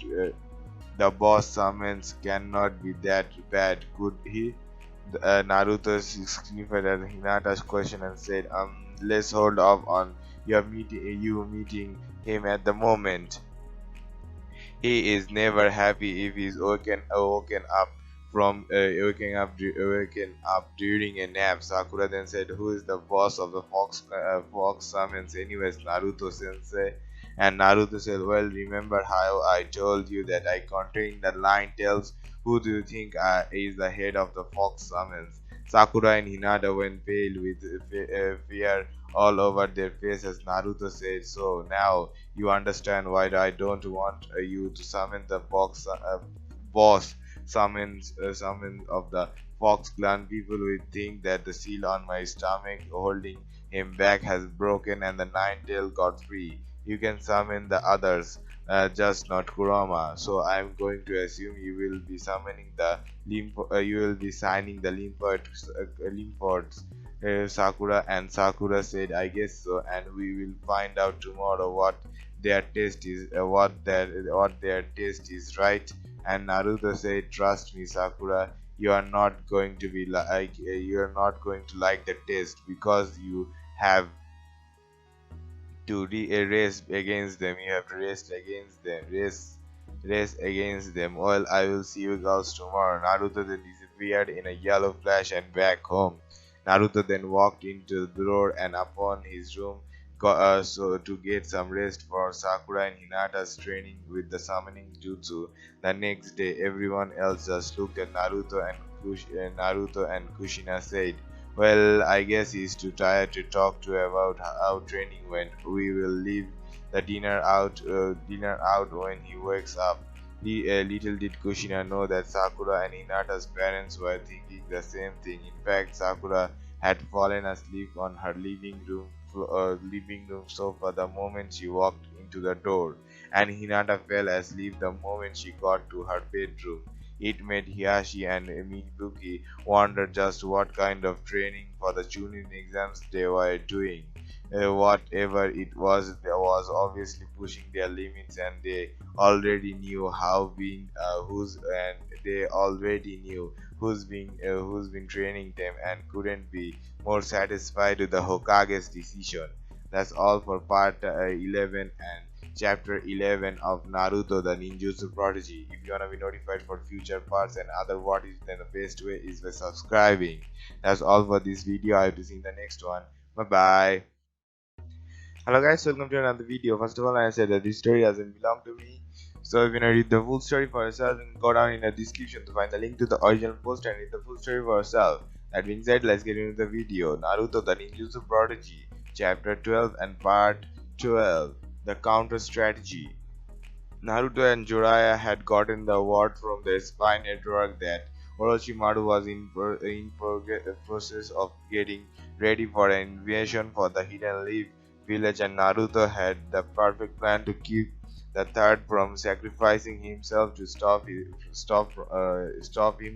The boss summons cannot be that bad, could he?" Naruto signified at Hinata's question and said, let's hold off on you meeting him at the moment. He is never happy if he's woken up from waking up during a nap. Sakura then said, "Who is the boss of the Fox summons anyways, Naruto Sensei?" And Naruto said, "Well, remember how I told you that I contained the line tells. Who do you think is the head of the Fox summons?" Sakura and Hinata went pale with fear all over their faces. Naruto said, "So now you understand why I don't want you to summon the boss summon of the Fox clan. People will think that the seal on my stomach holding him back has broken and the nine tail got free. You can summon the others, just not Kurama. So I'm going to assume you will be summoning the you will be signing the Limports." Sakura said, "I guess so, and we will find out tomorrow what their taste is, right?" And Naruto said, "Trust me, Sakura, you are not going to you are not going to like the taste because you have to race against them. You have to race against them. Well, I will see you girls tomorrow." Naruto then disappeared in a yellow flash and back home. Naruto then walked into the door and upon his room so to get some rest for Sakura and Hinata's training with the summoning jutsu. The next day, everyone else just looked at Naruto and Kushina said, "Well, I guess he's too tired to talk to about how training went. We will leave the dinner out when he wakes up." Little did Kushina know that Sakura and Hinata's parents were thinking the same thing. In fact, Sakura had fallen asleep on her living room sofa the moment she walked into the door, and Hinata fell asleep the moment she got to her bedroom. It made Hiyashi and Mibuki wonder just what kind of training for the Chunin exams they were doing. Whatever it was, they was obviously pushing their limits, and they already knew they already knew who's been training them, and couldn't be more satisfied with the Hokage's decision. That's all for part 11, and chapter 11 of Naruto The Ninjutsu Prodigy. If you wanna be notified for future parts and other what is, then the best way is by subscribing. That's all for this video. I have to see in the next one. Bye bye. Hello guys, welcome to another video. First of all, I said that this story doesn't belong to me. So if you wanna read the full story for yourself, then go down in the description to find the link to the original post and read the full story for yourself. That being said, let's get into the video. Naruto the Ninjutsu Prodigy, Chapter 12 and Part 12, The Counter Strategy. Naruto and Jiraiya had gotten the word from the spy network that Orochimaru was in process of getting ready for an invasion for the Hidden Leaf village, and Naruto had the perfect plan to keep the third from sacrificing himself to stop him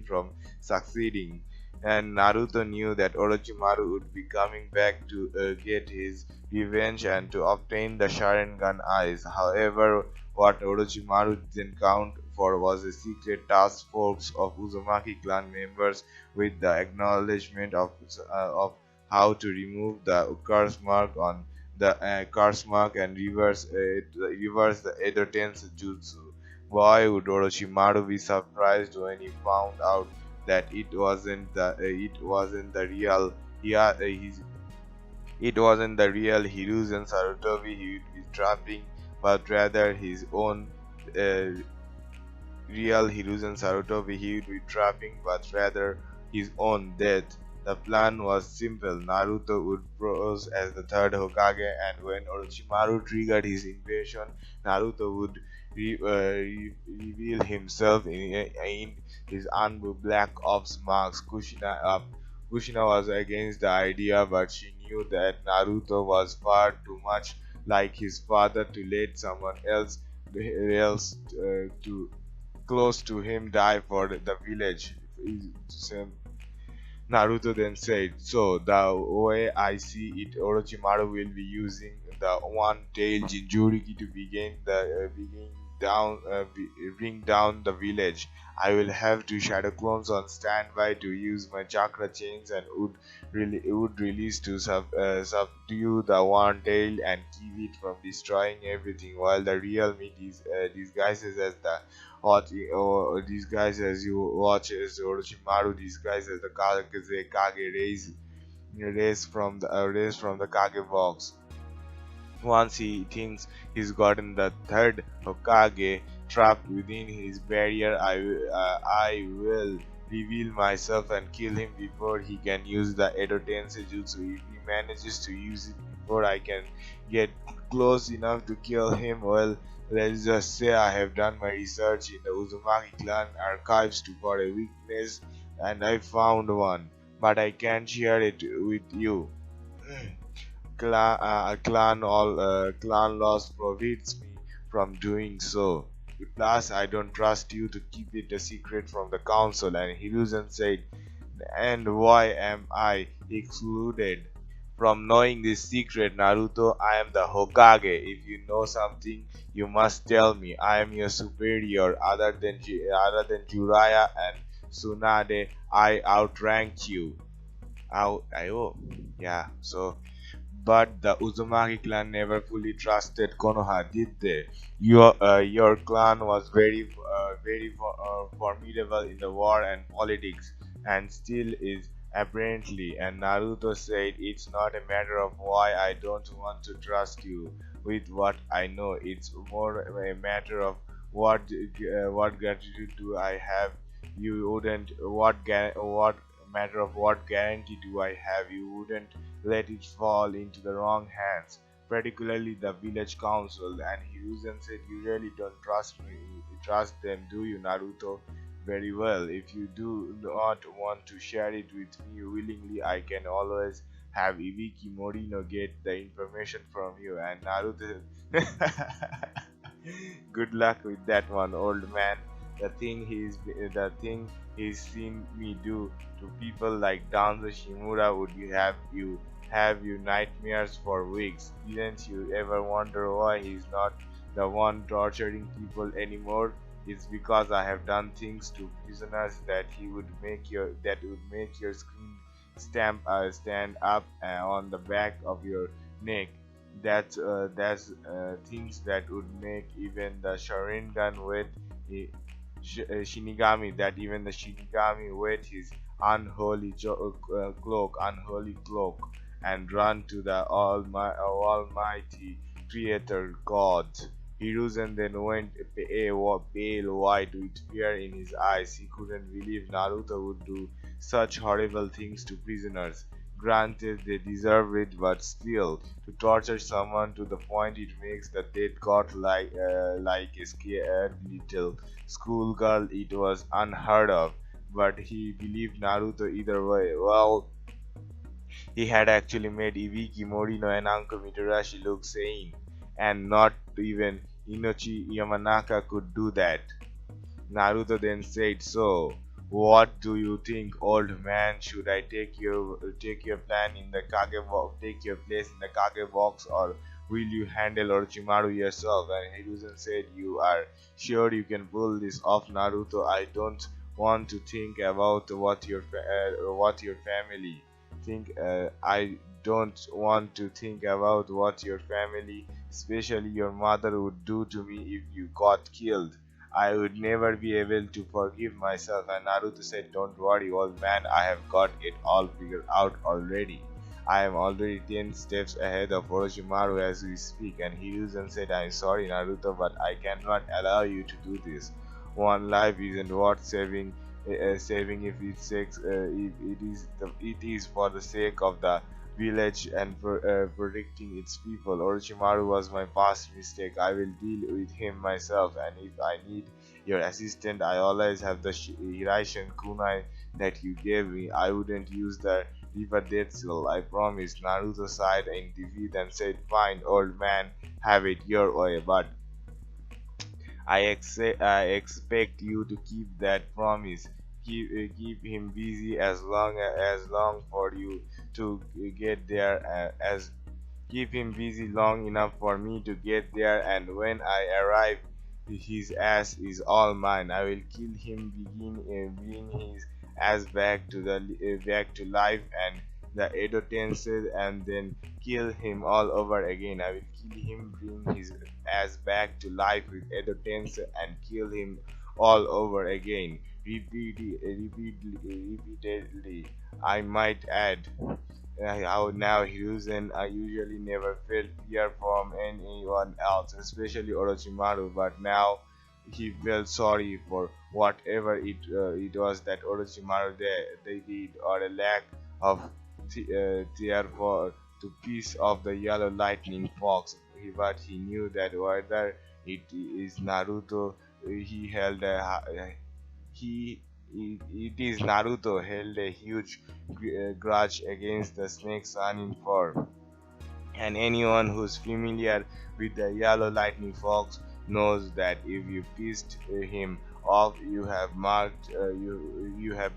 from succeeding. And Naruto knew that Orochimaru would be coming back to get his revenge and to obtain the Sharingan eyes. However, what Orochimaru didn't count for was a secret task force of Uzumaki clan members with the acknowledgement of how to remove the curse mark on the curse mark and reverse the Edo Jutsu. Boy, would Orochimaru be surprised when he found out that it wasn't the real it wasn't the real Hiruzen Sarutobi he would be trapping, but rather his own uh, real Hiruzen Sarutobi he would be trapping, but rather his own death. The plan was simple. Naruto would pose as the third Hokage, and when Orochimaru triggered his invasion, Naruto would reveal himself in his Black Ops marks. Kushina was against the idea, but she knew that Naruto was far too much like his father to let someone else to close to him die for the village. Naruto then said, "So, the way I see it, Orochimaru will be using the one-tailed Jinchuriki to bring down the village. I will have two shadow clones on standby to use my chakra chains and would release to subdue the one-tailed and keep it from destroying everything, while the real me disguises as the disguise as you watch as Orochimaru disguised as the Kage race from the Kage box. Once he thinks he's gotten the third Hokage trapped within his barrier, I will reveal myself and kill him before he can use the Edo Jutsu. If he manages to use it before I can get close enough to kill him, well, let's just say I have done my research in the Uzumaki clan archives for a weakness and I found one, but I can't share it with you. Clan laws prohibits me from doing so. Plus, I don't trust you to keep it a secret from the council. And Hiruzen said, "And why am I excluded from knowing this secret, Naruto? I am the Hokage. If you know something, you must tell me. I am your superior. Other than Jiraiya and Tsunade, I outrank you." Yeah. So but the Uzumaki clan never fully trusted Konoha, did they? Your clan was very formidable in the war and politics, and still is apparently. And Naruto said, "It's not a matter of why I don't want to trust you with what I know. It's more a matter of what gratitude do I have? You wouldn't what matter of what guarantee do I have you wouldn't let it fall into the wrong hands, particularly the village council." And Hiruzen said, "You really don't trust them, do you, Naruto? Very well. If you do not want to share it with me willingly, I can always have Ibiki Morino get the information from you." And Naruto good luck with that one, old man. The thing he's seen me do to people like Danzo Shimura would have you nightmares for weeks. Didn't you ever wonder why he's not the one torturing people anymore? It's because I have done things to prisoners that would make your screen stand up on the back of your neck. That's things that would make even the Sharingan with Shinigami, that even the Shinigami with his unholy cloak, and run to the almighty creator God. Hiruzen then went pale white with fear in his eyes. He couldn't believe Naruto would do such horrible things to prisoners. Granted, they deserve it, but still, to torture someone to the point it makes the dead god like a scared little schoolgirl, it was unheard of. But he believed Naruto either way. Well, he had actually made Ibiki, Morino, and Uncle Mitarashi look sane, and not even Inochi Yamanaka could do that. Naruto then said, "So, what do you think, old man? Should I take your plan in the Kage box, take your place in the Kage box, or will you handle Orochimaru yourself?" And Hiruzen said, "You are sure you can pull this off, Naruto? I don't want to think about what your family think. I don't want to think about what your family, especially your mother, would do to me if you got killed. I would never be able to forgive myself." And Naruto said, "Don't worry, old man, I have got it all figured out already. I am already 10 steps ahead of Orochimaru as we speak." And Hiruzen said, "I'm sorry, Naruto, but I cannot allow you to do this. One life isn't worth saving if it is for the sake of the village and protecting its people. Orochimaru was my past mistake. I will deal with him myself, and if I need your assistance, I always have the Hiraishin kunai that you gave me. I wouldn't use the River Death Seal, I promise." Naruto sighed in defeat and said, "Fine, old man, have it your way, but I expect you to keep that promise. Keep him busy as long for you to get there as keep him busy long enough for me to get there, and when I arrive, his ass is all mine. I will kill him, bring his ass back to life, and the Edo Tensei, and then kill him all over again. I will kill him, bring his ass back to life with Edo Tensei, and kill him all over again, repeatedly. I might add." How now Hiruzen usually never felt fear from anyone else, especially Orochimaru, but now he felt sorry for whatever it was that they did, or a lack of care for to piece of the yellow lightning fox. But he knew that whether it is Naruto, he held a he it is Naruto held a huge grudge against the snake sun in fur, and anyone who's familiar with the yellow lightning fox knows that if you pissed him off, you have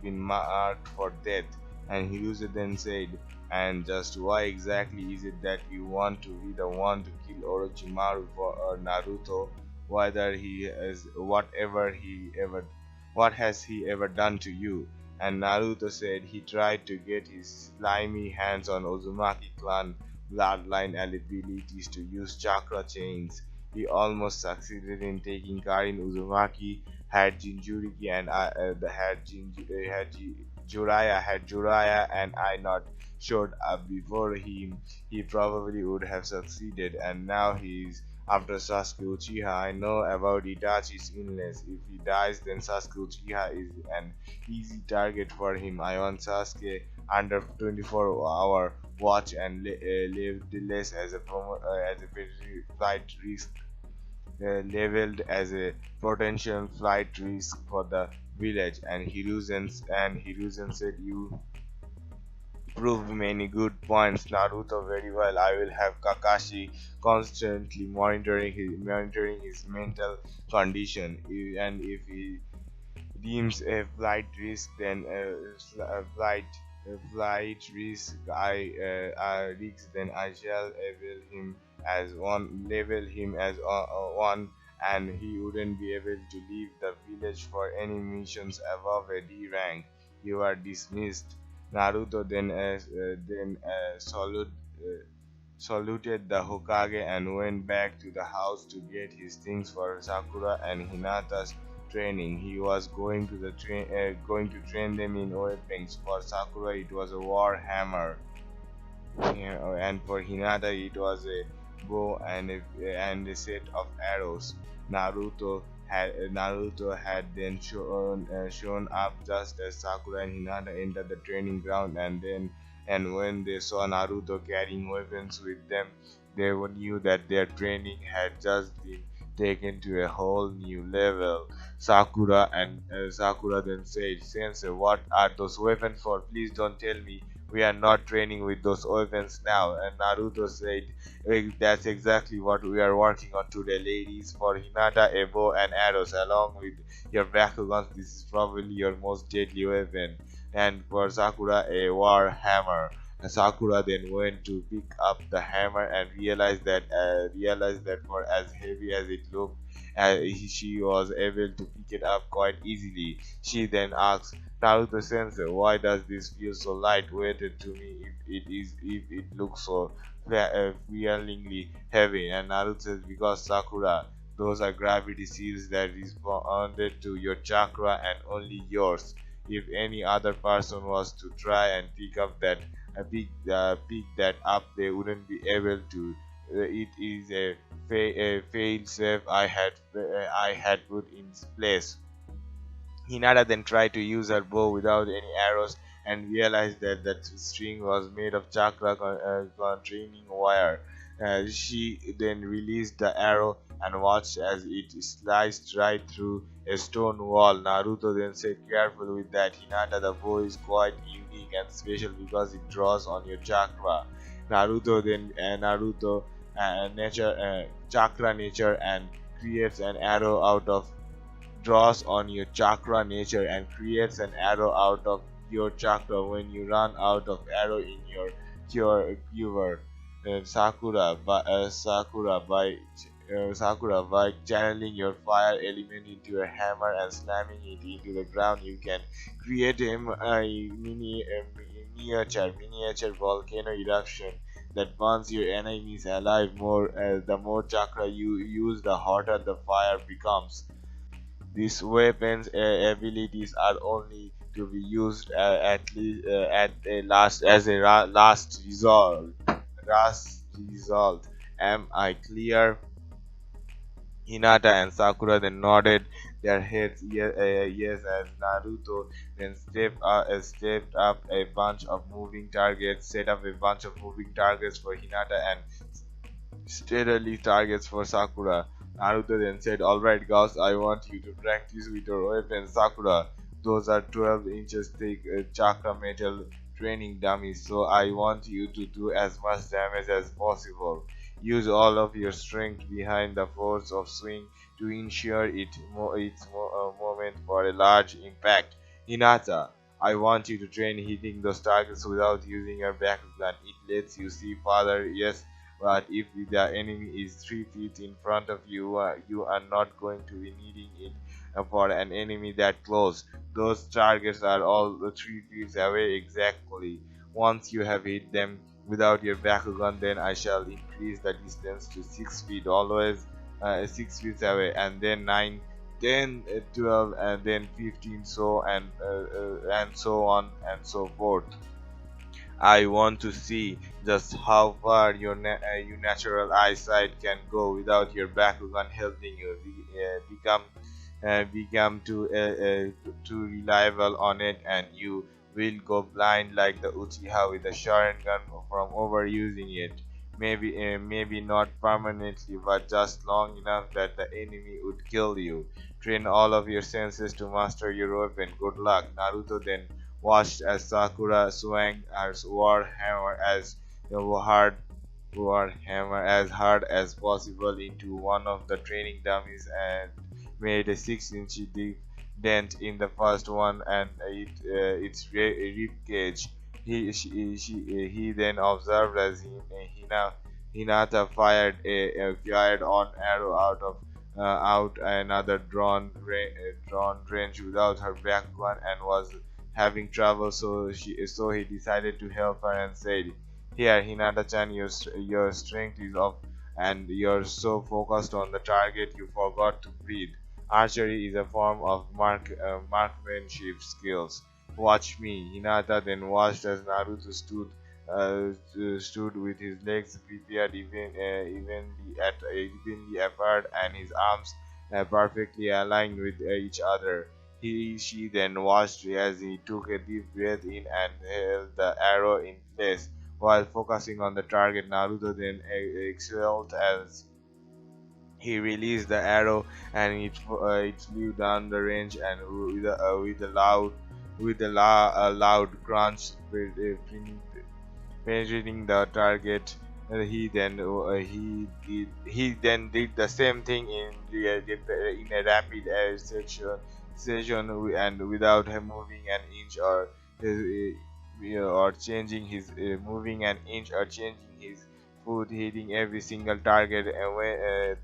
been marked for death. And Hiruze then said, "And just why exactly is it that you want to be the one to kill Orochimaru for Naruto? Whether he has whatever he ever what has he ever done to you?" And Naruto said he tried to get his slimy hands on Uzumaki clan bloodline abilities to use chakra chains. He almost succeeded in taking Karin. Uzumaki had Jinchuriki, and had Jiraiya, and I not showed up before him, he probably would have succeeded. And now he's after Sasuke Uchiha. I know about Itachi's illness. If he dies, then Sasuke Uchiha is an easy target for him. I want Sasuke under 24-hour watch and live less as as a flight risk, leveled as a potential flight risk for the village. And Hiruzen said, "You proved many good points, Naruto, very well. I will have Kakashi constantly monitoring his mental condition, and if he deems a flight risk, then a flight risk, then I shall level him as one, and he wouldn't be able to leave the village for any missions above a D rank. You are dismissed." Naruto then salute. saluted the Hokage and went back to the house to get his things for Sakura and Hinata's training. He was going to train them in weapons. For Sakura, it was a war hammer, and for Hinata, it was a bow and a set of arrows. Naruto had then shown up just as Sakura and Hinata entered the training ground, and when they saw Naruto carrying weapons with them, they knew that their training had just been taken to a whole new level. Sakura then said, "Sensei, what are those weapons for? Please don't tell me we are not training with those weapons now." And Naruto said, "That's exactly what we are working on today, ladies. For Hinata, a bow and arrows, along with your Bakugans, this is probably your most deadly weapon. And for Sakura, a war hammer." And Sakura then went to pick up the hammer and realized that for as heavy as it looked, she was able to pick it up quite easily. She then asked Naruto Sensei, "Why does this feel so lightweighted to me if it looks so feelingly heavy?" And Naruto says, "Because Sakura, those are gravity seals that responded to your chakra and only yours. If any other person was to try and pick that up, they wouldn't be able to. It is a fail safe I had put in place." Hinata then tried to use her bow without any arrows and realized that the string was made of chakra containing wire. She then released the arrow and watched as it sliced right through a stone wall. Naruto then said, "Careful with that, Hinata. The bow is quite unique and special because it draws on your chakra." Naruto nature chakra nature and creates an arrow out of draws on your chakra nature and creates an arrow out of your chakra when you run out of arrow in your quiver. Sakura, by channeling your fire element into a hammer and slamming it into the ground, you can create miniature volcano eruption that burns your enemies alive. The more chakra you use, the hotter the fire becomes. These weapons abilities are only to be used at a last as a last resort. Last result. Am I clear? Hinata and Sakura then nodded their heads yes as Naruto then stepped up a bunch of moving targets, set up a bunch of moving targets for Hinata and steadily targets for Sakura. Naruto then said, "Alright, girls, I want you to practice with your weapons, Sakura. Those are 12 inches thick chakra metal training dummies, so I want you to do as much damage as possible. Use all of your strength behind the force of swing to ensure its moment for a large impact. Hinata, I want you to train hitting those targets without using your backup gun. It lets you see farther, yes, but if the enemy is 3 feet in front of you, you are not going to be needing it for an enemy that close. Those targets are all 3 feet away exactly. Once you have hit them without your gun, then I shall increase the distance to 6 feet, always 6 feet away, and then 9, 10, 12, and then 15, and so on and so forth. I want to see just how far your natural eyesight can go without your Bakugan helping you become too reliable on it, and you will go blind like the Uchiha with the Sharingan from overusing it. Maybe not permanently, but just long enough that the enemy would kill you. Train all of your senses to master your weapon. Good luck." Naruto then watched as Sakura swung her war hammer as hard as possible into one of the training dummies and made a 6-inch deep dent in the first one and its rib cage. He then observed as Hinata fired on arrow out another drawn range without her back one and was having trouble, so he decided to help her and said, Here, Hinata-chan, your strength is up and you're so focused on the target you forgot to breathe. Archery is a form of marksmanship skills. Watch me. Hinata then watched as Naruto stood with his legs prepared evenly apart and his arms perfectly aligned with each other. She then watched as he took a deep breath in and held the arrow in place. While focusing on the target, Naruto then exhaled as he released the arrow and it flew down the range and with a loud crunch, penetrating the target. He then did the same thing in a rapid session and without him moving an inch or changing his moving an inch or changing his foot, hitting every single target. And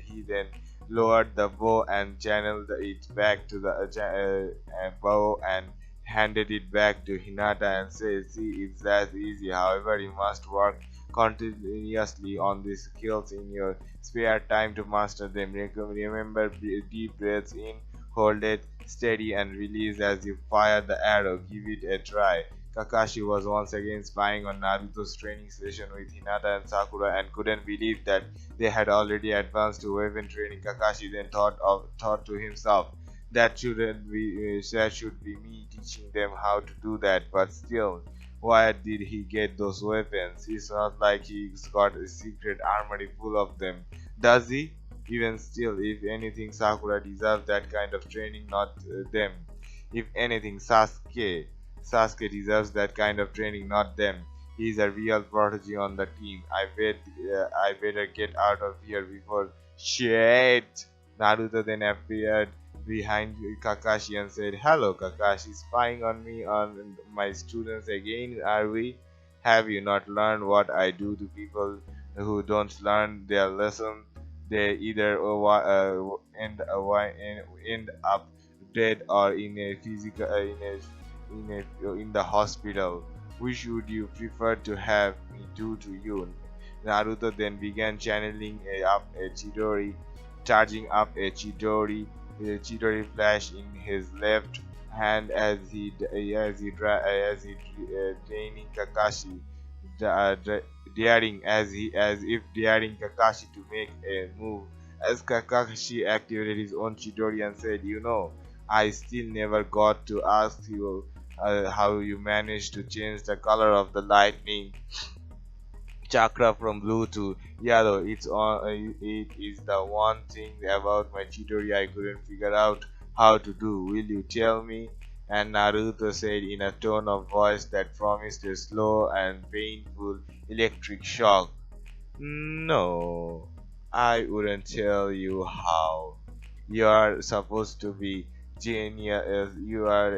he then lowered the bow and channeled it back to the bow and handed it back to Hinata and said, "See, it's that easy. However, you must work continuously on these skills in your spare time to master them. Remember, deep breaths in, hold it steady, and release as you fire the arrow. Give it a try." Kakashi was once again spying on Naruto's training session with Hinata and Sakura and couldn't believe that they had already advanced to weapon training. Kakashi then thought to himself, that should be me teaching them how to do that, but still, where did he get those weapons? It's not like he's got a secret armory full of them, does he? Even still, if anything, Sakura deserves that kind of training, not them. If anything, Sasuke deserves that kind of training, not them. He's a real prodigy on the team. I better get out of here before shit. Naruto then appeared behind Kakashi and said, "Hello, Kakashi, spying on me on my students again, are we? Have you not learned what I do to people who don't learn their lesson? They either end up dead or in a physical in the hospital. Which would you prefer to have me do to you?" Naruto then began charging up a Chidori flash in his left hand training Kakashi, as if daring Kakashi to make a move. As Kakashi activated his own Chidori and said, I still never got to ask you how you managed to change the color of the lightning chakra from blue to yellow. It is the one thing about my Chidori I couldn't figure out how to do. Will you tell me?" And Naruto said in a tone of voice that promised a slow and painful electric shock, "No, I wouldn't tell you how. You are supposed to be genius. You are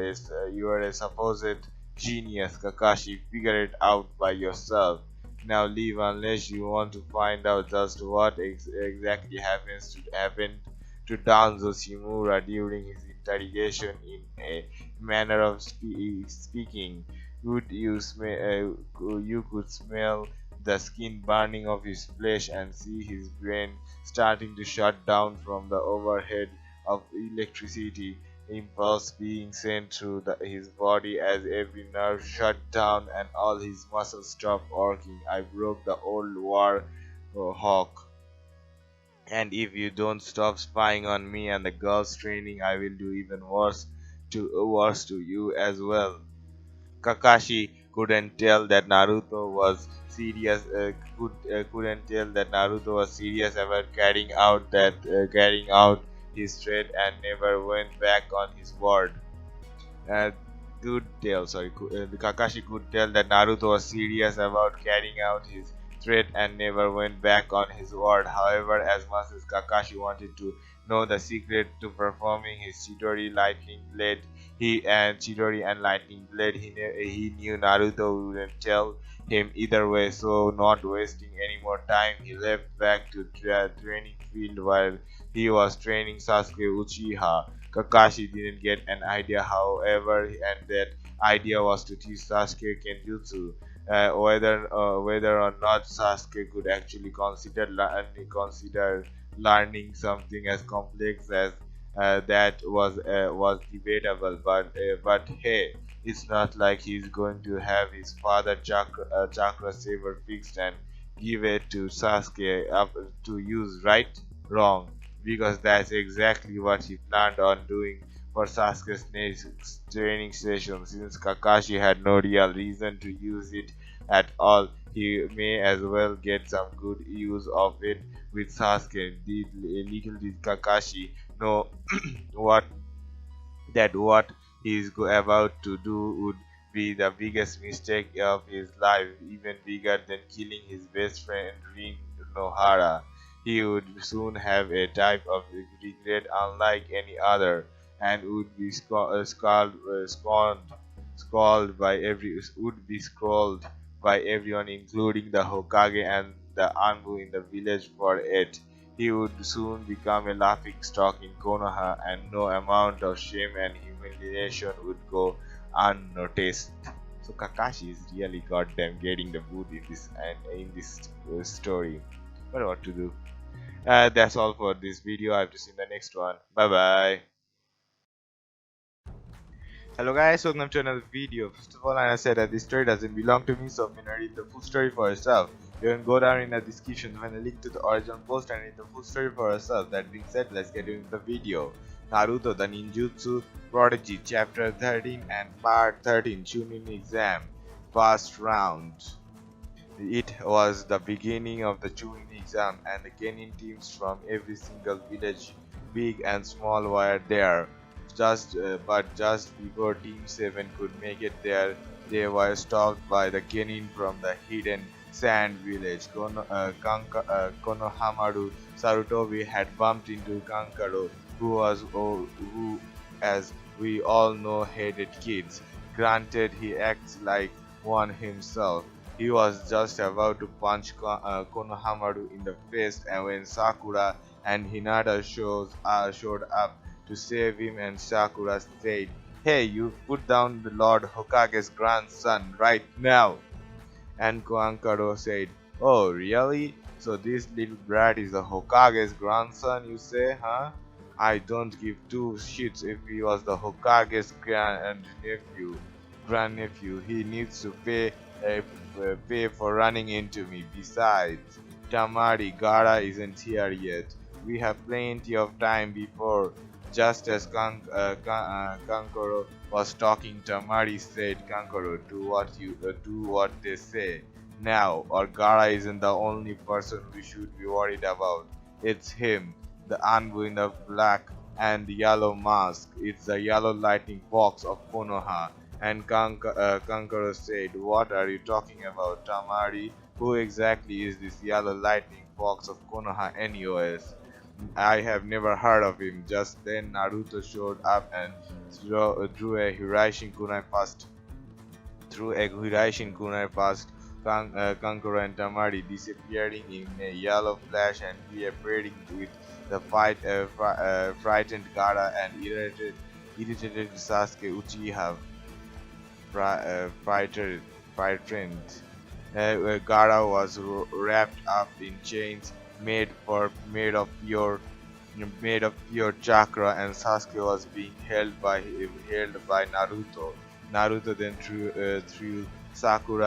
a supposed genius, Kakashi. Figure it out by yourself. Now leave unless you want to find out just what exactly happened to Danzo Shimura during his interrogation. In a manner of speaking, you could smell the skin burning of his flesh and see his brain starting to shut down from the overhead of electricity impulse being sent through his body as every nerve shut down and all his muscles stopped working. I broke the old war hawk. And if you don't stop spying on me and the girls training, I will do even worse to you as well." Kakashi couldn't tell that Naruto was serious about carrying out his threat and never went back on his word. Uh, Kakashi could tell that Naruto was serious about carrying out his threat and never went back on his word. However, as much as Kakashi wanted to know the secret to performing his Chidori and Lightning Blade, he knew Naruto wouldn't tell him either way. So, not wasting any more time, he left back to the training field while he was training Sasuke Uchiha. Kakashi didn't get an idea, however, and that idea was to teach Sasuke Kenjutsu. whether or not Sasuke could actually consider learning something as complex as that was debatable. But hey, it's not like he's going to have his father chakra saber fixed and give it to Sasuke up to use, right? Wrong, because that's exactly what he planned on doing for Sasuke's next training session. Since Kakashi had no real reason to use it at all, he may as well get some good use of it with Sasuke. Little did Kakashi know what what he is about to do would be the biggest mistake of his life, even bigger than killing his best friend Rin Nohara. He would soon have a type of regret unlike any other, and would be scrawled by everyone, including the Hokage and the Anbu in the village for it. He would soon become a laughing stock in Konoha, and no amount of shame and humiliation would go unnoticed. So Kakashi is really goddamn getting the boot in this story. But what to do? That's all for this video. I have to see you in the next one. Bye bye. Hello guys, welcome to another video. First of all, I said that this story doesn't belong to me, so I'm gonna read the full story for yourself. You can go down in the description, find a link to the original post and read the full story for yourself. That being said, let's get into the video. Naruto The Ninjutsu Prodigy Chapter 13 and Part 13 Chunin Exam First Round. It was the beginning of the Chunin exam, and the Genin teams from every single village, big and small, were there. Just before Team 7 could make it there, they were stopped by the Genin from the hidden sand village. Konohamaru Sarutobi had bumped into Kankaro, who, as we all know, hated kids. Granted, he acts like one himself. He was just about to punch Konohamaru in the face, and when Sakura and Hinata showed up to save him, and Sakura said, "Hey, you put down the Lord Hokage's grandson right now." And Koankaro said, "Oh, really? So this little brat is the Hokage's grandson, you say, huh? I don't give two shits if he was the Hokage's grandnephew. He needs to pay for running into me. Besides, Tamari, Gara isn't here yet. We have plenty of time before." Just as Kankoro was talking, Tamari said, "Kankoro, do what they say now, or Gara isn't the only person we should be worried about. It's him, the Anbu in the black and yellow mask. It's the yellow lightning box of Konoha." And Kankoro said, "What are you talking about, Tamari? Who exactly is this yellow lightning box of Konoha anyways? I have never heard of him." Just then Naruto showed up and drew a Hiraishin kunai past Kankuro and Tamari, disappearing in a yellow flash and reappearing with the frightened Gaara and irritated Sasuke Uchiha. Frightened. Gaara was wrapped up in chains made of pure chakra, and Sasuke was being held by Naruto. Naruto then threw Sasuke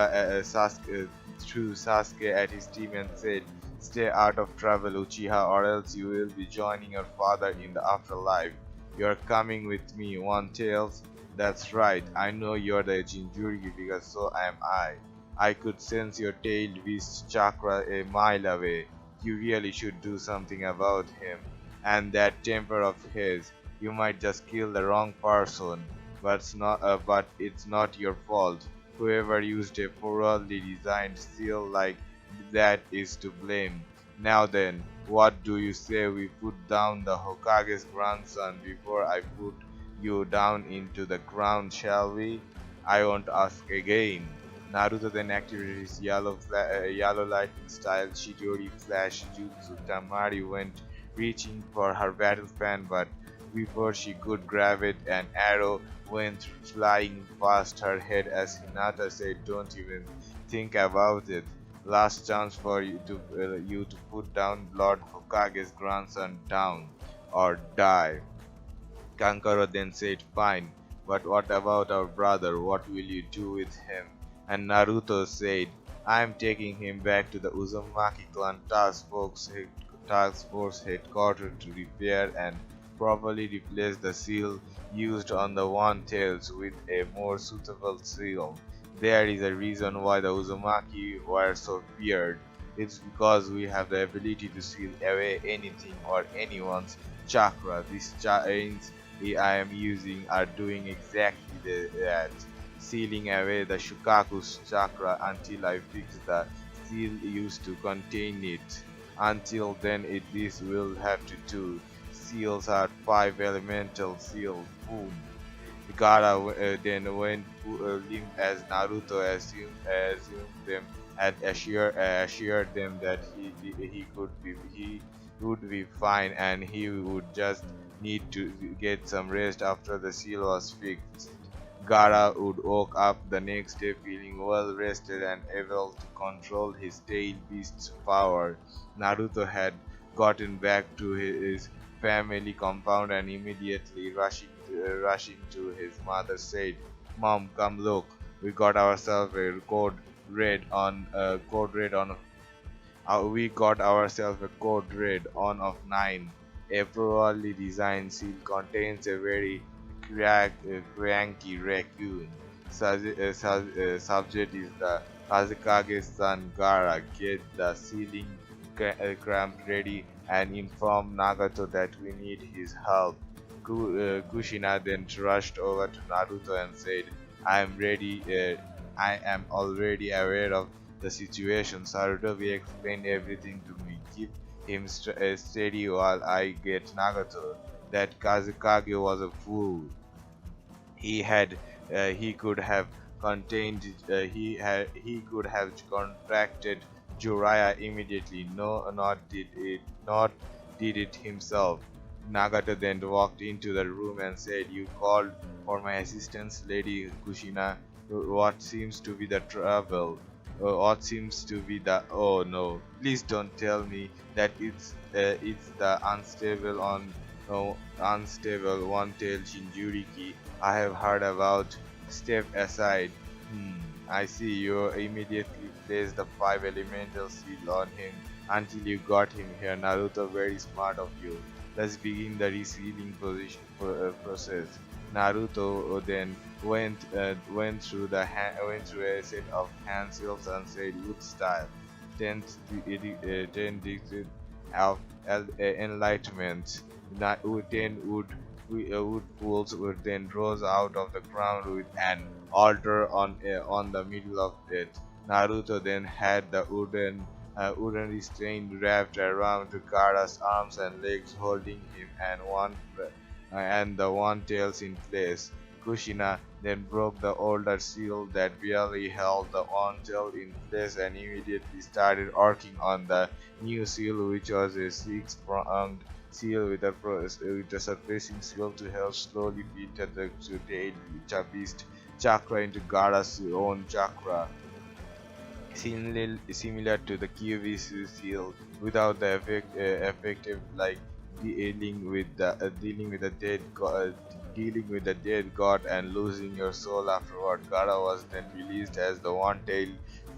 at his team and said, "Stay out of trouble, Uchiha, or else you will be joining your father in the afterlife. You're coming with me, One Tails." "That's right, I know you're the Jinchuriki because so am I. I could sense your tail beast chakra a mile away. You really should do something about him. And that temper of his. You might just kill the wrong person, but it's not your fault. Whoever used a poorly designed seal like that is to blame. Now then, what do you say we put down the Hokage's grandson before I put you down into the ground, shall we? I won't ask again." Naruto then activated his yellow lightning style Chidori flash jutsu. Tamari went reaching for her battle fan, but before she could grab it, an arrow went flying past her head as Hinata said, "Don't even Think about it. Last chance for you to put down Lord Hokage's grandson down or die. Kankaro then said, "Fine, but what about our brother? What will you do with him?" And Naruto said, "I am taking him back to the Uzumaki clan task force headquarters to repair and properly replace the seal used on the One Tails with a more suitable seal. There is a reason why the Uzumaki were so feared. It's because we have the ability to seal away anything or anyone's chakra. These chains I am using are doing exactly that, sealing away the Shukaku's chakra until I fix the seal used to contain it. Until then, this will have to do. Seals are 5 elemental seals. Boom. Gaara then went limp as Naruto assumed them and assured them that he would be fine and he would just need to get some rest after the seal was fixed. Gaara would woke up the next day feeling well rested and able to control his tail beast's power. Naruto had gotten back to his family compound and immediately rushing to his mother said, "Mom, come look, we got ourselves a we got ourselves a code red on of 9. A poorly designed seal contains a very cranky raccoon. Subject is the Kazekage's son Gara. Get the sealing cramp ready and inform Nagato that we need his help." Kushina then rushed over to Naruto and said, "I am ready. I am already aware of the situation. Sarutobi explained everything to me. Keep him steady while I get Nagato." That Kazekage was a fool. He could have he could have contracted Jiraiya immediately. No, not did it himself. Nagata then walked into the room and said, "You called for my assistance, Lady Kushina. What seems to be the trouble? What seems to be the Oh no! Please don't tell me that it's the unstable one-tailed Jinjuriki I have heard about." Step aside. I see you immediately placed the 5 elemental seal on him until you got him here. Naruto, very smart of you. Let's begin the resealing process. Naruto then went through a set of hand seals and said, "Good style. 10 degrees of enlightenment." 10 wood pools were then rose out of the ground with an altar on the middle of it. Naruto then had the wooden restraint wrapped around Gaara's arms and legs, holding him and the one tails in place. Kushina then broke the older seal that barely held the one tail in place and immediately started working on the new seal, which was a six-pronged seal with a surfacing seal to help slowly filter the beast chakra into Gaara's own chakra. Similar to the QVC seal, without the effective like dealing with the dead god and losing your soul afterward. Gaara was then released as the one tail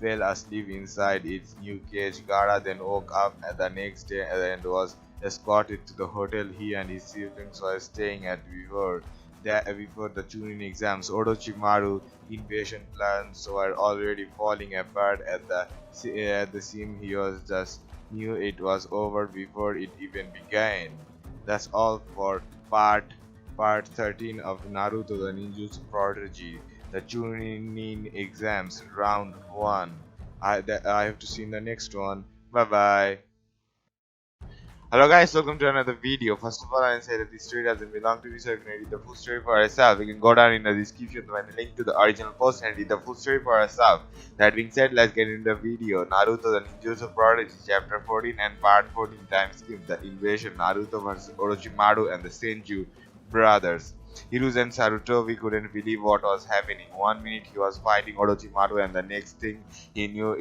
fell asleep inside its new cage. Gaara then woke up the next day and was escorted to the hotel he and his siblings were staying at before the Chunin exams. Orochimaru invasion plans were already falling apart at the seam. He was just knew it was over before it even began. That's all for part 13 of Naruto the Ninjutsu Prodigy, the Chunin exams round 1. I have to see in the next one. Bye bye. Hello guys, welcome to another video. First of all, I say that this story doesn't belong to me, so you can read the full story for yourself. You can go down in the description to find the link to the original post and read the full story for yourself. That being said, let's get into the video. Naruto the Ninjutsu Prodigy, Chapter 14 and Part 14 time skip. The invasion, Naruto vs Orochimaru and the Senju brothers. Hiruzen Sarutobi couldn't believe what was happening. One minute he was fighting Orochimaru, and the next thing he knew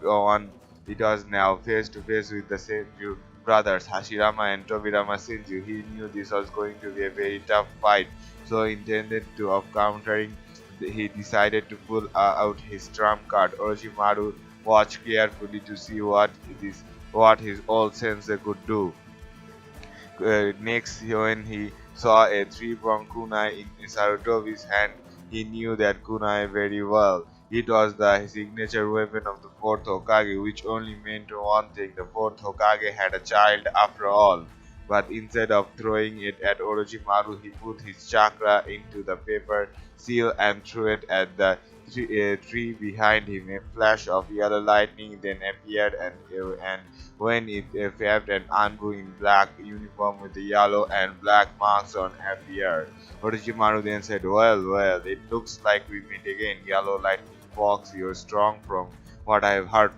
on. It was now face to face with the Senju brothers, Hashirama and Tobirama Senju. He knew this was going to be a very tough fight, so intended to of countering. He decided to pull out his trump card. Orochimaru watched carefully to see what his old sensei could do. Next, when he saw a three-pronged kunai in Sarutobi's hand, he knew that kunai very well. It was the signature weapon of the fourth Hokage, which only meant one thing: the fourth Hokage had a child after all. But instead of throwing it at Orochimaru, he put his chakra into the paper seal and threw it at the tree behind him. A flash of yellow lightning then appeared, and when it waved, an Anbu in black uniform with the yellow and black marks on appeared. Orochimaru then said, well, it looks like we meet again. Yellow Lightning Fox, you're strong from what I've heard.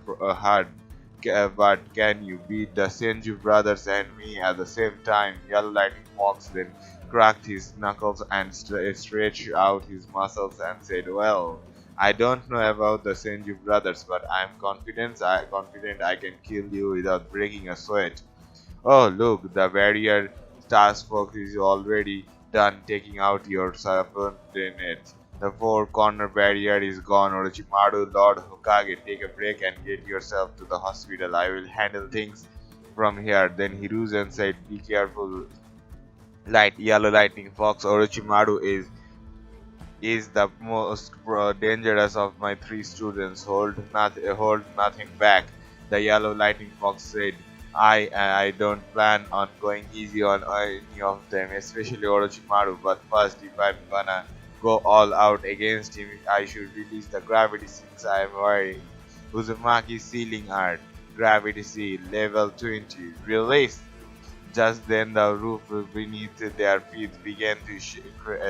But can you beat the Senju brothers and me at the same time? Yellow Lightning Fox then cracked his knuckles and stretched out his muscles and said, well, I don't know about the Senju brothers, but I'm confident I can kill you without breaking a sweat. Oh, look, the barrier task force is already done taking out your subordinates. The four-corner barrier is gone. Orochimaru, Lord Hokage, take a break and get yourself to the hospital. I will handle things from here. Then Hiruzen said, be careful, Yellow Lightning Fox. Orochimaru is the most dangerous of my three students. Hold nothing back. The Yellow Lightning Fox said, I don't plan on going easy on any of them, especially Orochimaru. But first, if I'm gonna go all out against him, I should release the gravity since I am wearing Uzumaki's sealing art. Gravity seal, level 20. Release! Just then the roof beneath their feet began to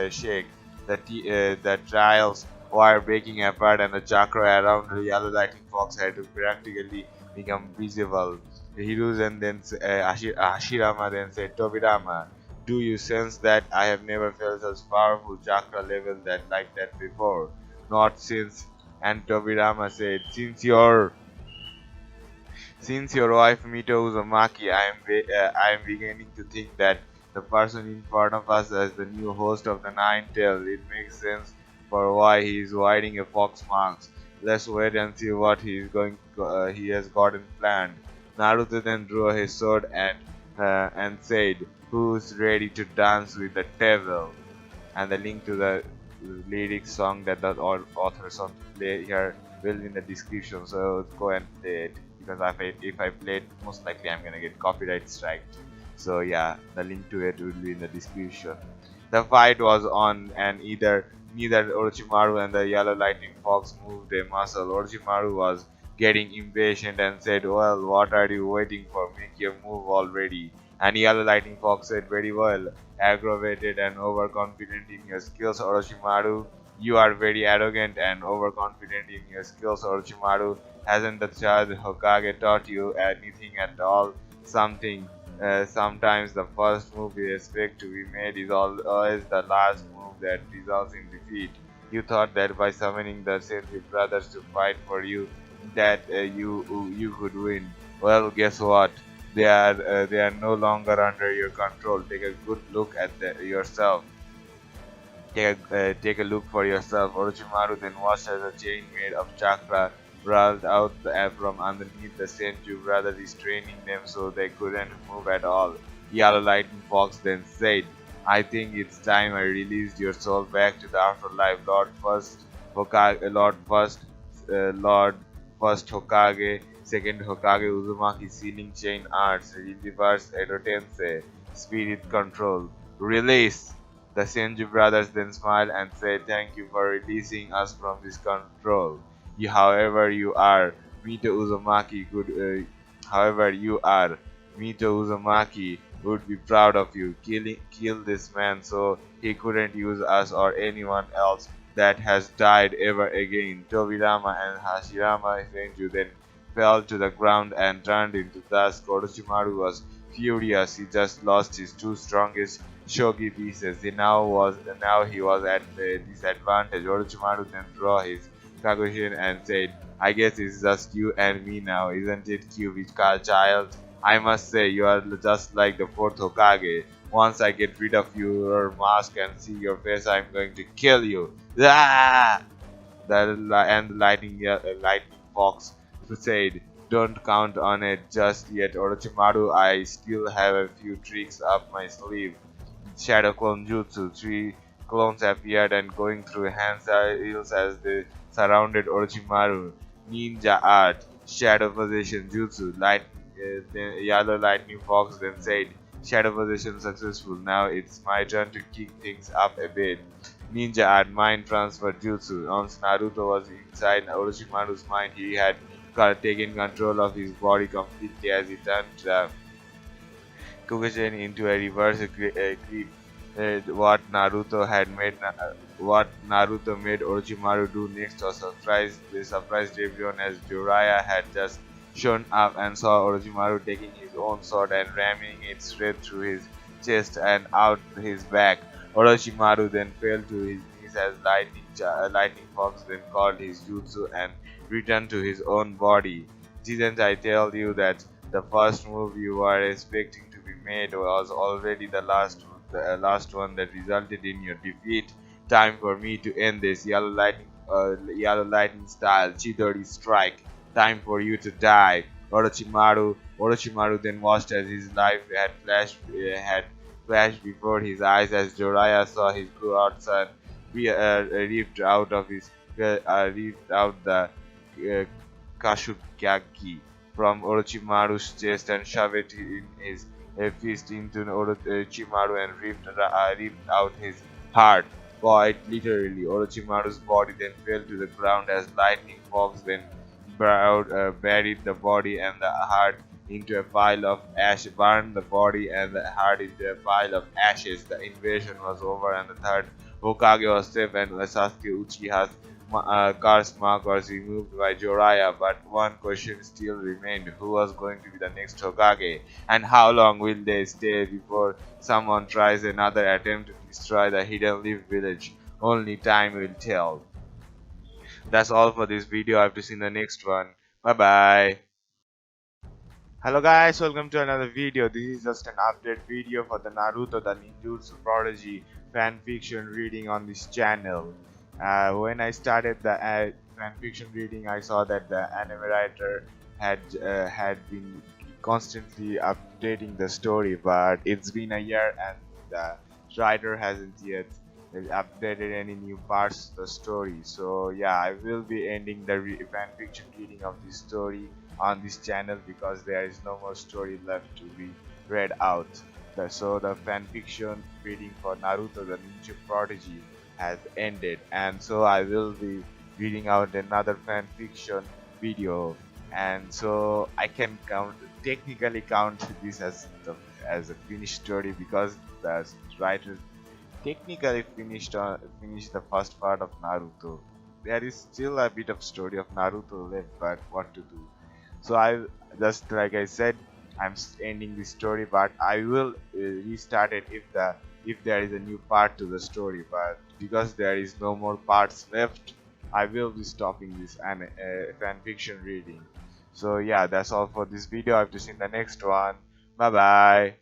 shake. The tiles were breaking apart, and the chakra around the Yellow Lightning Fox had to practically become visible. Hiruzen then Hashirama then said, Tobirama, do you sense that? I have never felt such powerful chakra level like that before. Not since. And Tobirama said, since your wife Mito Uzumaki, I am beginning to think that the person in front of us as the new host of the Nine Tails. It makes sense for why he is wearing a fox mask. Let's wait and see what he has gotten planned. Naruto then drew his sword and said, "Who's ready to dance with the devil?" And the link to the lyric song that the authors on play here will be in the description. So go and play it, because if I play it, most likely I'm gonna get copyright strike. So yeah, the link to it will be in the description. The fight was on, and neither Orochimaru and the Yellow Lightning Fox moved a muscle. Orochimaru was getting impatient and said, "Well, what are you waiting for? Make your move already." And Yellow Lightning Fox said, "Very well, aggravated and overconfident in your skills, Orochimaru. You are very arrogant and overconfident in your skills, Orochimaru. Hasn't the child Hokage taught you anything at all? Sometimes the first move you expect to be made is always the last move that results in defeat. You thought that by summoning the Senju brothers to fight for you, that you could win. Well, guess what? They are no longer under your control. Take a good look at yourself. Take a look for yourself." Orochimaru then watched as a chain made of chakra rolled out from underneath the Senju brothers, restraining them so they couldn't move at all. Yellow Lightning Fox then said, "I think it's time I released your soul back to the afterlife, Lord First Hokage, Second Hokage Uzumaki Sealing Chain Arts, Reverse Edo Tensei, Spirit Control. Release!" The Senju brothers then smiled and said, "Thank you for releasing us from this control. However you are, Mito Uzumaki would be proud of you. Kill this man so he couldn't use us or anyone else that has died ever again." Tobirama and Hashirama Senju then fell to the ground and turned into dust. Orochimaru was furious. He just lost his two strongest shogi pieces. Now he was at the disadvantage. Orochimaru then drew his Kakushin and said, "I guess it's just you and me now, isn't it, cute child? I must say you are just like the fourth Hokage. Once I get rid of your mask and see your face, I'm going to kill you." Ah! And the lightning fox said, "Don't count on it just yet, Orochimaru. I still have a few tricks up my sleeve." Shadow Clone Jutsu. Three clones appeared and going through hands heels as they surrounded Orochimaru. Ninja Art. Shadow Possession Jutsu. The Yellow Lightning Fox then said, "Shadow Possession successful. Now it's my turn to kick things up a bit." Ninja Art Mind Transfer Jutsu. Once Naruto was inside Orochimaru's mind, he had taken control of his body completely as he turned Kugen into a reverse grip. What Naruto made Orochimaru do next was surprised everyone as Jiraiya had just shown up and saw Orochimaru taking his own sword and ramming it straight through his chest and out his back. Orochimaru then fell to his knees as Lightning Fox then called his jutsu and returned to his own body. Didn't I tell you that the first move you were expecting to be made was already the last one that resulted in your defeat? Time for me to end this. Yellow lightning style Chidori strike. Time for you to die. Orochimaru then watched as his life had flashed before his eyes as Jiraiya saw his godson ripped out of his ripped out the uh, Kashukagi from Orochimaru's chest and shoved it in his fist into Orochimaru and ripped out his heart. Quite literally, Orochimaru's body then fell to the ground as Lightning Fox then buried the body and the heart into a pile of ash, burned the body and the heart into a pile of ashes. The invasion was over and the third Hokage was safe and Sasuke Uchiha's curse mark was removed by Jiraiya, but one question still remained: who was going to be the next Hokage, and how long will they stay before someone tries another attempt to destroy the Hidden Leaf Village? Only time will tell. That's all for this video. I have to see the next one. Bye bye. Hello guys, welcome to another video. This is just an update video for the Naruto The Ninjutsu Prodigy fanfiction reading on this channel. When I started the fanfiction reading, I saw that the anime writer had been constantly updating the story, but it's been a year and the writer hasn't yet updated any new parts to the story. So yeah, I will be ending the fanfiction reading of this story on this channel because there is no more story left to be read out. So the fanfiction reading for Naruto the Ninja Prodigy has ended, and so I will be reading out another fanfiction video, and so I can technically count this as a finished story because the writer technically finished the first part of Naruto. There is still a bit of story of Naruto left, but what to do? So I just like I said, I'm ending the story, but I will restart it if there is a new part to the story. But because there is no more parts left, I will be stopping this fan fiction reading. So yeah, that's all for this video. I have to see the next one. Bye bye.